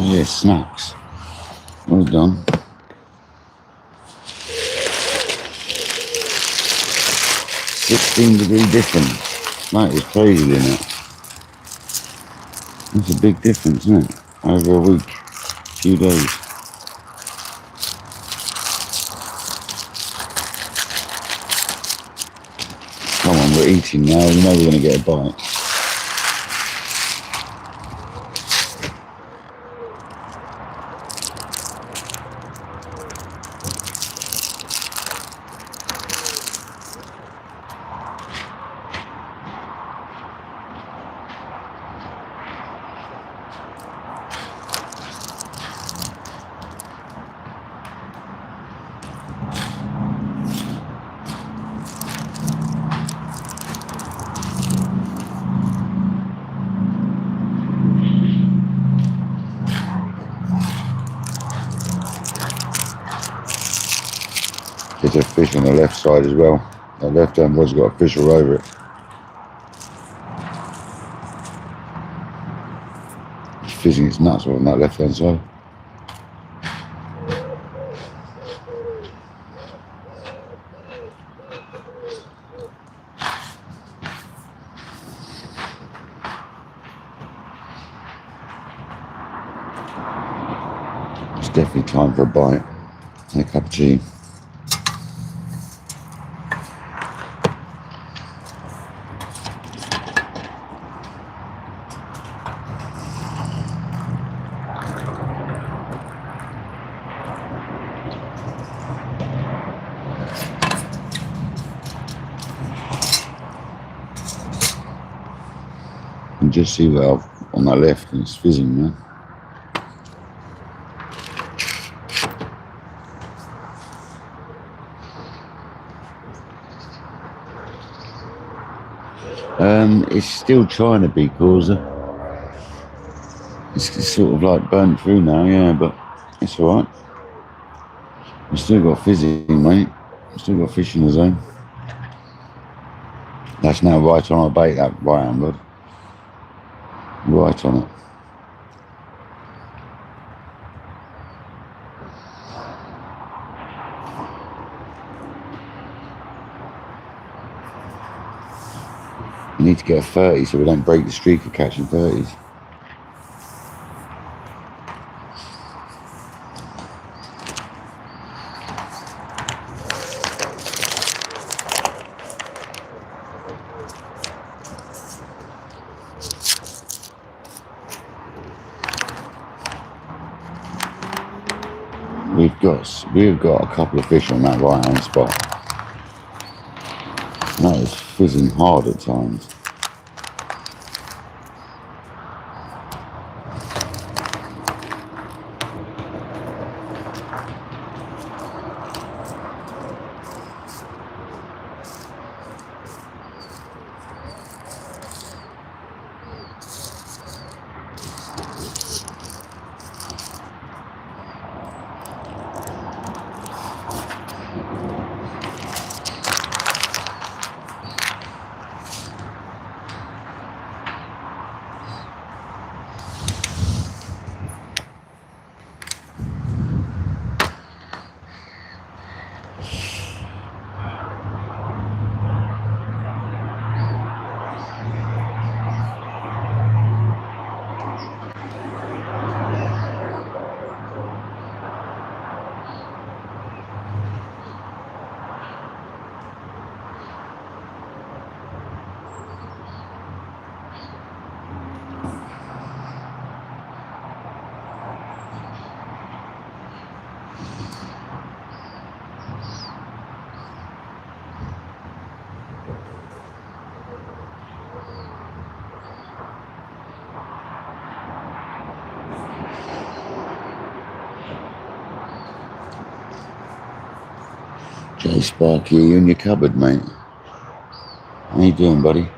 Yeah, snacks. Well done. $16-degree difference. That is crazy, isn't it? That's a big difference, isn't it? Over a week, few days. Come on, we're eating now. You know we're going to get a bite. There's a fish on the left side as well. The left hand rod's got a fish all over it. It's fizzing its nuts on that left hand side. It's definitely time for a bite and a cup of tea. And just see well on that left, and it's fizzing, man. It's still trying to be causer. It's sort of like burnt through now, yeah, but it's alright. We've still got fizzing, mate. We've still got fish in the zone. That's now right on our bait, that right hand rod. Right on it. We need to get a 30 so we don't break the streak of catching 30s. We've got a couple of fish on that right hand spot. That is fizzing hard at times. Jay Sparky, you in your cupboard, mate? How you doing, buddy?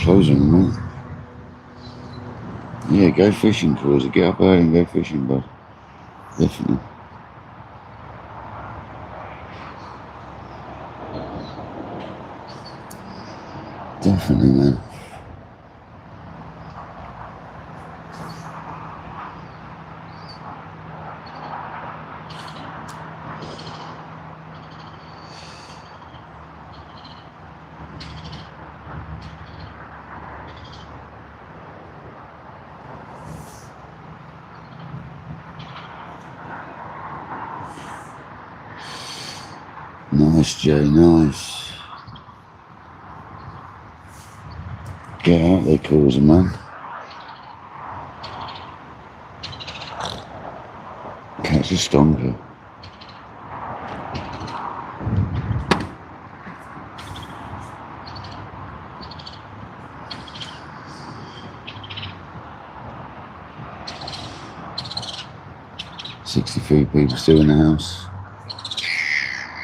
closing, mate. Yeah, go fishing, cruiser. Get up early and go fishing, bud. Definitely. Definitely, man. Nice, Jay, nice. Get out there, cruiser, man. Catch a stonker. $63 people still in the house.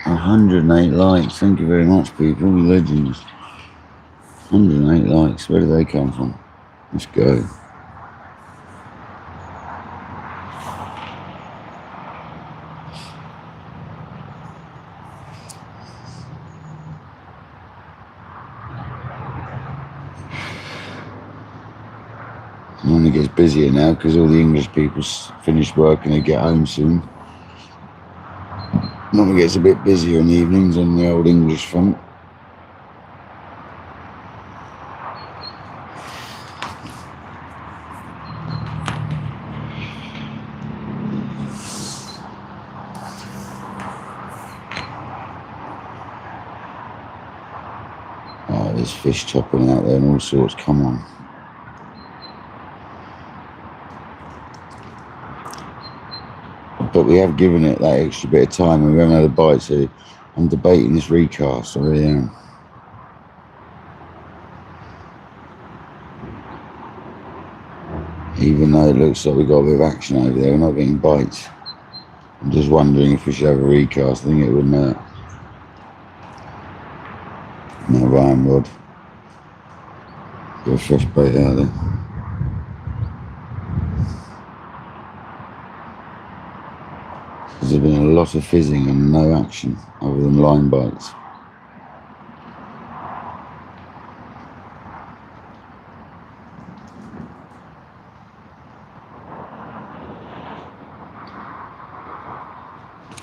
108 likes. Thank you very much, people. You legends. 108 likes. Where do they come from? Let's go. It only gets busier now because all the English people finish work and they get home soon. Normally gets a bit busier in the evenings on the old English front. Oh, there's fish chopping out there and all sorts. Come on. But we have given it that extra bit of time and we haven't had a bite, so I'm debating this recast. I really am. Even though it looks like we've got a bit of action over there, we're not getting bites. I'm just wondering if we should have a recast. I think it wouldn't hurt. No Ryan rod. Got a fresh bait out there. There's been a lot of fizzing and no action other than line bites.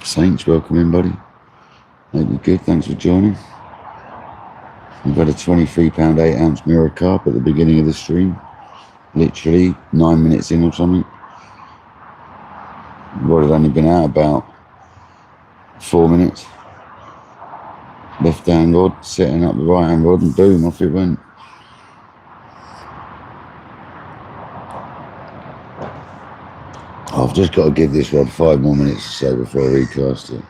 Saints, welcome in, buddy. Hope you're good. Thanks for joining. We've got a 23-pound 8-ounce mirror carp at the beginning of the stream. Literally 9 minutes in or something. Rod had only been out about 4 minutes. Left hand rod, setting up the right hand rod, and boom, off it went. I've just got to give this rod 5 more minutes or so before I recast it.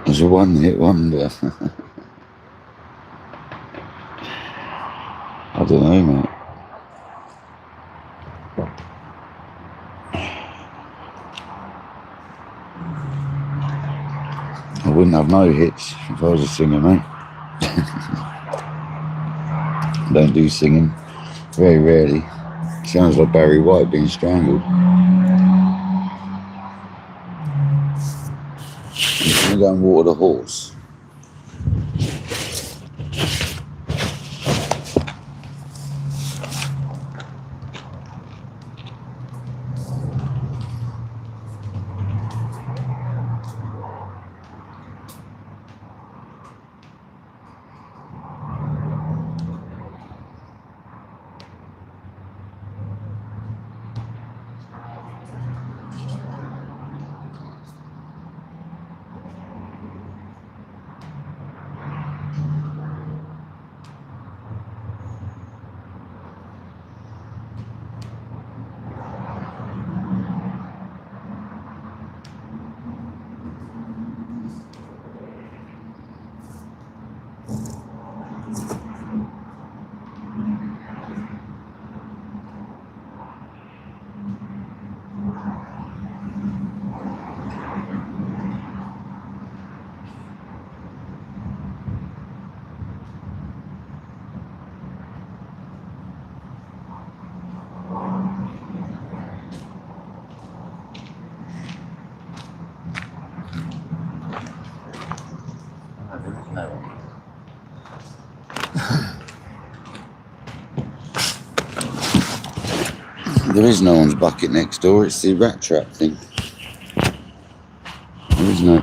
It's a one-hit wonder. I don't know, mate. I wouldn't have no hits if I was a singer, mate. I don't do singing. Very rarely. Sounds like Barry White being strangled. I'm going to go and water the horse. There is no one's bucket next door, it's the rat trap thing.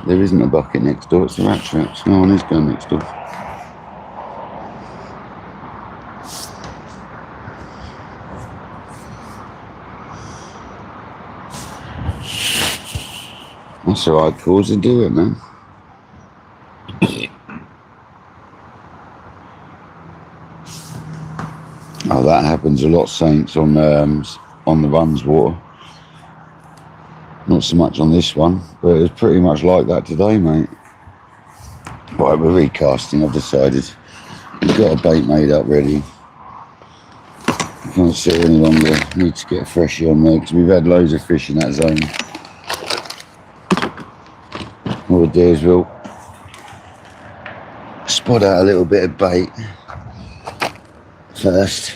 There isn't a bucket next door, it's the rat traps. No one is going next door. That's the right cause to do it, man. Oh, that happens a lot, Saints, on the runs water. Not so much on this one, but it was pretty much like that today, mate. Right, we're recasting, I've decided. We've got a bait made up ready. I can't sit any longer. Need to get a freshie on there because we've had loads of fish in that zone. What we'll do is we'll spot out a little bit of bait first.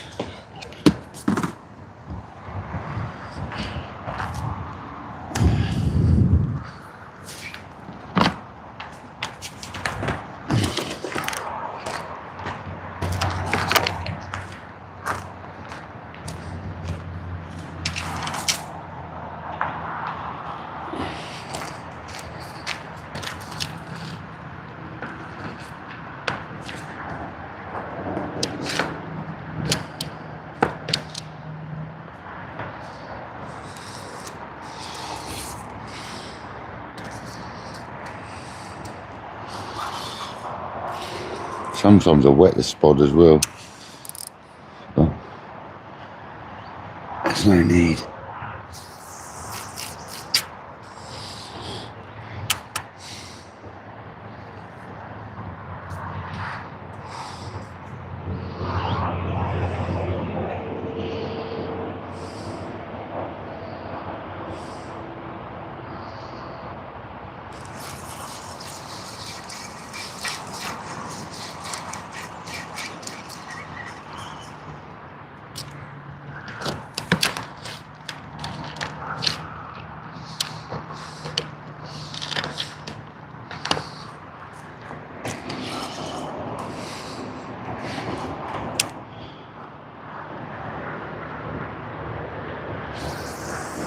Sometimes I wet the spot as well, but there's no need.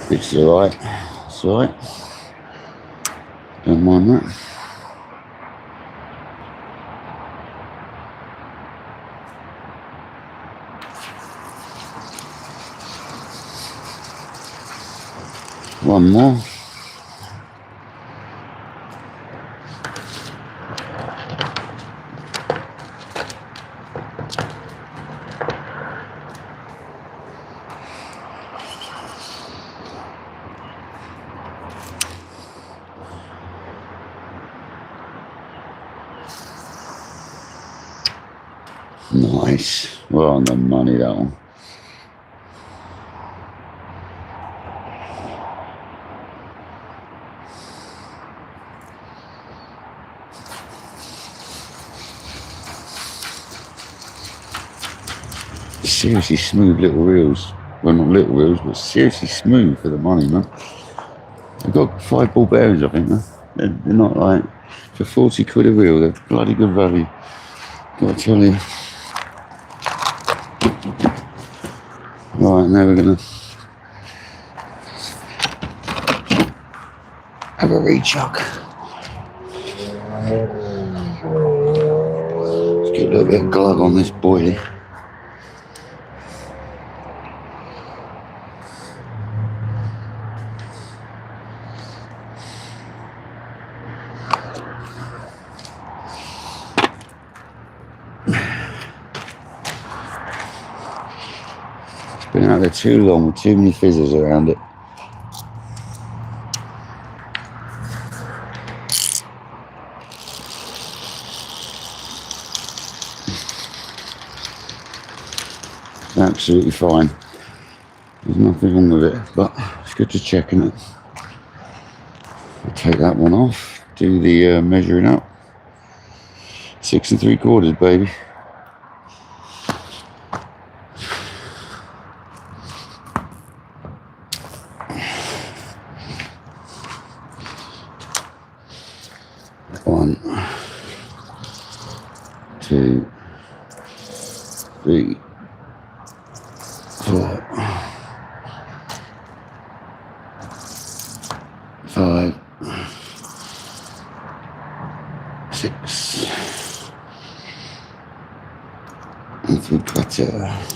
It's alright, it's alright. Don't mind that. One more. Nice. Well on the money, that one. Seriously smooth little reels. Well, not little reels, but seriously smooth for the money, man. I've got 5 ball bearings, I think, man. They're not like, for 40 quid a reel, they're bloody good value. Gotta tell you. Right, now we're gonna have a rechuck. Let's get a little bit of glug on this boilie. Been out there too long with too many fizzers around it. It's absolutely fine. There's nothing wrong with it, but it's good to check, isn't it? I'll take that one off, do the measuring up. 6 3/4, baby. One, 2, 3, 4, 5, 6, and 3/4.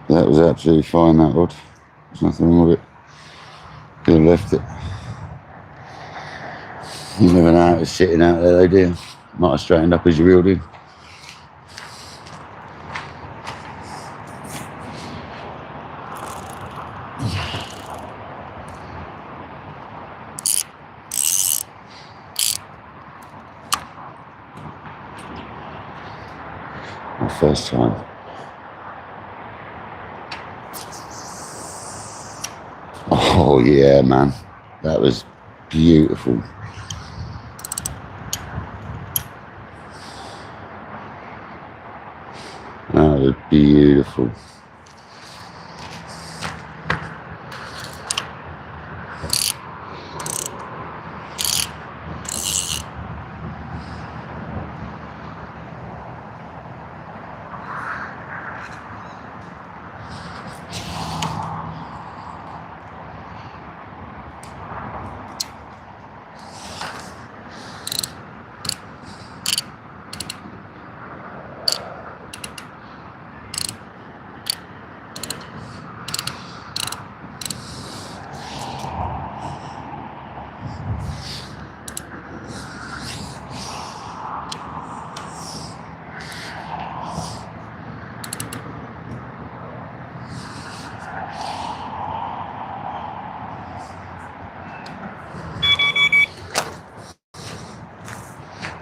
That was absolutely fine, that rod. There's nothing wrong with it. Could have left it. You never know how it was sitting out there though, do you? Might have straightened up as you reeled in. My first time. Oh yeah, man. That was beautiful. That was beautiful.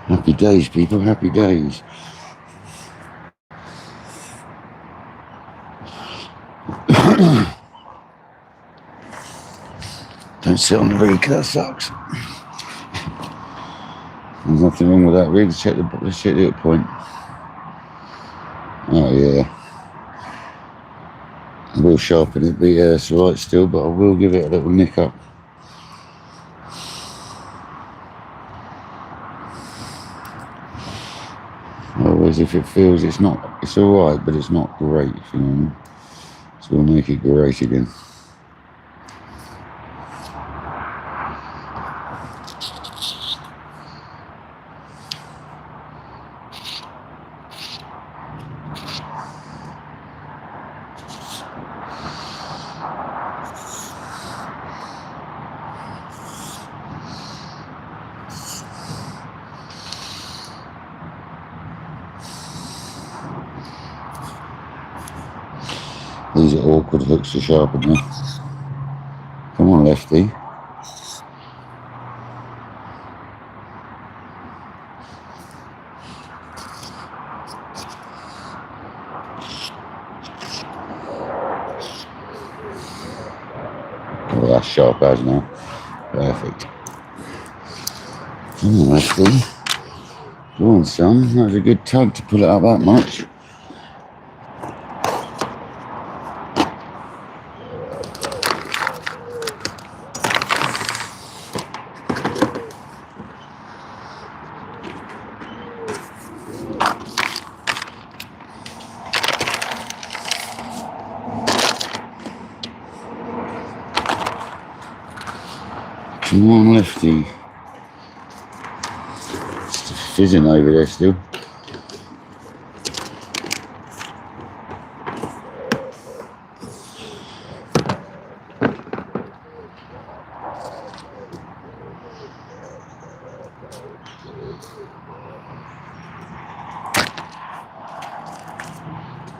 Happy days, people, happy days. Don't sit on the rig, that sucks. There's nothing wrong with that rig. Let's check the point. Oh yeah. I will sharpen it, but yeah, it's alright still, but I will give it a little nick up. Otherwise, if it feels it's alright, but it's not great, if you know what I mean. So we'll make it great again. These are awkward hooks to sharpen now. Come on, lefty. Oh, that's sharp as now. Perfect. Come on, lefty. Go on, son. That was a good tug to pull it up that much. Come on, lefty. It's fizzing over there still.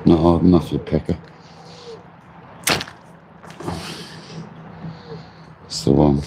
Not hard enough, you pecker. That's the one.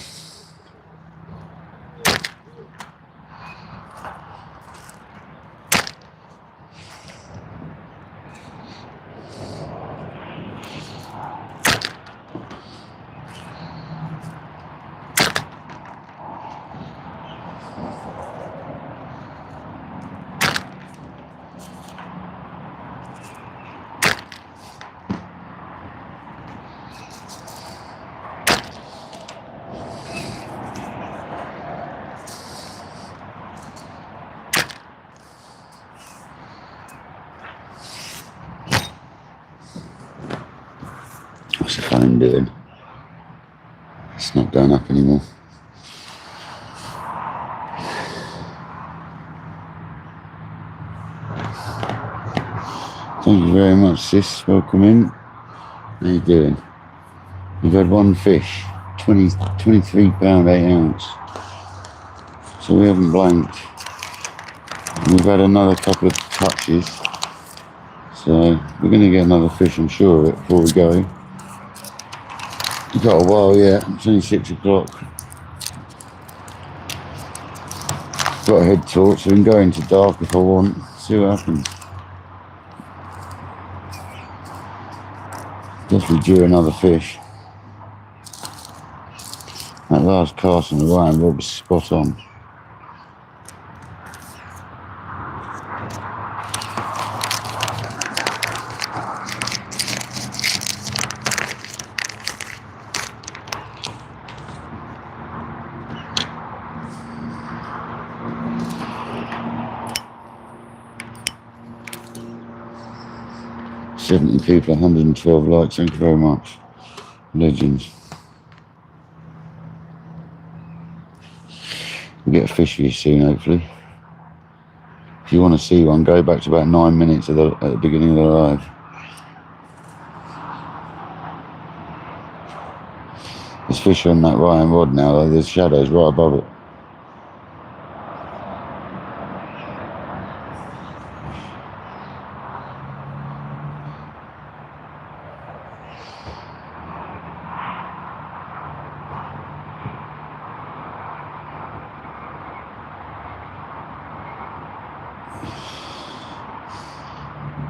What's the phone doing? It's not going up anymore. Thank you very much, sis. Welcome in. How you doing? We've had one fish, 23 pound 8 ounce. So we haven't blanked. We've had another couple of touches. So we're going to get another fish, I'm sure of it, before we go. We've got a while yet. It's only 6 o'clock. Got a head torch, so we can go into dark if I want. See what happens. Definitely drew another fish. That last cast on the line was spot on. $70 people, 112 likes, thank you very much. Legends. We'll get a fish for you soon, hopefully. If you want to see one, go back to about 9 minutes at the beginning of the live. There's fish on that Ryan rod now, though. There's shadows right above it.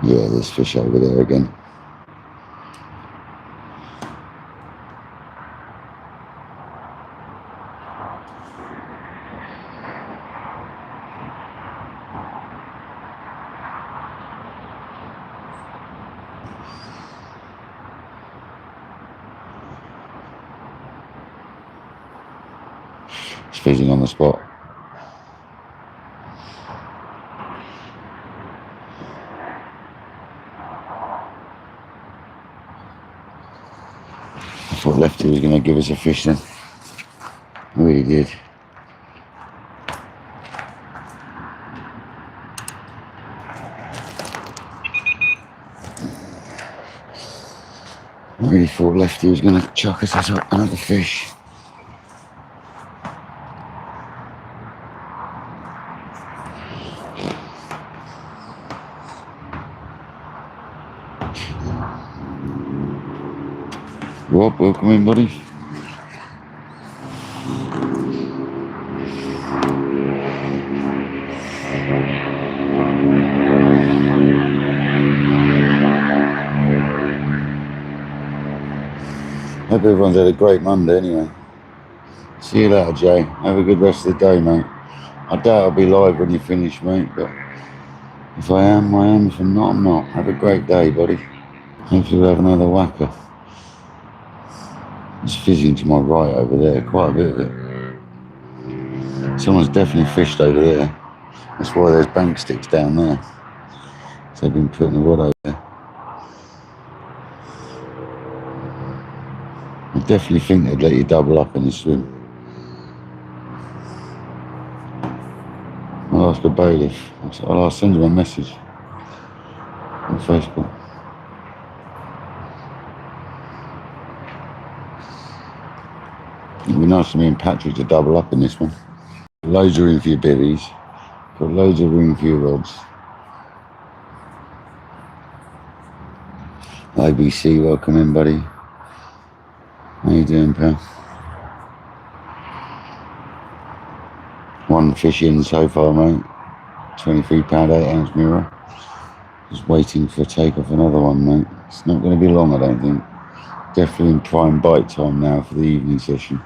Yeah, there's fish over there again. It's fizzing on the spot. I thought Lefty was going to give us a fish then. I really did. I really thought Lefty was going to chuck us another fish. Rob, welcome in, buddy. Hope everyone's had a great Monday anyway. See you later, Jay. Have a good rest of the day, mate. I doubt I'll be live when you finish, mate, but if I am, I am. If I'm not, I'm not. Have a great day, buddy. Hopefully we'll have another whacker. It's fizzing to my right over there, quite a bit of it. Someone's definitely fished over there. That's why there's bank sticks down there. So they've been putting the rod over there. I definitely think they'd let you double up in the swim. I'll ask a bailiff. I'll send him a message on Facebook. It'd be nice for me and Patrick to double up in this one. Loads of room for your bibbies. Got loads of room for your rods. ABC, welcome in, buddy. How you doing, pal? One fish in so far, mate. 23-pound, 8-ounce mirror. Just waiting for takeoff another one, mate. It's not going to be long, I don't think. Definitely in prime bite time now for the evening session.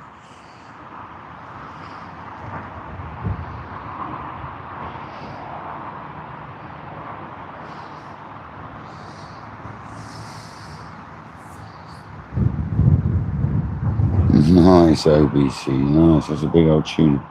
Nice, ABC, nice. That's a big old tuna.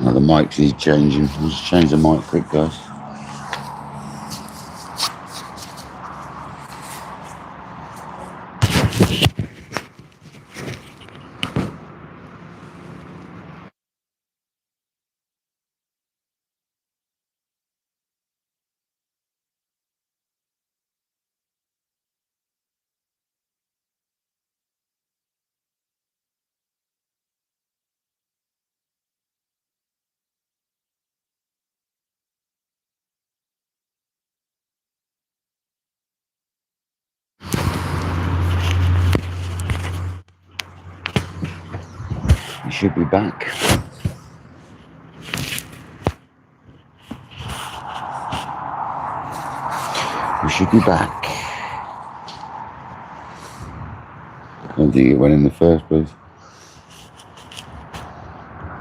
Oh, the mic needs changing. I'll just change the mic quick, guys. You should be back. You should be back. I don't think it went in the first place.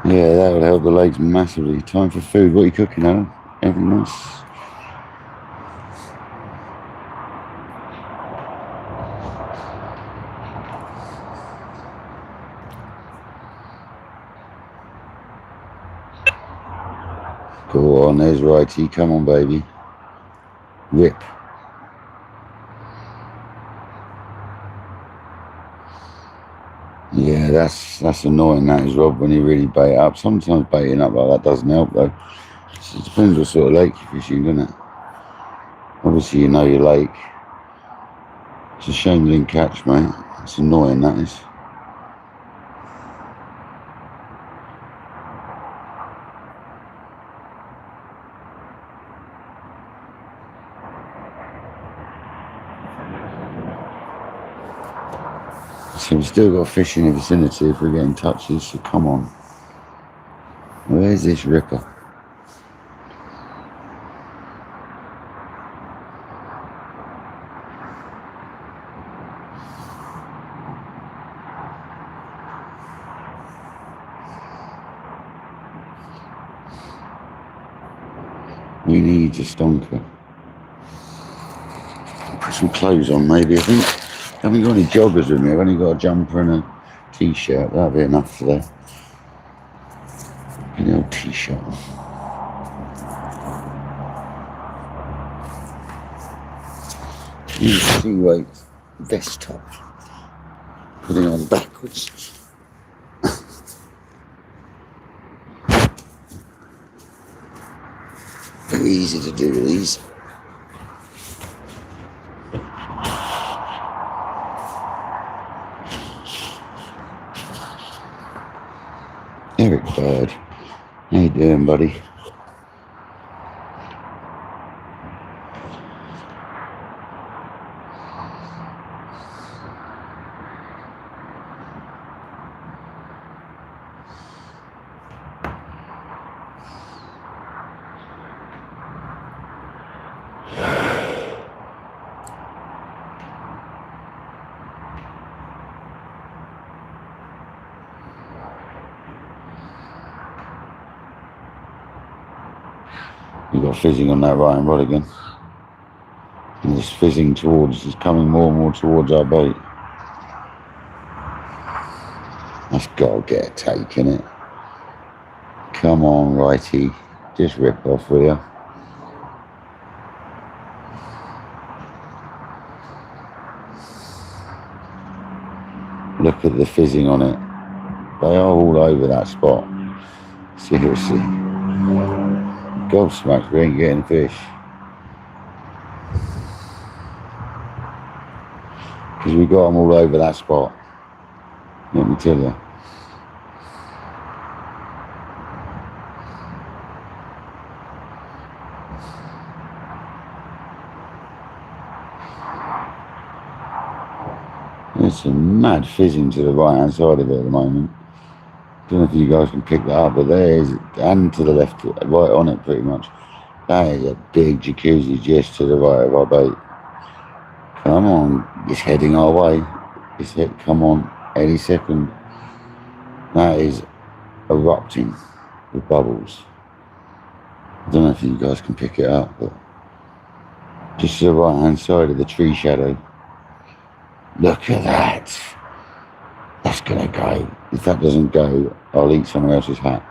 Yeah, that would help the legs massively. Time for food. What are you cooking, Alan? Anything nice? Go on, there's righty. Come on, baby. Whip. Yeah, that's annoying, that is, Rob, when you really bait up. Sometimes baiting up like that doesn't help, though. It depends what sort of lake you're fishing, doesn't it? Obviously, you know your lake. It's a shame you didn't catch, mate. It's annoying, that is. So we've still got fish in the vicinity if we're getting touches, so come on. Where's this ripper? We need a stonker. Put some clothes on, maybe, I think. I haven't got any joggers with me. I've only got a jumper and a t-shirt. That'll be enough today. Get an old t-shirt on. Use sea-weight vest top. Putting it on backwards. Very easy to do with these. Eric Bird. How you doing, buddy? You've got fizzing on that right hand rod again. And it's fizzing towards, it's coming more and more towards our bait. That's got to get a take in it. Come on, righty. Just rip off, will you? Look at the fizzing on it. They are all over that spot. Seriously. Gobsmacked, we ain't getting fish. Because we got them all over that spot. Let me tell you. There's some mad fizzing to the right hand side of it at the moment. Don't know if you guys can pick that up, but there is, and to the left, right on it pretty much. That is a big jacuzzi just to the right of our bait. Come on, it's heading our way. Come on, any second. That is erupting with bubbles. I don't know if you guys can pick it up, but just to the right hand side of the tree shadow. Look at that. That's gonna go. If that doesn't go, I'll eat someone else's hat.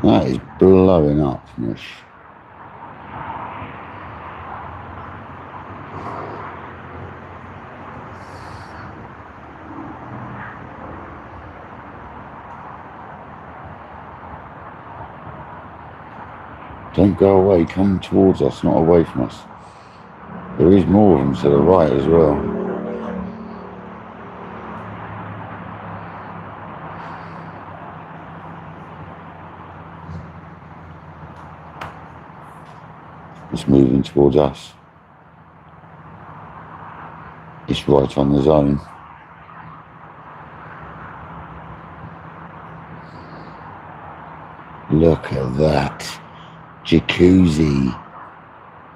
That is blowing up, Mush. Don't go away, come towards us, not away from us. There is more of them to the right as well. It's moving towards us. It's right on the zone. Look at that. Jacuzzi.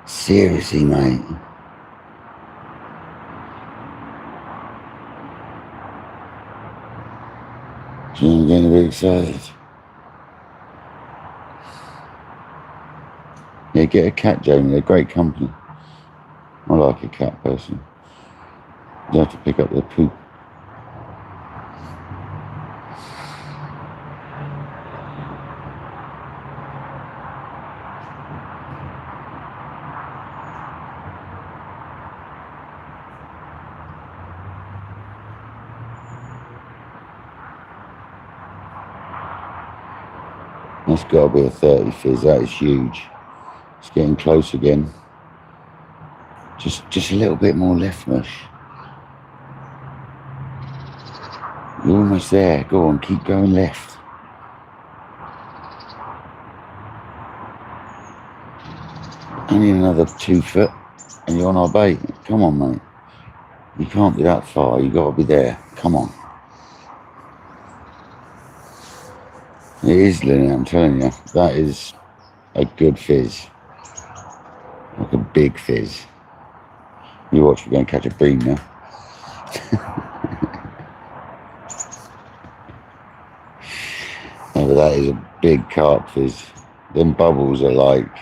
Seriously, mate. I'm getting a bit excited. Yeah, get a cat, Jamie. They're great company. I like a cat person. You have to pick up their poop. That's got to be a 30 fizz. That is huge. It's getting close again. Just a little bit more left, Mush. You're almost there. Go on, keep going left. Only another 2 foot and you're on our bait. Come on, mate. You can't be that far. You got to be there. Come on. It is, Lynn, I'm telling you. That is a good fizz. Like a big fizz. You watch, we're going to catch a bream now. No, but that is a big carp fizz. Them bubbles are like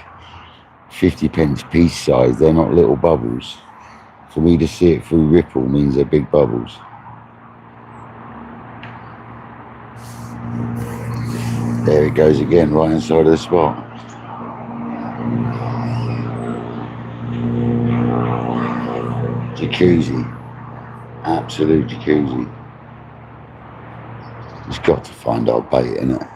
50p piece size. They're not little bubbles. For me to see it through ripple means they're big bubbles. There it goes again, right inside of the spot. Jacuzzi. Absolute jacuzzi. It's got to find our bait, innit?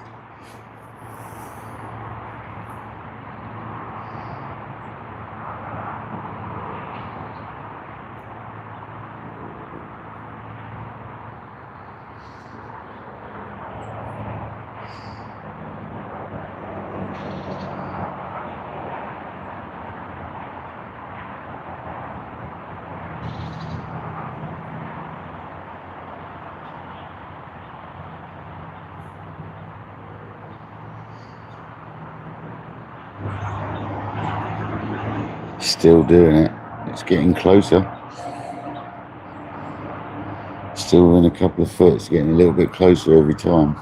Still doing it. It's getting closer. Still within a couple of foot. It's getting a little bit closer every time.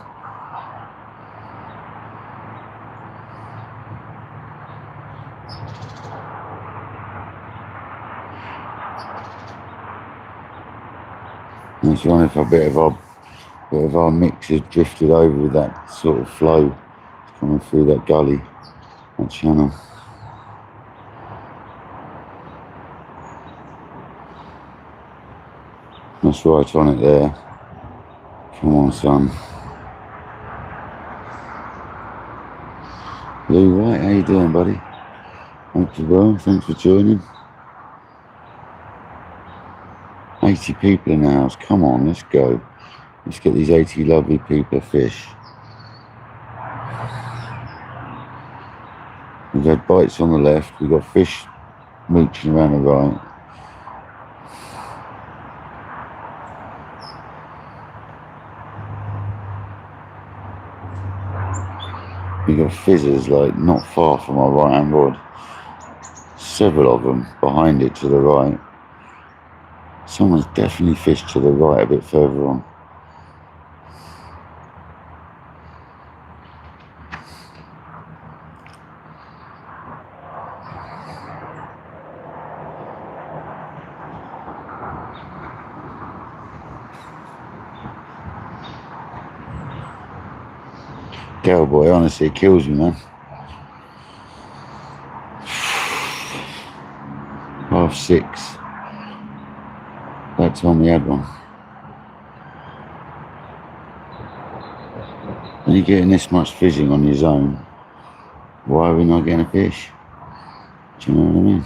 I was wondering if a bit of our mix has drifted over with that sort of flow coming through that gully, that channel. That's right on it there. Come on, son. Lou White, how you doing, buddy? Hope you're well. Thanks for joining. 80 people in the house. Come on, let's go. Let's get these 80 lovely people a fish. We've had bites on the left. We've got fish mooching around the right. We've got fizzers like not far from our right hand rod. Several of them behind it to the right. Someone's definitely fished to the right a bit further on. Cowboy, honestly, it kills me, man. 6:30. That time we had one. When you're getting this much fishing on your zone, why are we not getting a fish? Do you know what I mean?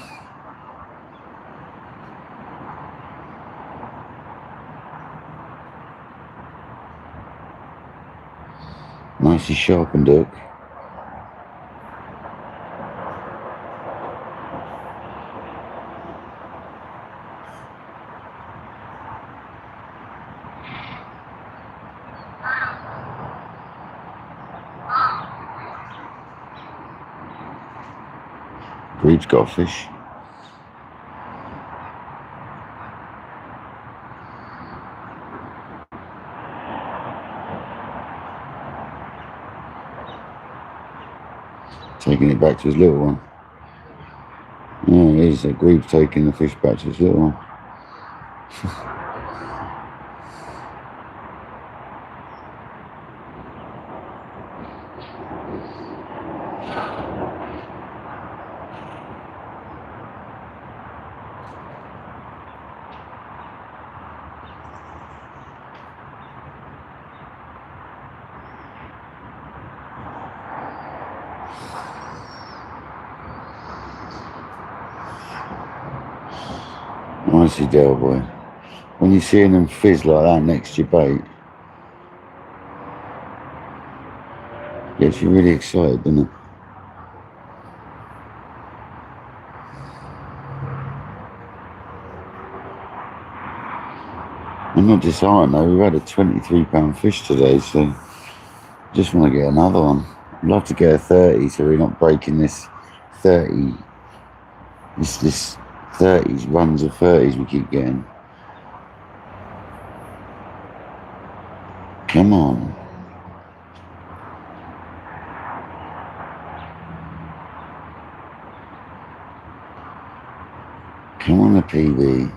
Nicely sharpened hook. Breed's got a fish. Taking it back to his little one. Yeah, it is. Greeb's taking the fish back to his little one. Honestly, Del boy, when you're seeing them fizz like that next to your bait, it gets you really excited, doesn't it? I'm not disheartened though, we've had a 23-pound fish today, so just want to get another one. I'd love to get a 30 so we're not breaking this 30, this 30s, runs of 30s we keep getting. Come on. Come on, the PB.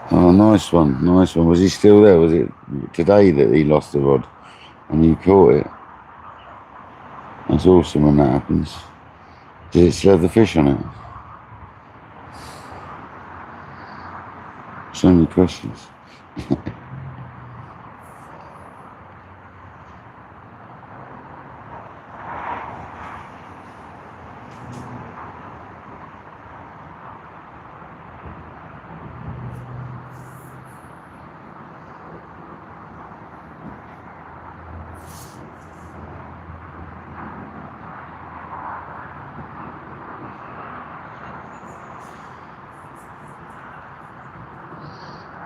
Oh, nice one, nice one. Was he still there? Was it today that he lost the rod and you caught it? That's awesome when that happens. Did it still have the fish on it? So many questions.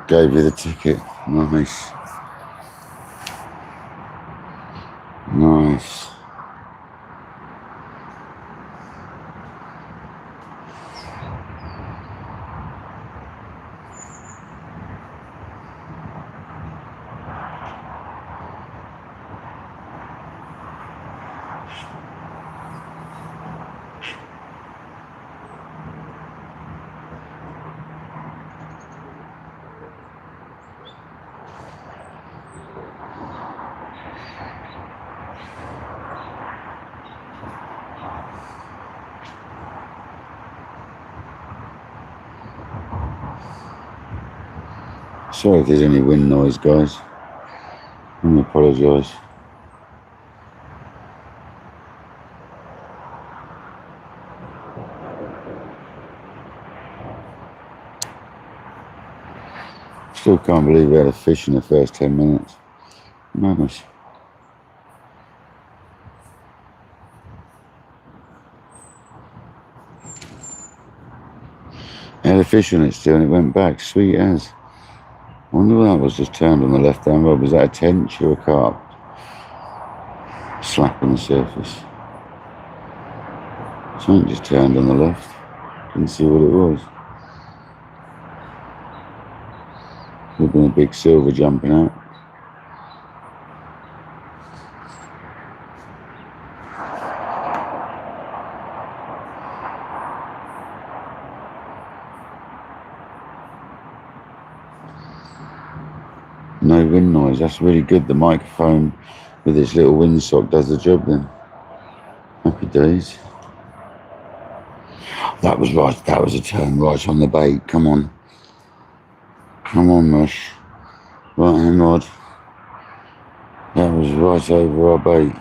Gave you the ticket. Nice. Nice. Sorry if there's any wind noise, guys. I apologise. Still can't believe we had a fish in the first 10 minutes. Madness. I had a fish on it still and it went back, sweet as. I wonder what that was just turned on the left hand rod. Was that a tench or a carp? Slap on the surface. Something just turned on the left. Didn't see what it was. Could have been a big silver jumping out. No wind noise, that's really good. The microphone with its little windsock does the job then. Happy days. That was right, that was a turn right on the bait. Come on. Come on, Mush. Right hand rod. That was right over our bait.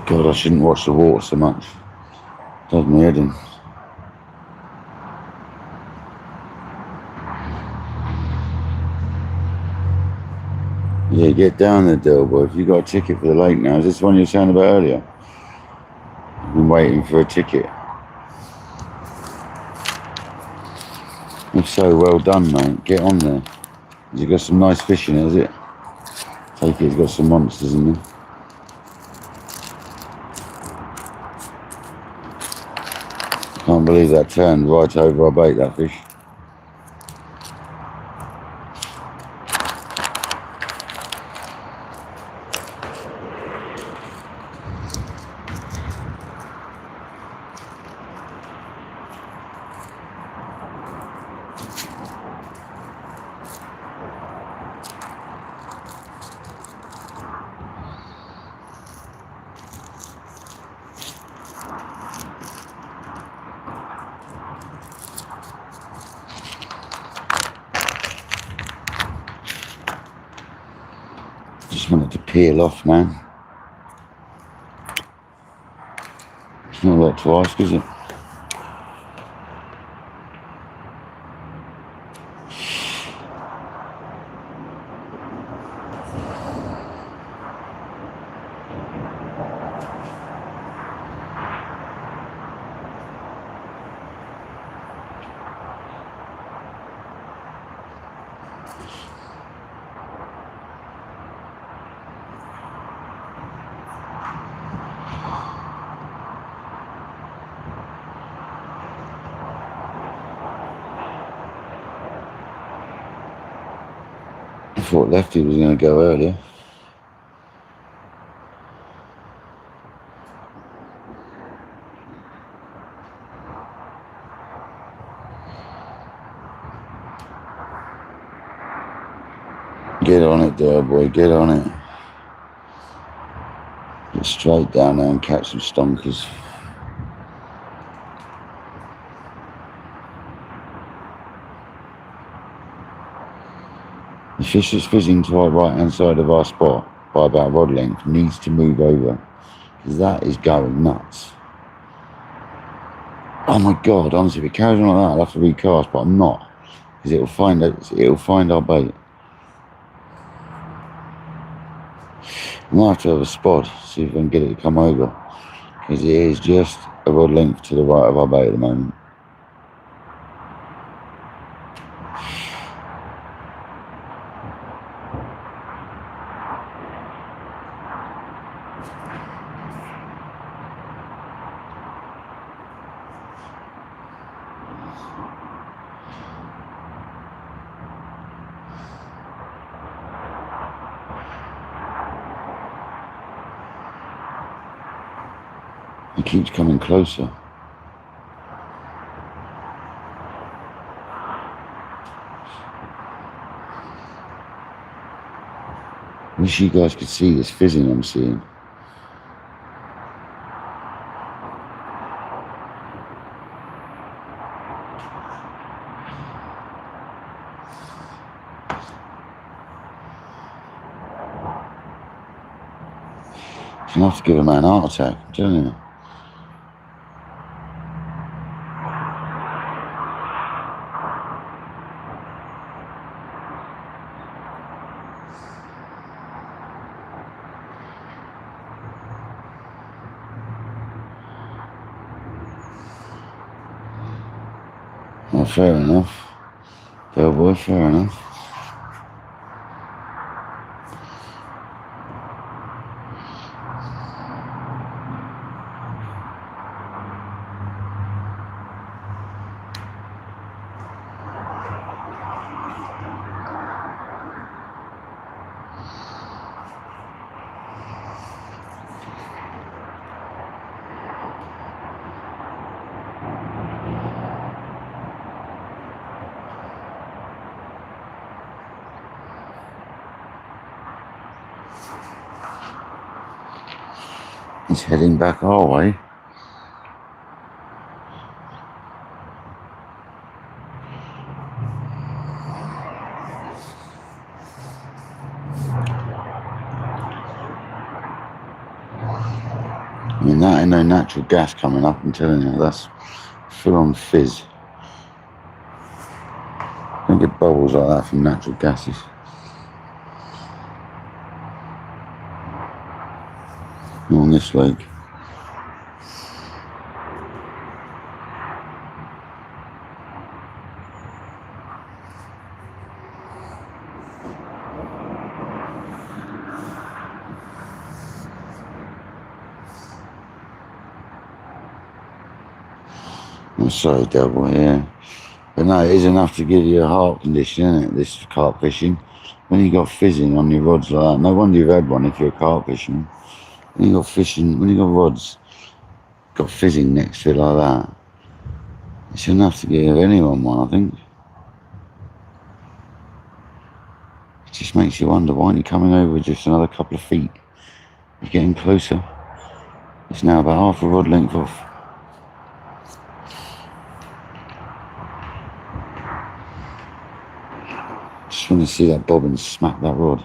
God, I shouldn't watch the water so much. Does my head in. Yeah, get down there, Del boy. If you got a ticket for the lake now, is this the one you were saying about earlier? I've been waiting for a ticket. If so, well done, mate. Get on there. Has it got some nice fish in it, has it? Take it, it's got some monsters in there. Can't believe that turned right over our bait, that fish. Just wanted to peel off, man. It's not a lot to ask, is it? I thought Lefty was going to go earlier. Get on it there, boy, get on it. Get straight down there and catch some stonkers. The fish that's fizzing to our right hand side of our spot by about rod length needs to move over, because that is going nuts. Oh my God, honestly, if it carries on like that, I'll have to recast, but I'm not, because it'll find our bait. I might have to have a spot, see if I can get it to come over, because it is just a rod length to the right of our bait at the moment. It keeps coming closer. Wish you guys could see this fizzing I'm seeing. It's enough to give a man a heart attack, I'm telling you. Well, fair enough. Bellboy, fair enough. He's heading back our way. I mean, that ain't no natural gas coming up, I'm telling you. That's full on fizz. Don't get bubbles like that from natural gases. Not on this lake. I'm sorry, Devil, yeah. But no, it is enough to give you a heart condition, isn't it? This carp fishing. When you got fizzing on your rods like that, no wonder you've had one if you're a carp fisherman. When you got fishing, when you got rods, got fizzing next to it like that, it's enough to give anyone one, I think. It just makes you wonder, why aren't you coming over just another couple of feet? You're getting closer. It's now about half a rod length off. Just want to see that bobbin smack that rod.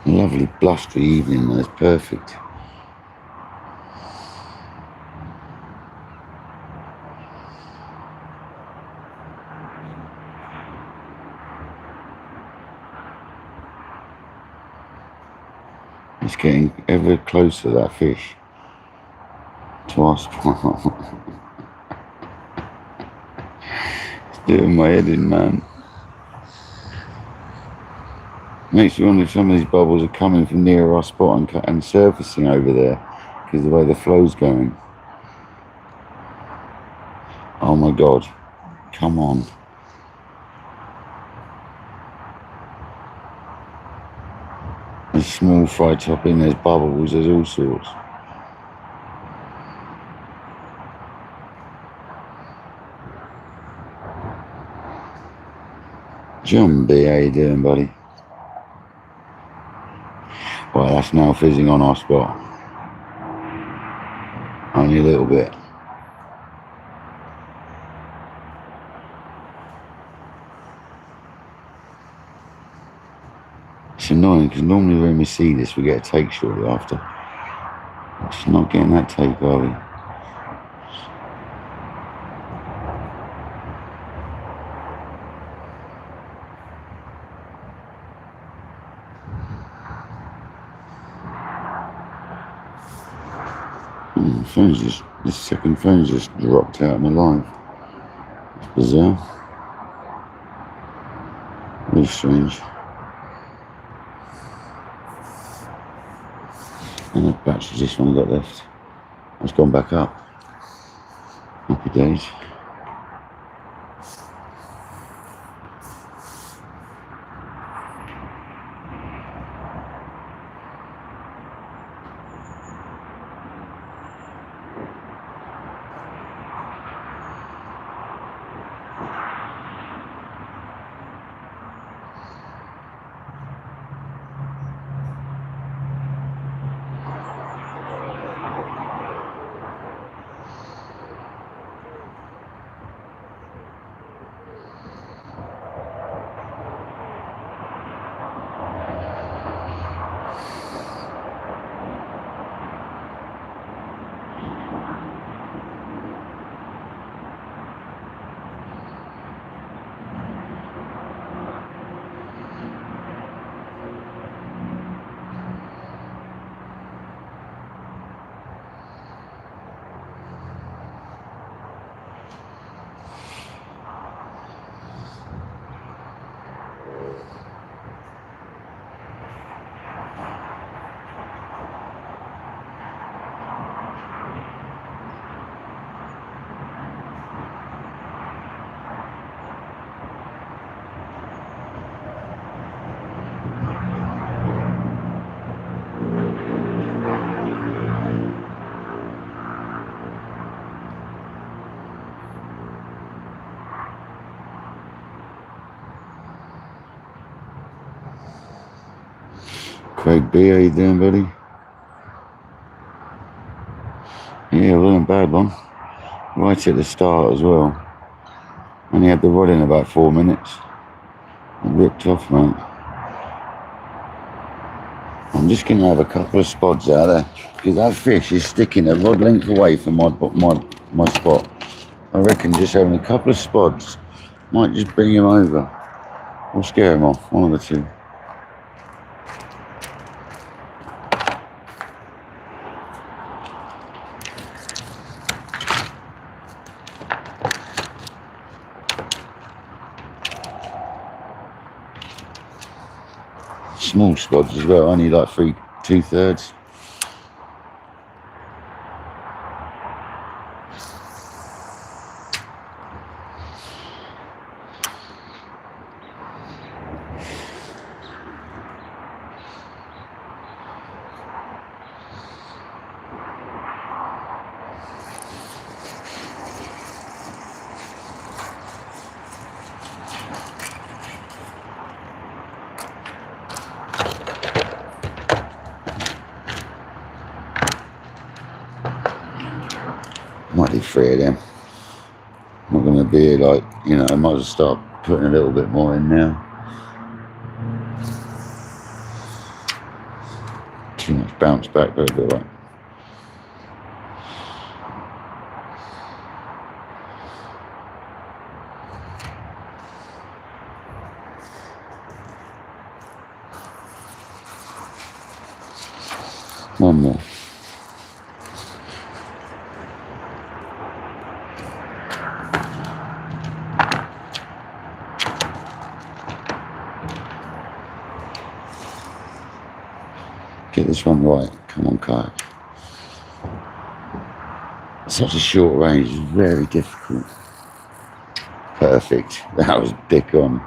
A lovely blustery evening, though. It's perfect. It's getting ever closer, that fish, to our spot. It's doing my head in, man. Makes me wonder if some of these bubbles are coming from near our spot and surfacing over there because of the way the flow's going. Oh my God, come on. There's small fry topping, there's bubbles, there's all sorts. John B, how you doing, buddy? Well, that's now fizzing on our spot. Only a little bit. It's annoying because normally when we see this we get a take shortly after. Just not getting that take, are we? This second phone's just dropped out of my life. It's bizarre. Really strange. And the battery's this one I got left. It's gone back up. Happy days. Craig B, how you doing, buddy? Yeah, wasn't a bad one. Right at the start as well. Only had the rod in about 4 minutes. It ripped off, mate. I'm just going to have a couple of spots out there because that fish is sticking a rod length away from my spot. I reckon just having a couple of spots might just bring him over or scare him off, one of the two. Small spots as well, only like 2/3. Might do 3 of them. Not going to be like, you know, I might as well start putting a little bit more in now. Too much bounce back, but it'll be right. One more. Get this one right. Come on, kayak. Such a short range is very difficult. Perfect. That was dick on.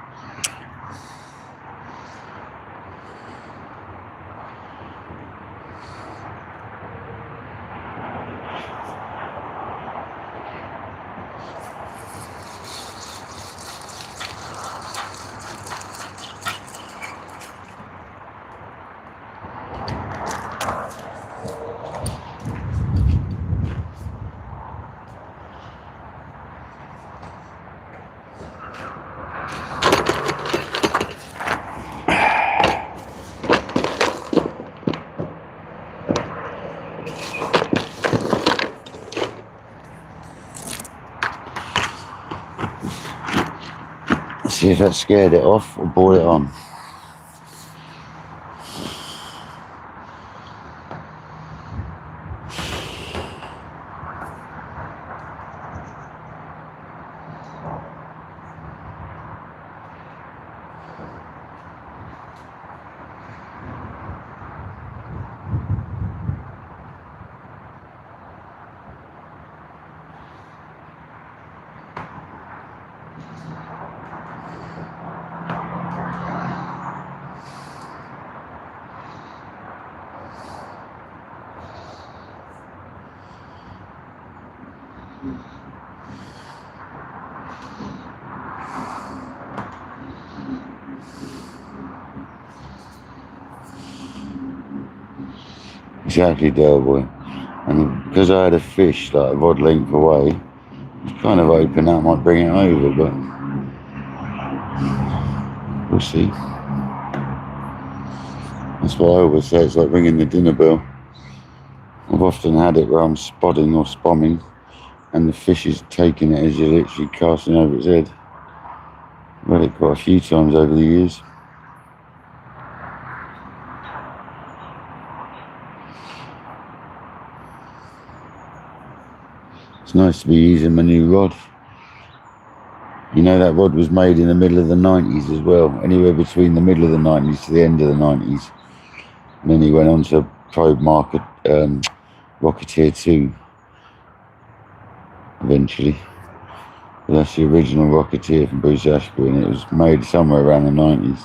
See if that scared it off or brought it on. Exactly, Delboy. And because I had a fish like a rod length away, it's kind of hoping that might bring it over, but we'll see. That's why I always say it's like ringing the dinner bell. I've often had it where I'm spodding or spomming and the fish is taking it as you're literally casting over its head. I've had it quite a few times over the years. It's nice to be using my new rod. You know, that rod was made in the middle of the 90s as well, anywhere between the middle of the 90s to the end of the 90s. And then he went on to Probe Market, Rocketeer 2 eventually. But that's the original Rocketeer from Bruce Ashby, and it was made somewhere around the 90s.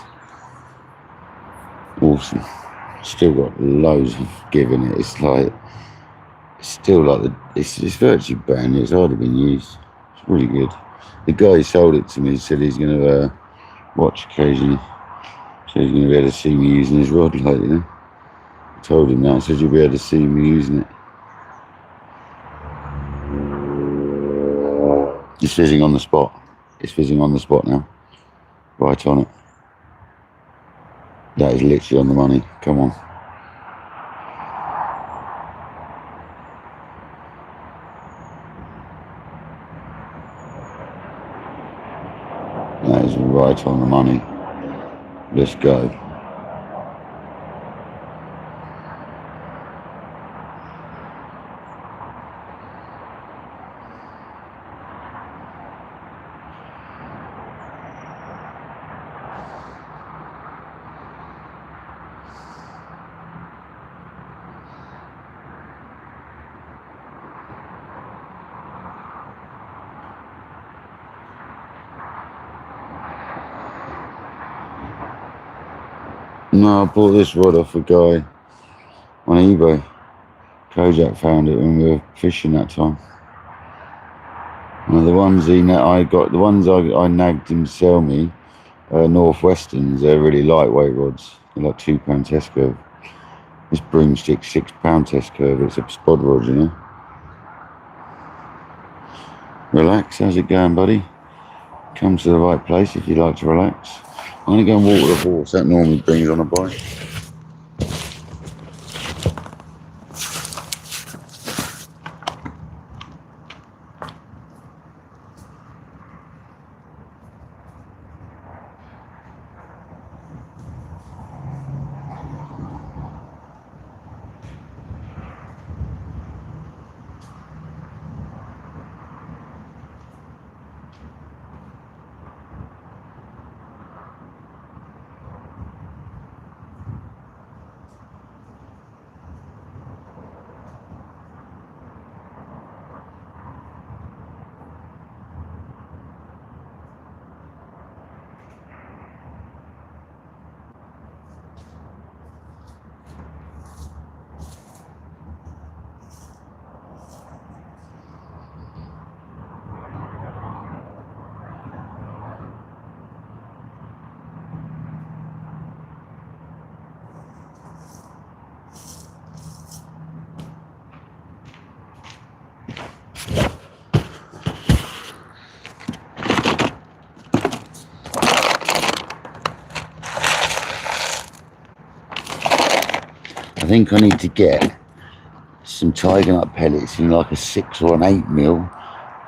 Awesome. Still got loads of give in it. It's like, it's still like it's virtually brand new. It's hardly been used. It's really good. The guy who sold it to me said he's going to watch occasionally, so he's going to be able to see me using his rod later. You know? Told him that, said you'll be able to see me using it. It's fizzing on the spot. It's fizzing on the spot now. Right on it. That is literally on the money. Come on. That is right on the money. Let's go. No, I bought this rod off a guy on eBay. Kojak found it when we were fishing that time. Now the ones I nagged him to sell me, Northwesterns, they're really lightweight rods. They're like £2 test curve. This broomstick, £6 test curve. It's a spod rod, you know. Relax, how's it going, buddy? Come to the right place if you like to relax. I'm going to go and water the horse. That normally brings on a bite. I think I need to get some tiger nut pellets in like a 6 or an 8mm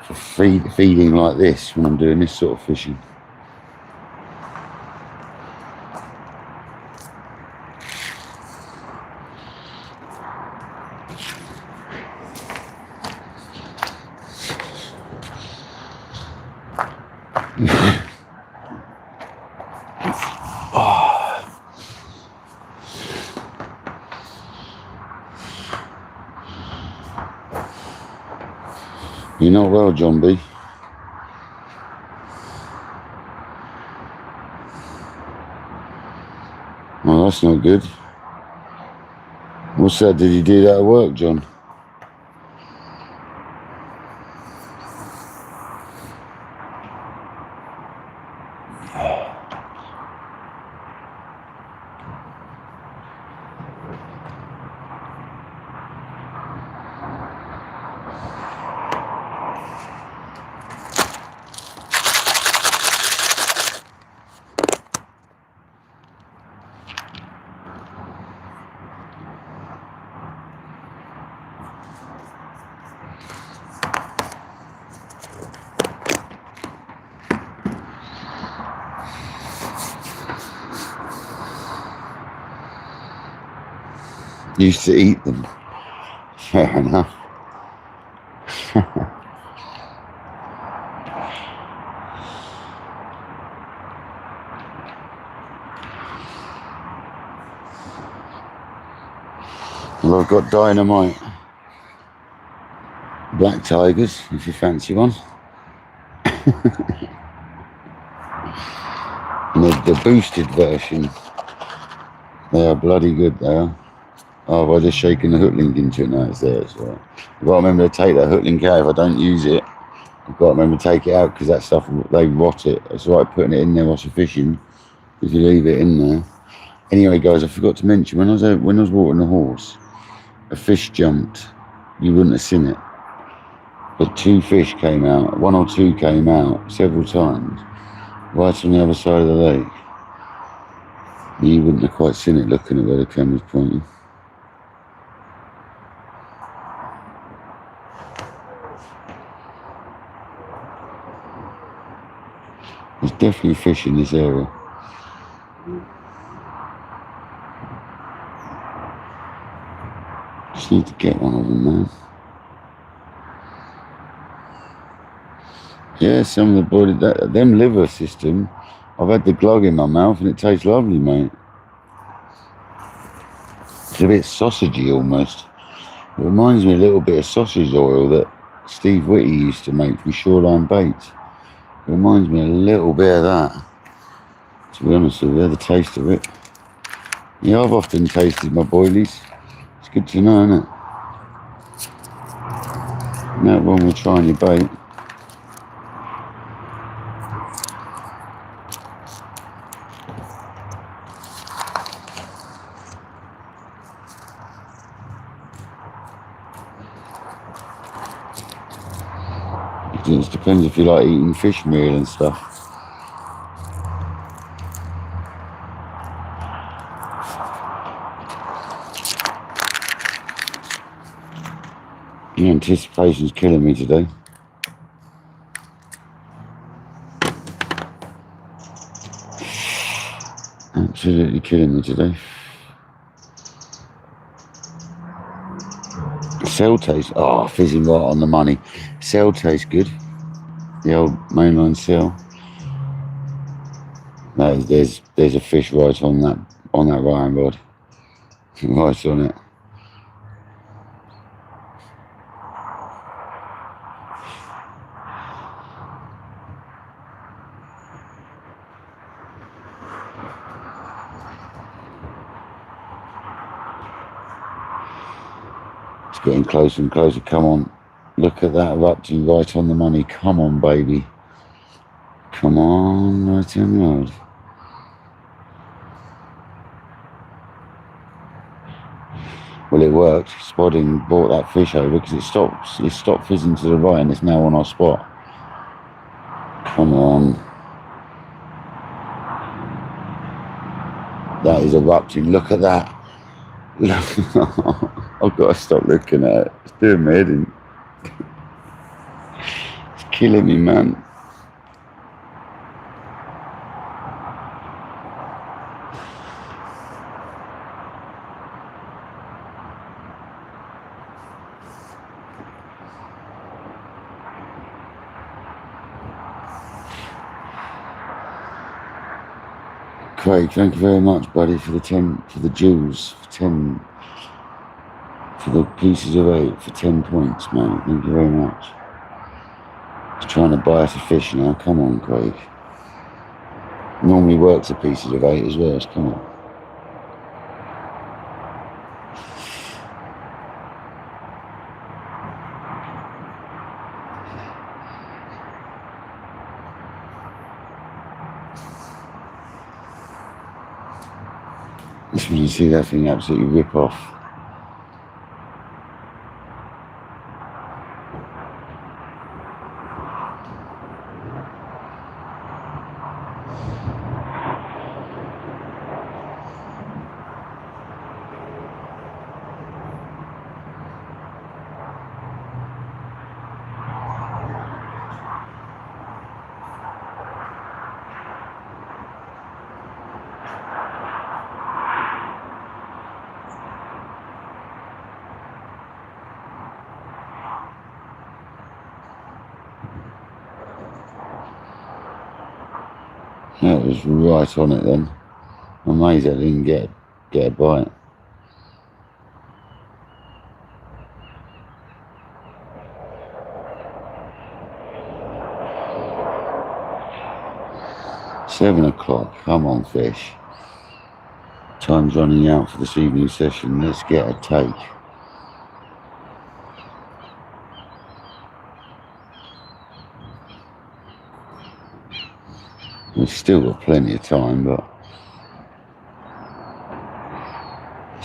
for feeding like this when I'm doing this sort of fishing. You're not well, John B. Well, that's not good. What's that? Did you do that at work, John? Used to eat them. Fair enough. Well, I've got dynamite black tigers, if you fancy one. And the boosted version, they are bloody good, they are. Oh, by just shaking the hook link into it now, it's there as well. I've got to remember to take that hook link out if I don't use it. I've got to remember to take it out because that stuff, they rot it. It's all right putting it in there whilst you're fishing if you leave it in there. Anyway, guys, I forgot to mention when I was watering the horse, a fish jumped. You wouldn't have seen it, but two fish came out. One or two came out several times, right on the other side of the lake. You wouldn't have quite seen it looking at where the camera's pointing. There's definitely fish in this area. Just need to get one of them, man. Yeah, some of the body, them liver system, I've had the glog in my mouth and it tastes lovely, mate. It's a bit sausagey almost. It reminds me a little bit of sausage oil that Steve Whitty used to make from Shoreline Baits. It reminds me a little bit of that, to be honest with you, the taste of it. Yeah, I've often tasted my boilies. It's good to know, isn't it? No wrong with trying your bait. It just depends if you like eating fish meal and stuff. The anticipation's killing me today. Absolutely killing me today. Cell taste, oh, fizzing right on the money. Cell tastes good. The old mainline cell. No, there's a fish right on that Ryan rod. Right on it. It's getting closer and closer. Come on. Look at that erupting right on the money. Come on, baby. Come on, right in the road. Well, it worked. Spodding brought that fish over because it stopped fizzing to the right and it's now on our spot. Come on. That is erupting. Look at that. I've got to stop looking at it. It's doing my head in. It's killing me, man. Craig, thank you very much, buddy, for the 10, for the jewels, for the pieces of 8, for 10 points, mate. Thank you very much. He's trying to buy us a fish now. Come on, Craig. Normally works a pieces of 8 as well. So come on. Just when you see that thing absolutely rip off. That was right on it then. I'm amazed I didn't get a bite. £7 come on, fish. Time's running out for this evening session. Let's get a take. We've still got plenty of time, but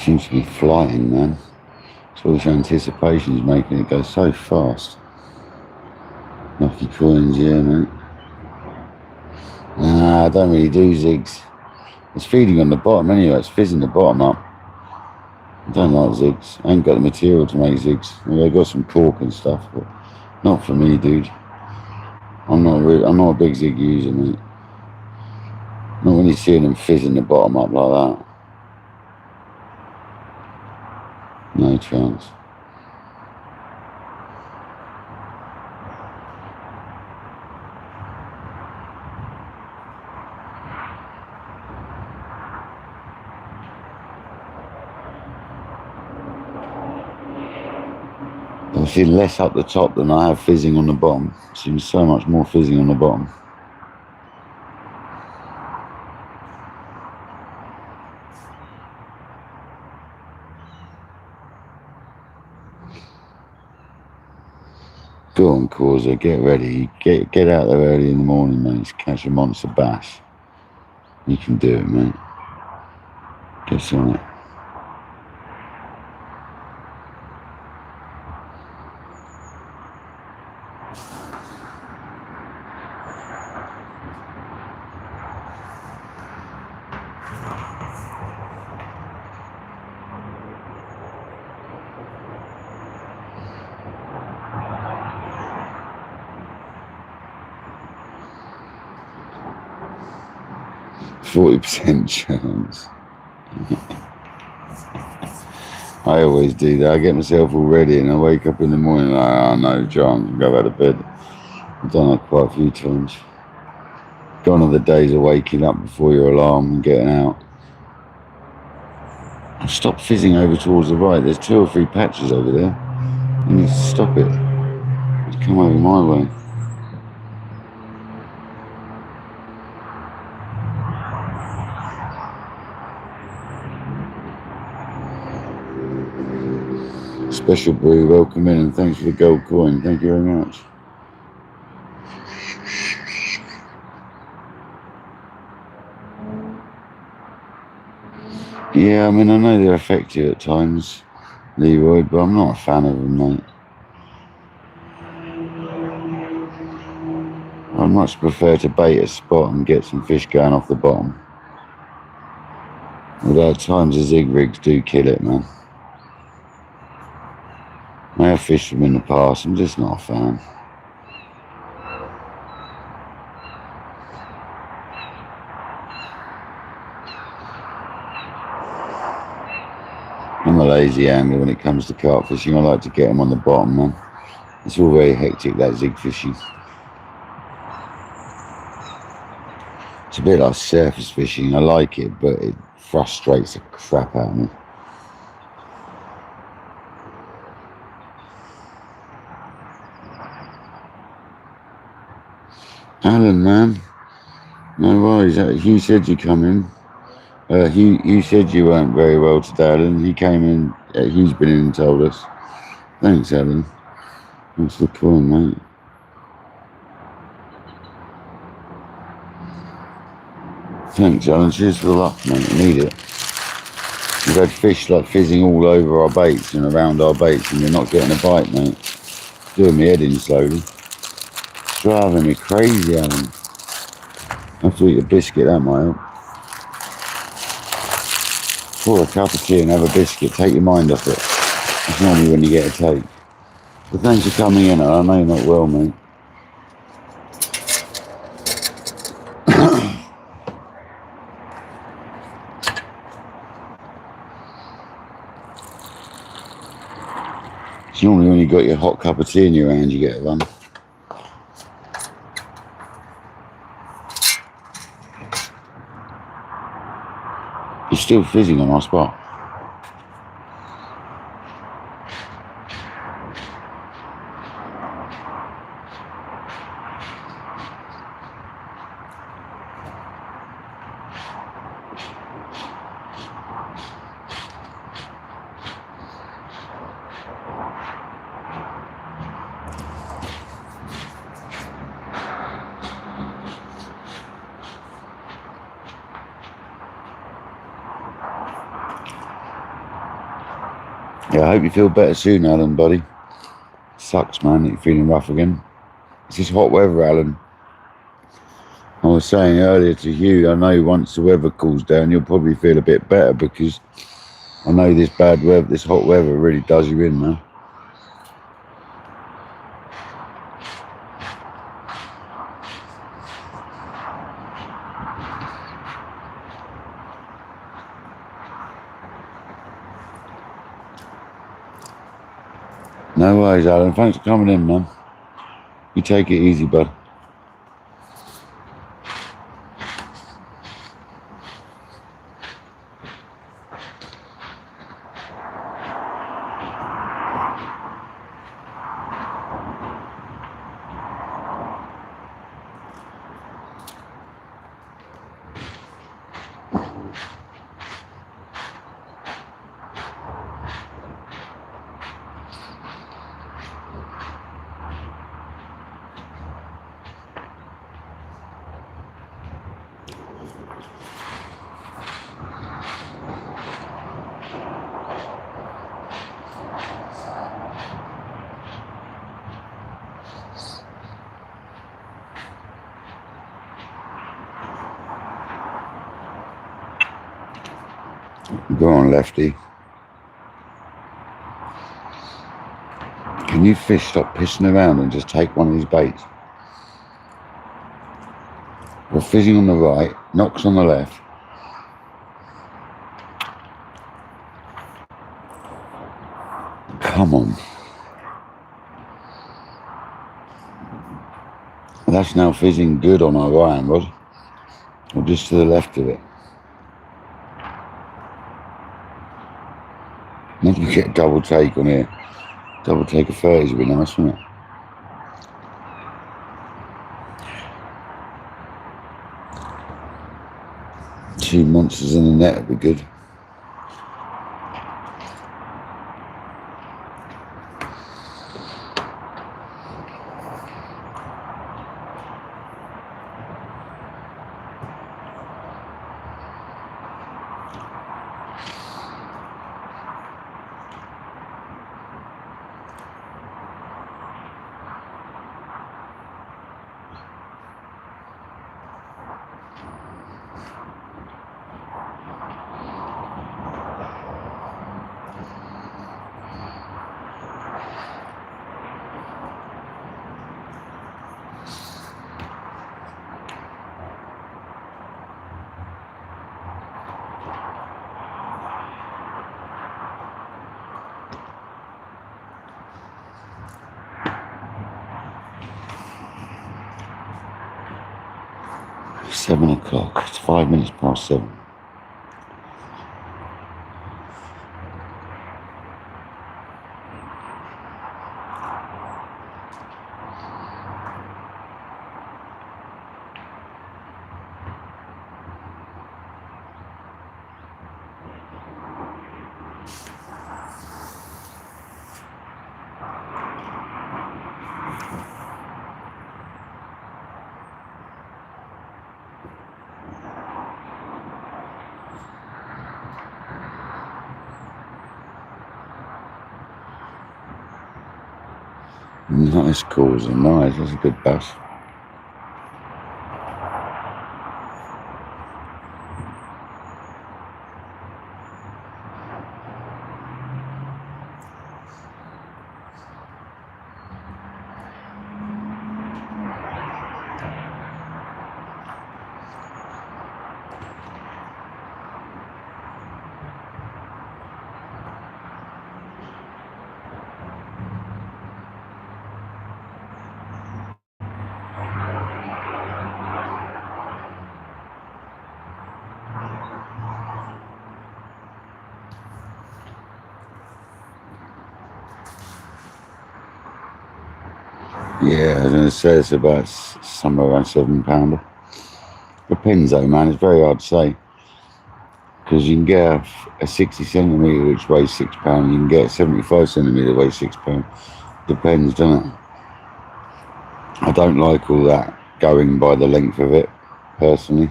Seems to be flying, man. It's all this anticipation is making it go so fast. Lucky coins, yeah, mate. Nah, I don't really do zigs. It's feeding on the bottom anyway, it's fizzing the bottom up. I don't like zigs. I ain't got the material to make zigs. I've got some cork and stuff, but not for me, dude. I'm not a big zig user, mate. Not when you're seeing them fizzing the bottom up like that. No chance. I've seen less up the top than I have fizzing on the bottom. Seems so much more fizzing on the bottom. Go on, Causa, get ready. Get out there early in the morning, mate. Catch a monster bass. You can do it, mate. Get on it. %40 chance. I always do that. I get myself all ready and I wake up in the morning like, oh, no chance, and go out of bed. I've done that quite a few times. Gone are the days of waking up before your alarm and getting out. Stop fizzing over towards the right. There's 2 or 3 patches over there. You need to stop it. It's come over my way. Special Brew, welcome in and thanks for the gold coin. Thank you very much. Yeah, I mean, I know they're effective at times, Leroy, but I'm not a fan of them, mate. I'd much prefer to bait a spot and get some fish going off the bottom. Although at times the zig rigs do kill it, man. I have fished them in the past, I'm just not a fan. I'm a lazy angler when it comes to carp fishing. I like to get them on the bottom, man. It's all very hectic, that zig fishing. It's a bit like surface fishing. I like it, but it frustrates the crap out of me. Alan, man. No worries. Hugh said you come in. Hugh said you weren't very well today, Alan. He came in. Hugh's been in and told us. Thanks, Alan. Thanks for the coin, mate. Thanks, Alan. Cheers for the luck, mate. I need it. We've had fish like fizzing all over our baits and around our baits, and we're not getting a bite, mate. Doing me head in slowly. It's driving me crazy, Alan. I have to eat a biscuit, that might help. Pour a cup of tea and have a biscuit. Take your mind off it. It's normally when you get a take. But thanks for coming in. I know you're not well, mate. It's normally when you got your hot cup of tea in your hand, you get a run. It's still fizzing on our spot. Yeah, I hope you feel better soon, Alan, buddy. Sucks, man, that you're feeling rough again. It's just hot weather, Alan. I was saying earlier to Hugh, I know once the weather cools down, you'll probably feel a bit better, because I know this bad weather, this hot weather really does you in, man. No worries, Alan. Thanks for coming in, man. You take it easy, bud. Go on, Lefty. Can you fish stop pissing around and just take one of these baits? We're fizzing on the right, knocks on the left. Come on. That's now fizzing good on our iron rod. Or just to the left of it. Maybe we get a double take on here. Double take of 30s would be nice, wouldn't it? Two monsters in the net would be good. Seven o'clock. It's 5 minutes past 7. Nice calls and nice. That's a good bass. Yeah, I was going to say it's about somewhere around £7. Depends though, man. It's very hard to say. Because you can get a 60 centimetre which weighs £6. You can get a 75 centimetre weighs £6. Depends, doesn't it? I don't like all that going by the length of it, personally.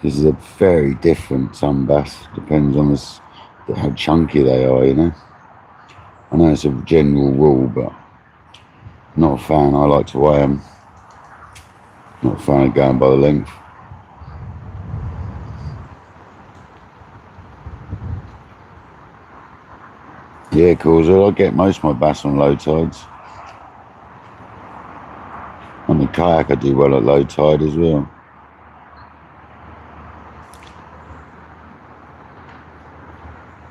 This is a very different sun bass. Depends on how chunky they are, you know. I know it's a general rule, but not a fan. I like to weigh them. Not a fan of going by the length. Yeah, cool. So I get most of my bass on low tides. On the kayak, I do well at low tide as well.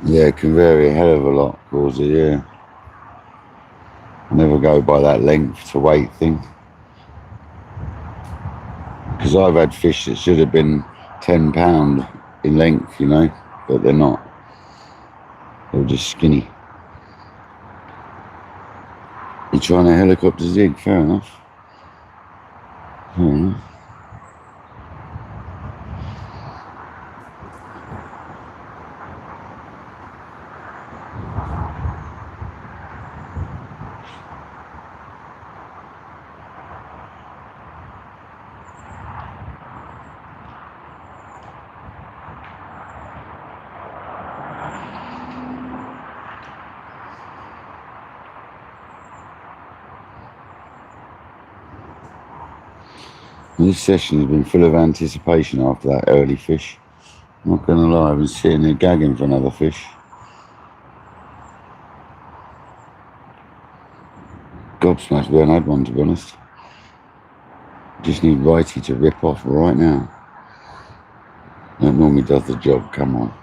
Yeah, it can vary a hell of a lot, Causa, yeah. I never go by that length to weight thing. Because I've had fish that should have been 10 pound in length, you know, but they're not. They're just skinny. You're trying to helicopter zig, fair enough. Fair enough. This session has been full of anticipation after that early fish. I'm not gonna lie, I've been sitting there gagging for another fish. Gobsmacked we haven't had one, to be honest. Just need Righty to rip off right now. That normally does the job, come on.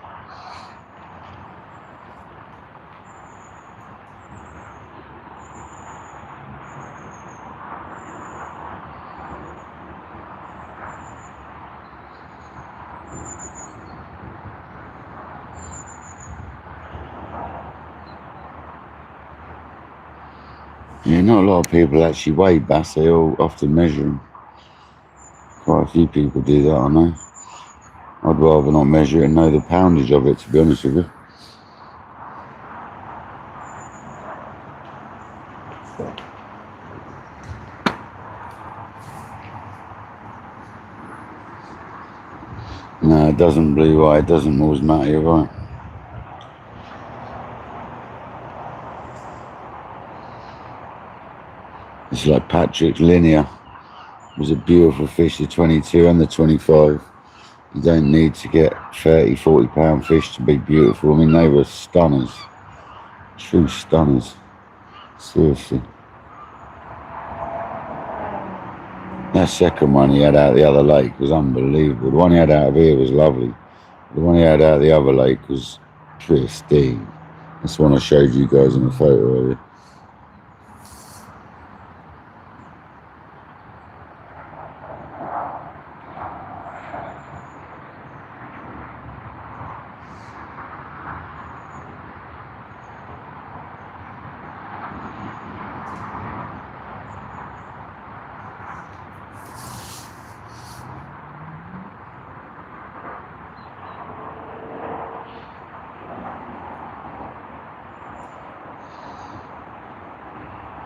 Yeah, not a lot of people actually weigh bass, they all often measure them. Quite a few people do that, I know. I'd rather not measure it and know the poundage of it, to be honest with you. No, it doesn't, Blue Eye, it doesn't always matter, you're right. It's like Patrick's Linear. It was a beautiful fish, the 22 and the 25. You don't need to get 30, 40 pound fish to be beautiful. I mean, they were stunners. True stunners. Seriously. That second one he had out of the other lake was unbelievable. The one he had out of here was lovely. The one he had out of the other lake was pristine. That's the one I showed you guys in the photo earlier.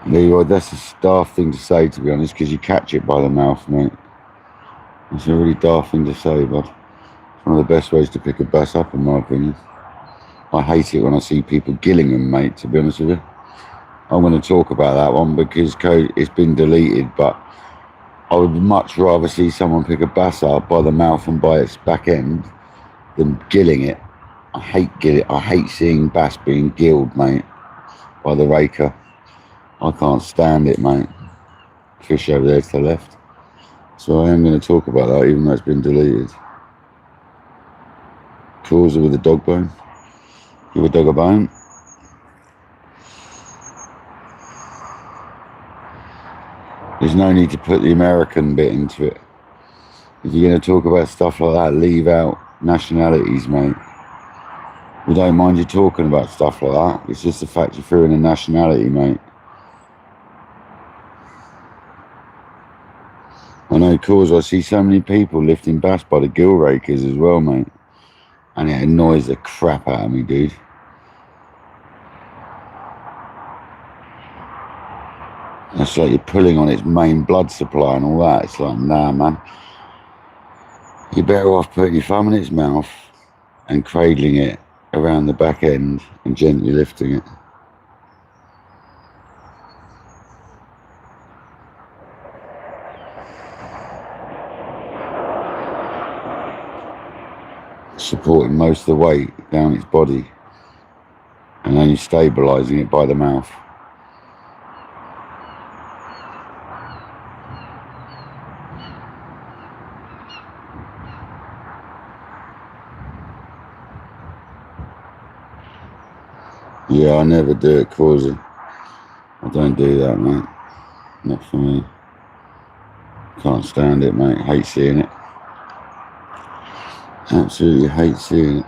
Leroy, that's a daft thing to say, to be honest, because you catch it by the mouth, mate. It's a really daft thing to say, but it's one of the best ways to pick a bass up, in my opinion. I hate it when I see people gilling them, mate, to be honest with you. I'm going to talk about that one because it's been deleted, but I would much rather see someone pick a bass up by the mouth and by its back end than gilling it. I hate seeing bass being gilled, mate, by the raker. I can't stand it, mate. Fish over there to the left. So I am going to talk about that, even though it's been deleted. Causa with a dog bone. Give a dog a bone. There's no need to put the American bit into it. If you're going to talk about stuff like that, leave out nationalities, mate. We don't mind you talking about stuff like that. It's just the fact you threw in a nationality, mate. I know, Causa, I see so many people lifting bass by the gill rakers as well, mate. And it annoys the crap out of me, dude. It's like you're pulling on its main blood supply and all that. It's like, nah, man. You're better off putting your thumb in its mouth and cradling it around the back end and gently lifting it. supporting most of the weight down its body and only stabilising it by the mouth. Yeah, I never do it, Causa. I don't do that, mate. Not for me. Can't stand it, mate. Hate seeing it. Absolutely hate seeing it.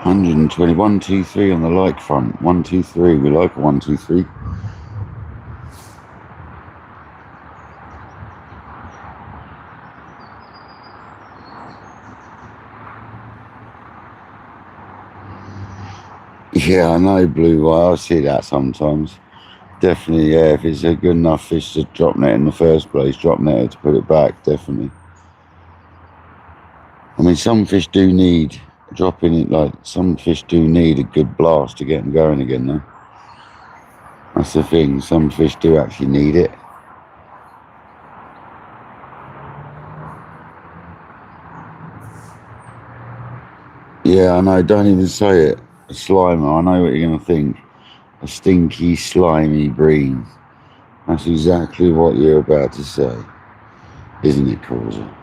$120, 1, 2, 3 on the like front. 1, 2, 3. We like a 1, 2, 3. Yeah, I know, Blue Wire. I see that sometimes. Definitely, yeah. If it's a good enough fish to drop net in the first place, drop net to put it back, definitely. I mean, some fish do need dropping it. Like some fish do need a good blast to get them going again, though. That's the thing. Some fish do actually need it. Yeah, I know. Don't even say it. A slimer. I know what you're gonna think. A stinky, slimy bream. That's exactly what you're about to say, isn't it, Causa?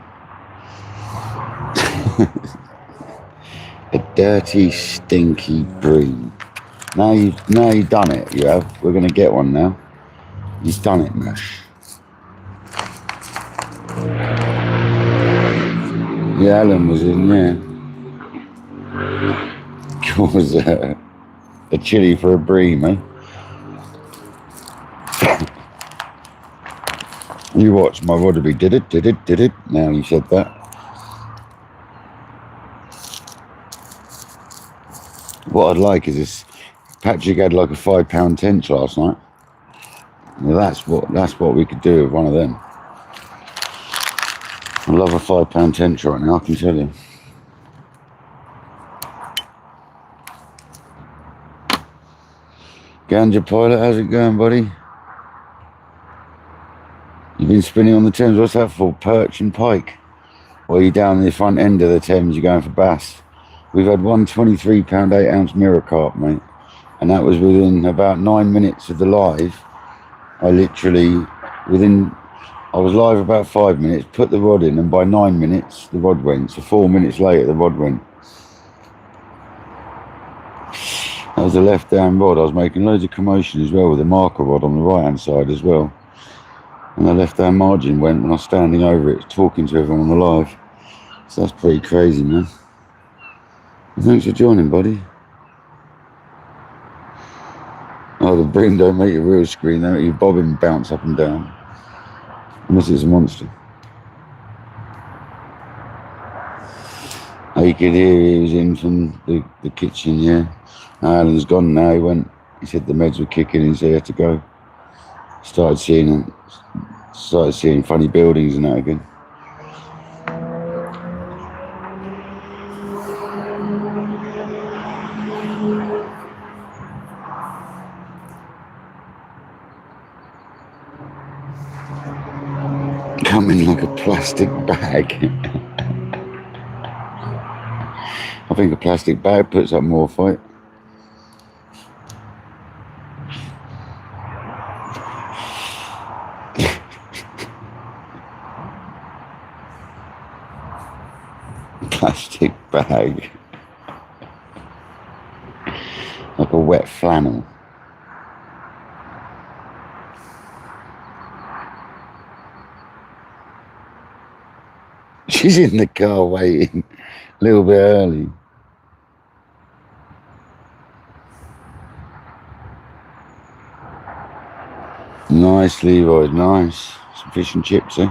A dirty, stinky bream. Now you've done it. You have. We're gonna get one now. You've done it, Mash. Yeah, Alan was in. Yeah. Causa a chili for a bream, eh? You watch my Rodderby. Did it. Now you said that. What I'd like is this. Patrick had like a £5 tench last night. Well, that's what we could do with one of them. I love a £5 tench right now, I can tell you. Ganja Pilot, how's it going, buddy? You've been spinning on the Thames. What's that for? Perch and pike? Or are you down the front end of the Thames, you're going for bass? We've had one 23-pound 8-ounce mirror carp, mate. And that was within about 9 minutes of the live. I was live about 5 minutes, put the rod in, and by 9 minutes, the rod went. So 4 minutes later, the rod went. That was the left-hand rod. I was making loads of commotion as well with the marker rod on the right-hand side as well. And the left-hand margin went when I was standing over it, talking to everyone on the live. So that's pretty crazy, man. Thanks for joining, buddy. Oh, the bream don't make a real screen. They make you bob and bounce up and down. Unless it's a monster. Oh, you could hear he was in from the kitchen, yeah. Alan's gone now. He said the meds were kicking in, so he had to go. Started seeing funny buildings and that again. Come in like a plastic bag. I think a plastic bag puts up more fight. Plastic bag. Like a wet flannel. She's in the car waiting, a little bit early. Nice, Leroy, nice. Some fish and chips, eh?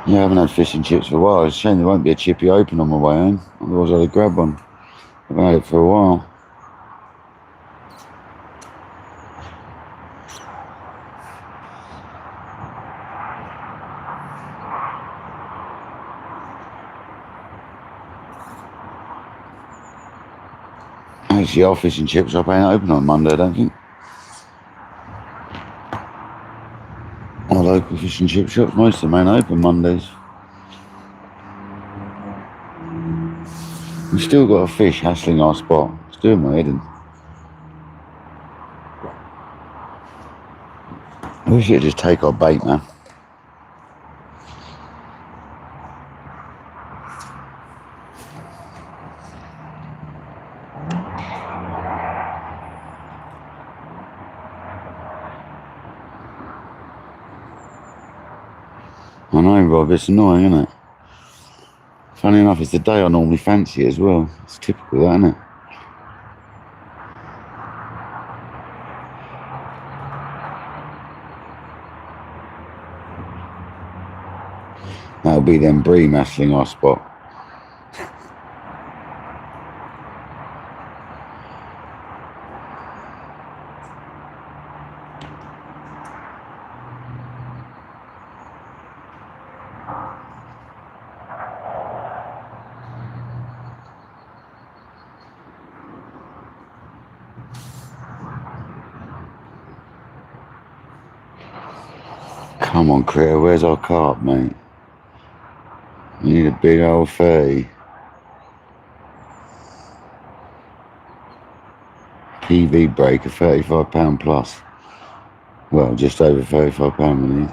Yeah, I haven't had fish and chips for a while. It's a shame there won't be a chippy open on my way home. Otherwise I'd have grabbed one. I haven't had it for a while. Actually, our fish and chip shop ain't open on Monday, I don't think. Our local fish and chip shops, most of them ain't open Mondays. We've still got a fish hassling our spot. It's doing my head in. I wish it'd just take our bait, man. I know, Rob, it's annoying, isn't it? Funny enough, it's the day I normally fancy it as well. It's typical, that, isn't it? That'll be them bream hassling our spot. Come on, Critter, where's our carp, mate? You need a big old 30. PV break, a £35 plus. Well, just over £35 we need.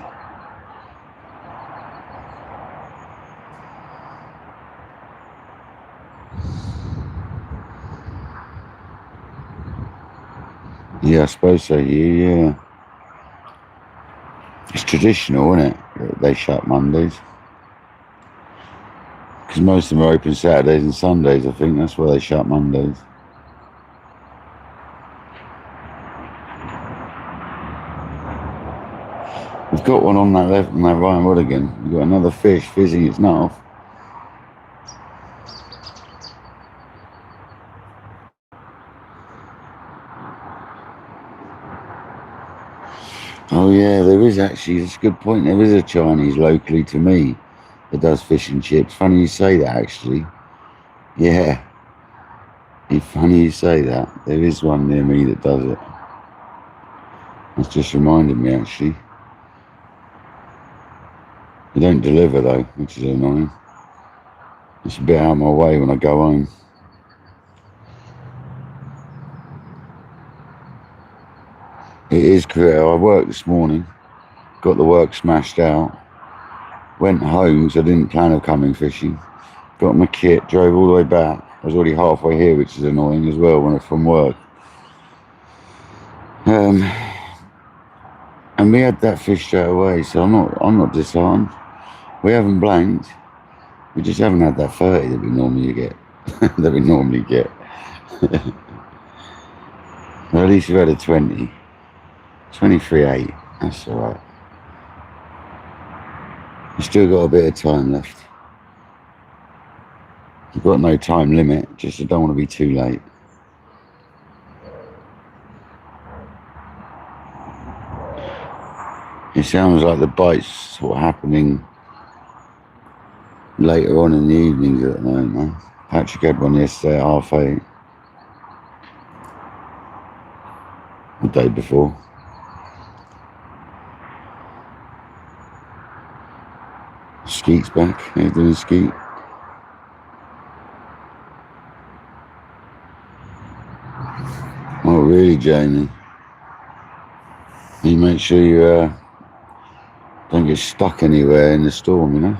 Yeah, I suppose so, yeah. It's traditional, isn't it? They shut Mondays. Because most of them are open Saturdays and Sundays, I think. That's why they shut Mondays. We've got one on that left, on that right wood again. We've got another fish fizzing its nut off. Oh yeah, there is actually, that's a good point. There is a Chinese locally to me that does fish and chips. Funny you say that, actually. Yeah. It's funny you say that. There is one near me that does it. That's just reminded me, actually. They don't deliver though, which is annoying. It's a bit out of my way when I go home. It is clear. I worked this morning, got the work smashed out, went home because I didn't plan on coming fishing, got my kit, drove all the way back. I was already halfway here, which is annoying as well when I'm from work. And we had that fish straight away, so I'm not disheartened. We haven't blanked. We just haven't had that 30 that we normally get. Well, at least we've had a 20. 23.8. That's all right. We've still got a bit of time left. We've got no time limit, just I don't want to be too late. It sounds like the bite's sort of happening later on in the evenings at the moment, man. Patrick had one yesterday at 8:30. The day before. Skeet's back. How you doing, Skeet? Oh, really, Jamie? You make sure you don't get stuck anywhere in the storm, you know?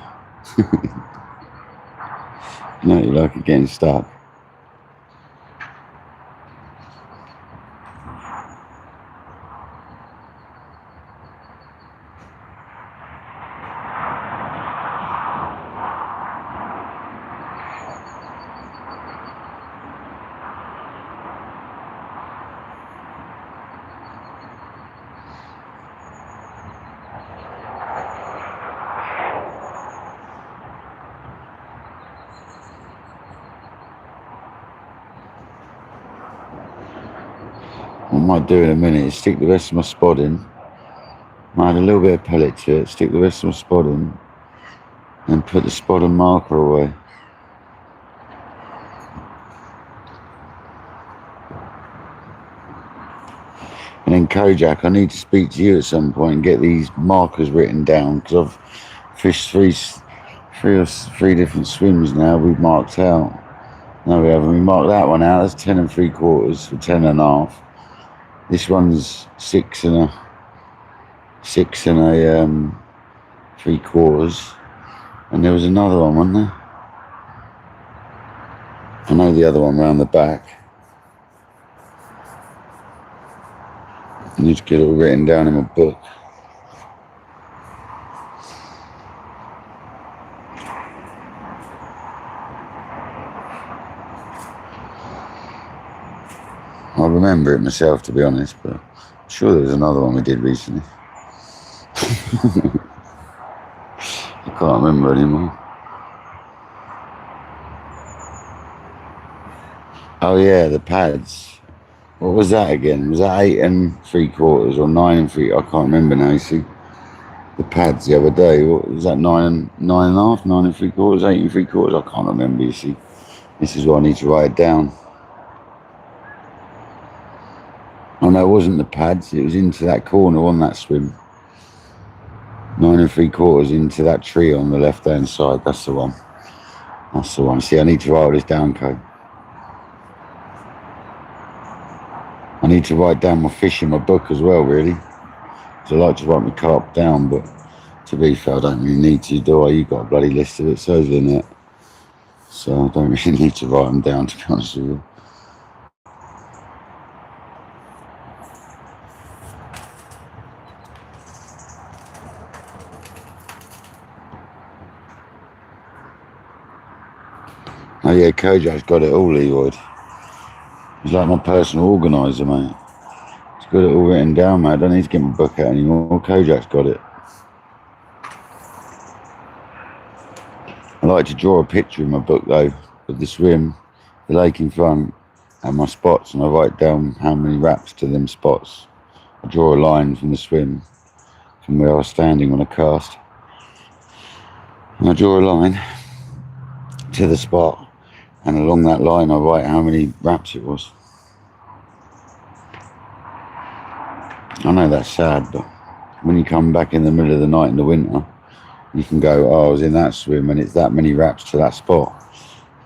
No, you like it getting stuck. What I might do in a minute is stick the rest of my spot in. I add a little bit of pellet to it, stick the rest of my spot in, and put the spot and marker away. And then Kojak, I need to speak to you at some point and get these markers written down, because I've fished three different swims now. We've marked out. No, we haven't. We marked that one out. That's 10 3/4 for 10 1/2. This one's 6 and a 3/4. And there was another one, wasn't there? I know the other one round the back. I need to get it all written down in my book. I remember it myself, to be honest, but I'm sure there was another one we did recently. I can't remember anymore. Oh yeah, the pads. What was that again? Was that 8 3/4 or 9 3? I can't remember now. You see, the pads the other day. What was that? 9 1/2, 9 3/4, 8 3/4. I can't remember. You see, this is why I need to write it down. Oh no, it wasn't the pads. It was into that corner on that swim. 9 3/4 into that tree on the left-hand side. That's the one. That's the one. See, I need to write this down, Code. I need to write down my fish in my book as well, really. So I like to write my carp down, but to be fair, I don't really need to, do I? You got a bloody list of it, so's Lynette. So I don't really need to write them down, to be honest with you. Oh yeah, Kojak's got it all, Leroyd. He's like my personal organiser, mate. He's got it all written down, mate. I don't need to get my book out anymore. Kojak's got it. I like to draw a picture in my book, though, of the swim, the lake in front, and my spots, and I write down how many wraps to them spots. I draw a line from the swim, from where I was standing when I cast. And I draw a line to the spot, and along that line I write how many wraps it was. I know that's sad, but when you come back in the middle of the night in the winter, you can go, oh, I was in that swim and it's that many wraps to that spot.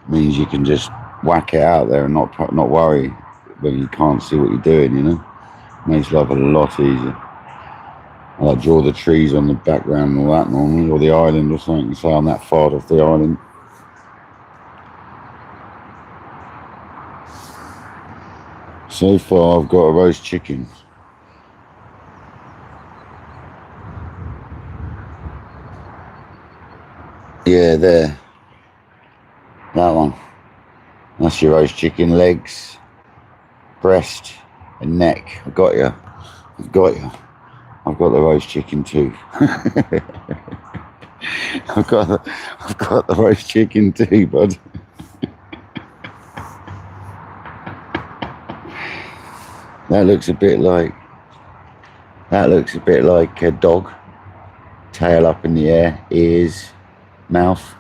It means you can just whack it out there and not worry when you can't see what you're doing, you know. Makes life a lot easier. I like draw the trees on the background and all that normally, or the island or something, you say I'm that far off the island. So far I've got a roast chicken. Yeah, there. That one. That's your roast chicken. Legs, breast, and neck. I've got you. I've got you. I've got the roast chicken too. I've got the roast chicken too, bud. That looks a bit like a dog. Tail up in the air, ears, mouth.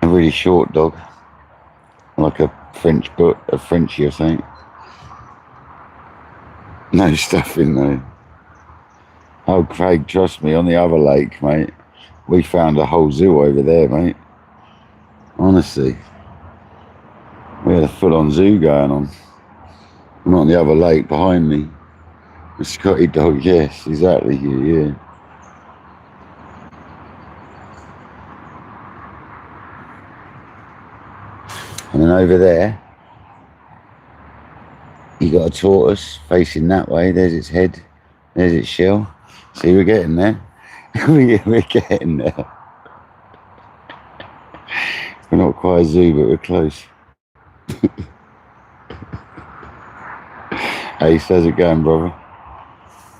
A really short dog, like a Frenchie or something. No stuffing though. Oh, Craig, trust me, on the other lake, mate, we found a whole zoo over there, mate. Honestly, we had a full-on zoo going on. I'm on the other lake behind me. The Scotty dog, yes, exactly, yeah. And then over there, you got a tortoise facing that way. There's its head, there's its shell. See, we're getting there. We're getting there. We're not quite a zoo, but we're close. Ace, how's it going, brother?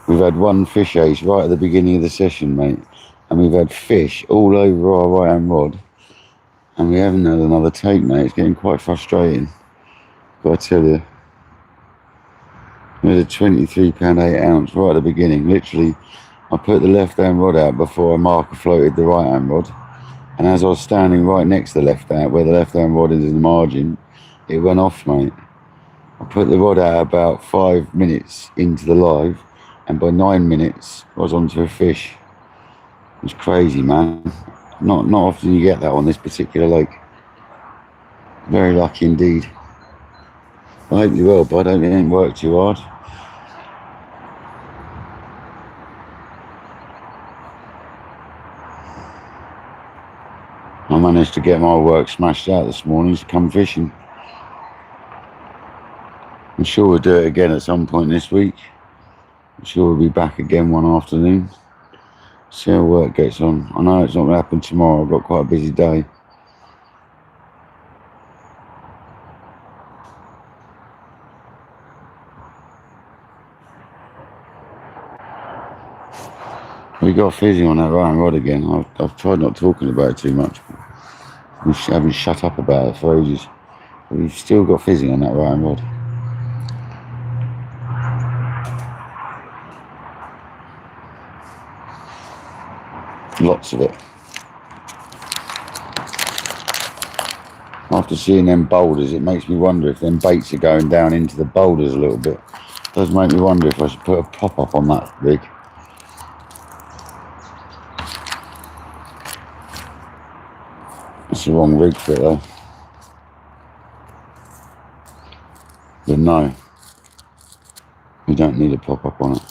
We've had one fish ace right at the beginning of the session, mate. And we've had fish all over our right-hand rod And we haven't had another take, mate. It's getting quite frustrating. Got to tell you. We had a £23 8 ounce right at the beginning. Literally, I put the left hand rod out before I marker floated the right hand rod. And as I was standing right next to the left hand, where the left hand rod is in the margin, it went off, mate. I put the rod out about 5 minutes into the live, and by 9 minutes, I was onto a fish. It was crazy, man. Not often you get that on this particular lake. Very lucky indeed. I hope you will, but I don't think it work too hard. I managed to get my work smashed out this morning to come fishing. I'm sure we'll do it again at some point this week. I'm sure we'll be back again one afternoon. See how work gets on. I know it's not going to happen tomorrow. I've got quite a busy day. We got fizzing on that right rod again. I've tried not talking about it too much. We haven't shut up about it for ages. But we've still got fizzing on that right rod. Lots of it. After seeing them boulders, it makes me wonder if them baits are going down into the boulders a little bit. It does make me wonder if I should put a pop-up on that rig. It's the wrong rig for it though. But no, we don't need a pop-up on it.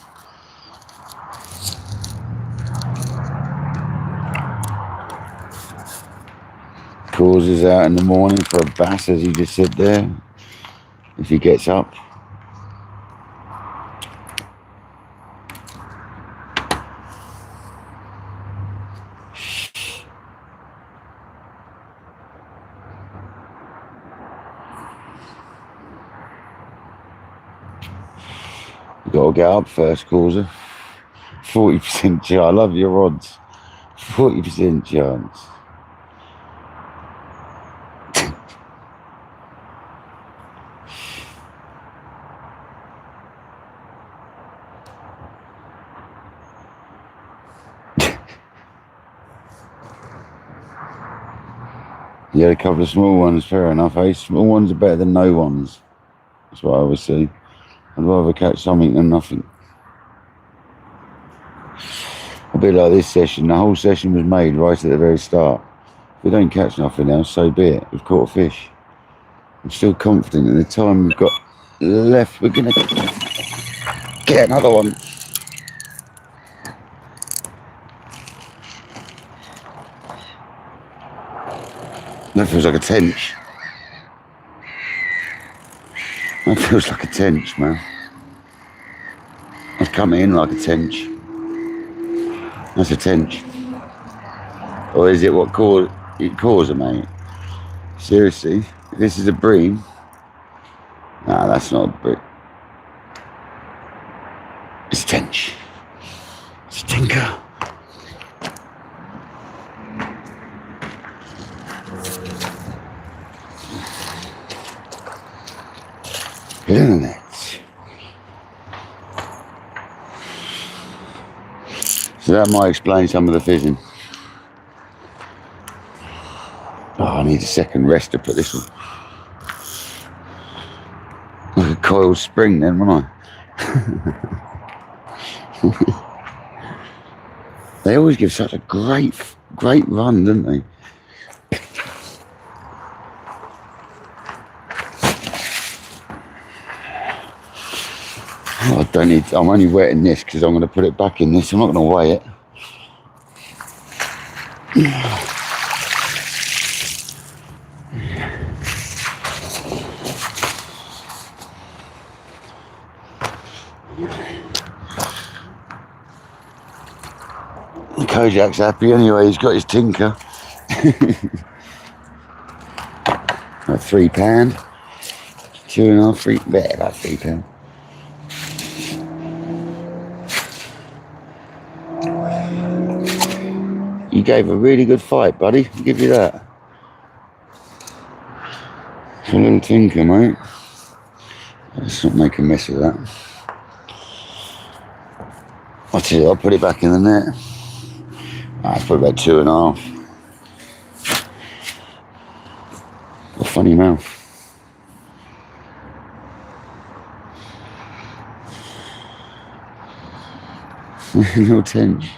Causes out in the morning for a bass, as he just said there, if he gets up. You gotta get up first, causer. 40% chance. I love your rods. 40% chance. You had a couple of small ones, fair enough, eh? Small ones are better than no ones. That's what I always say. I'd rather catch something than nothing. A bit like this session. The whole session was made right at the very start. If we don't catch nothing else, so be it. We've caught a fish. I'm still confident in the time we've got left. We're going to get another one. That feels like a tench. That feels like a tench, man. That's coming in like a tench. That's a tench. Or is it what causes it, mate? Seriously? If this is a bream? Nah, that's not a bream. It's a tench. It's a tinker. Get in the net. So that might explain some of the fizzing. Oh, I need a second rest to put this on. Like a coiled spring then, wouldn't I? They always give such a great run, don't they? Oh, I don't need, I'm only wetting this because I'm going to put it back in this. I'm not going to weigh it. Kojak's happy anyway, he's got his tinker. A £3, 2.5, 3, about £3. You gave a really good fight, buddy. I'll give you that. It's a little tinker, mate. Let's not make a mess of that. I'll tell you, I'll put it back in the net. It's probably about 2.5. A funny mouth. No tench.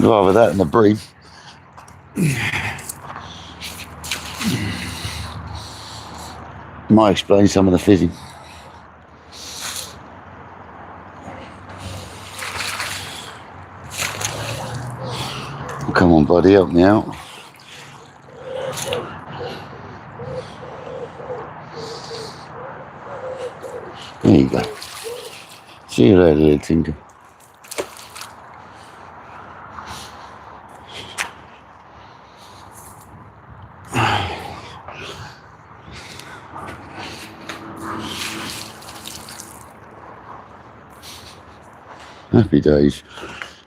I'd rather that than a bream. Might explain some of the fizzing. Oh, come on, buddy, help me out. There you go. See you later, little tinker. Happy days.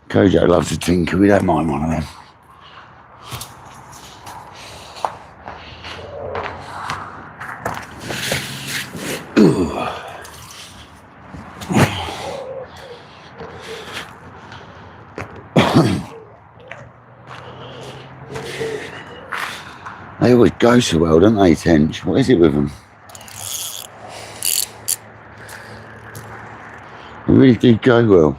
Kojak loves to tinker, we don't mind one of them. They always go so well, don't they, Tench? What is it with them? They really do go well.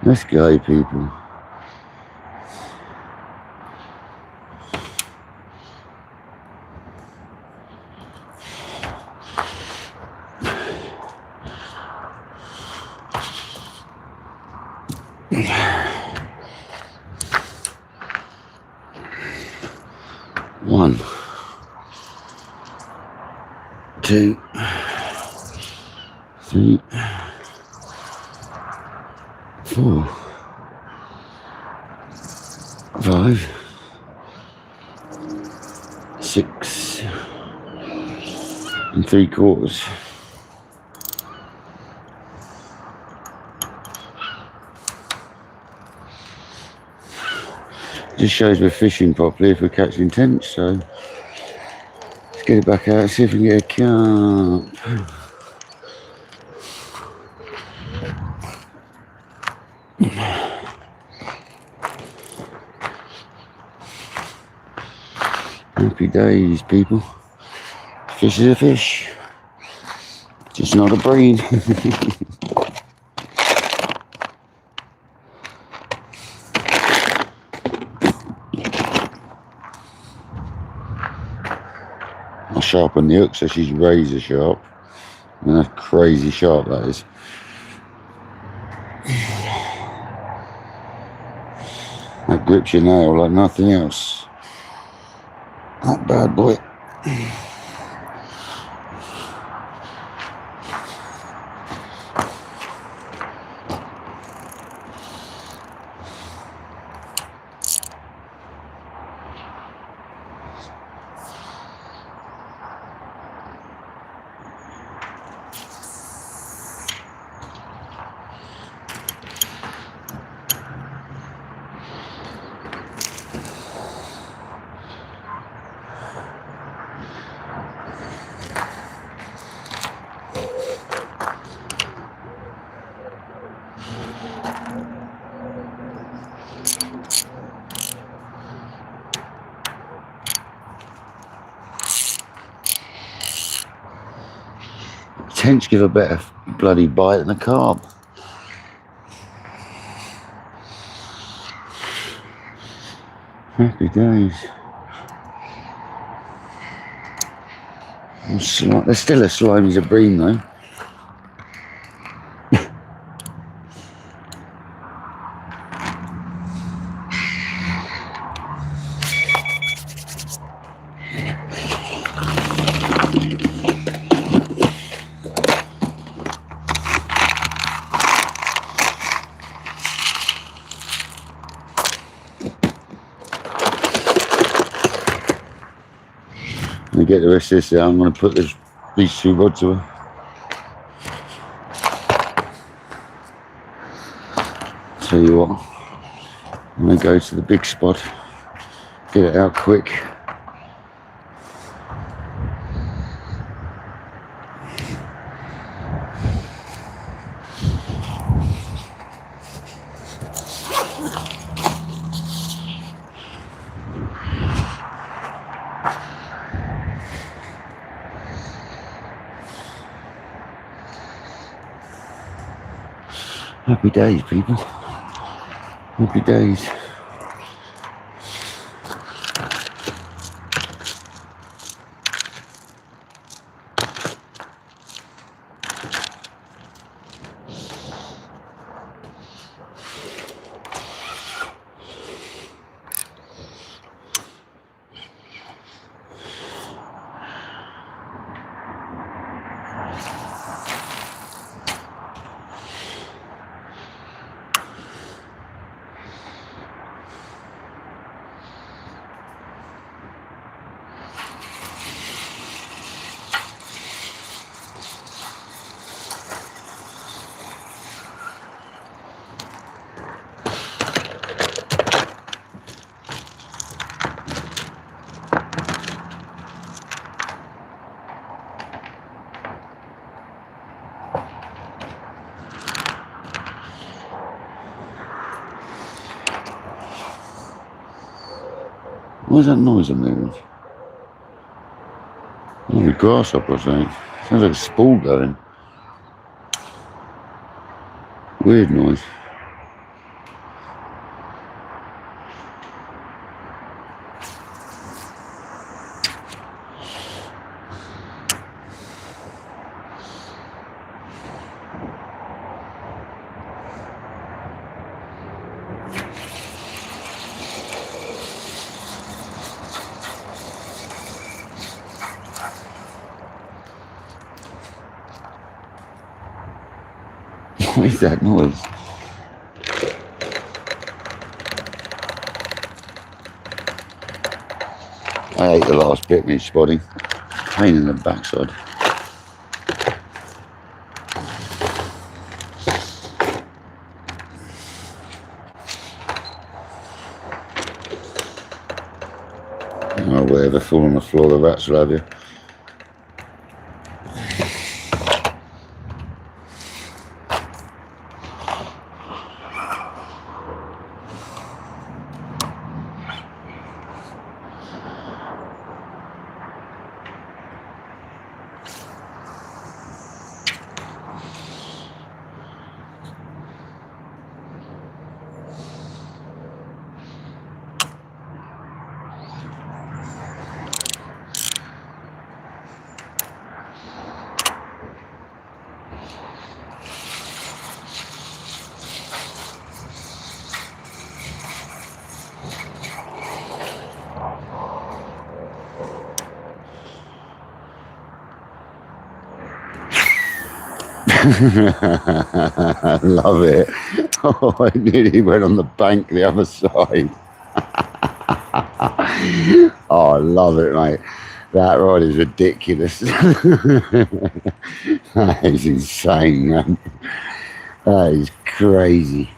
Let's go, people. One, two, three, 4, 5, 6 3/4. Just shows we're fishing properly if we're catching tench, so let's get it back out, see if we can get a carp. Happy days, people. Fish is a fish, just not a breed. I'll sharpen the hook so she's razor sharp. And that's crazy sharp, that is. That grips your nail like nothing else. That bad boy. Tench give a better bloody bite than a carp. Happy days. There's still as slimy as a bream though. To get the rest of this out, I'm going to put these 2 rods away. tell you what, I'm going to go to the big spot, get it out quick. Happy days, people. Happy days. What's that noise I'm hearing? Oh, a grasshopper or something. Sounds like a spool going. Weird noise. What is that noise? I ate the last bit, me spotting. Pain in the backside. Oh, whatever, fall on the floor, the rats will have you. I love it. Oh, I nearly went on the bank the other side. Oh, I love it, mate. That ride is ridiculous. That is insane, man. That is crazy.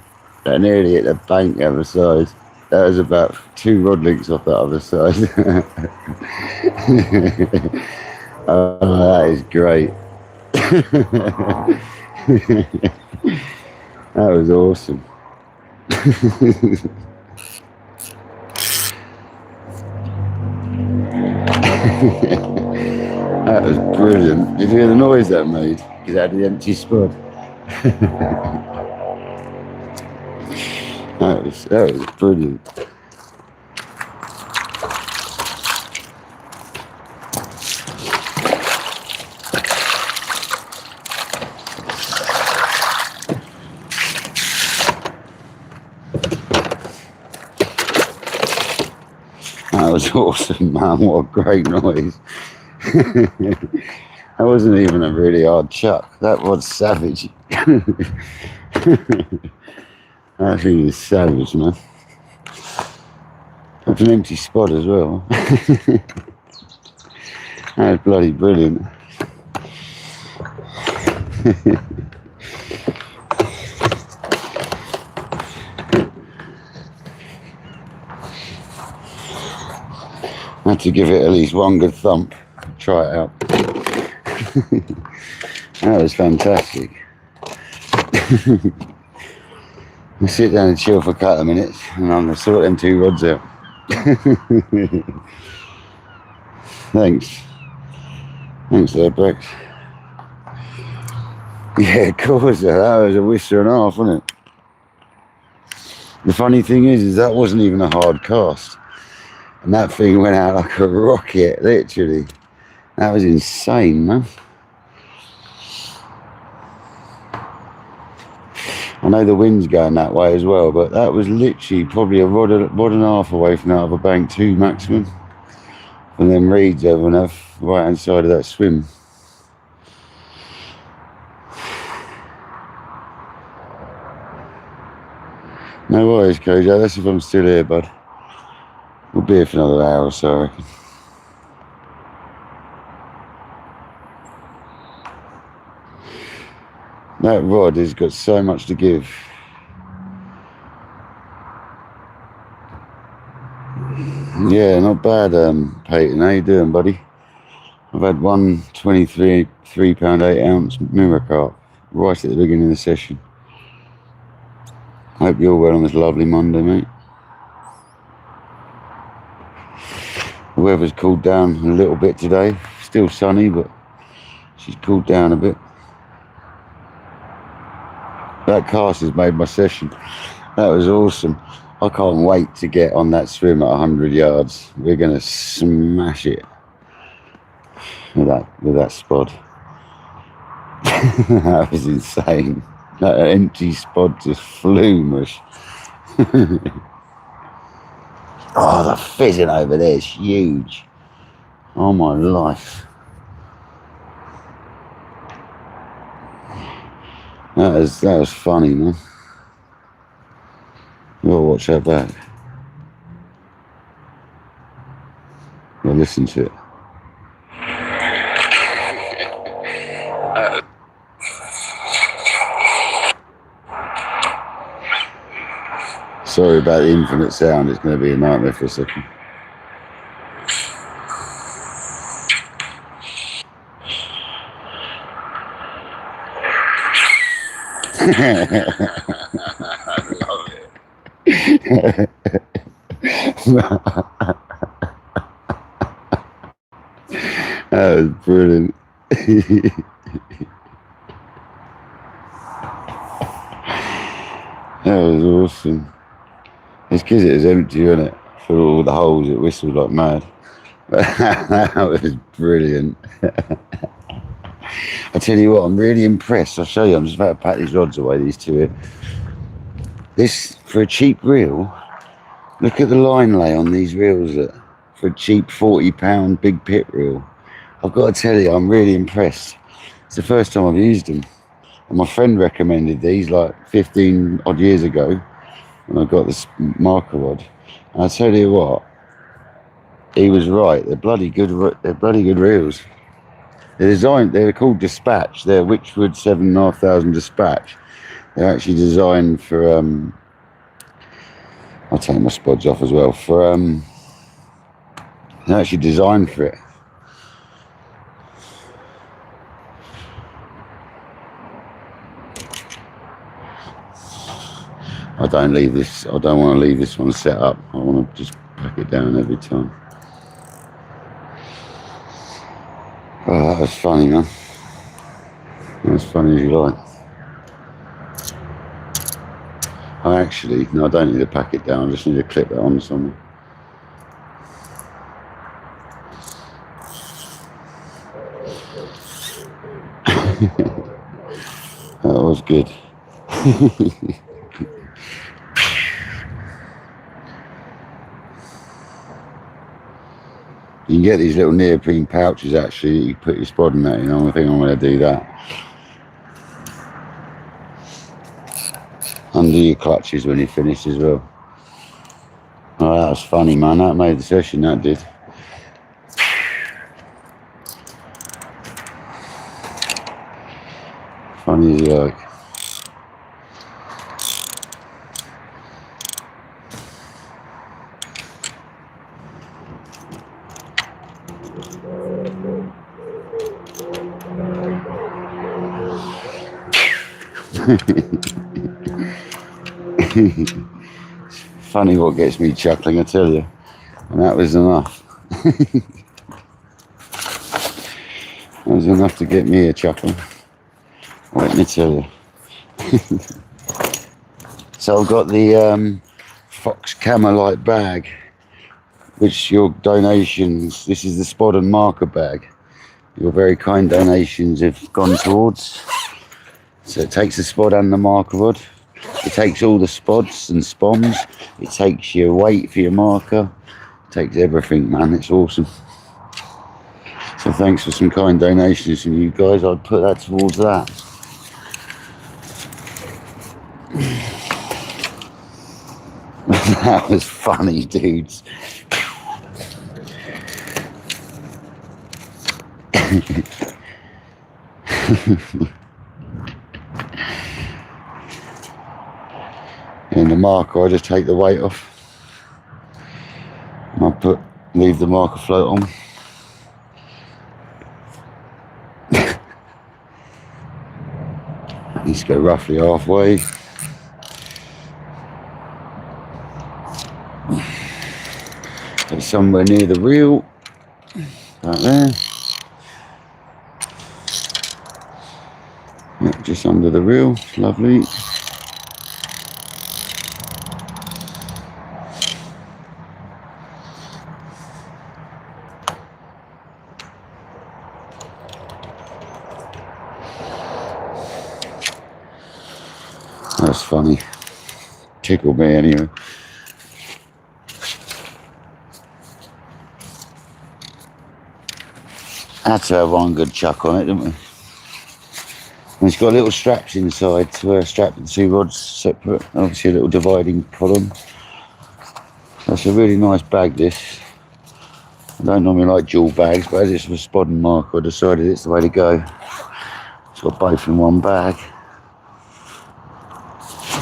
I nearly hit the bank the other side. That was about 2 rod links off the other side. Oh, that is great. That was awesome. That was brilliant. Did you hear the noise that made? Because it had the empty spud. That was brilliant. That was awesome, man. What a great noise. That wasn't even a really hard chuck. That was savage. That thing is savage, man. That's an empty spot as well. That was bloody brilliant. I had to give it at least one good thump. Try it out. That was fantastic. I'll sit down and chill for a couple of minutes and I'm going to sort them 2 rods out. Thanks. Thanks there, Brex. Yeah, of course, that was a whisker and a half, wasn't it? The funny thing is that wasn't even a hard cast. And that thing went out like a rocket, literally. That was insane, man. I know the wind's going that way as well, but that was literally probably a rod and a half away from that other bank 2 maximum. And then reeds over enough right hand side of that swim. No worries, Kojo. That's if I'm still here, bud. We'll be here for another hour or so, I reckon. That rod has got so much to give. Yeah, not bad, Peyton. How you doing, buddy? I've had one 23 pound 8 ounce mirror carp right at the beginning of the session. Hope you're well on this lovely Monday, mate. The weather's cooled down a little bit today. Still sunny, but she's cooled down a bit. That cast has made my session. That was awesome. I can't wait to get on that swim at 100 yards. We're going to smash it with that spod. That was insane. That empty spod just flew mush. Oh, the fizzing over there is huge. Oh my life. That was funny, man. You gotta watch that back. Well, listen to it. Sorry about the infinite sound, it's going to be a nightmare for a second. I love it. That was brilliant. That was awesome. It's because it was empty, wasn't it? For all the holes, it whistled like mad. That was brilliant. I tell you what, I'm really impressed. I'll show you. I'm just about to pack these rods away, these 2 here. This, for a cheap reel, look at the line lay on these reels. Look, for a cheap £40 big pit reel. I've got to tell you, I'm really impressed. It's the first time I've used them. And my friend recommended these like 15 odd years ago. And I got this marker rod, and I tell you what, he was right. They're bloody good. They're bloody good reels. They're designed. They're called Dispatch. They're Witchwood 7,500 Dispatch. They're actually designed for. I'll take my spods off as well. They're actually designed for it. I don't want to leave this one set up. I want to just pack it down every time. Oh, that was funny, man. As funny as you like. No, I don't need to pack it down. I just need to clip it on somewhere. That was good. You can get these little neoprene pouches actually, you put your spod in that, you know. I think I'm going to do that. Under your clutches when you finish as well. Oh, that was funny, man. That made the session, that did. Funny as you like. Funny what gets me chuckling, I tell you. And that was enough. That was enough to get me a chuckle. Let me tell you. So I've got the Fox Camelite bag, which your donations, this is the spot and marker bag. Your very kind donations have gone towards. So it takes the spot and the marker rod. It takes all the spots and spoms. It takes your weight for your marker. It takes everything, man. It's awesome. So thanks for some kind donations from you guys. I'd put that towards that. That was funny, dudes. In the marker, I just take the weight off. And I leave the marker float on. Let's go roughly halfway. It's somewhere near the reel, right there. Yep, just under the reel, lovely. That's funny. Tickled me anyway. Had to have one good chuck on it, didn't we? And it's got little straps inside to strap the two rods separate. Obviously a little dividing column. That's a really nice bag, this. I don't normally like dual bags, but as it's a spot and marker, I decided it's the way to go. It's got both in one bag.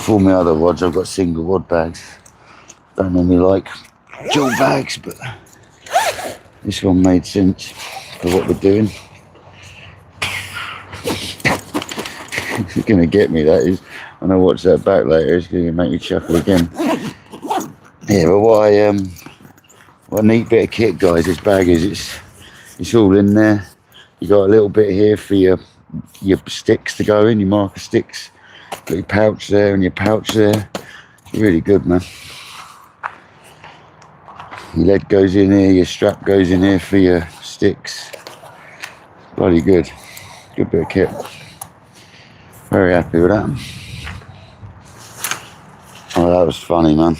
For all my other rods, I've got single rod bags. Don't normally like dual bags, but this one made sense for what we're doing. It's going to get me, that is. When I watch that back later, it's going to make me chuckle again. Yeah, but what a neat bit of kit, guys, this bag is. It's all in there. You got a little bit here for your sticks to go in, your marker sticks. Got your pouch there and your pouch there. It's really good, man. Your lead goes in here, your strap goes in here for your sticks. Bloody good. Good bit of kit. Very happy with that. Oh, that was funny, man.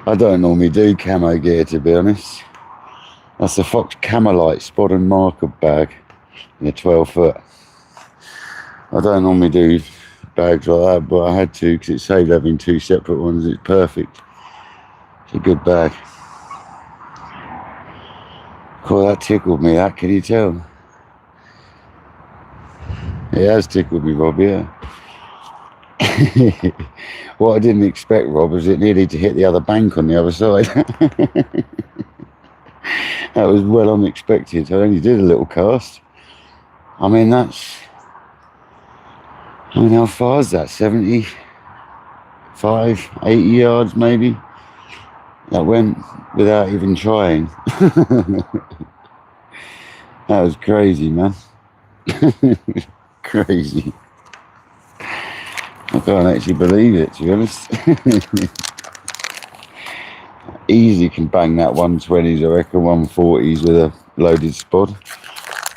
I don't normally do camo gear, to be honest. That's the Fox Camelite spot and marker bag in a 12 foot. I don't normally do bags like that, but I had to because it saved having two separate ones. It's perfect. It's a good bag. Cool, that tickled me, that, can you tell? It has tickled me, Rob, yeah. What I didn't expect, Rob, was it needed to hit the other bank on the other side. That was well unexpected. I only did a little cast. I mean, how far is that? 75, 80 yards maybe? That went without even trying. That was crazy, man. Crazy. I can't actually believe it, to be honest. Easily can bang that 120s, I reckon, 140s with a loaded spod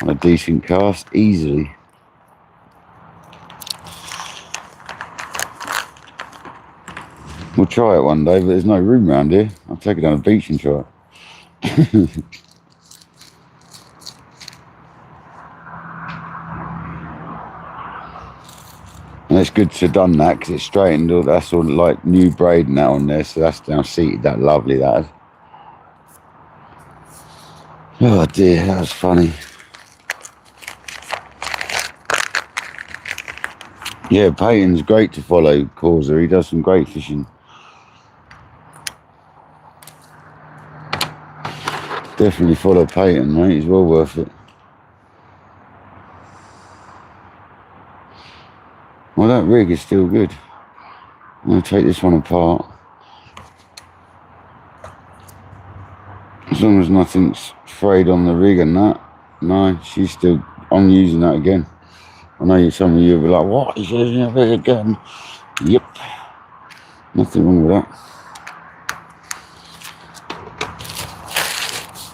on a decent cast, easily. We'll try it one day, but there's no room around here. I'll take it down the beach and try it. And it's good to have done that because it's straightened all, that's all like new braid now on there, so that's now seated that lovely, that is. Oh dear, that was funny. Yeah, Peyton's great to follow, Causa. He does some great fishing. Definitely follow Peyton, mate. He's well worth it. Well, that rig is still good. I'm going to take this one apart. As long as nothing's frayed on the rig and that. No, she's still... I'm using that again. I know some of you will be like, what? He's using that rig again? Yep. Nothing wrong with that.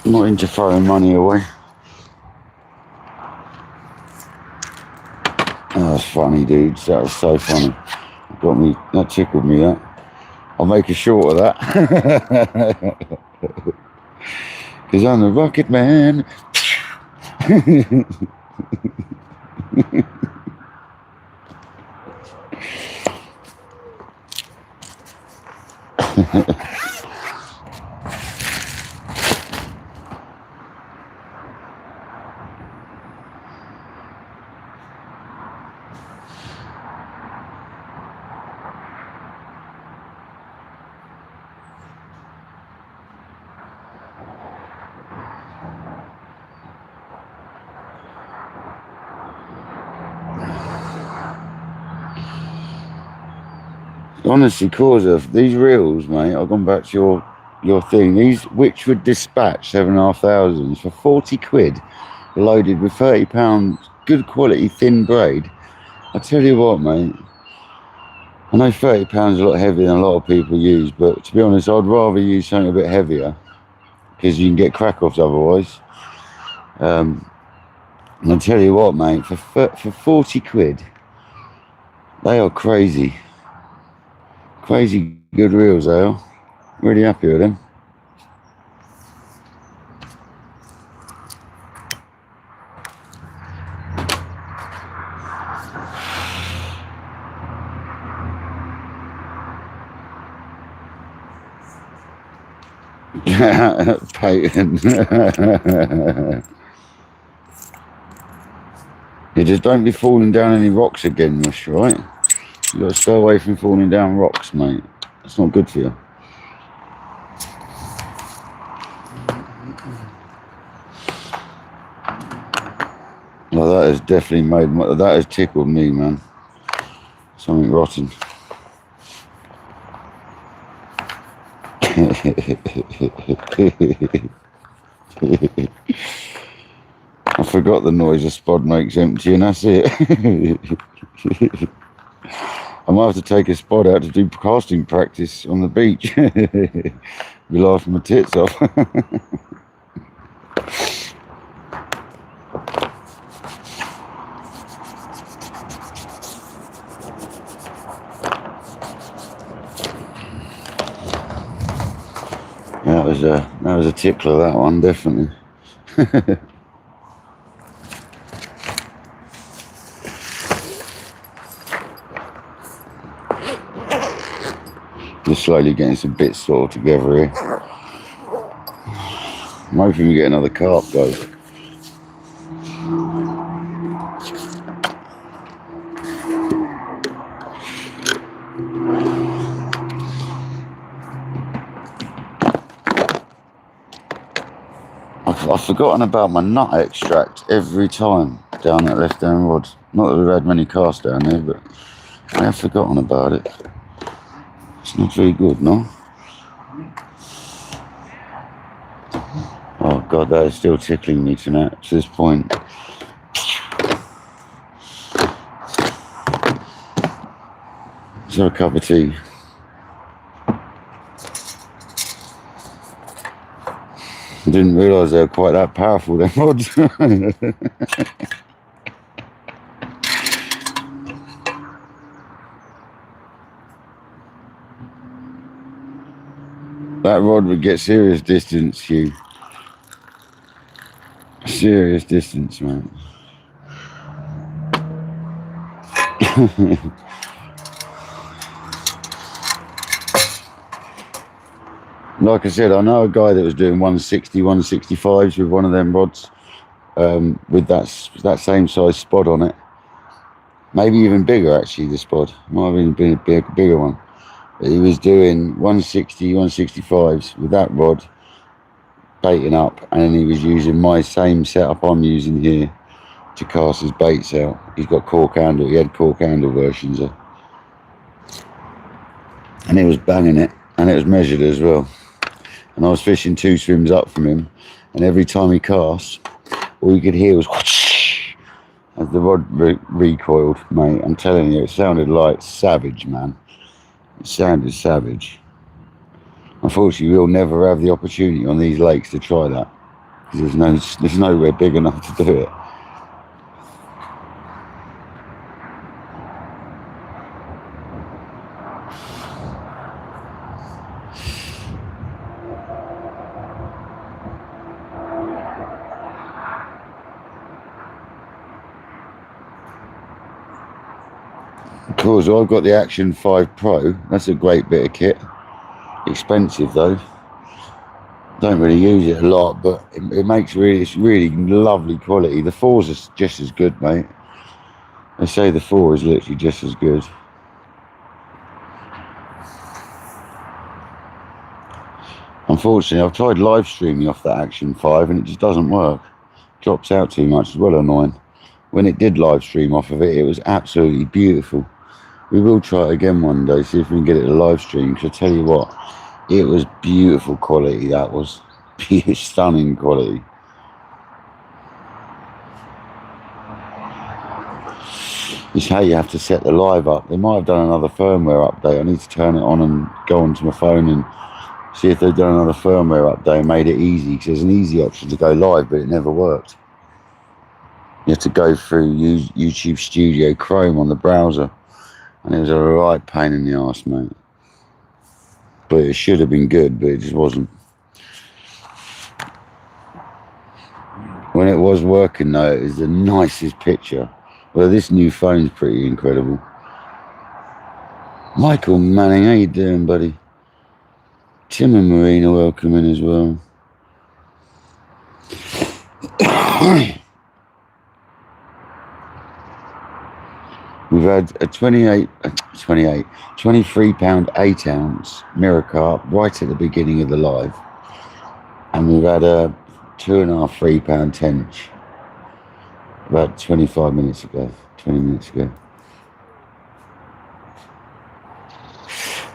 I'm not into throwing money away. Oh, that's funny, dudes. That was so funny. Got me... That tickled me, that. I'll make a short of that. Because I'm the Rocket Man. Honestly, Causa, these reels, mate, I've gone back to your thing. These Witchwood Dispatch 7,500 for 40 quid, loaded with £30, good quality thin braid. I tell you what, mate, I know £30 is a lot heavier than a lot of people use, but to be honest, I'd rather use something a bit heavier because you can get crack-offs otherwise. And I tell you what, mate, for 40 quid, they are crazy. Crazy good reels, they are. Really happy with them. Peyton. You just don't be falling down any rocks again, Mush, right? You got to stay away from falling down rocks, mate. That's not good for you. Well, that has definitely that has tickled me, man. Something rotten. I forgot the noise a spod makes empty, and that's it. I might have to take a spod out to do casting practice on the beach. Be laughing my tits off. That was a tickler, that one, definitely. Just slowly getting some bits sorted together here. I'm hoping we get another carp, guys. I've forgotten about my nut extract every time down that left hand rod. Not that we've had many casts down there, but I have forgotten about it. It's not very good, no? Oh God, that is still tickling me tonight to this point. Let's have a cup of tea. I didn't realise they were quite that powerful, them rods. That rod would get serious distance, Hugh. Serious distance, man. Like I said, I know a guy that was doing 160, 165s with one of them rods, with that same size spot on it. maybe even bigger actually, the spot. Might have even been a bigger one. But he was doing 160, 165s with that rod, baiting up, and then he was using my same setup I'm using here to cast his baits out. He's got cork handle, he had cork handle versions of, and he was banging it, and it was measured as well. And I was fishing 2 swims up from him, and every time he cast, all you could hear was whoosh, as the rod recoiled, mate. I'm telling you, it sounded like savage, man. It sounded savage. Unfortunately, we'll never have the opportunity on these lakes to try that, because there's nowhere big enough to do it. Of course, I've got the Action 5 Pro. That's a great bit of kit. Expensive though. Don't really use it a lot, but it makes it's really lovely quality. The 4s are just as good, mate. They say the 4 is literally just as good. Unfortunately, I've tried live streaming off that Action 5 and it just doesn't work. Drops out too much, it's well annoying. When it did live stream off of it, it was absolutely beautiful. We will try it again one day, see if we can get it to live stream, because I tell you what, it was beautiful quality, that was. Stunning quality. It's how you have to set the live up. They might have done another firmware update. I need to turn it on and go onto my phone and see if they've done another firmware update and made it easy, because there's an easy option to go live, but it never worked. You have to go through YouTube Studio Chrome on the browser, and it was a right pain in the arse, mate. But it should have been good, but it just wasn't. When it was working though, it was the nicest picture. Well, this new phone's pretty incredible. Michael Manning, how you doing, buddy? Tim and Marina, welcome in as well. We've had a 23 pound 8 ounce mirror carp right at the beginning of the live. And we've had a 2.5, 3 pound tench about 20 minutes ago.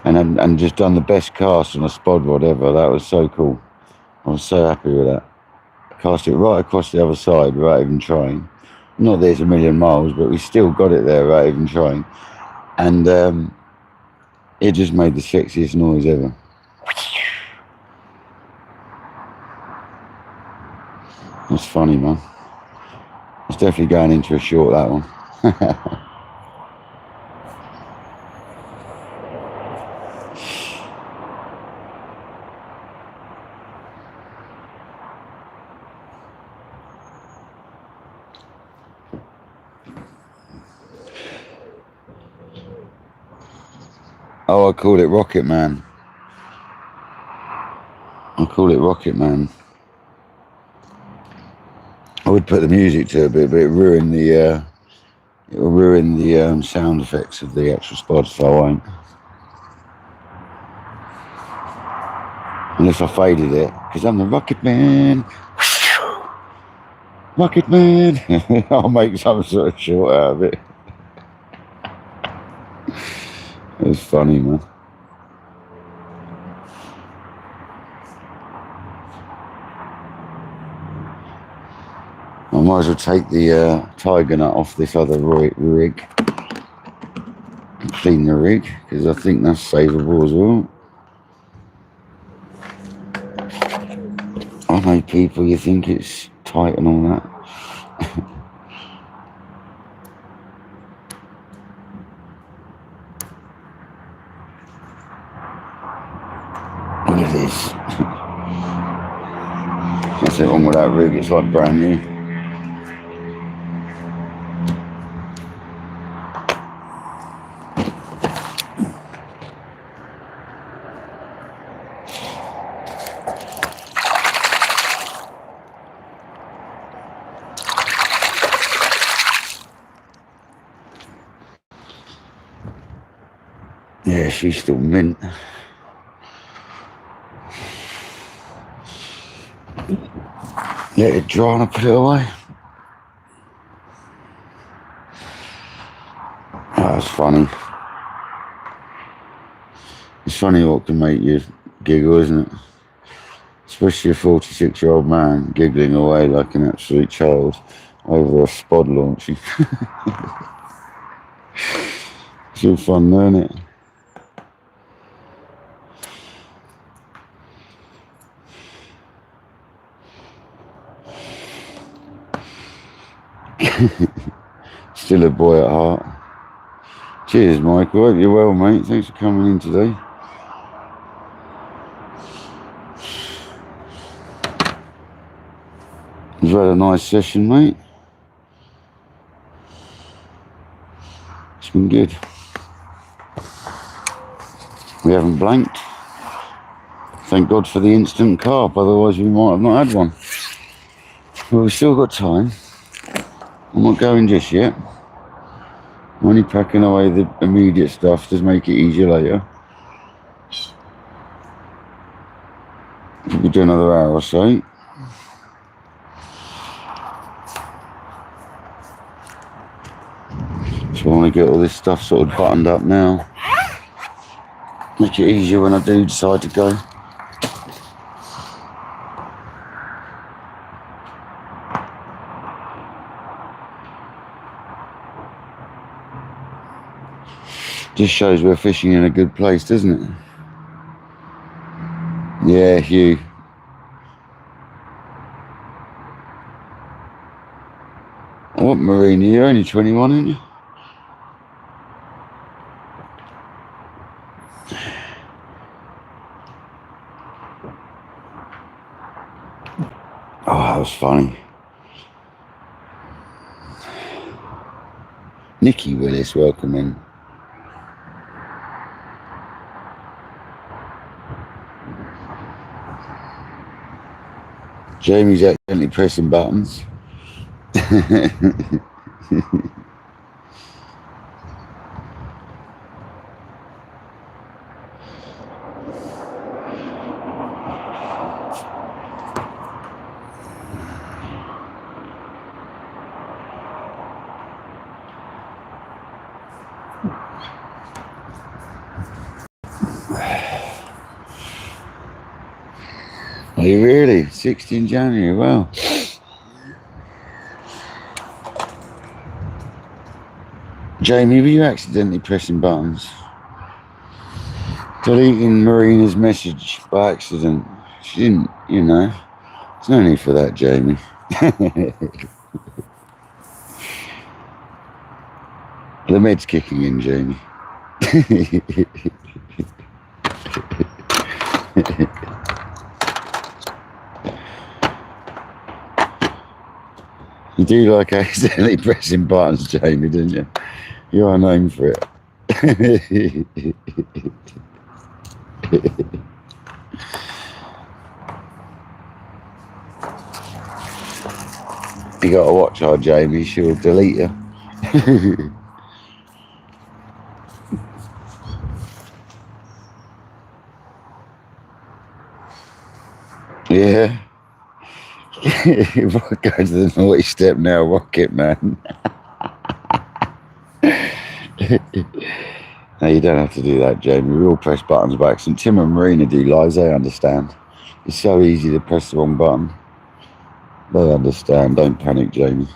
And just done the best cast on a spod rod ever. That was so cool. I was so happy with that. Cast it right across the other side without even trying. Not that it's a million miles, but we still got it there without even trying. And it just made the sexiest noise ever. That's funny, man. It's definitely going into a short, that one. Oh, I call it Rocket Man. I would put the music to a bit, but it will ruin the sound effects of the actual spot, so I won't. Unless I faded it, because I'm the Rocket Man. Rocket Man. I'll make some sort of short out of it. It's funny, man. I might as well take the tiger nut off this other rig and clean the rig, because I think that's savable as well. I know people, you think it's tight and all that. Look at this. That's it wrong with that rig, it's like brand new. Yeah, she's still mint. Let it dry and I put it away. Oh, that's funny. It's funny what can make you giggle, isn't it? Especially a 46-year-old man giggling away like an absolute child over a spod launching. It's all fun, though, isn't it? Still a boy at heart. Cheers, Michael. Hope you're well, mate. Thanks for coming in today. You've had a nice session, mate. It's been good. We haven't blanked. Thank God for the instant carp, otherwise we might have not had one. But we've still got time. I'm not going just yet. I'm only packing away the immediate stuff to make it easier later. We'll do another hour or so. So I want to get all this stuff sort of buttoned up now. Make it easier when I do decide to go. Just shows we're fishing in a good place, doesn't it? Yeah, Hugh. What, Marina? You're only 21, aren't you? Oh, that was funny. Nikki Willis, welcome in. Jamie's accidentally pressing buttons. Are you really? 16 January, wow. Jamie, were you accidentally pressing buttons? Deleting Marina's message by accident. She didn't, you know. There's no need for that, Jamie. The med's kicking in, Jamie. You do like accidentally pressing buttons, Jamie, didn't you? You are known for it. You gotta watch her, Jamie, she'll delete you. Yeah. What goes to the naughty step now, Rocket Man? No, you don't have to do that, Jamie. We all press buttons by accident. Tim and Marina do lives, they understand. It's so easy to press the wrong button. They understand. Don't panic, Jamie.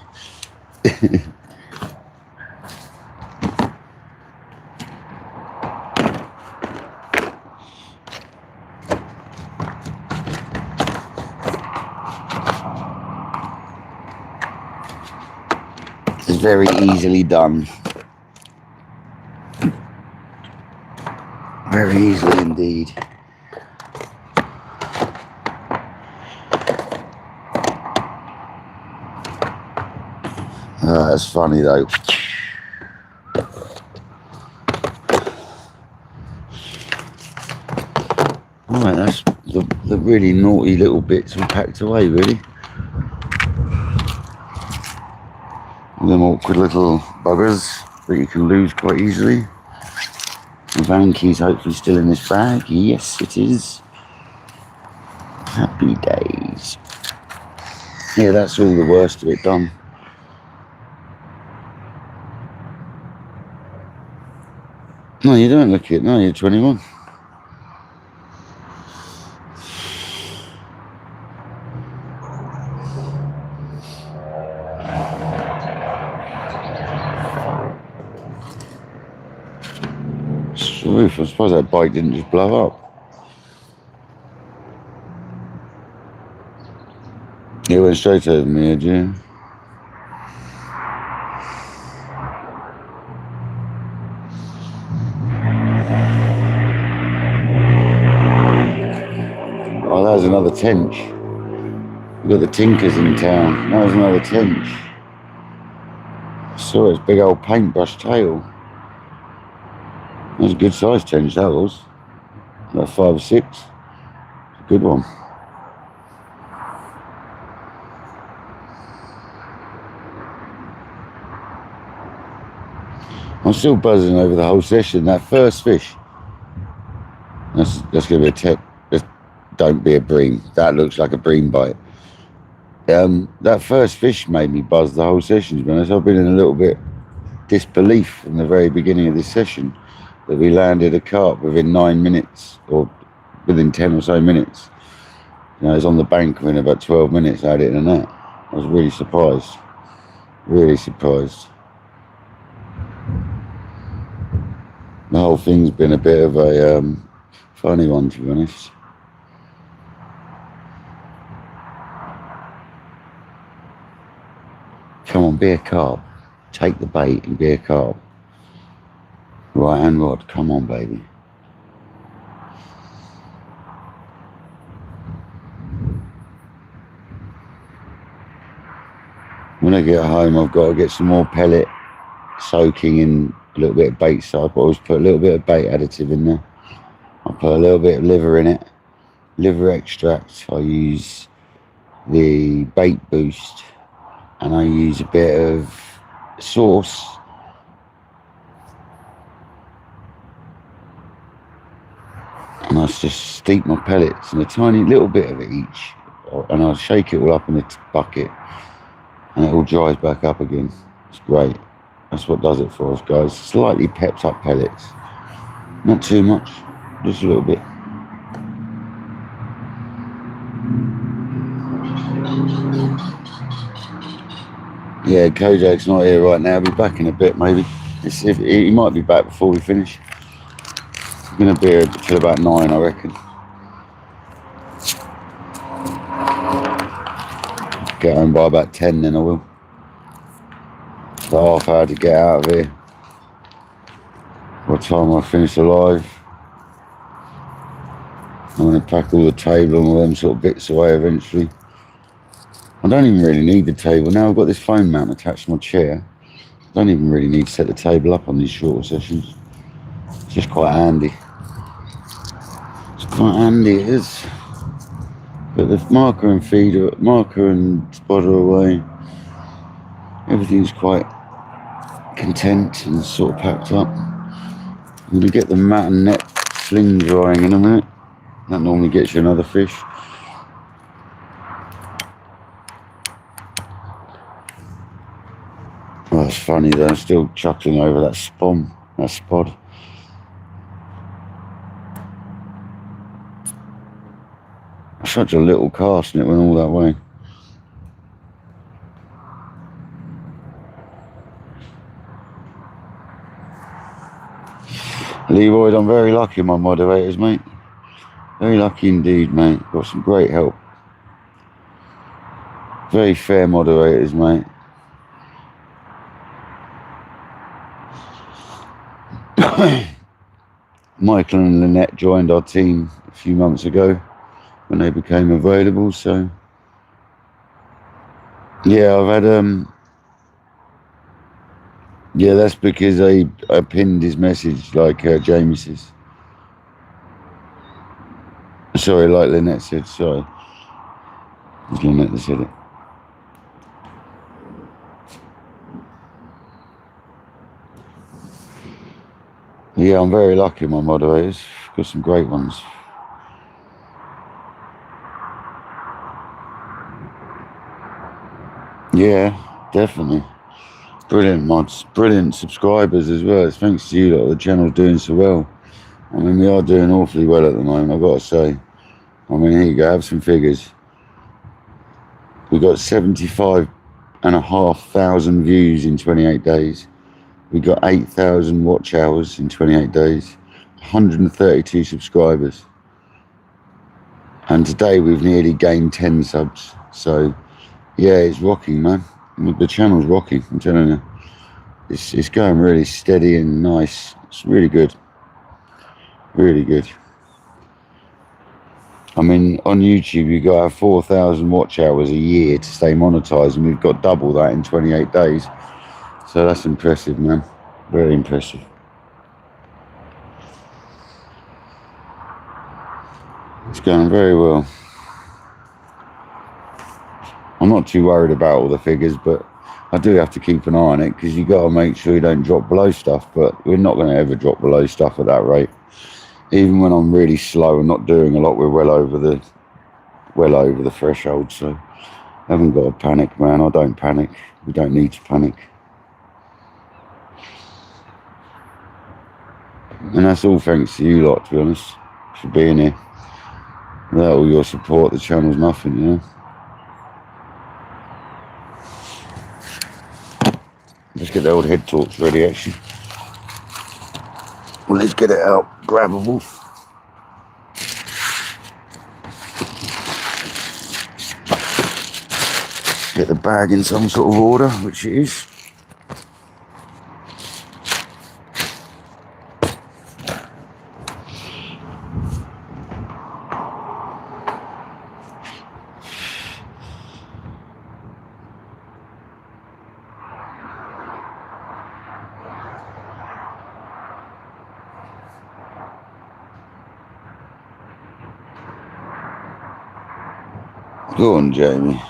It's very easily done. Very easily indeed. Oh, that's funny though. Alright, that's the really naughty little bits we packed away, really. Them awkward little buggers that you can lose quite easily. The Vanky's hopefully still in this bag. Yes, it is. Happy days. Yeah, that's all the worst of it done. No, you don't look it. No, you're 21. Roof. I suppose that bike didn't just blow up. It went straight over me, did you? Oh, that was another tench. We've got the Tinkers in town. That was another tench. I saw its big old paintbrush tail. That was a good size tench, that was. About 5 or 6. A good one. I'm still buzzing over the whole session. That first fish. That's going to be a tip. Just don't be a bream. That looks like a bream bite. That first fish made me buzz the whole session, to be honest. I've been in a little bit disbelief from the very beginning of this session that we landed a carp within 9 minutes or within 10 or so minutes. You know, it was on the bank within about 12 minutes. I had it in a net. I was really surprised. Really surprised. The whole thing's been a bit of a funny one, to be honest. Come on, be a carp. Take the bait and be a carp. Right hand rod, come on, baby. When I get home, I've got to get some more pellet soaking in a little bit of bait soap. I always put a little bit of bait additive in there. I put a little bit of liver in it. Liver extract. I use the bait boost. And I use a bit of sauce. And I just steep my pellets in a tiny little bit of it each. And I'll shake it all up in a bucket. And it all dries back up again. It's great. That's what does it for us, guys. Slightly pepped up pellets. Not too much. Just a little bit. Yeah, Kojak's not here right now. He'll be back in a bit, maybe. He might be back before we finish. He's going to be here till about 9, I reckon. Get home by about 10, then I will. It's a half hour to get out of here. By the time I finish alive, I'm going to pack all the table and all them sort of bits away eventually. I don't even really need the table. Now I've got this phone mount attached to my chair. I don't even really need to set the table up on these shorter sessions. It's just quite handy. It's quite handy, it is. But the marker and feeder, marker and spotter away, everything's quite content and sort of packed up. I'm going to get the mat and net sling drying in a minute. That normally gets you another fish. Oh, it's funny though, I'm still chuckling over that spod. Such a little cast and it went all that way. Leroy, I'm very lucky, my moderators, mate. Very lucky indeed, mate. Got some great help. Very fair moderators, mate. Michael and Lynette joined our team a few months ago when they became available, so yeah, I've had yeah, that's because I pinned his message like Jamie says. Sorry, like Lynette said, sorry. It was Lynette that said it. Yeah, I'm very lucky, my moderators. Got some great ones. Yeah, definitely. Brilliant mods, brilliant subscribers as well. It's thanks to you lot, the channel's doing so well. I mean, we are doing awfully well at the moment, I've got to say. I mean, here you go, have some figures. We got 75,500 views in 28 days. We got 8,000 watch hours in 28 days. 132 subscribers. And today we've nearly gained 10 subs. So, yeah, it's rocking, man. The channel's rocking, I'm telling you. It's going really steady and nice. It's really good. Really good. I mean, on YouTube, you got to have 4,000 watch hours a year to stay monetized, and we've got double that in 28 days. So that's impressive, man. Very impressive. It's going very well. I'm not too worried about all the figures, but I do have to keep an eye on it because you got to make sure you don't drop below stuff. But we're not going to ever drop below stuff at that rate. Even when I'm really slow and not doing a lot, we're well over the threshold. So I haven't got to panic, man. I don't panic. We don't need to panic. And that's all thanks to you lot, to be honest, for being here. Without all your support, the channel's nothing, you know. Let's get the old head torch ready, actually. Well, let's get it out, grabbable. Get the bag in some sort of order, which it is. Go on, Jamie.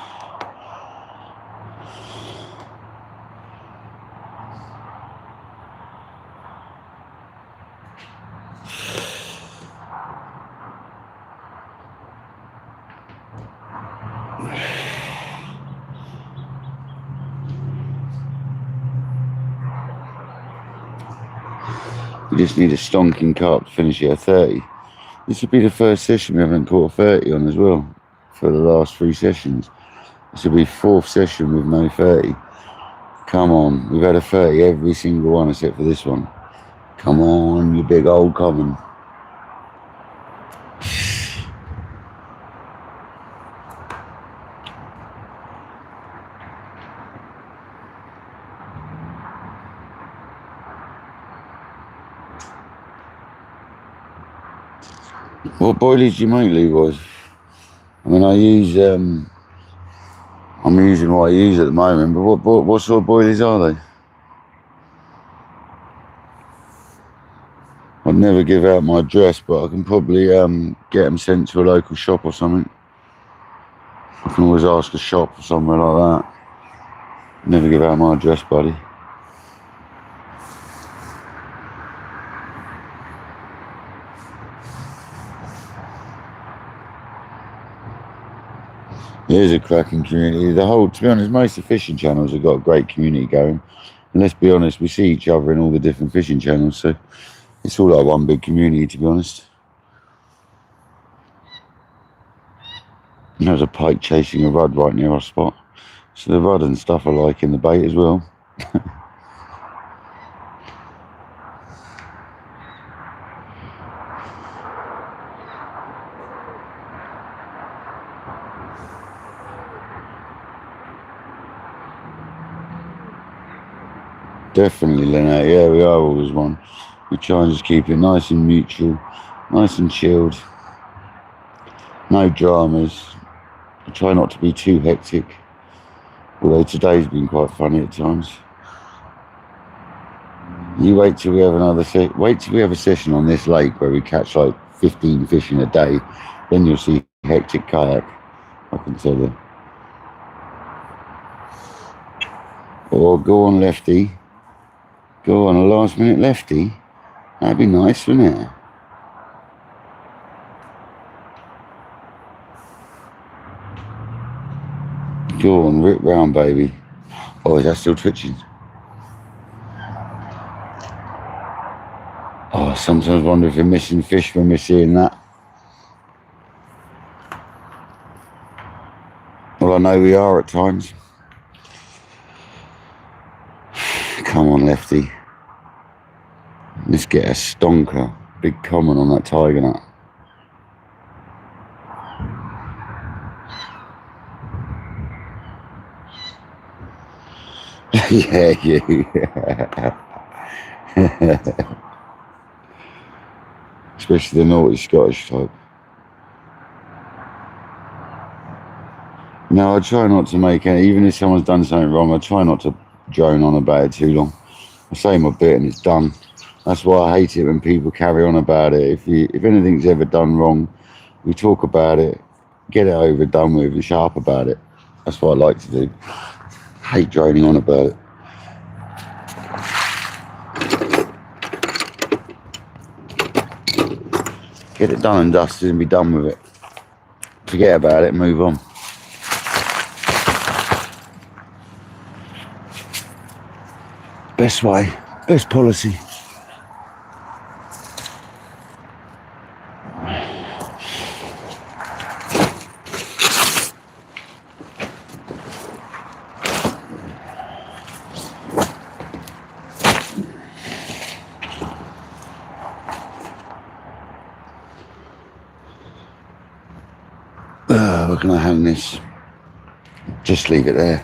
We just need a stonking carp to finish it at 30. This will be the first session we haven't caught a 30 on as well for the last 3 sessions. This will be 4th session with no 30. Come on, we've had a 30 every single one except for this one. Come on, you big old common. What boilies do you make, Leroy? I mean, I'm using what I use at the moment, but what sort of boilies are they? I'd never give out my address, but I can probably get them sent to a local shop or something. I can always ask a shop or somewhere like that. Never give out my address, buddy. It is a cracking community. To be honest, most of the fishing channels have got a great community going. And let's be honest, we see each other in all the different fishing channels, so it's all like one big community, to be honest. And there's a pike chasing a rudd right near our spot. So the rudd and stuff are liking the bait as well. Definitely, Lynette. Yeah, we are always one. We try and just keep it nice and mutual, nice and chilled. No dramas. I try not to be too hectic. Although today's been quite funny at times. You wait till we have a session on this lake where we catch like 15 fish in a day. Then you'll see hectic kayak, I can tell you. Or go on, lefty. Go on, a last minute lefty. That'd be nice, wouldn't it? Go on, rip round, baby. Oh, is that still twitching? Oh, I sometimes wonder if we're missing fish when we're seeing that. Well, I know we are at times. Come on, Lefty. Let's get a stonker. Big comment on that tiger nut. Yeah, you. Especially the naughty Scottish type. No, I try not to make any, even if someone's done something wrong, I try not to drone on about it too long. I say my bit and it's done. That's why I hate it when people carry on about it. If anything's ever done wrong, we talk about it, get it over, done with, and sharp about it. That's what I like to do. Hate droning on about it. Get it done and dusted and be done with it. Forget about it and move on. Best way, best policy. Where can I hang this? Just leave it there.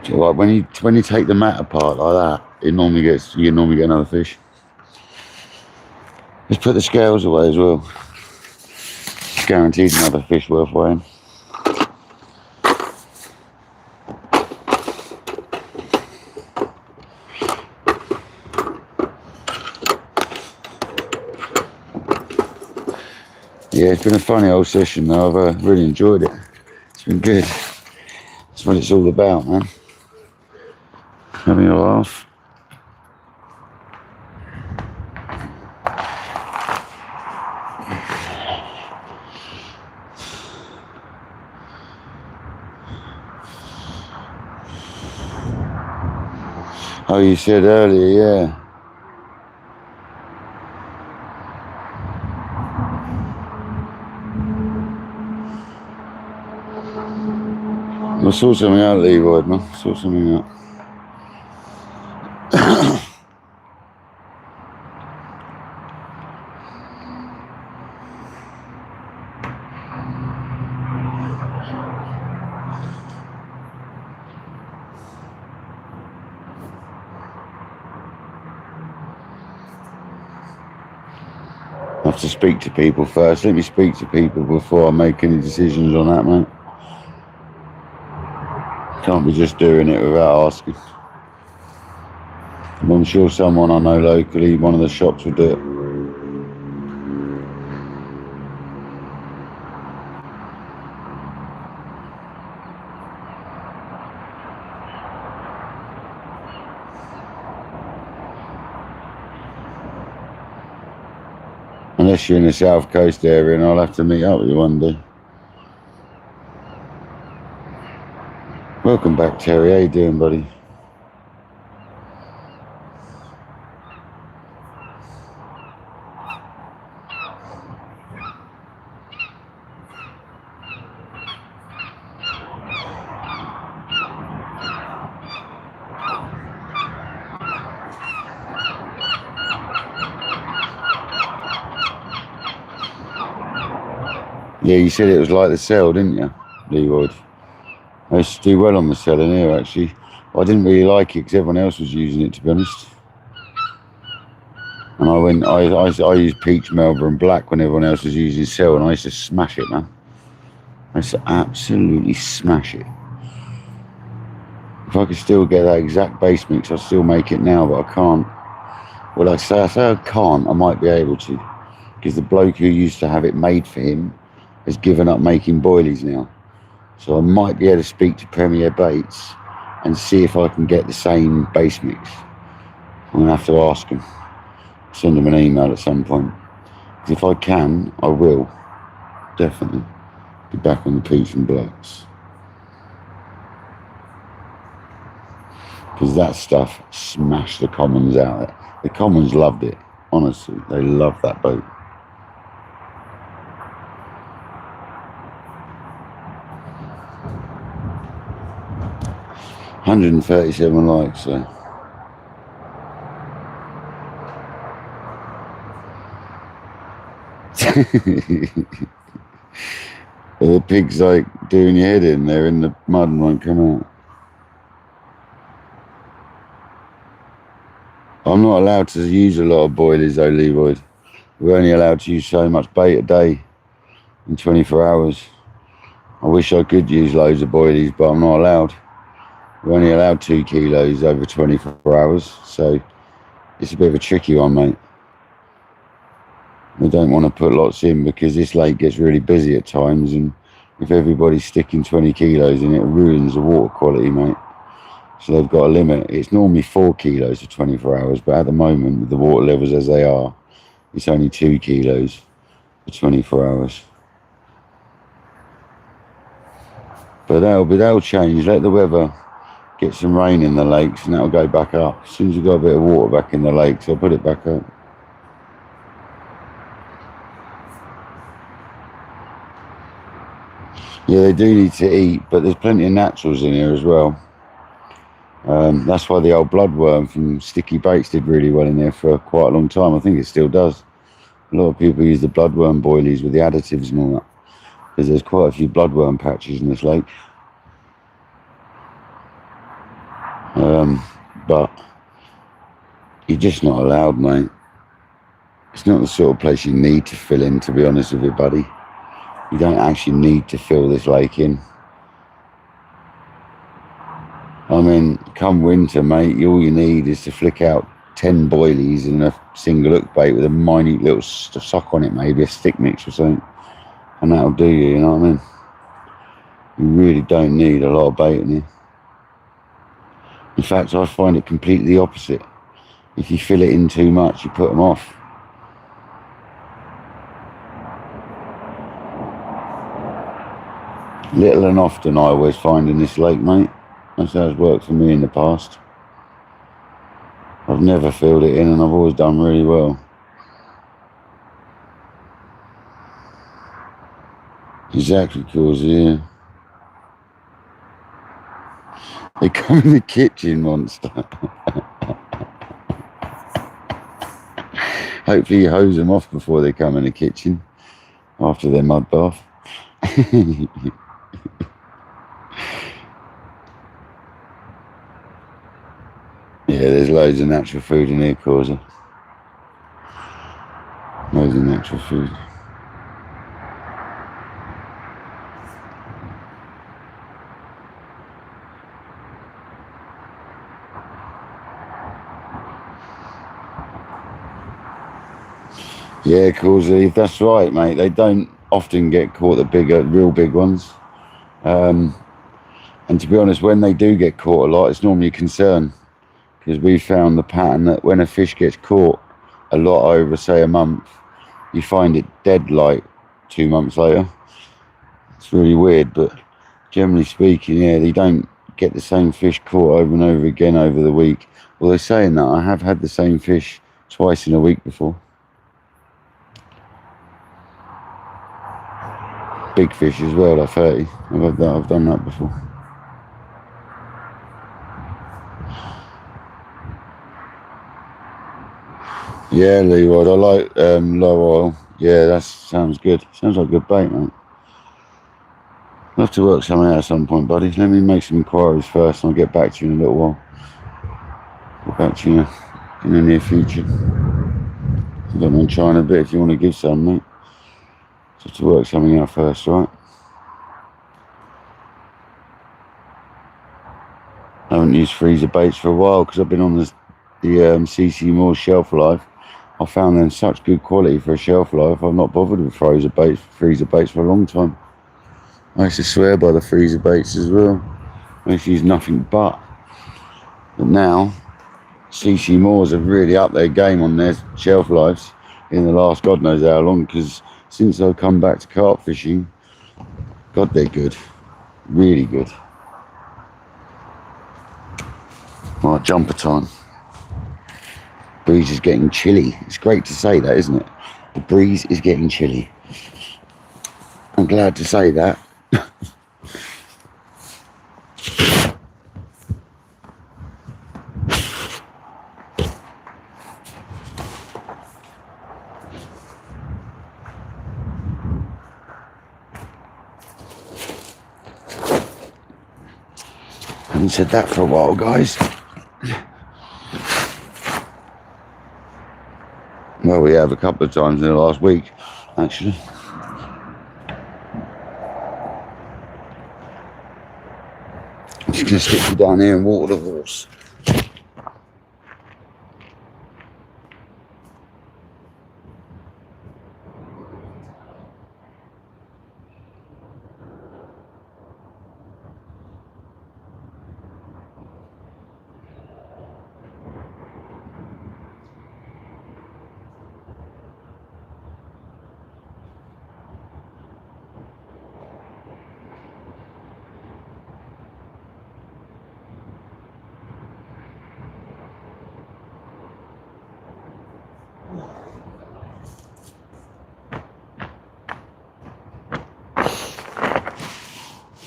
Like when you take the mat apart like that, you normally get another fish. Let's put the scales away as well. Guaranteed another fish worth weighing. Yeah, it's been a funny old session though. I've really enjoyed it. It's been good. That's what it's all about, man. Having a laugh. Oh, you said earlier, yeah. We'll sort something out, Leroy, man. Sort something out. I have to speak to people first. Let me speak to people before I make any decisions on that, mate. Can't be just doing it without asking. I'm sure someone I know locally, one of the shops will do it. Unless you're in the South Coast area, and I'll have to meet up with you one day. Welcome back, Terry. How you doing, buddy? Yeah, you said it was like the cell, didn't you, Leroy? I used to do well on the cell in here, actually. I didn't really like it because everyone else was using it, to be honest. And I used peach, Melbourne black when everyone else was using cell, and I used to smash it, man. I used to absolutely smash it. If I could still get that exact base mix, I'd still make it now, but I can't. Well, I say I can't, I might be able to. Because the bloke who used to have it made for him has given up making boilies now. So I might be able to speak to Premier Baits and see if I can get the same base mix. I'm going to have to ask them, send them an email at some point. If I can, I will definitely be back on the Peach and Blacks. Because that stuff smashed the Commons out. The Commons loved it, honestly. They loved that boat. $137 likes, so. The pig's like doing your head in, they're in the mud and won't come out. I'm not allowed to use a lot of boilies though, Leroy. We're only allowed to use so much bait a day in 24 hours. I wish I could use loads of boilies, but I'm not allowed. We're only allowed 2 kilos over 24 hours, so it's a bit of a tricky one, mate. We don't want to put lots in because this lake gets really busy at times, and if everybody's sticking 20 kilos in it, it ruins the water quality, mate. So they've got a limit. It's normally 4 kilos for 24 hours, but at the moment, with the water levels as they are, it's only 2 kilos for 24 hours. But that'll change. Let the weather get some rain in the lakes and that'll go back up. As soon as you've got a bit of water back in the lakes, I'll put it back up. Yeah, they do need to eat, but there's plenty of naturals in here as well. That's why the old bloodworm from Sticky Baits did really well in there for quite a long time. I think it still does. A lot of people use the bloodworm boilies with the additives and all that, because there's quite a few bloodworm patches in this lake. But you're just not allowed, mate. It's not the sort of place you need to fill in, to be honest with you, buddy. You don't actually need to fill this lake in. I mean, come winter, mate, all you need is to flick out 10 boilies and a single hook bait with a minute little sock on it, maybe a stick mix or something, and that'll do you, you know what I mean? You really don't need a lot of bait in here. In fact, I find it completely the opposite. If you fill it in too much, you put them off. Little and often I always find in this lake, mate. That's how it's worked for me in the past. I've never filled it in and I've always done really well. Exactly, cause yeah. They come in the kitchen, monster. Hopefully you hose them off before they come in the kitchen, after their mud bath. Yeah, there's loads of natural food in here, Causa. Loads of natural food. Yeah, Causa, that's right, mate. They don't often get caught, the bigger, real big ones. And to be honest, when they do get caught a lot, it's normally a concern. Because we found the pattern that when a fish gets caught a lot over, say, a month, you find it dead like 2 months later. It's really weird, but generally speaking, yeah, they don't get the same fish caught over and over again over the week. Well, they're saying that. I have had the same fish twice in a week before. Big fish as well, like 30. I've done that before. Yeah, Leroy, I like low oil. Yeah, that sounds good. Sounds like a good bait, mate. I'll have to work something out at some point, buddy. Let me make some inquiries first and I'll get back to you in a little while. Get back to you in the near future. I don't mind trying a bit if you want to give some, mate. Just to work something out first, right? I haven't used freezer baits for a while because I've been on the CC Moore shelf life. I found them such good quality for a shelf life. I've not bothered with freezer baits for a long time. I used to swear by the freezer baits as well. I used to use nothing but now CC Moores have really upped their game on their shelf lives in the last God knows how long, because since I've come back to carp fishing, God, they're good. Really good. Right, jumper time. Breeze is getting chilly. It's great to say that, isn't it? The breeze is getting chilly. I'm glad to say that. I haven't said that for a while, guys. Well, we have a couple of times in the last week, actually. I'm just going to stick you down here and water the horse.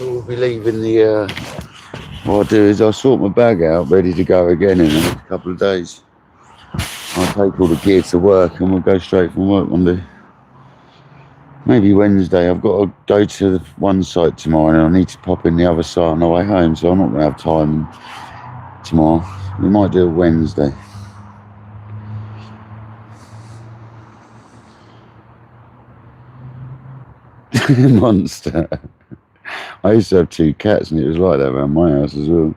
We'll be leaving the, what I'll do is I'll sort my bag out, ready to go again in a couple of days. I'll take all the gear to work and we'll go straight from work one day. Maybe Wednesday. I've got to go to the one site tomorrow and I need to pop in the other site on the way home, so I'm not going to have time tomorrow. We might do it Wednesday. Monster. I used to have 2 cats and it was like that around my house as well.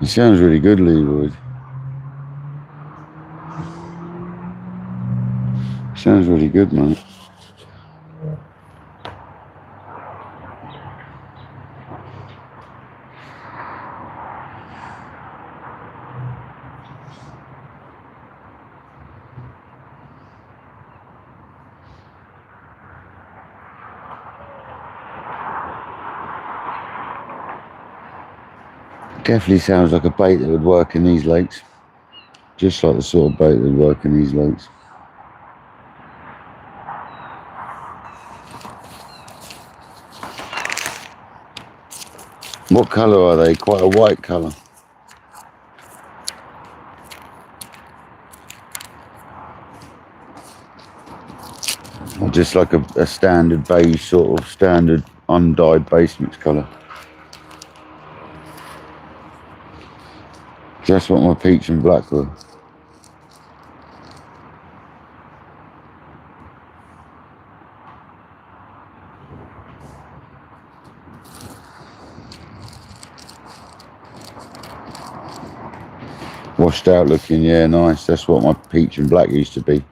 It sounds really good, Leroy. Sounds really good, mate. Definitely sounds like a bait that would work in these lakes. Just like the sort of bait that would work in these lakes. What colour are they? Quite a white colour. Or just like a standard beige, sort of standard undyed base mix colour. Just what my peach and black were. Washed out looking, yeah, nice. That's what my peach and black used to be.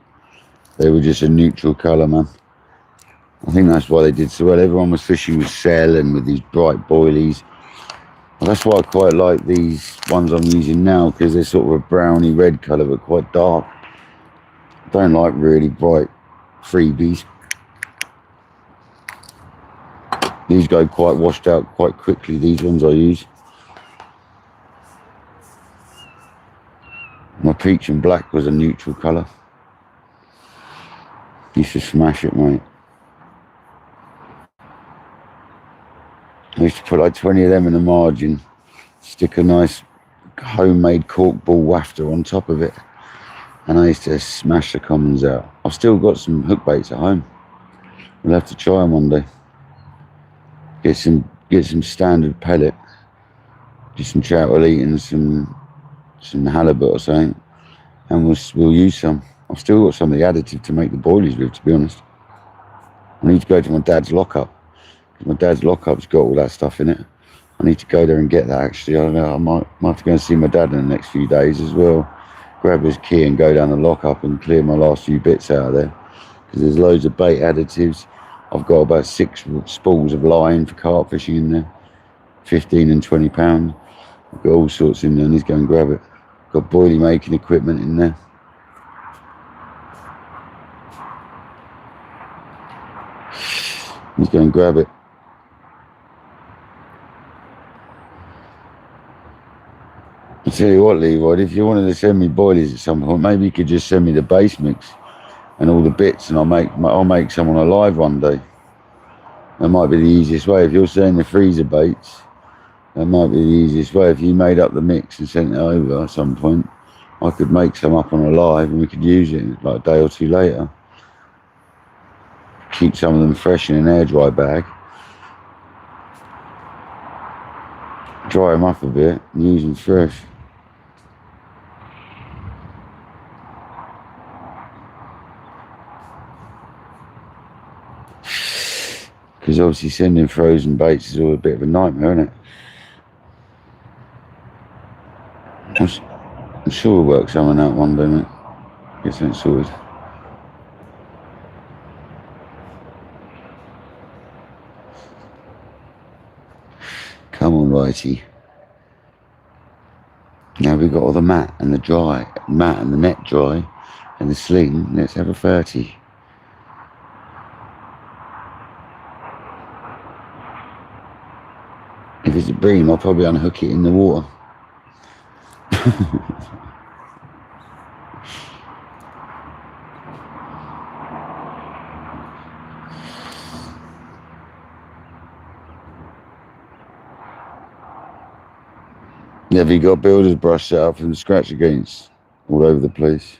They were just a neutral colour, man. I think that's why they did so well. Everyone was fishing with cell and with these bright boilies. Well, that's why I quite like these ones I'm using now, because they're sort of a browny red colour but quite dark. I don't like really bright freebies. These go quite washed out quite quickly, these ones I use. My peach and black was a neutral colour. Used to smash it, mate. I used to put like 20 of them in the margin, stick a nice homemade cork ball wafter on top of it, and I used to smash the commons out. I've still got some hook baits at home. We'll have to try them one day. Get some standard pellet, just some trout and some halibut or something, and we'll use some. I've still got some of the additive to make the boilies with, to be honest. I need to go to my dad's lockup. My dad's lockup's got all that stuff in it. I need to go there and get that actually. I don't know, I might have to go and see my dad in the next few days as well. Grab his key and go down the lockup and clear my last few bits out of there. Because there's loads of bait additives. I've got about 6 spools of line for carp fishing in there. 15 and 20 pounds. I've got all sorts in there. I need to go and grab it. Got boilie making equipment in there. Let's go and grab it. I tell you what, Leroy, if you wanted to send me boilies at some point, maybe you could just send me the base mix and all the bits, and I'll make some on a live one day. That might be the easiest way. If you're saying the freezer baits, that might be the easiest way. If you made up the mix and sent it over at some point, I could make some up on a live and we could use it like a day or two later. Keep some of them fresh in an air dry bag. Dry them up a bit and use them fresh. Because obviously sending frozen baits is all a bit of a nightmare, isn't it? I'm sure we'll work something out one day, mate. Get something sorted. Come on, righty. Now we've got all the mat and the net dry and the sling. Let's have a 30. If it's a bream, I'll probably unhook it in the water. Have you got builder's brush set up from the scratch against all over the place?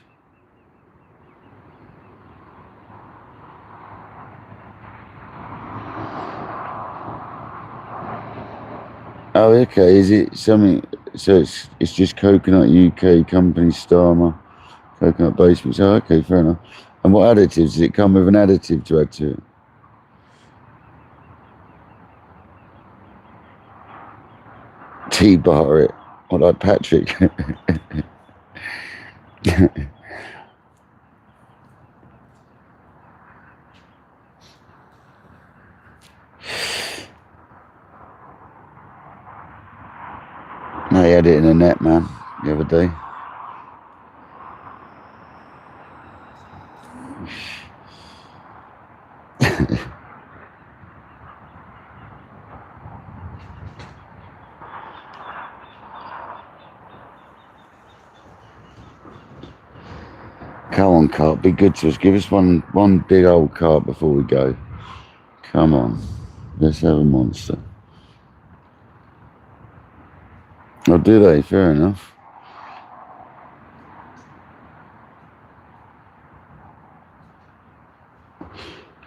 Oh, okay. Is it something? So it's just Coconut UK company Starmer, coconut basements. Oh, okay, fair enough. And what additives? Does it come with an additive to add to it? T-bar it, or like Patrick. No, he had it in a net, man, the other day. Come on, Carp, be good to us. Give us one big old carp before we go. Come on, let's have a monster. Oh, do they? Fair enough.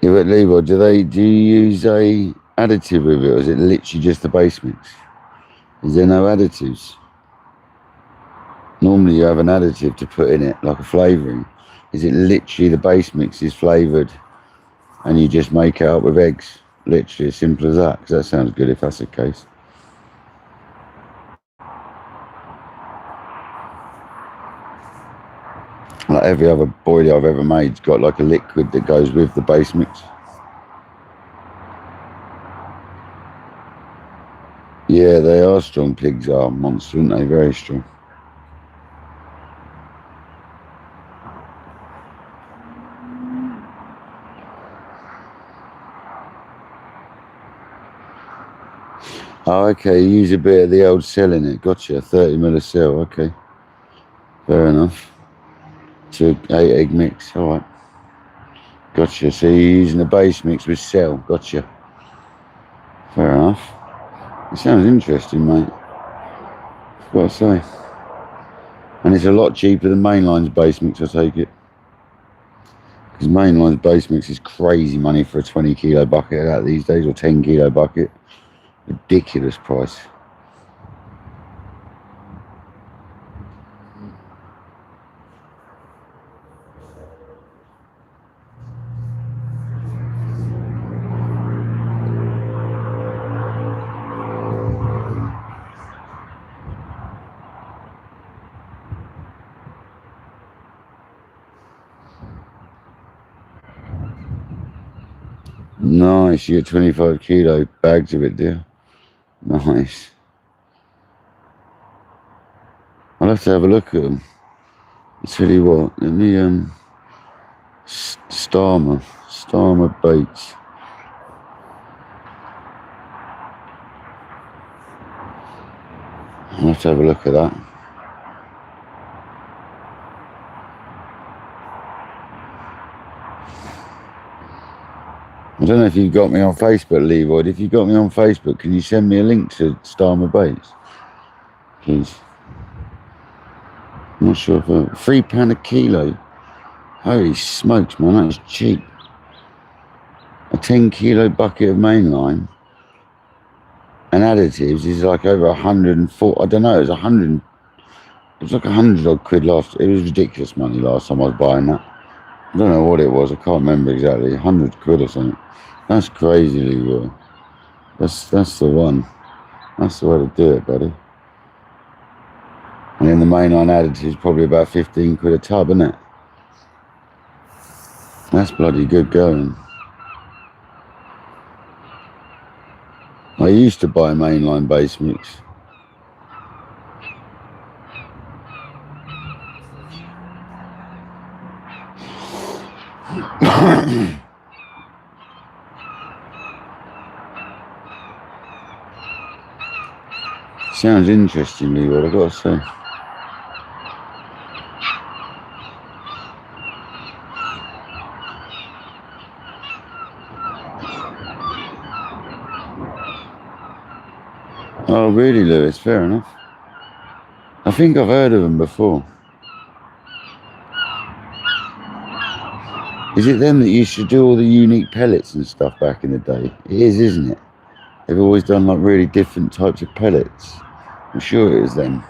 Yeah, but Leroy, do you use a additive with it, or is it literally just the base mix? Is there no additives? Normally you have an additive to put in it, like a flavouring. Is it literally the base mix is flavoured and you just make it up with eggs? Literally as simple as that, because that sounds good if that's the case. Like every other boilie I've ever made's got like a liquid that goes with the base mix. Yeah, they are strong. Pigs are monsters, aren't they? Very strong. Oh, okay, you use a bit of the old cell in it. Gotcha, 30 mil of cell, okay. Fair enough. To 8 egg mix, alright. Gotcha, so you're using the base mix with cell, gotcha. Fair enough. It sounds interesting, mate. I've got to say. And it's a lot cheaper than Mainline's base mix, I take it. Because Mainline's base mix is crazy money for a 20 kilo bucket of that these days, or 10 kilo bucket. Ridiculous price. Nice, you get 25 kilo bags of it, dear. Nice. I'll have to have a look at them. I'll tell you what, let me, Starmer baits. I'll have to have a look at that. I don't know if you've got me on Facebook, Leroy. If you've got me on Facebook, can you send me a link to Starmer baits? Please. I'm not sure if £3 a kilo. Holy smokes, man, that's cheap. A 10 kilo bucket of mainline and additives is like over 104. I don't know, it was 100. It was like 100 odd quid last. It was ridiculous money last time I was buying that. I don't know what it was. I can't remember exactly. 100 quid or something. That's crazy, Leroy. That's the one. That's the way to do it, buddy. And then the mainline additive is probably about 15 quid a tub, isn't it? That's bloody good going. I used to buy mainline base mix. Sounds interesting, Leroy, I've got to say. Oh, really, Lewis? Fair enough. I think I've heard of them before. Is it them that used to do all the unique pellets and stuff back in the day? It is, isn't it? They've always done like really different types of pellets. I'm sure it is them.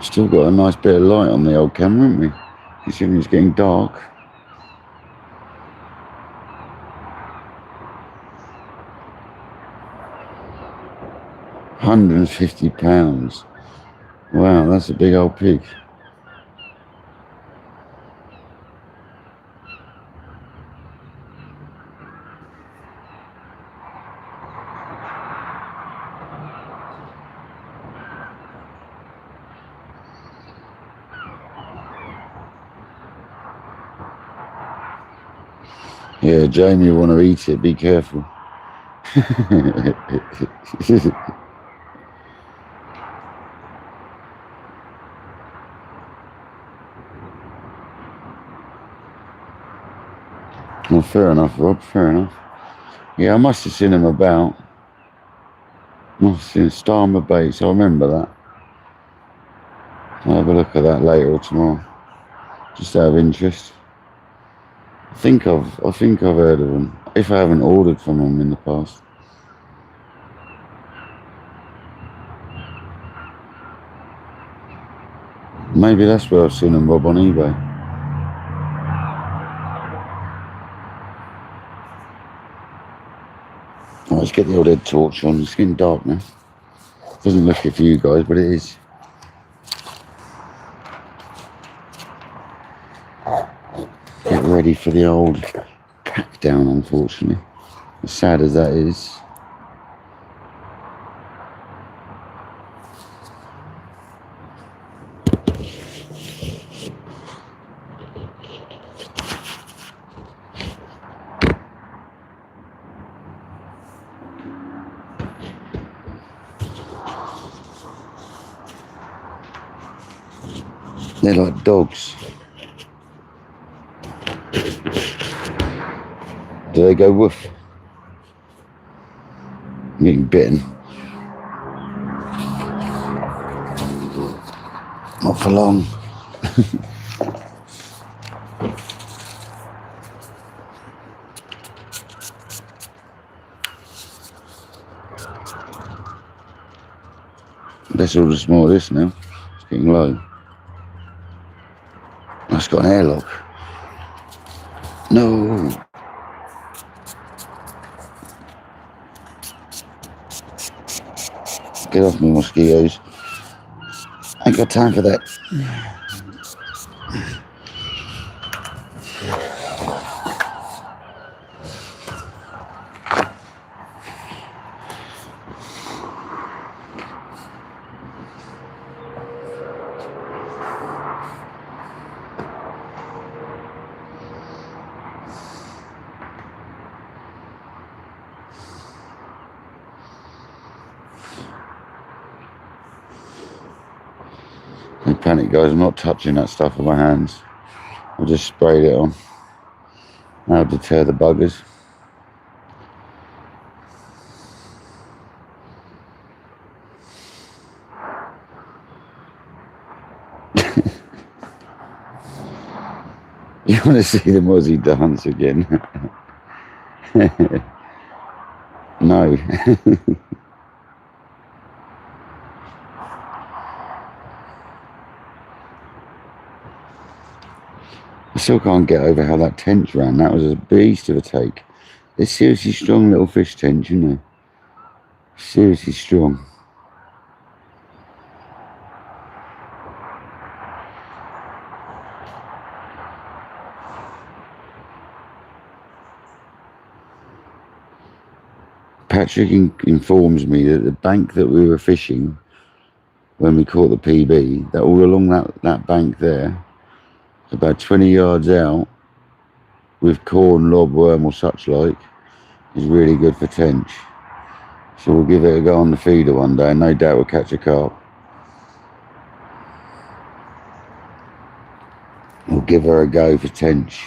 Still got a nice bit of light on the old camera, haven't we? Considering it's getting dark. £150. Wow, that's a big old pig. Yeah, Jamie, you want to eat it, be careful. Well, fair enough, Rob, fair enough. Yeah, I must have seen him about. Must have seen Starmer baits, I remember that. I'll have a look at that later or tomorrow. Just out of interest. I think I've heard of them, if I haven't ordered from them in the past. Maybe that's where I've seen them, Rob, on eBay. Right, let's get the old head torch on. It's getting dark now. Doesn't look it for you guys, but it is. Get ready for the old pack down, unfortunately. As sad as that is. They're like dogs. Do they go woof? I'm getting bitten. Not for long. That's all the small of this now. It's getting low. That's got an airlock. No. Get off me, mosquitoes. Ain't got time for that. Don't panic, guys. I'm not touching that stuff with my hands. I just sprayed it on. That'll deter the buggers. You want to see the Aussie dance again? No. I still can't get over how that tench ran. That was a beast of a take. They're seriously strong little fish tench, aren't they? Seriously strong. Patrick informs me that the bank that we were fishing when we caught the PB, that all along that bank there, about 20 yards out, with corn, lobworm or such like, is really good for tench. So we'll give it a go on the feeder one day and no doubt we'll catch a carp. We'll give her a go for tench.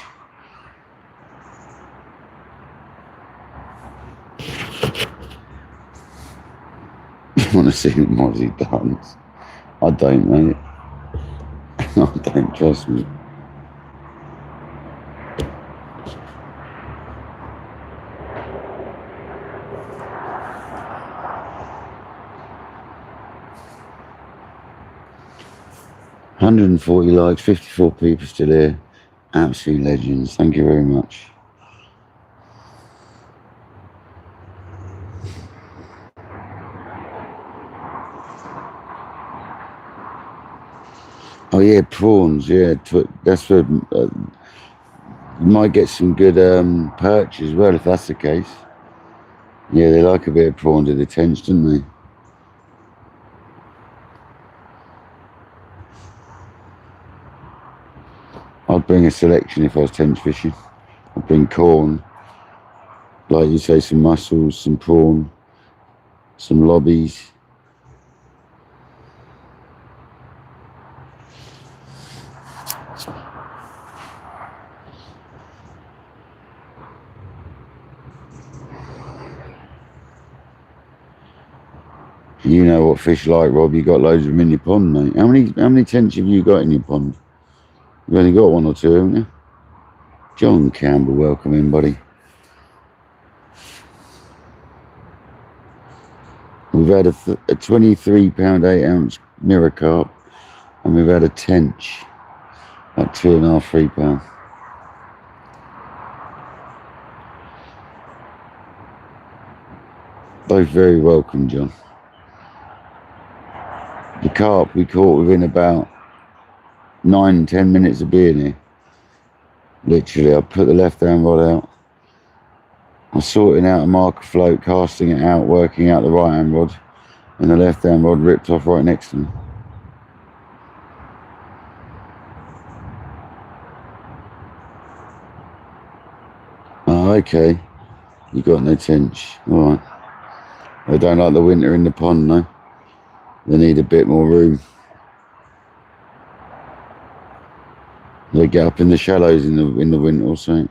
You want to see the Aussie dance? I don't, mate. I don't, trust me. $140 likes, 54 people still here. Absolute legends. Thank you very much. Oh yeah, prawns. Yeah, that's where you might get some good perch as well if that's the case. Yeah, they like a bit of prawns at the tench, don't they? I'd bring a selection if I was tench fishing. I'd bring corn, like you say, some mussels, some prawn, some lobbies. You know what fish like, Rob. You got loads of them in your pond, mate. How many tench have you got in your pond? You've only got one or two, haven't you? John Campbell, welcome in, buddy. We've had a 23 pound 8 ounce mirror carp, and we've had a tench, like 2.5, 3 pound. Both very welcome, John. The carp we caught within about 9-10 minutes of being here. Literally, I put the left hand rod out. I was sorting out a marker float, casting it out, working out the right hand rod, and the left hand rod ripped off right next to me. Oh, okay. You got no tench. Alright. They don't like the winter in the pond, no. They need a bit more room. They get up in the shallows in the winter or something.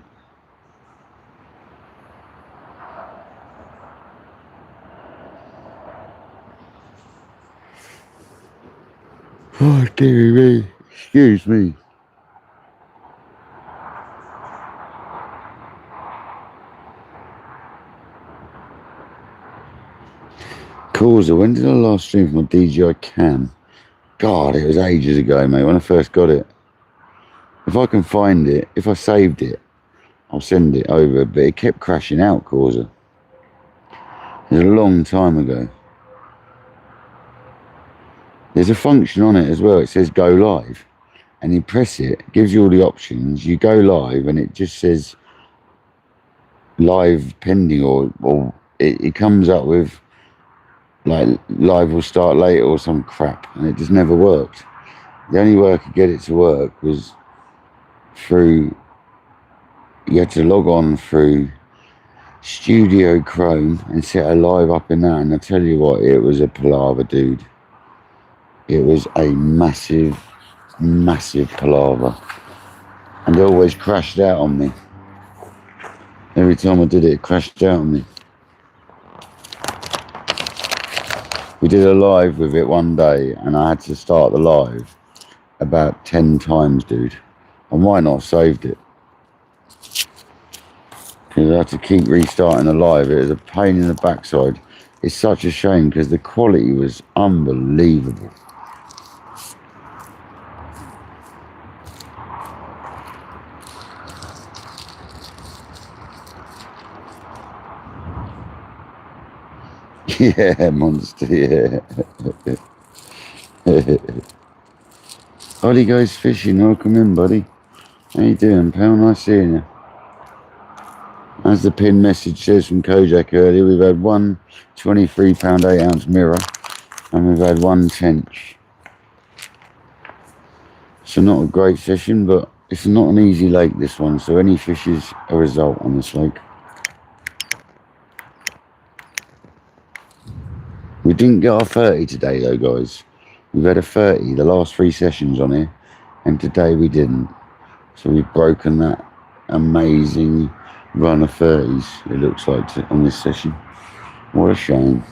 Oh, dear me. Excuse me. Causa, when did I last stream from my DJI cam? God, it was ages ago, mate, when I first got it. If I can find it, if I saved it, I'll send it over, but it kept crashing out, Causa. It was a long time ago. There's a function on it as well. It says go live, and you press it, gives you all the options. You go live, and it just says live pending, or it comes up with like live will start later or some crap, and it just never worked. The only way I could get it to work was through, you had to log on through Studio Chrome and set a live up in that, and I tell you what, it was a palaver, dude. It was a massive palaver, and it always crashed out on me. Every time I did it, it crashed out on me. We did a live with it one day, and I had to start the live about 10 times, dude. I might not have saved it, because I had to keep restarting the live. It was a pain in the backside. It's such a shame, because the quality was unbelievable. Yeah, monster, yeah. Ollie goes fishing. Welcome in, buddy. How you doing, pal? Nice seeing you. As the pin message says from Kojak earlier, we've had one 23-pound 8-ounce mirror, and we've had one tench. So not a great fishing, but it's not an easy lake, this one, so any fish is a result on this lake. We didn't get our 30 today though, guys. We've had a 30 the last 3 sessions on here, and today we didn't. So we've broken that amazing run of 30s, it looks like, on this session. What a shame.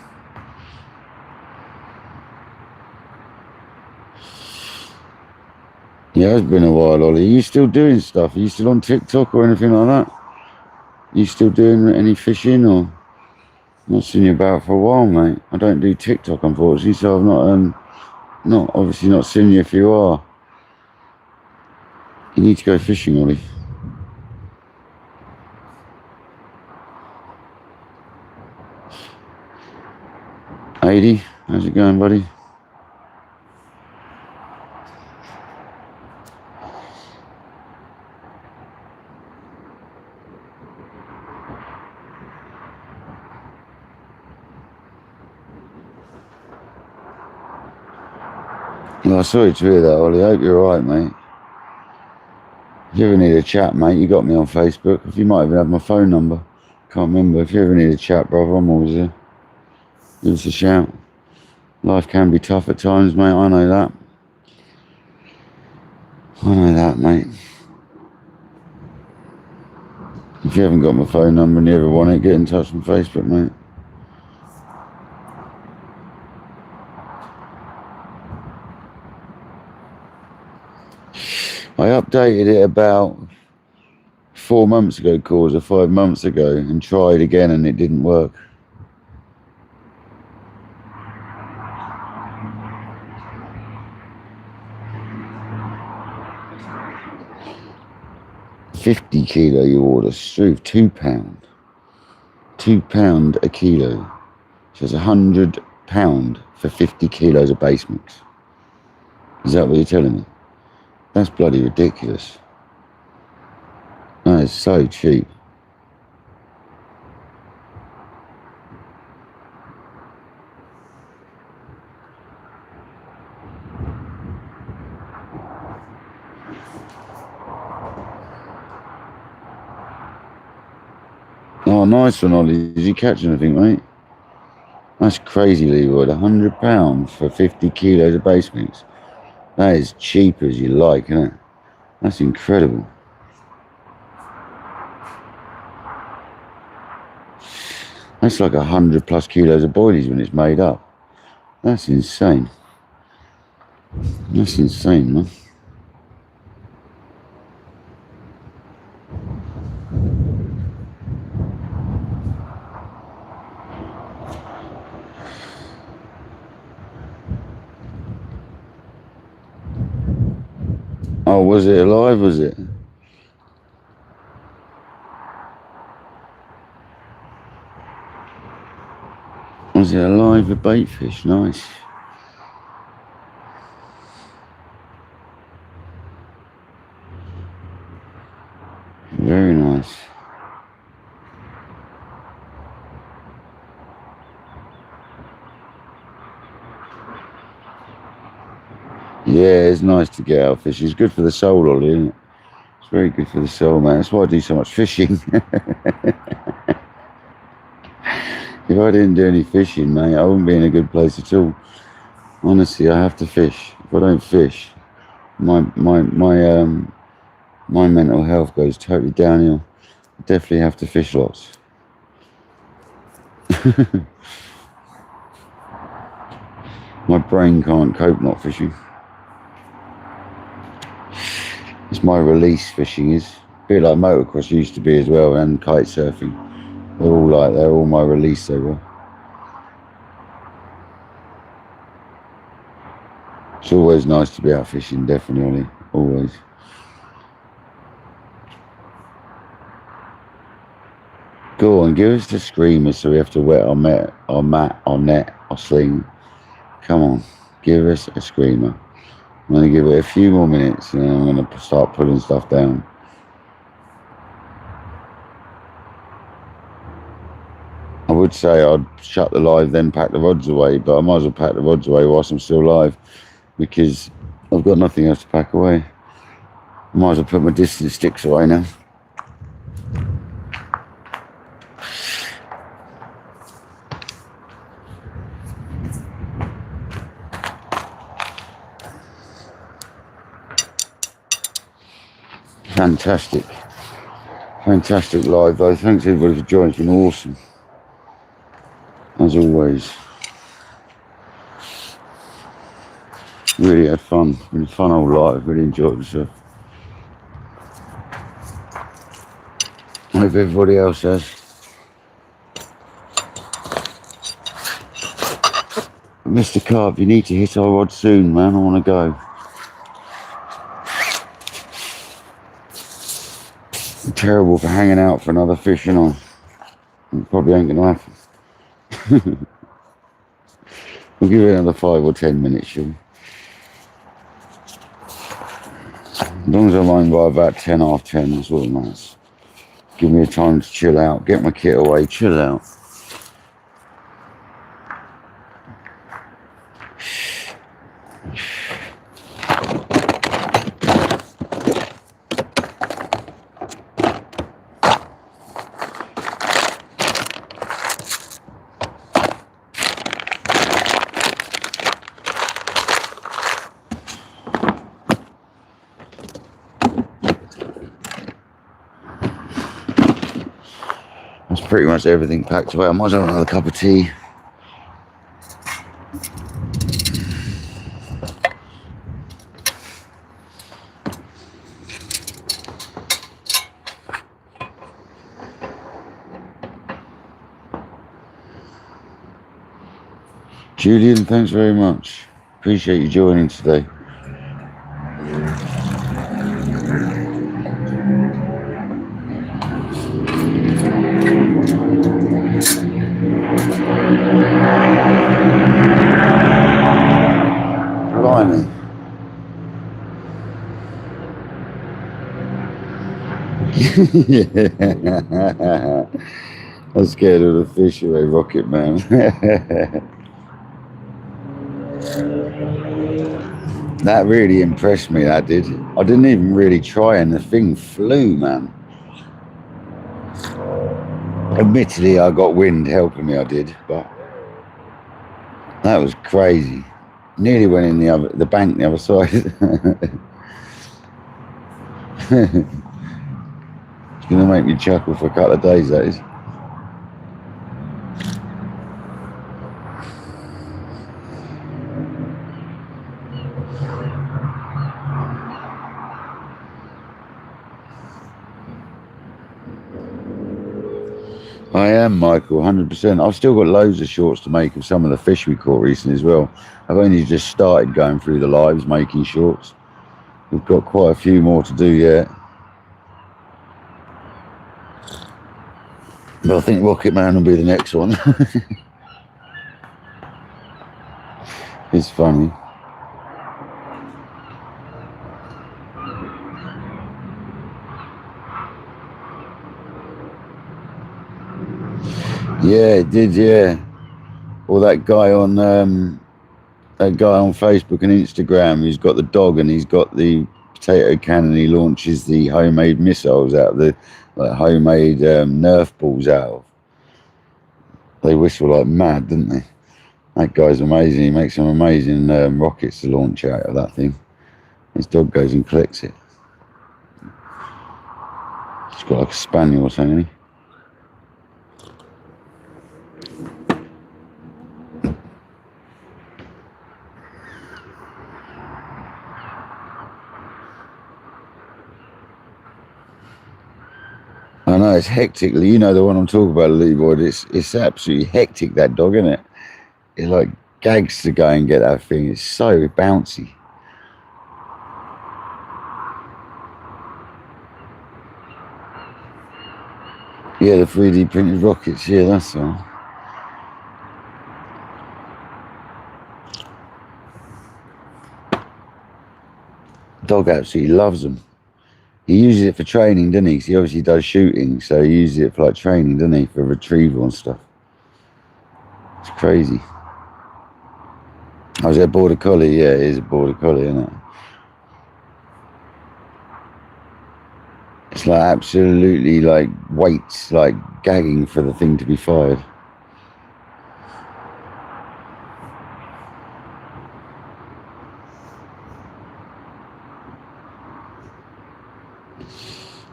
Yeah, it's been a while, Ollie. Are you still doing stuff? Are you still on TikTok or anything like that? Are you still doing any fishing, or? Not seen you about for a while, mate. I don't do TikTok, unfortunately, so I've obviously not seen you if you are. You need to go fishing, Ollie. Adi, how's it going, buddy? Well, sorry to hear that, Ollie. I hope you're alright, mate. If you ever need a chat, mate, you got me on Facebook. If you might even have my phone number. Can't remember. If you ever need a chat, brother, I'm always there. Give us a shout. Life can be tough at times, mate. I know that. I know that, mate. If you haven't got my phone number and you ever want it, get in touch on Facebook, mate. I updated it about 4 months ago, or 5 months ago, and tried again, and it didn't work. £50 kilo you order, Struve, £2. £2 a kilo. So it's £100 for 50 kilos of base mix. Is that what you're telling me? That's bloody ridiculous. That is so cheap. Oh, nice one, Ollie. Did you catch anything, mate? That's crazy, Leroy. £100 for 50 kilos of base mix. That is cheap as you like, isn't it? That's incredible. That's like 100+ kilos of boilies when it's made up. That's insane. That's insane, man. Oh, was it alive, was it? Was it alive, a bait fish? Nice. Very nice. Yeah, it's nice to get out fishing. It's good for the soul, Ollie, isn't it? It's very good for the soul, man. That's why I do so much fishing. If I didn't do any fishing, mate, I wouldn't be in a good place at all. Honestly, I have to fish. If I don't fish, my mental health goes totally downhill. I definitely have to fish lots. My brain can't cope not fishing. It's my release fishing is. A bit like motocross used to be as well, and kite surfing. They're all my release, they were. It's always nice to be out fishing, definitely, always. Go on, give us the screamers so we have to wet our mat, our sling. Come on, give us a screamer. I'm going to give it a few more minutes and then I'm going to start putting stuff down. I would say I'd shut the live, then pack the rods away, but I might as well pack the rods away whilst I'm still live because I've got nothing else to pack away. I might as well put my distance sticks away now. Fantastic live though. Thanks everybody for joining. It's been awesome. As always. Really had fun. It's been a fun old live. Really enjoyed myself. I hope everybody else has. Mr. Carp, you need to hit our rod soon, man. I want to go. I'm terrible for hanging out for another fish, you know. It probably ain't going to happen. We'll give it another 5 or 10 minutes, shall we? As long as I'm on by about 10, half 10, that's all that matters. Give me a time to chill out, get my kit away, chill out. That's pretty much everything packed away. I might as well have another cup of tea. Julian, thanks very much. Appreciate you joining today. Blimey. Yeah. I'm scared of the fish away, Rocket Man. That really impressed me, that did. I didn't even really try and the thing flew, man. Admittedly, I got wind helping me, I did, but that was crazy. Nearly went in the bank the other side. It's going to make me chuckle for a couple of days, that is. I am, Michael, 100%. I've still got loads of shorts to make of some of the fish we caught recently as well. I've only just started going through the lives, making shorts. We've got quite a few more to do yet. But I think Rocket Man will be the next one. It's funny. Yeah, it did, yeah. Or that guy on Facebook and Instagram who's got the dog and he's got the potato cannon. He launches the homemade missiles out of the homemade Nerf balls out of. They whistle like mad, didn't they? That guy's amazing. He makes some amazing rockets to launch out of that thing. His dog goes and collects it. It's got like a spaniel or something. I know, it's hectic. You know the one I'm talking about, Leroy. It's absolutely hectic, that dog, isn't it? It like gags to go and get that thing. It's so bouncy. Yeah, the 3D printed rockets. Yeah, that's all. Dog absolutely loves them. He uses it for training, doesn't he? 'Cause he obviously does shooting, so he uses it for like training, doesn't he? For retrieval and stuff. It's crazy. Oh, is that a border collie? Yeah, it is a border collie, isn't it? It's like absolutely like waits, like gagging for the thing to be fired.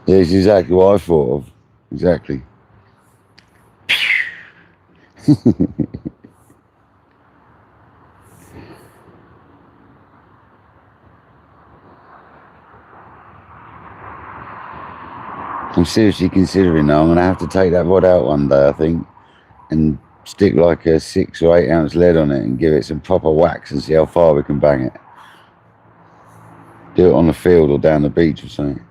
Yeah, it's exactly what I thought of. Exactly. I'm seriously considering now. I'm going to have to take that rod out one day, I think, and stick like a 6 or 8 ounce lead on it and give it some proper whacks and see how far we can bang it. Do it on the field or down the beach or something.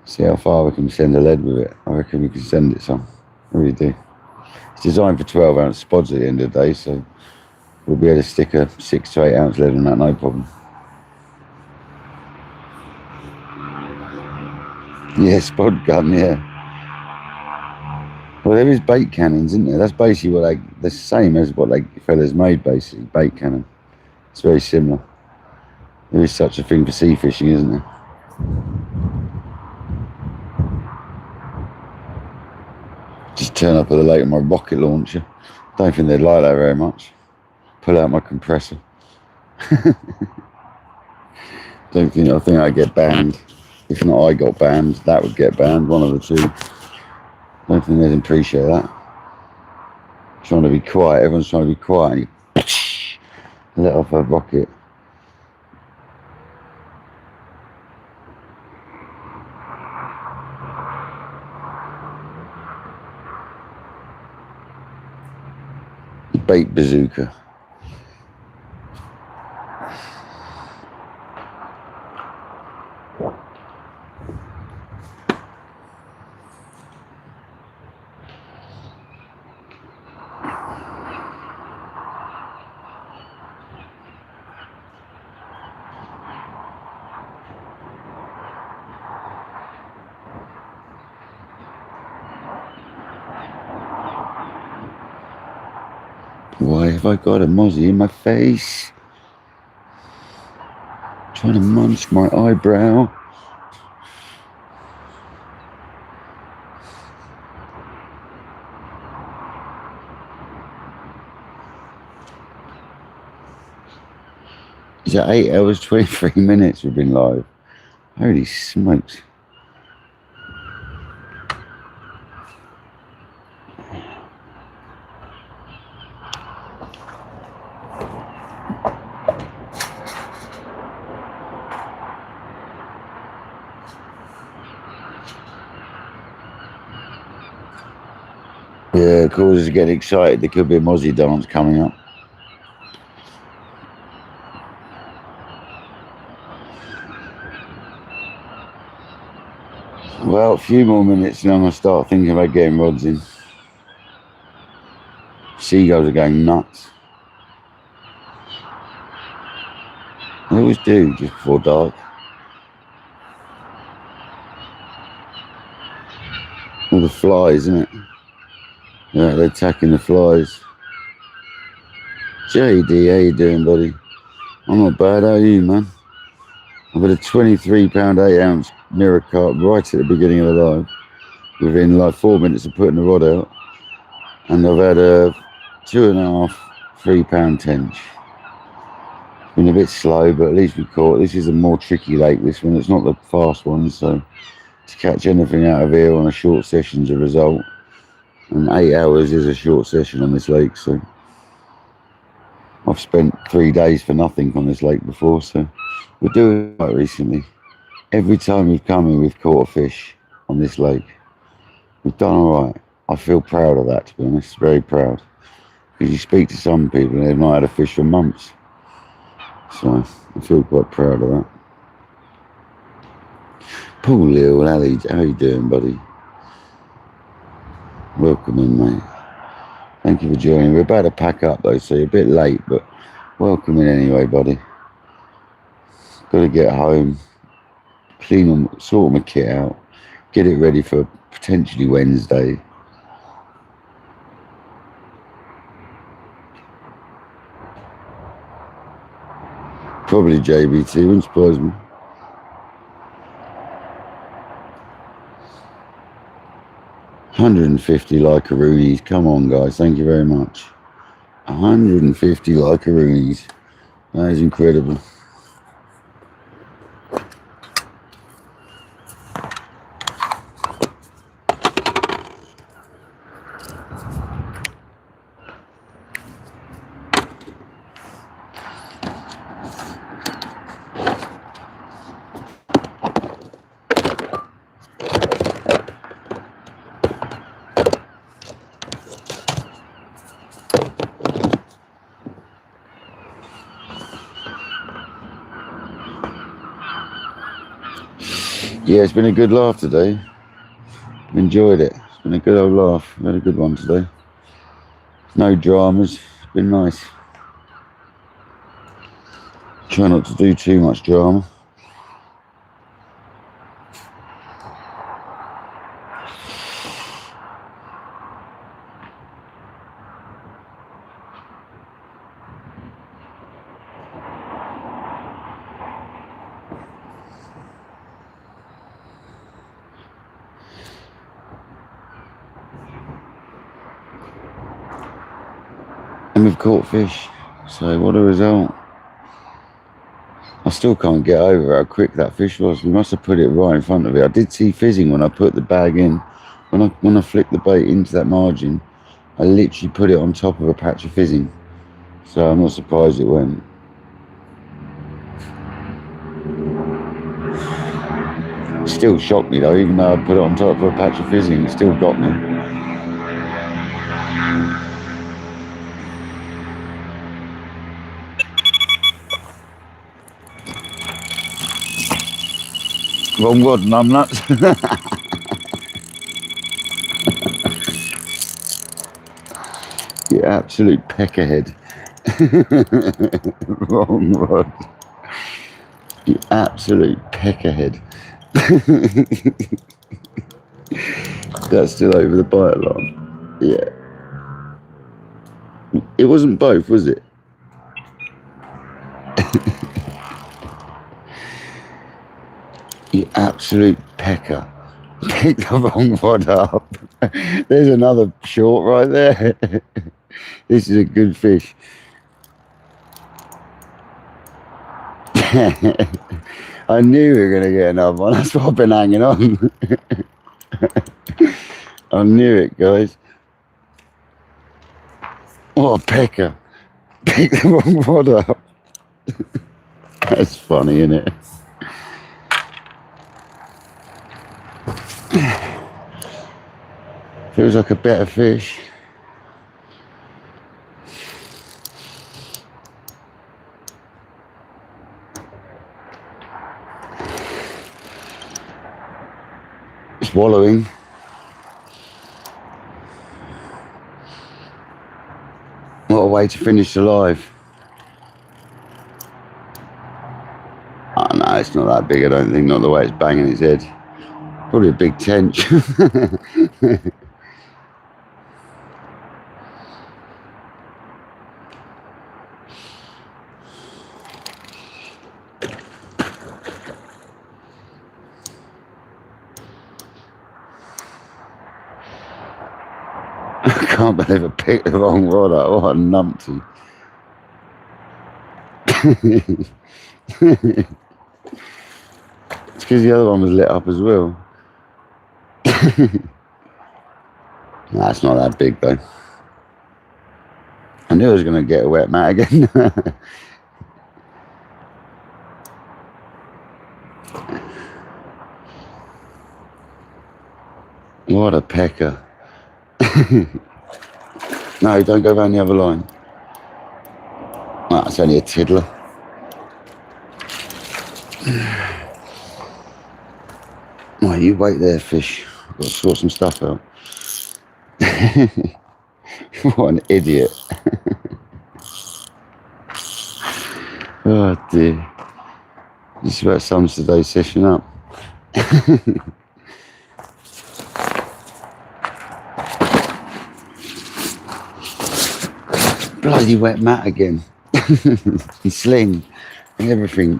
See how far we can send a lead with it. I reckon we can send it some. I really do. It's designed for 12 ounce spods at the end of the day, so we'll be able to stick a 6 to 8 ounce lead on that, no problem. Yeah, spod gun, yeah. Well, there is bait cannons, isn't there? That's basically what the same as what fellas made, basically, bait cannon. It's very similar. There is such a thing for sea fishing, isn't there? Just turn up at the lake with my rocket launcher. Don't think they'd like that very much. Pull out my compressor. I think I'd get banned. If not I got banned, that would get banned, one of the two. Don't think they'd appreciate that. Trying to be quiet, everyone's trying to be quiet, and you let off a rocket. Bait bazooka. Why have I got a mozzie in my face? Trying to munch my eyebrow. Is that 8 hours, 23 minutes we've been live? Holy smokes. Yeah, causes to get excited. There could be a mozzie dance coming up. Well, a few more minutes and I'm going to start thinking about getting rods in. Seagulls are going nuts. They always do just before dark. All the flies, isn't it? Yeah, they're attacking the flies. JD, how you doing, buddy? I'm not bad, how are you, man? I've had a 23-pound 8-ounce mirror carp right at the beginning of the live, within like 4 minutes of putting the rod out. And I've had a 2.5, 3-pound tench. Been a bit slow, but at least we caught. This is a more tricky lake, this one. It's not the fast one, so to catch anything out of here on a short session's a result. And 8 hours is a short session on this lake, so I've spent 3 days for nothing on this lake before, so we're doing right recently. Every time we've come in, we've caught a fish on this lake. We've done all right. I feel proud of that, to be honest, very proud. Because you speak to some people and they've not had a fish for months. So I feel quite proud of that. Paul Lil, how you doing, buddy? Welcome in, mate. Thank you for joining. We're about to pack up though, so you're a bit late, but welcome in anyway, buddy. Got to get home, sort my kit out, get it ready for potentially Wednesday. Probably JBT, wouldn't surprise me. $150 Lycaroonies. Come on, guys. Thank you very much. 150 Lycaroonies. That is incredible. Yeah, it's been a good laugh today. Enjoyed it. It's been a good old laugh. We had a good one today. No dramas. It's been nice. Try not to do too much drama. And we've caught fish. So what a result. I still can't get over how quick that fish was. We must have put it right in front of it. I did see fizzing when I put the bag in. When I flicked the bait into that margin, I literally put it on top of a patch of fizzing. So I'm not surprised it went. Still shocked me though, even though I put it on top of a patch of fizzing, it still got me. Wrong rod, numbnuts. You absolute peckerhead. Wrong rod. You absolute peckerhead. That's still over the bite line. Yeah. It wasn't both, was it? You absolute pecker. Pick the wrong rod up. There's another short right there. This is a good fish. I knew we were going to get another one. That's why I've been hanging on. I knew it, guys. What a pecker. Pick the wrong rod up. That's funny, isn't it? Feels like a better fish. It's wallowing. What a way to finish alive. Oh no, it's not that big, I don't think, not the way it's banging its head. Probably a big tench. I can't believe I picked the wrong rod up. What a numpty. It's because the other one was lit up as well. Nah, it's not that big though. I knew I was going to get a wet mat again. What a pecker. No, don't go down the other line. That's only a tiddler. Oh, you wait there, fish. I've got to sort some stuff out. What an idiot. Oh dear. This about sums today's session up. Bloody wet mat again. And sling and everything.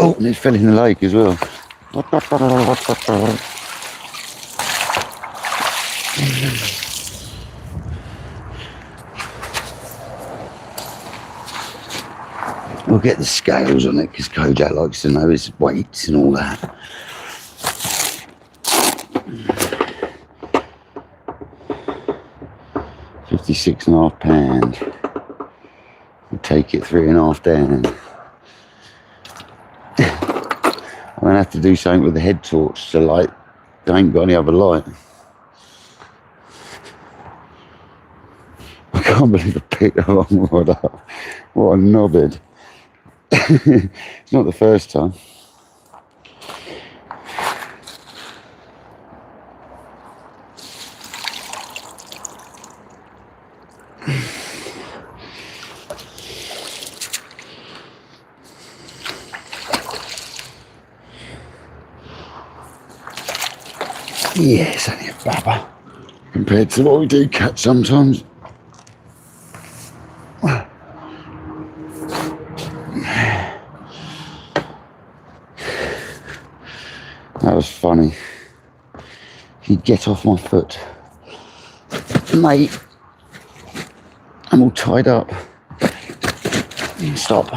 Oh, and it fell in the lake as well. We'll get the scales on it because Kojak likes to know his weights and all that. £56.5. We'll take it 3.5 down. I'm going to have to do something with the head torch to light. I ain't got any other light. I can't believe I picked the wrong rod up. What a knobhead. It's not the first time. Yeah, it's only a babber compared to what we do catch sometimes. That was funny. You get off my foot. Mate, I'm all tied up. Stop.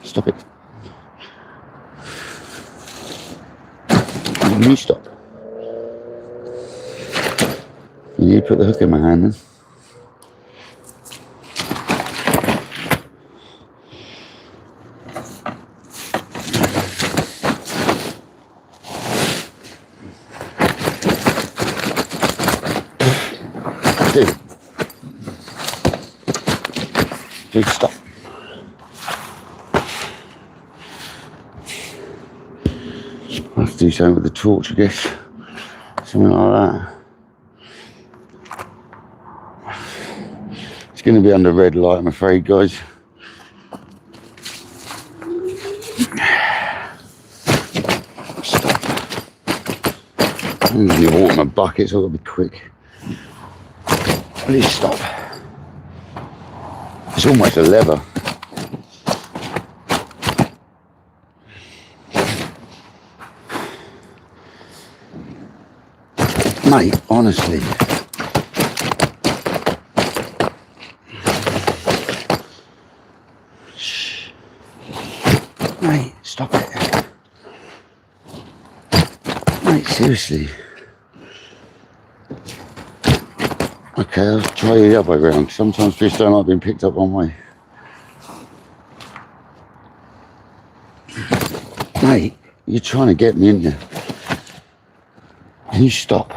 Stop it. You stop. You put the hook in my hand then. Dude, stop. I'll have to do something with the torch, I guess. Something like that. It's going to be under red light, I'm afraid, guys. Stop. I'm going to water my bucket, so I've got to be quick. Please stop. It's almost a leather. Mate, honestly. Shh. Mate, stop it. Mate, seriously. Okay, I'll try the other way round. Sometimes fish don't like being picked up one way. Mate, you're trying to get me in there. Can you stop?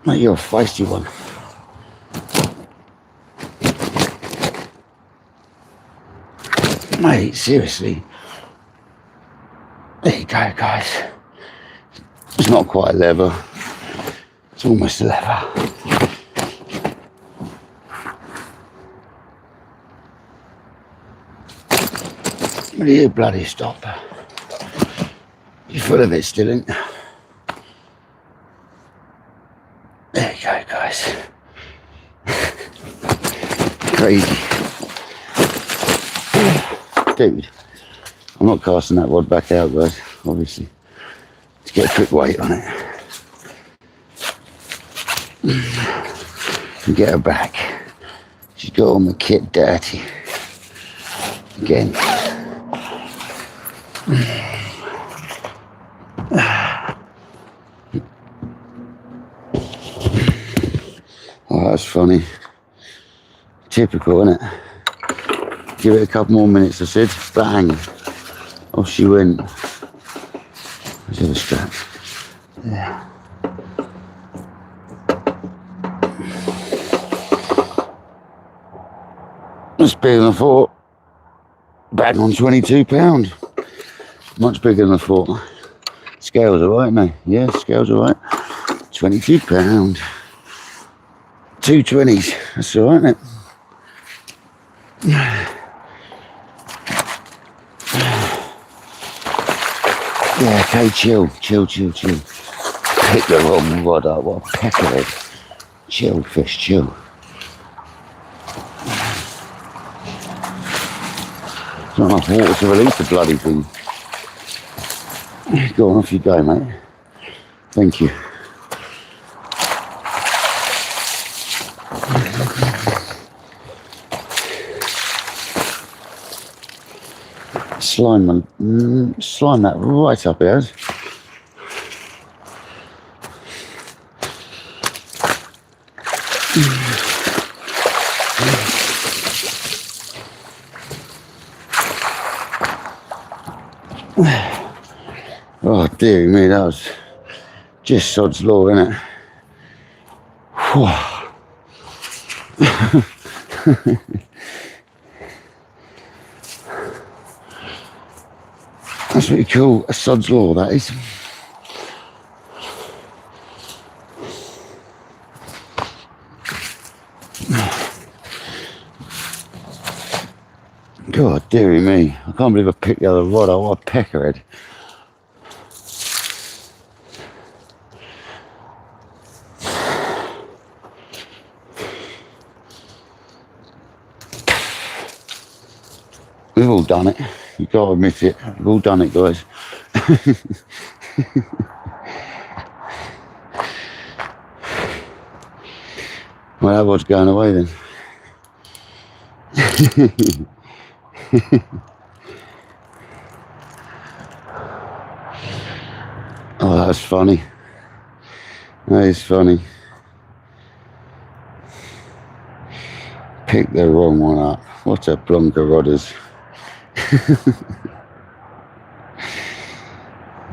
Mate, you're a feisty one. Mate, seriously. There you go, guys. It's not quite leather. It's almost leather. Will you bloody stop? You're full of it still, ain't you? There you go, guys. Crazy. Dude, I'm not casting that rod back out, guys, obviously. To get a quick weight on it. And get her back. She's got all my kit dirty. Again. Oh, that's funny. Typical, isn't it? Give it a couple more minutes, I said. Bang. Off she went. Where's the other strap? Yeah. That's bigger than I thought. Back on £22. Much bigger than I thought. Scales alright, mate. Yeah, scales alright. £22. 2 20s. That's alright, isn't it? Yeah, okay, chill. Pick the wrong rod up. What a peck of it. Chill, fish, chill. There's not enough water to release the bloody thing. Go on, off you go, mate. Thank you. Slime that right up here. Oh dear me, that was just sod's law, innit? That's what you call a sod's law, that is. God dearie me, I can't believe I picked the other rod. I want a peckerhead. We've all done it. You've got to admit it. We've all done it, guys. Well, that rod's going away then. Oh, that's funny. That is funny. Picked the wrong one up. What a plonker rodders.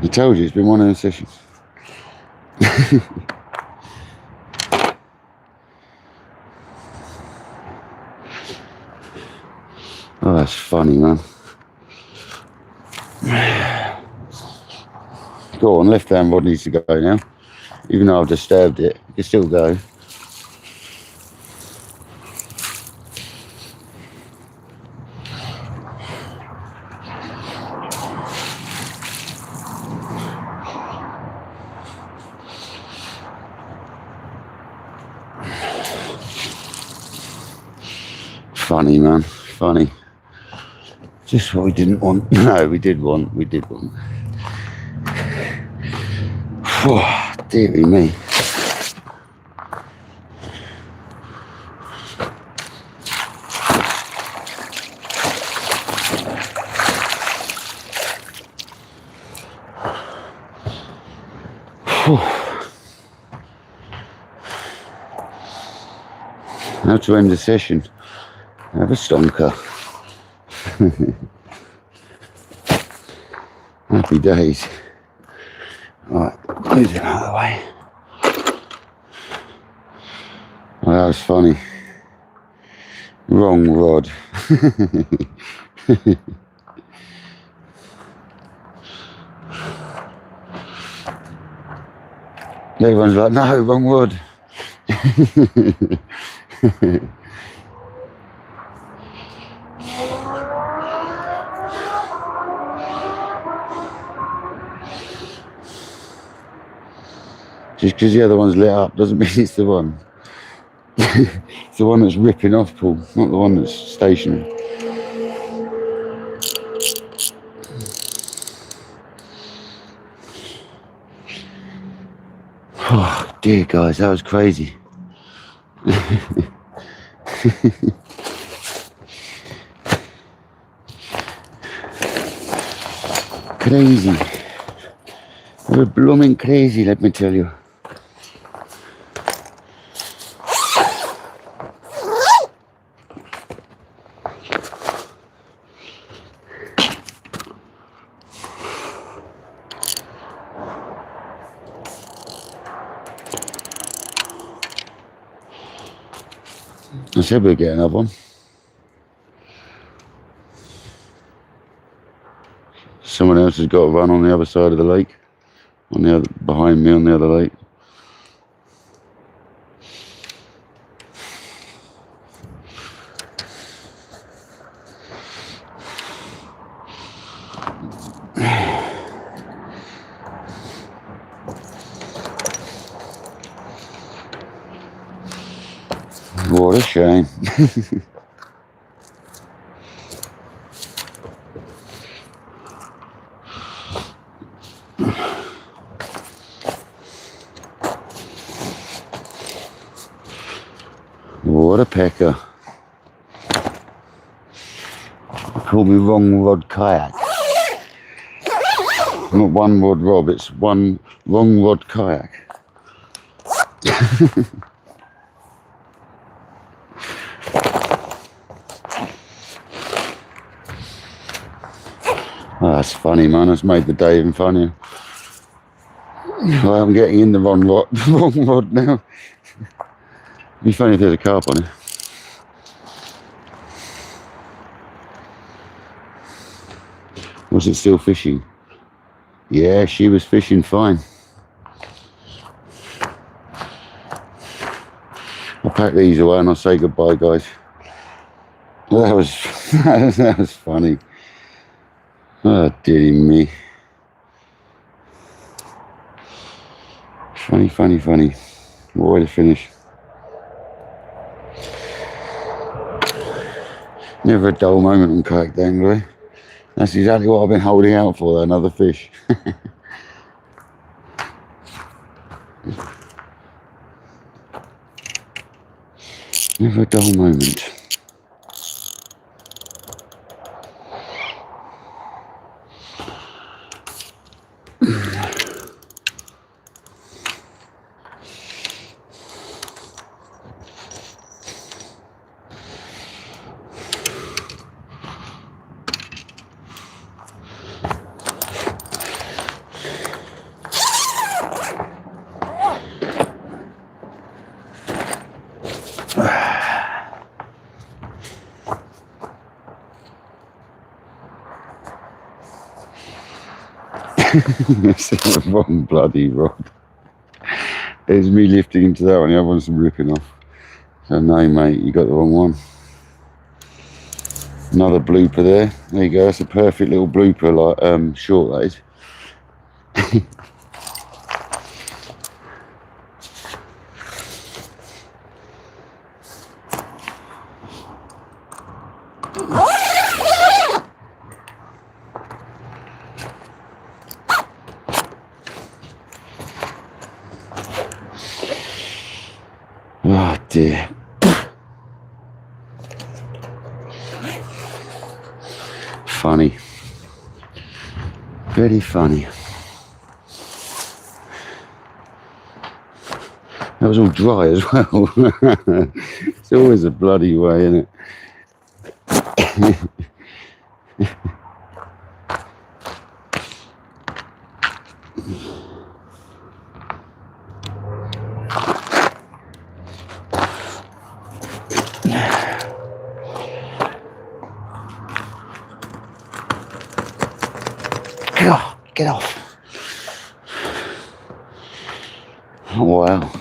I told you, it's been one of those sessions. Oh, that's funny, man. Go on, left hand rod needs to go now. Even though I've disturbed it, it can still go. Funny, man, funny. Just what we didn't want. No, we did want. Oh, dearie me. How to end the session. Have a stonker. Happy days. Alright, move it out of the way. Oh, that was funny. Wrong rod. Everyone's like, no, wrong rod. Just because the other one's lit up doesn't mean it's the one. It's the one that's ripping off, Paul, not the one that's stationary. Oh dear, guys, that was crazy. Crazy. We're blooming crazy, let me tell you. I said we'd get another one. Someone else has got to run on the other side of the lake. On the other, behind me on the other lake. What a shame. What a pecker. Call me wrong rod kayak. Not one rod Rob, it's one wrong rod kayak. Oh, that's funny, man. That's made the day even funnier. Well, I'm getting in the wrong rod now. It'd be funny if there's a carp on it. Was it still fishing? Yeah, she was fishing fine. I'll pack these away and I'll say goodbye, guys. That was that was funny. Oh, dearie me. Funny, funny, funny. What a way to finish. Never a dull moment on Kayak Dangler. That's exactly what I've been holding out for, another fish. Never a dull moment. It's the wrong bloody rod. It's me lifting into that one, the other one's ripping off. So no mate, you got the wrong one. Another blooper there. There you go, that's a perfect little blooper, like short that is. Oh dear. Funny. Very funny. That was all dry as well. It's always a bloody way, isn't it? Get off. Oh, wow.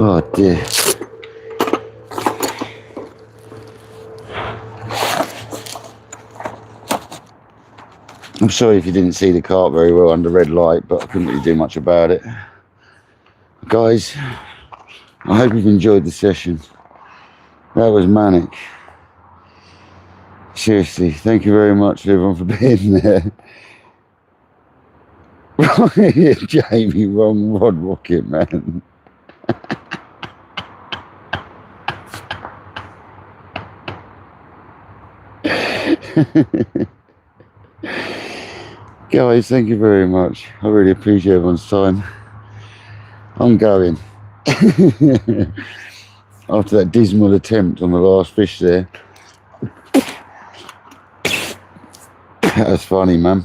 Oh dear. I'm sorry if you didn't see the carp very well under red light, but I couldn't really do much about it. Guys, I hope you've enjoyed the session. That was manic. Seriously, thank you very much everyone for being there. Jamie, wrong rod rocket, man. Guys, thank you very much. I really appreciate everyone's time. I'm going. After that dismal attempt on the last fish there. That was funny, man.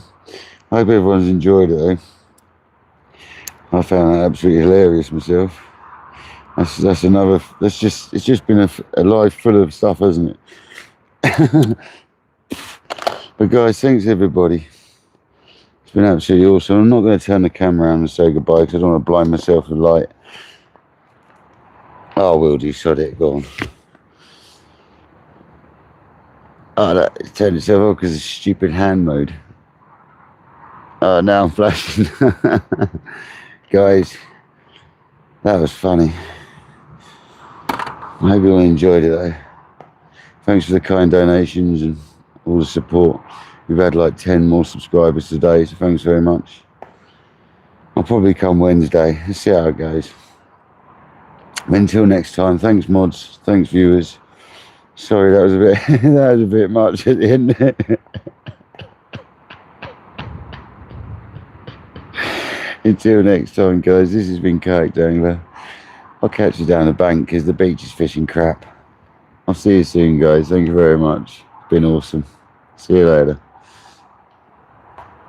I hope everyone's enjoyed it though. I found that absolutely hilarious myself. That's another. It's just been a life full of stuff, hasn't it? But guys, thanks everybody. It's been absolutely awesome. I'm not going to turn the camera around and say goodbye because I don't want to blind myself with light. Oh, I will do. Sod it. Go on. Oh, that turned itself off because it's stupid hand mode. Oh, now I'm flashing. Guys, that was funny. I hope you all enjoyed it though. Thanks for the kind donations and all the support. We've had like 10 more subscribers today, so thanks very much. I'll probably come Wednesday. Let's see how it goes. Until next time, thanks mods, thanks viewers. Sorry, that was a bit that was a bit much at the end. Until next time, guys, this has been Kayak Dangler. I'll catch you down the bank because the beach is fishing crap. I'll see you soon, guys. Thank you very much. It's been awesome. See you later.